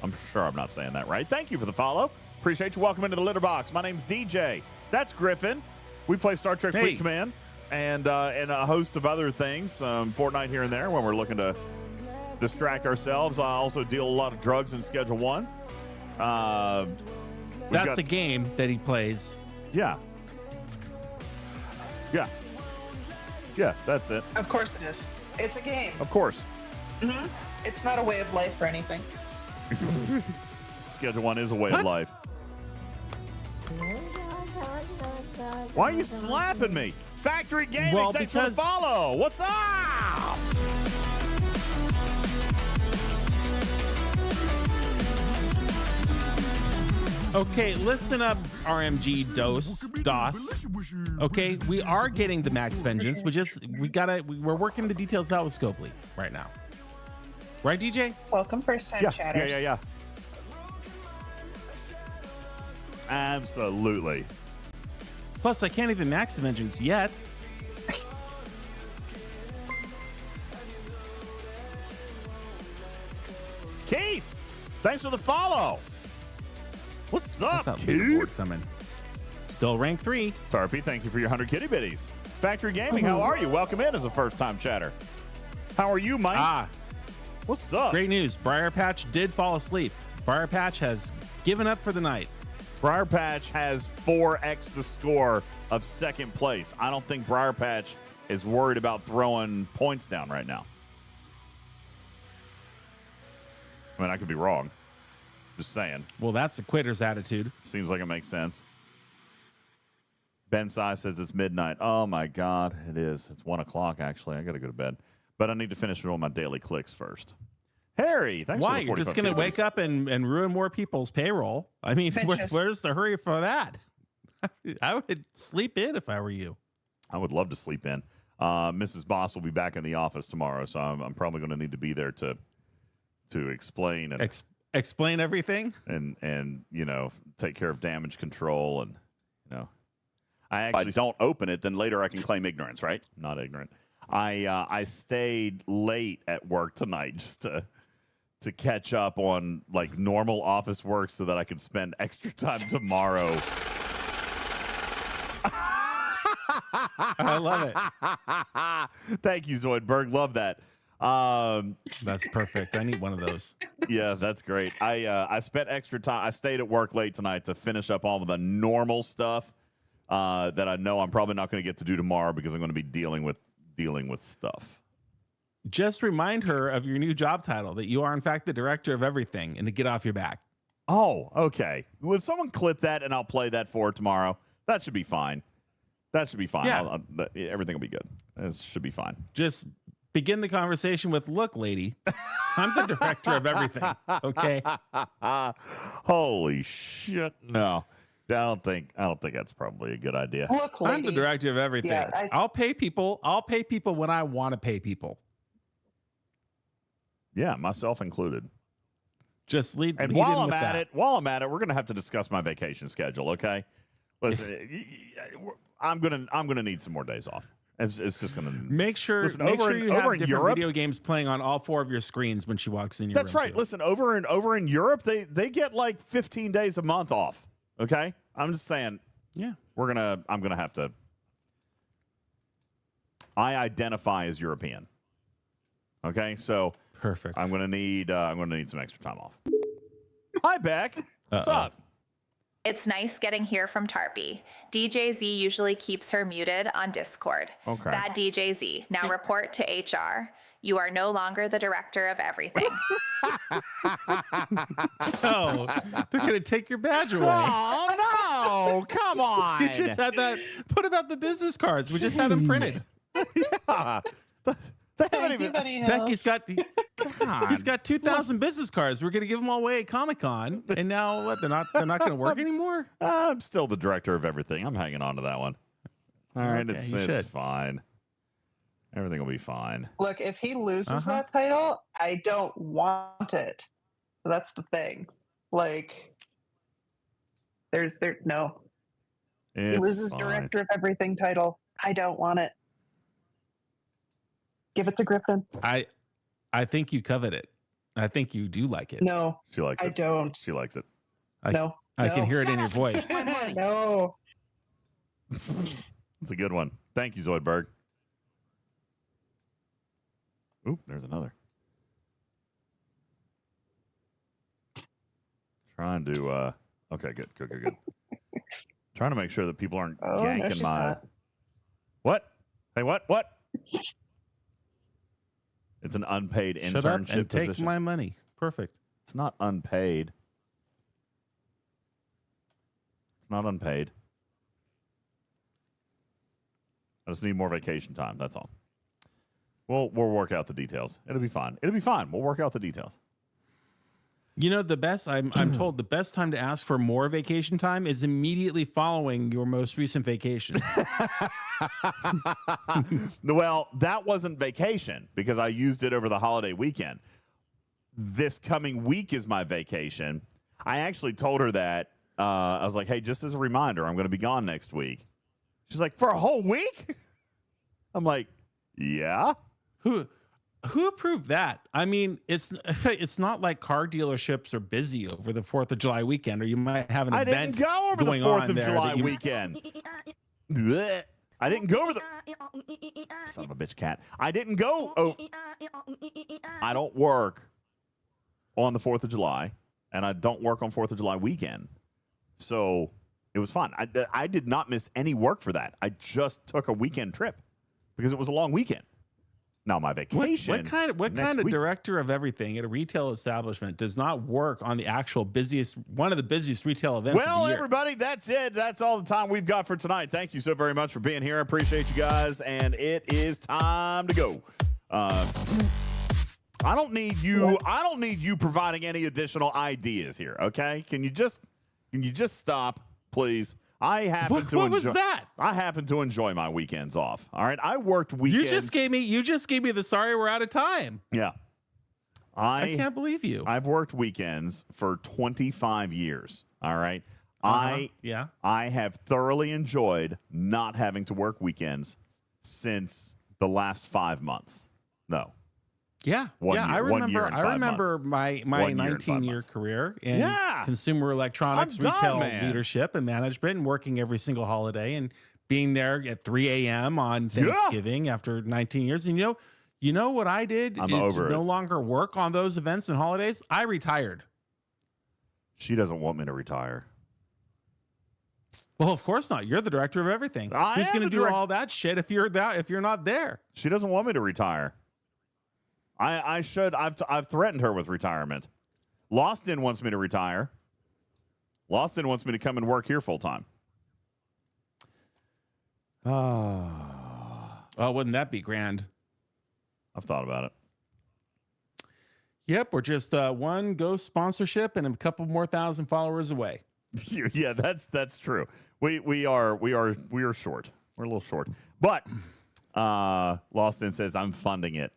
I'm sure I'm not saying that right. Thank you for the follow. Appreciate you. Welcome into the litter box. My name's DJ. That's Griffin. We play Star Trek Fleet Command and a host of other things, Fortnite here and there when we're looking to distract ourselves. I also deal a lot of drugs in Schedule 1. That's the game that he plays. Yeah. Yeah. Yeah, that's it. Of course it is. It's a game. Of course. Mm-hmm. It's not a way of life or anything. Schedule 1 is a way of life. Why are you slapping me? Factory Gaming, Well, thanks for the follow. What's up? Okay, listen up, RMG DOS. Okay, we are getting the Max Vengeance. We're working the details out with Scopely right now. Right, DJ? Welcome, first time chatters. Yeah. Absolutely. Plus, I can't even Max Vengeance yet. Keith, thanks for the follow. What's up, Leaderboard coming? Still rank 3. Tarpy, thank you for your 100 kitty bitties. Factory Gaming, how are you? Welcome in as a first-time chatter. How are you, Mike? What's up? Great news. Briar Patch did fall asleep. Briar Patch has given up for the night. Briar Patch has 4x the score of second place. I don't think Briar Patch is worried about throwing points down right now. I mean, I could be wrong. Just saying. Well, that's a quitter's attitude. Seems like it makes sense. Ben Sai says it's midnight. Oh, my God. It is. It's 1 o'clock, actually. I got to go to bed. But I need to finish with all my daily clicks first. Harry, thanks for the 45. You're just going to wake up and ruin more people's payroll? I mean, where's the hurry for that? I would sleep in if I were you. I would love to sleep in. Mrs. Boss will be back in the office tomorrow, so I'm probably going to need to be there to explain and explain everything and take care of damage control and if I don't open it, then later I can claim ignorance, right? Not ignorant. I stayed late at work tonight just to catch up on like normal office work so that I could spend extra time tomorrow. I love it. Thank you, Zoidberg. Love that. That's perfect. I need one of those. Yeah, that's great. I spent extra time. I stayed at work late tonight to finish up all of the normal stuff that I know I'm probably not going to get to do tomorrow because I'm going to be dealing with stuff. Just remind her of your new job title, that you are in fact the director of everything, and to get off your back. Oh, okay. Will someone clip that and I'll play that for her tomorrow? That should be fine. Yeah. Everything will be good. It should be fine. Just begin the conversation with, look, lady, I'm the director of everything. Okay. Holy shit. No. I don't think that's probably a good idea. Look, lady. I'm the director of everything. Yeah, I'll pay people when I want to pay people. Yeah, myself included. Just lead. And while I'm at it, we're going to have to discuss my vacation schedule. Okay. Listen, I'm gonna need some more days off. It's just gonna make sure you have different video games playing on all 4 of your screens when she walks in your room. That's right. Too. Listen, over in Europe, they get like 15 days a month off. Okay, I'm just saying. Yeah, I'm gonna have to. I identify as European. Okay, so perfect. I'm gonna need some extra time off. Hi, Beck. What's up? It's nice getting here from Tarpy. DJZ usually keeps her muted on Discord. Okay. Bad DJZ. Now report to HR. You are no longer the director of everything. Oh, they're going to take your badge away. Oh, no. Come on. You just had that. Put about the business cards. We just had them printed. Yeah. Becky's got he's got 2,000 business cards. We're gonna give them all away at Comic-Con, and now what? They're not gonna work anymore. I'm still the director of everything. I'm hanging on to that one. All right, Okay, it's fine. Everything will be fine. Look, if he loses that title, I don't want it. That's the thing. Like, no. He loses director of everything title. I don't want it. Give it to Griffin. I think you covet it. I think you do like it. No, she likes it. I don't. She likes it. I can hear it in your voice. No. It's a good one. Thank you, Zoidberg. Oop, there's another. Trying to okay, good. Trying to make sure that people aren't yanking my not. What? Hey, what? It's an unpaid internship Shut up and position. take my money. Perfect. It's not unpaid. It's not unpaid. I just need more vacation time. That's all. We'll work out the details. It'll be fine. We'll work out the details. You know, the best, I'm told the best time to ask for more vacation time is immediately following your most recent vacation. Well, that wasn't vacation because I used it over the holiday weekend. This coming week is my vacation. I actually told her that. I was like, hey, just as a reminder, I'm going to be gone next week. She's like, for a whole week? I'm like, yeah. Who approved that? I mean, it's not like car dealerships are busy over the 4th of July weekend, or you might have an event. I didn't go over the 4th of July weekend. Blech. I didn't go over the son of a bitch cat. I didn't go. Oh, I don't work on the 4th of July, and I don't work on 4th of July weekend, so it was fun. I did not miss any work for that. I just took a weekend trip because it was a long weekend. Now my vacation. What kind of week. director of everything at a retail establishment does not work on the actual one of the busiest retail events? Well, of the year? everybody, that's it. That's all the time we've got for tonight. Thank you so very much for being here. I appreciate you guys, and it is time to go. I don't need you providing any additional ideas here. Okay? Can you just stop, please? I happen to enjoy my weekends off. All right, I worked weekends. You just gave me the sorry we're out of time. Yeah, I can't believe you. I've worked weekends for 25 years. All right, I have thoroughly enjoyed not having to work weekends since the last 5 months. No. Yeah, I remember my 19-year career in consumer electronics, retail leadership and management, and working every single holiday and being there at 3 a.m. on Thanksgiving after 19 years. And you know what I did to no longer work on those events and holidays? I retired. She doesn't want me to retire. Well, of course not. You're the director of everything. Who's going to do all that shit if you're not there? She doesn't want me to retire. I should. I've threatened her with retirement. Loston wants me to retire. Loston wants me to come and work here full time. Oh, wouldn't that be grand? I've thought about it. Yep, we're just one ghost sponsorship and a couple more thousand followers away. Yeah, that's true. We are short. We're a little short, but Loston says I'm funding it.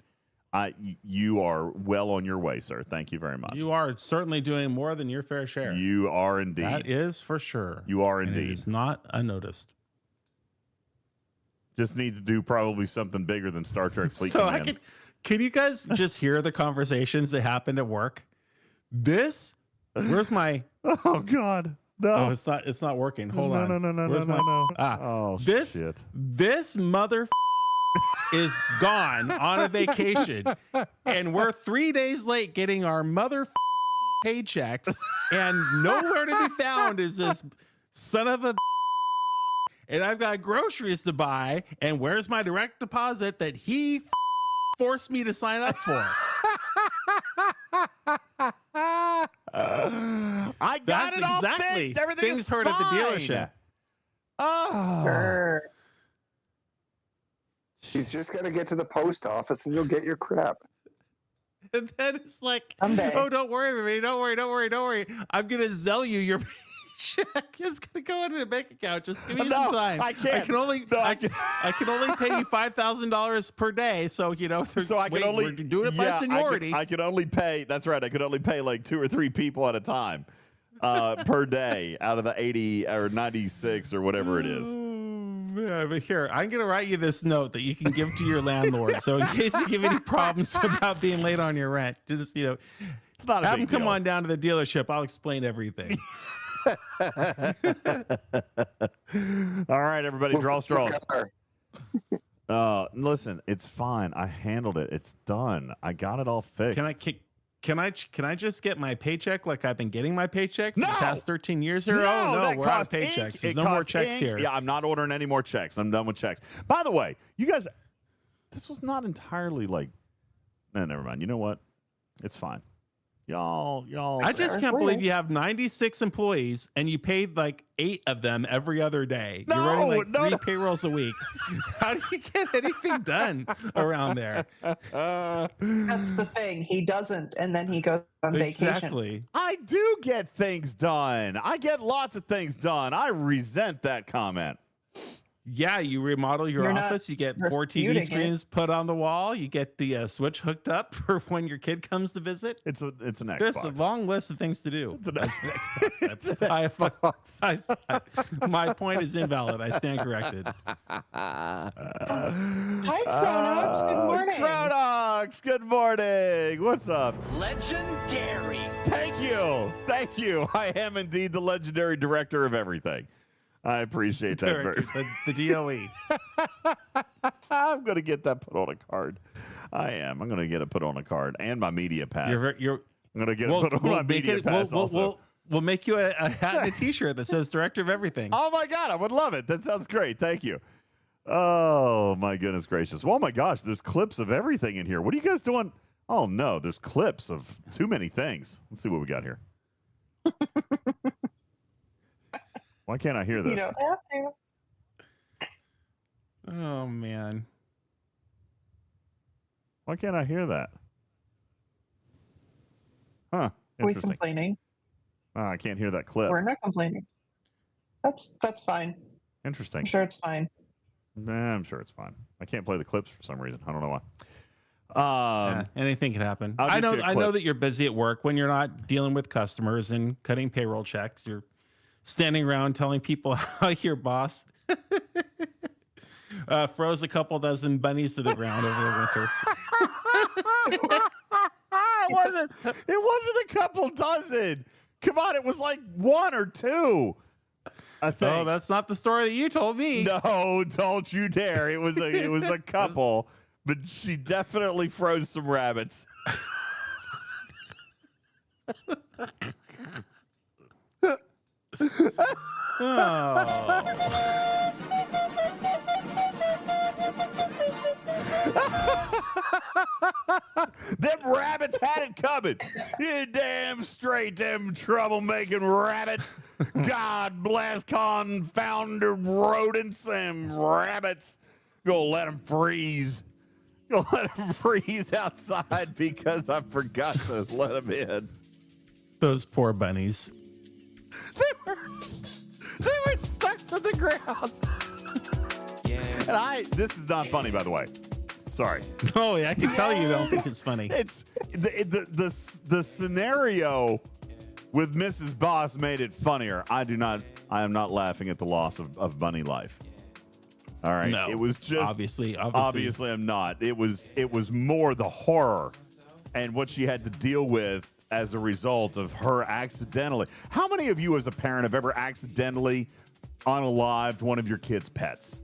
You are well on your way, sir. Thank you very much. You are certainly doing more than your fair share. You are indeed. That is for sure. You are indeed. And it is not unnoticed. Just need to do probably something bigger than Star Trek Fleet Command. Can you guys just hear the conversations that happened at work? Where's my? Oh God. No. Oh, it's not working. Hold on. No. Oh, shit. This mother is gone on a vacation, and we're 3 days late getting our mother paychecks, and nowhere to be found is this son of a. And I've got groceries to buy, and where's my direct deposit that he forced me to sign up for? I got it all fixed. Everything things is heard fine. at the dealership. Oh. She's just got to get to the post office and you'll get your crap. And then it's like, oh, don't worry, everybody. Don't worry. I'm going to Zelle you your check. It's going to go into the bank account. Just give me some time. I can't. I can only pay you $5,000 per day. So, we're doing it by seniority. I can only pay. That's right. I could only pay like 2 or 3 people at a time per day out of the 80 or 96 or whatever it is. Yeah, but here, I'm going to write you this note that you can give to your landlord. So in case you give any problems about being late on your rent, just, it's not a have big them come deal. on down to the dealership. I'll explain everything. All right, everybody, draw straws. Listen, it's fine. I handled it. It's done. I got it all fixed. Can I just get my paycheck like I've been getting my paycheck for the past 13 years here? No, We're out of paychecks. There's no more checks here. Yeah, I'm not ordering any more checks. I'm done with checks. By the way, you guys, this was not entirely like. No, never mind. You know what? It's fine. Y'all. I just can't believe you have 96 employees and you paid like 8 of them every other day. You're running like 3 payrolls a week. How do you get anything done around there? That's the thing. He doesn't, and then he goes on vacation. Exactly. I do get things done. I get lots of things done. I resent that comment. Yeah, you remodel your office. You get 4 TV screens put on the wall. You get the switch hooked up for when your kid comes to visit. It's an Xbox. There's a long list of things to do. It's an Xbox. My point is invalid. I stand corrected. Hi, Chronox. Good morning. Chronox, good morning. What's up? Legendary. Thank you. I am indeed the legendary director of everything. I appreciate that very much. The DOE. I'm going to get that put on a card. I am. I'm going to get it put on a card and my media pass. I'm going to get it put on my media pass also. We'll make you a hat and a T-shirt that says Director of Everything. Oh, my God. I would love it. That sounds great. Thank you. Oh, my goodness gracious. Oh, my gosh. There's clips of everything in here. What are you guys doing? Oh, no. There's clips of too many things. Let's see what we got here. Why can't I hear this? You don't have to. Oh, man. Why can't I hear that? Huh. We're Interesting. complaining. Oh, I can't hear that clip. We're not complaining. That's fine. Interesting. I'm sure it's fine. Nah, I'm sure it's fine. I can't play the clips for some reason. I don't know why. Anything can happen. I'll I get you a know clip. that you're busy at work when you're not dealing with customers and cutting payroll checks. You're standing around telling people how your boss froze a couple dozen bunnies to the ground over the winter. It wasn't a couple dozen. Come on, it was like one or two. I think. Oh, that's not the story that you told me. No, don't you dare. It was a couple, but she definitely froze some rabbits. Them rabbits had it coming. You damn straight, them troublemaking rabbits. God bless confounded rodents and rabbits. Go let them freeze. Go let them freeze outside because I forgot to let them in. Those poor bunnies. They were stuck to the ground. Yeah. And this is not funny, by the way. Sorry. Oh, yeah, I can tell you don't think it's funny. It's the scenario with Mrs. Boss made it funnier. I am not laughing at the loss of bunny life. All right. No, it was just obviously I'm not. It was more the horror and what she had to deal with as a result of her accidentally. How many of you as a parent have ever accidentally unalived one of your kids' pets?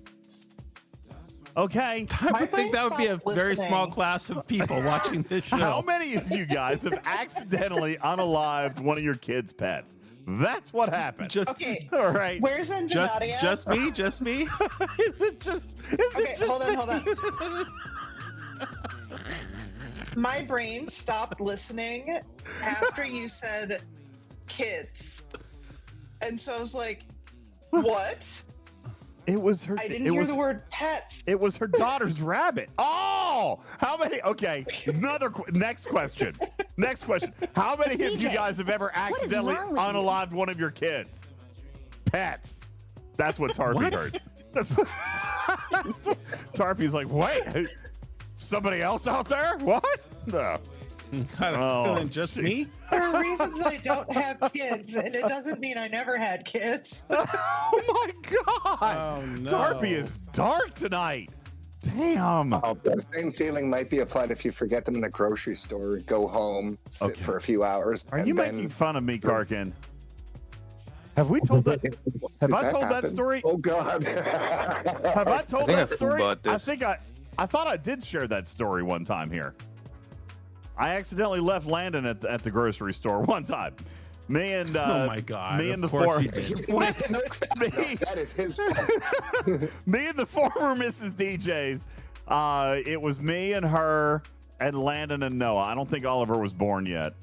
Okay. I would think that would be a very small class of people watching this show. How many of you guys have accidentally unalived one of your kids' pets? That's what happened. Okay. All right. Where's Nadia? Just me? Just me? Is it just? Hold on. My brain stopped listening after you said kids. And so I was like, what? It was her. I didn't hear the word pets. It was her daughter's rabbit. Oh, how many? Okay, next question. Next question. How many of you guys have ever accidentally unalived one of your kids? Pets. That's what Tarpy heard. That's what Tarpy's like, wait, somebody else out there? What? No. Just me? There are reasons I don't have kids, and it doesn't mean I never had kids. Oh my God! Oh, no. Tarpy is dark tonight. Damn. The same feeling might be applied if you forget them in the grocery store, go home, sit for a few hours. Are you making fun of me, Karkin? Have we told that? Have I told that story? Oh God! Have I told that story? about this. I thought I did share that story one time here. I accidentally left Landon at the grocery store one time. Me and oh my God! me and the That is his fault. me and the former Mrs. DJz. It was me and her and Landon and Noah. I don't think Oliver was born yet.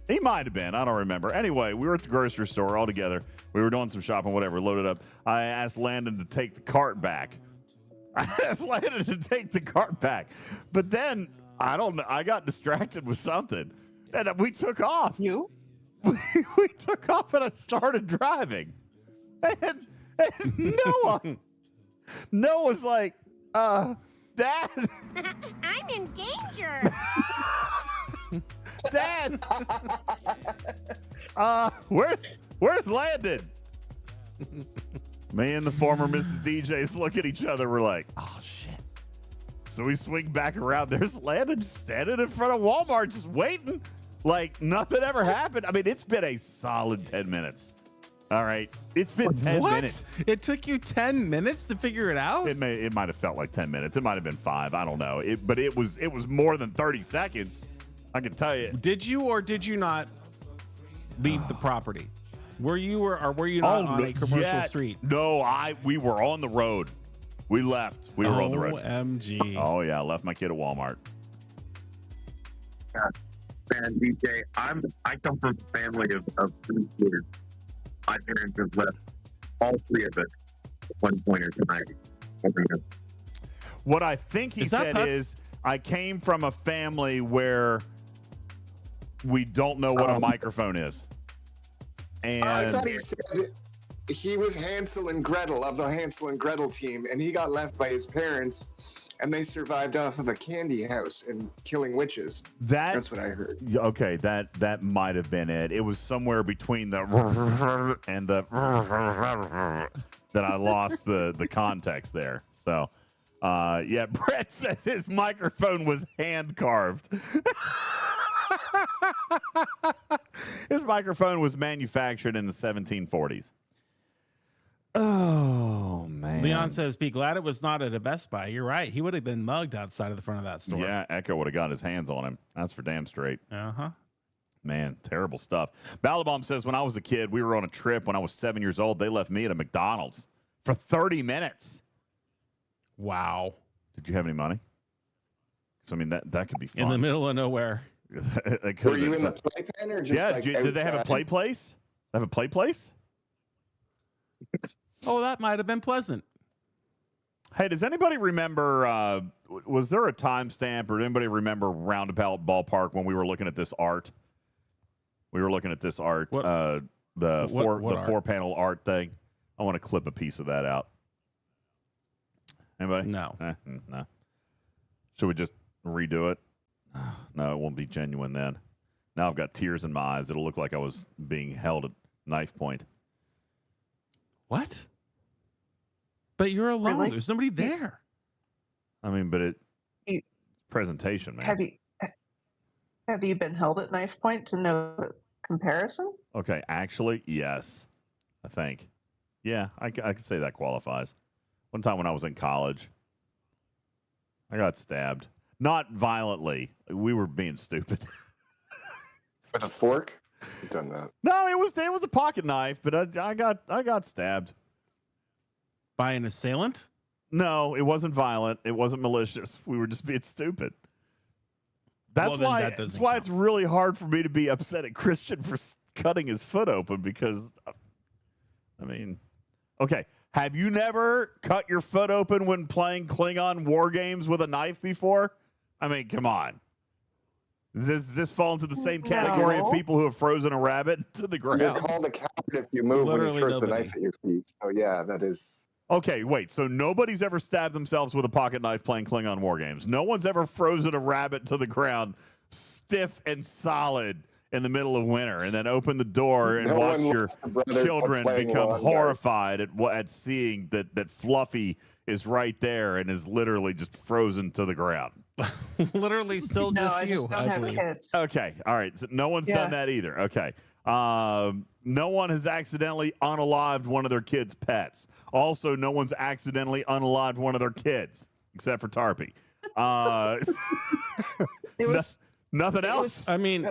He might have been. I don't remember. Anyway, we were at the grocery store all together. We were doing some shopping, whatever. Loaded up. I asked Landon to take the cart back. But then I don't know. I got distracted with something, and we took off. You? We took off, and I started driving. And Noah's like, Dad. I'm in danger. Dad. Where's Landon? Me and the former Mrs. DJz look at each other. We're like, oh shit. So we swing back around. There's Landon just standing in front of Walmart, just waiting, like nothing ever happened. I mean, it's been a solid 10 minutes. All right, it's been 10 minutes. It took you 10 minutes to figure it out? It might have felt like 10 minutes. It might have been 5. I don't know. But it was more than 30 seconds. I can tell you. Did you or did you not leave the property? Were you not on a commercial street? No, we were on the road. We left. We were on the road. OMG. Oh, yeah. I left my kid at Walmart. Man, DJ, I come from a family of 3 kids. My parents have left all 3 of us at one point or time. What I think he said is, I came from a family where we don't know what a microphone is. And I thought he said he was Hansel and Gretel of the Hansel and Gretel team, and he got left by his parents, and they survived off of a candy house and killing witches. That's what I heard. Okay, that might have been it. It was somewhere between the and the that I lost the context there. So, yeah, Brett says his microphone was hand carved. His microphone was manufactured in the 1740s. Oh, man. Leon says, be glad it was not at a Best Buy. You're right. He would have been mugged outside of the front of that store. Yeah, Echo would have got his hands on him. That's for damn straight. Uh-huh. Man, terrible stuff. Ballabomb says, when I was a kid, we were on a trip when I was 7 years old. They left me at a McDonald's for 30 minutes. Wow. Did you have any money? Because, I mean, that could be fun. In the middle of nowhere. Were you in the playpen or just like did they have a outside? play place? They have a play place? Oh, that might have been pleasant. Hey, does anybody remember, was there a timestamp or anybody remember Roundabout Ballpark when we were looking at this art? We were looking at this art, the art? 4-panel art thing. I want to clip a piece of that out. Anybody? No. No. Should we just redo it? No, it won't be genuine then. Now I've got tears in my eyes. It'll look like I was being held at knife point. What? But you're alone. Really? There's nobody there. I mean, but it's presentation, man. Have you been held at knife point to know the comparison? Okay, actually, yes, I think. Yeah, I could say that qualifies. One time when I was in college, I got stabbed. Not violently. We were being stupid. With a fork? You've done that. No, it was a pocket knife, but I got stabbed. By an assailant? No, it wasn't violent. It wasn't malicious. We were just being stupid. That's why it's really hard for me to be upset at Christian for cutting his foot open because, I mean, okay. Have you never cut your foot open when playing Klingon war games with a knife before? I mean, come on. Does this fall into the same category of people who have frozen a rabbit to the ground? You're called a coward if you move when he Literally throws the nobody. knife at your feet. So yeah, that is. Okay, wait. So nobody's ever stabbed themselves with a pocket knife playing Klingon war games. No one's ever frozen a rabbit to the ground stiff and solid in the middle of winter and then open the door and watch your children become horrified at seeing that Fluffy is right there and is literally just frozen to the ground. Literally still just I you, just don't I have believe. kids. Okay, all right. So no one's done that either. Okay. No one has accidentally unalived one of their kids' pets. Also, no one's accidentally unalived one of their kids, except for Tarpy. Nothing else? I mean,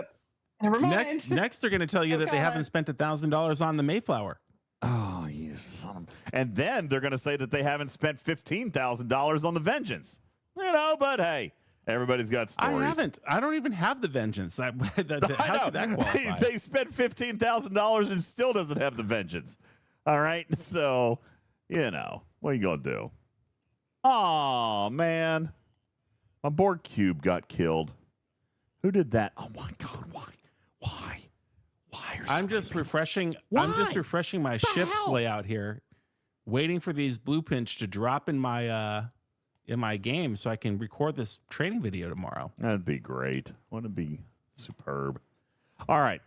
never mind. next they're going to tell you that they haven't spent $1,000 on the Mayflower. Oh, you son of... And then they're going to say that they haven't spent $15,000 on the Vengeance. You know, but hey, everybody's got stories. I haven't. I don't even have the Vengeance. How could that qualify? They spent $15,000 and still doesn't have the Vengeance. All right, so you know what are you gonna do? Oh man, my board cube got killed. Who did that? Oh my God, why? I'm just refreshing. I'm just refreshing my ship's layout here, waiting for these blueprints to drop in my game so I can record this training video tomorrow. That'd be great. Wouldn't it be superb? All right,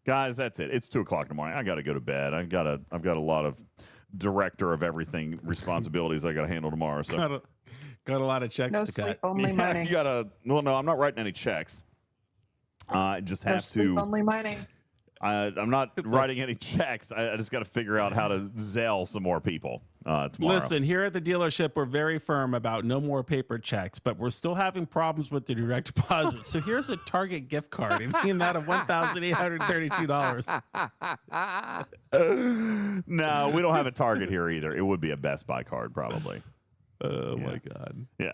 guys, that's it. It's 2:00 in the morning. I got to go to bed. I've got a lot of director of everything responsibilities I got to handle tomorrow. So got a lot of checks to cut. No sleep, only mining. Well, no, I'm not writing any checks. I just No have sleep, to. only mining. I'm not writing any checks. I just got to figure out how to Zelle some more people tomorrow. Listen, here at the dealership, we're very firm about no more paper checks, but we're still having problems with the direct deposit. So here's a Target gift card in the amount of $1,832. No, we don't have a Target here either. It would be a Best Buy card, probably. Oh my God. Yeah.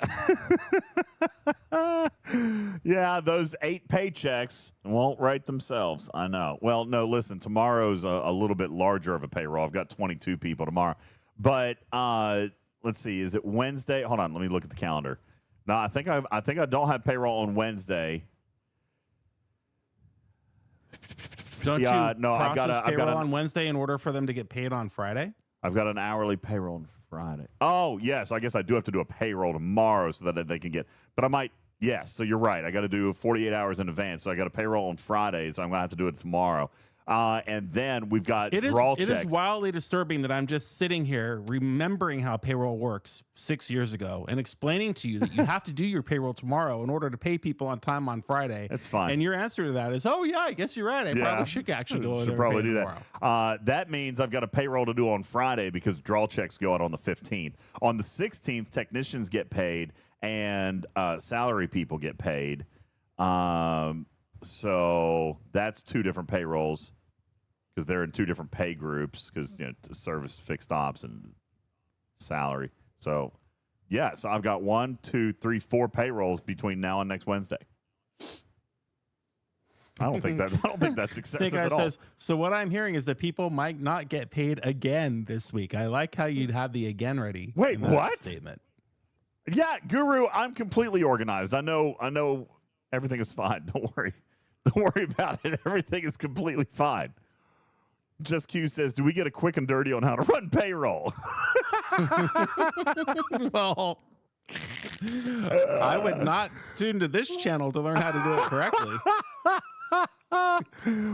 Yeah, those 8 paychecks won't write themselves. I know. Well, no, listen, tomorrow's a little bit larger of a payroll. I've got 22 people tomorrow. But let's see, is it Wednesday? Hold on, let me look at the calendar. No, I think I don't have payroll on Wednesday. Don't you I've got payroll on Wednesday in order for them to get paid on Friday? I've got an hourly payroll on Friday. Oh, yes. I guess I do have to do a payroll tomorrow so that they can get. But I might. Yes. So you're right. I got to do 48 hours in advance. So I got a payroll on Friday. So I'm going to have to do it tomorrow. And then we've got draw checks. It is wildly disturbing that I'm just sitting here remembering how payroll works 6 years ago and explaining to you that you have to do your payroll tomorrow in order to pay people on time on Friday. It's fine. And your answer to that is, oh, yeah, I guess you're right. I probably should actually go over there probably and pay do tomorrow. That means I've got a payroll to do on Friday because draw checks go out on the 15th. On the 16th, technicians get paid and salary people get paid. So that's 2 different payrolls because they're in 2 different pay groups because, service, fixed ops, and salary. So, yeah, so I've got 1, 2, 3, 4 payrolls between now and next Wednesday. I don't think that's excessive at all. Says, so what I'm hearing is that people might not get paid again this week. I like how you'd have the again ready. Wait, what? Statement. Yeah, Guru, I'm completely organized. I know everything is fine. Don't worry. Don't worry about it. Everything is completely fine. Just Q says, do we get a quick and dirty on how to run payroll? Well, I would not tune to this channel to learn how to do it correctly.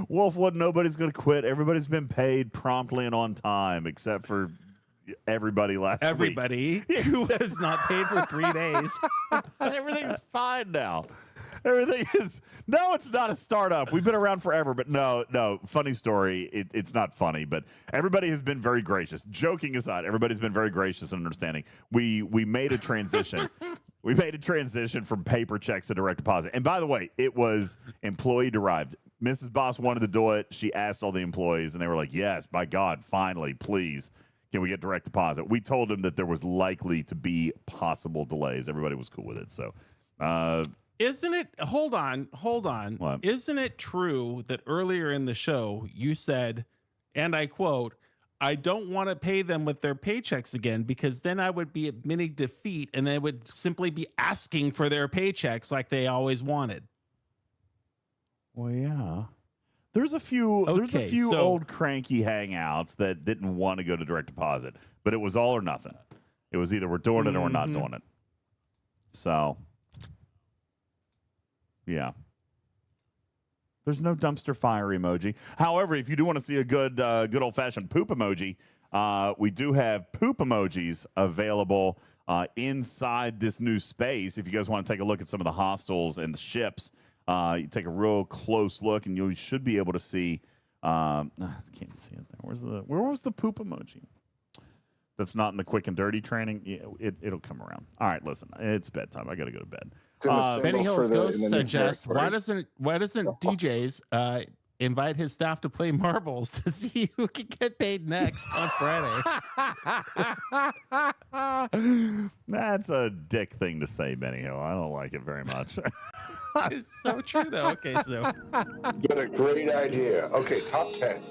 Wolfwood, nobody's going to quit. Everybody's been paid promptly and on time, except for everybody last week. Everybody who was not paid for 3 days. Everything's fine now. Everything is no, it's not a startup. We've been around forever, but no. Funny story. It's not funny, but everybody has been very gracious. Joking aside, everybody's been very gracious and understanding. We made a transition. We made a transition from paper checks to direct deposit. And by the way, it was employee derived. Mrs. Boss wanted to do it. She asked all the employees, and they were like, "Yes, by God, finally, please." Can we get direct deposit? We told them that there was likely to be possible delays. Everybody was cool with it. So, isn't it? Hold on. What? Isn't it true that earlier in the show you said, and I quote, "I don't want to pay them with their paychecks again because then I would be admitting defeat and they would simply be asking for their paychecks like they always wanted." Well, yeah. There's a few old cranky hangouts that didn't want to go to direct deposit, but it was all or nothing. It was either we're doing it or we're not doing it. So, yeah. There's no dumpster fire emoji. However, if you do want to see a good old-fashioned poop emoji, we do have poop emojis available inside this new space. If you guys want to take a look at some of the hostels and the ships, you take a real close look, and you should be able to see. I can't see it there. Where was the poop emoji? That's not in the quick and dirty training. Yeah, it'll come around. All right, listen, it's bedtime. I got to go to bed. Benny Hills Ghost suggests why doesn't DJz invite his staff to play marbles to see who can get paid next on Friday? That's a dick thing to say, Benny Hill. I don't like it very much. It's so true, though. Okay, so. Got a great idea. Okay, top 10.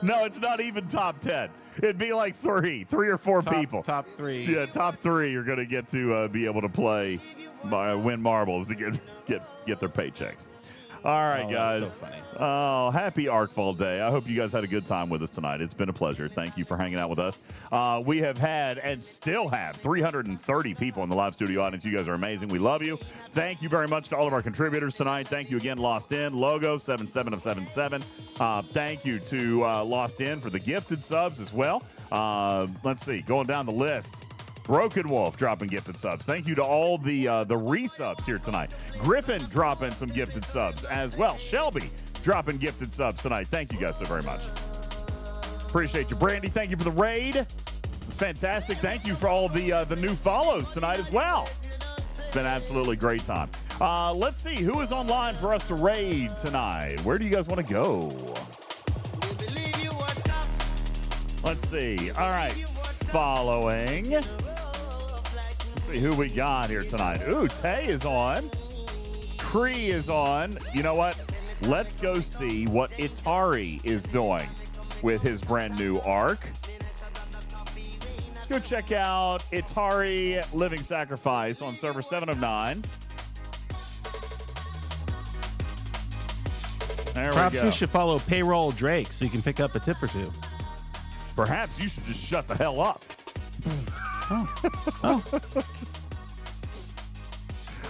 No, it's not even top 10. It'd be like three or four people. Top 3. Yeah, top 3 are going to get to be able to play, win marbles to get their paychecks. All right, guys. So funny. Oh, happy Arcfall Day. I hope you guys had a good time with us tonight. It's been a pleasure. Thank you for hanging out with us. We have had and still have 330 people in the live studio audience. You guys are amazing. We love you. Thank you very much to all of our contributors tonight. Thank you again, Lost In, Logo, 77 of 77. Thank you to Lost In for the gifted subs as well. Let's see. Going down the list. Broken Wolf dropping gifted subs. Thank you to all the resubs here tonight. Griffin dropping some gifted subs as well. Shelby dropping gifted subs tonight. Thank you guys so very much. Appreciate you. Brandy, thank you for the raid. It's fantastic. Thank you for all the new follows tonight as well. It's been an absolutely great time. Let's see who is online for us to raid tonight. Where do you guys want to go? Let's see. All right. following. Let's see who we got here tonight. Ooh, Tay is on. Cree is on. You know what? Let's go see what Itari is doing with his brand new arc. Let's go check out Itari Living Sacrifice on server 709. There Perhaps we go. we should follow Payroll Drake so you can pick up a tip or two. Perhaps you should just shut the hell up.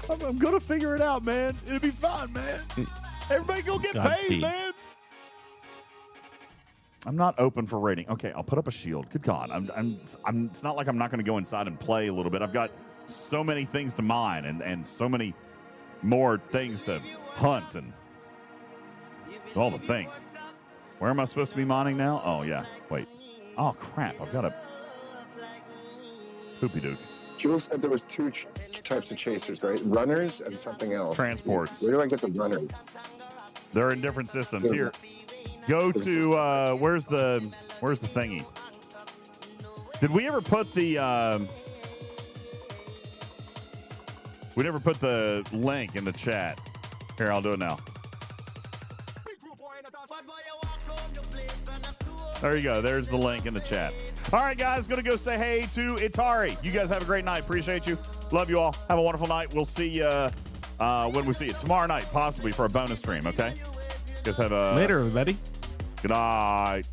I'm going to figure it out, man. It'll be fine, man. Everybody go get paid, man. I'm not open for rating. Okay, I'll put up a shield. Good God. It's not like I'm not going to go inside and play a little bit. I've got so many things to mine and so many more things to hunt and all the things. Where am I supposed to be mining now? Oh, yeah. Wait. Oh, crap. I've got a poopy duke. Jules said there was two types of chasers, right? Runners and something else. Transports. Where do I get the runners? They're in different systems. Here. Go to where's the thingy? Did we ever put the we never put the link in the chat. Here, I'll do it now. There you go. There's the link in the chat. All right, guys. Going to go say hey to Itari. You guys have a great night. Appreciate you. Love you all. Have a wonderful night. We'll see you when we see you. Tomorrow night, possibly, for a bonus stream, okay? Guys have a... Later, everybody. Good night.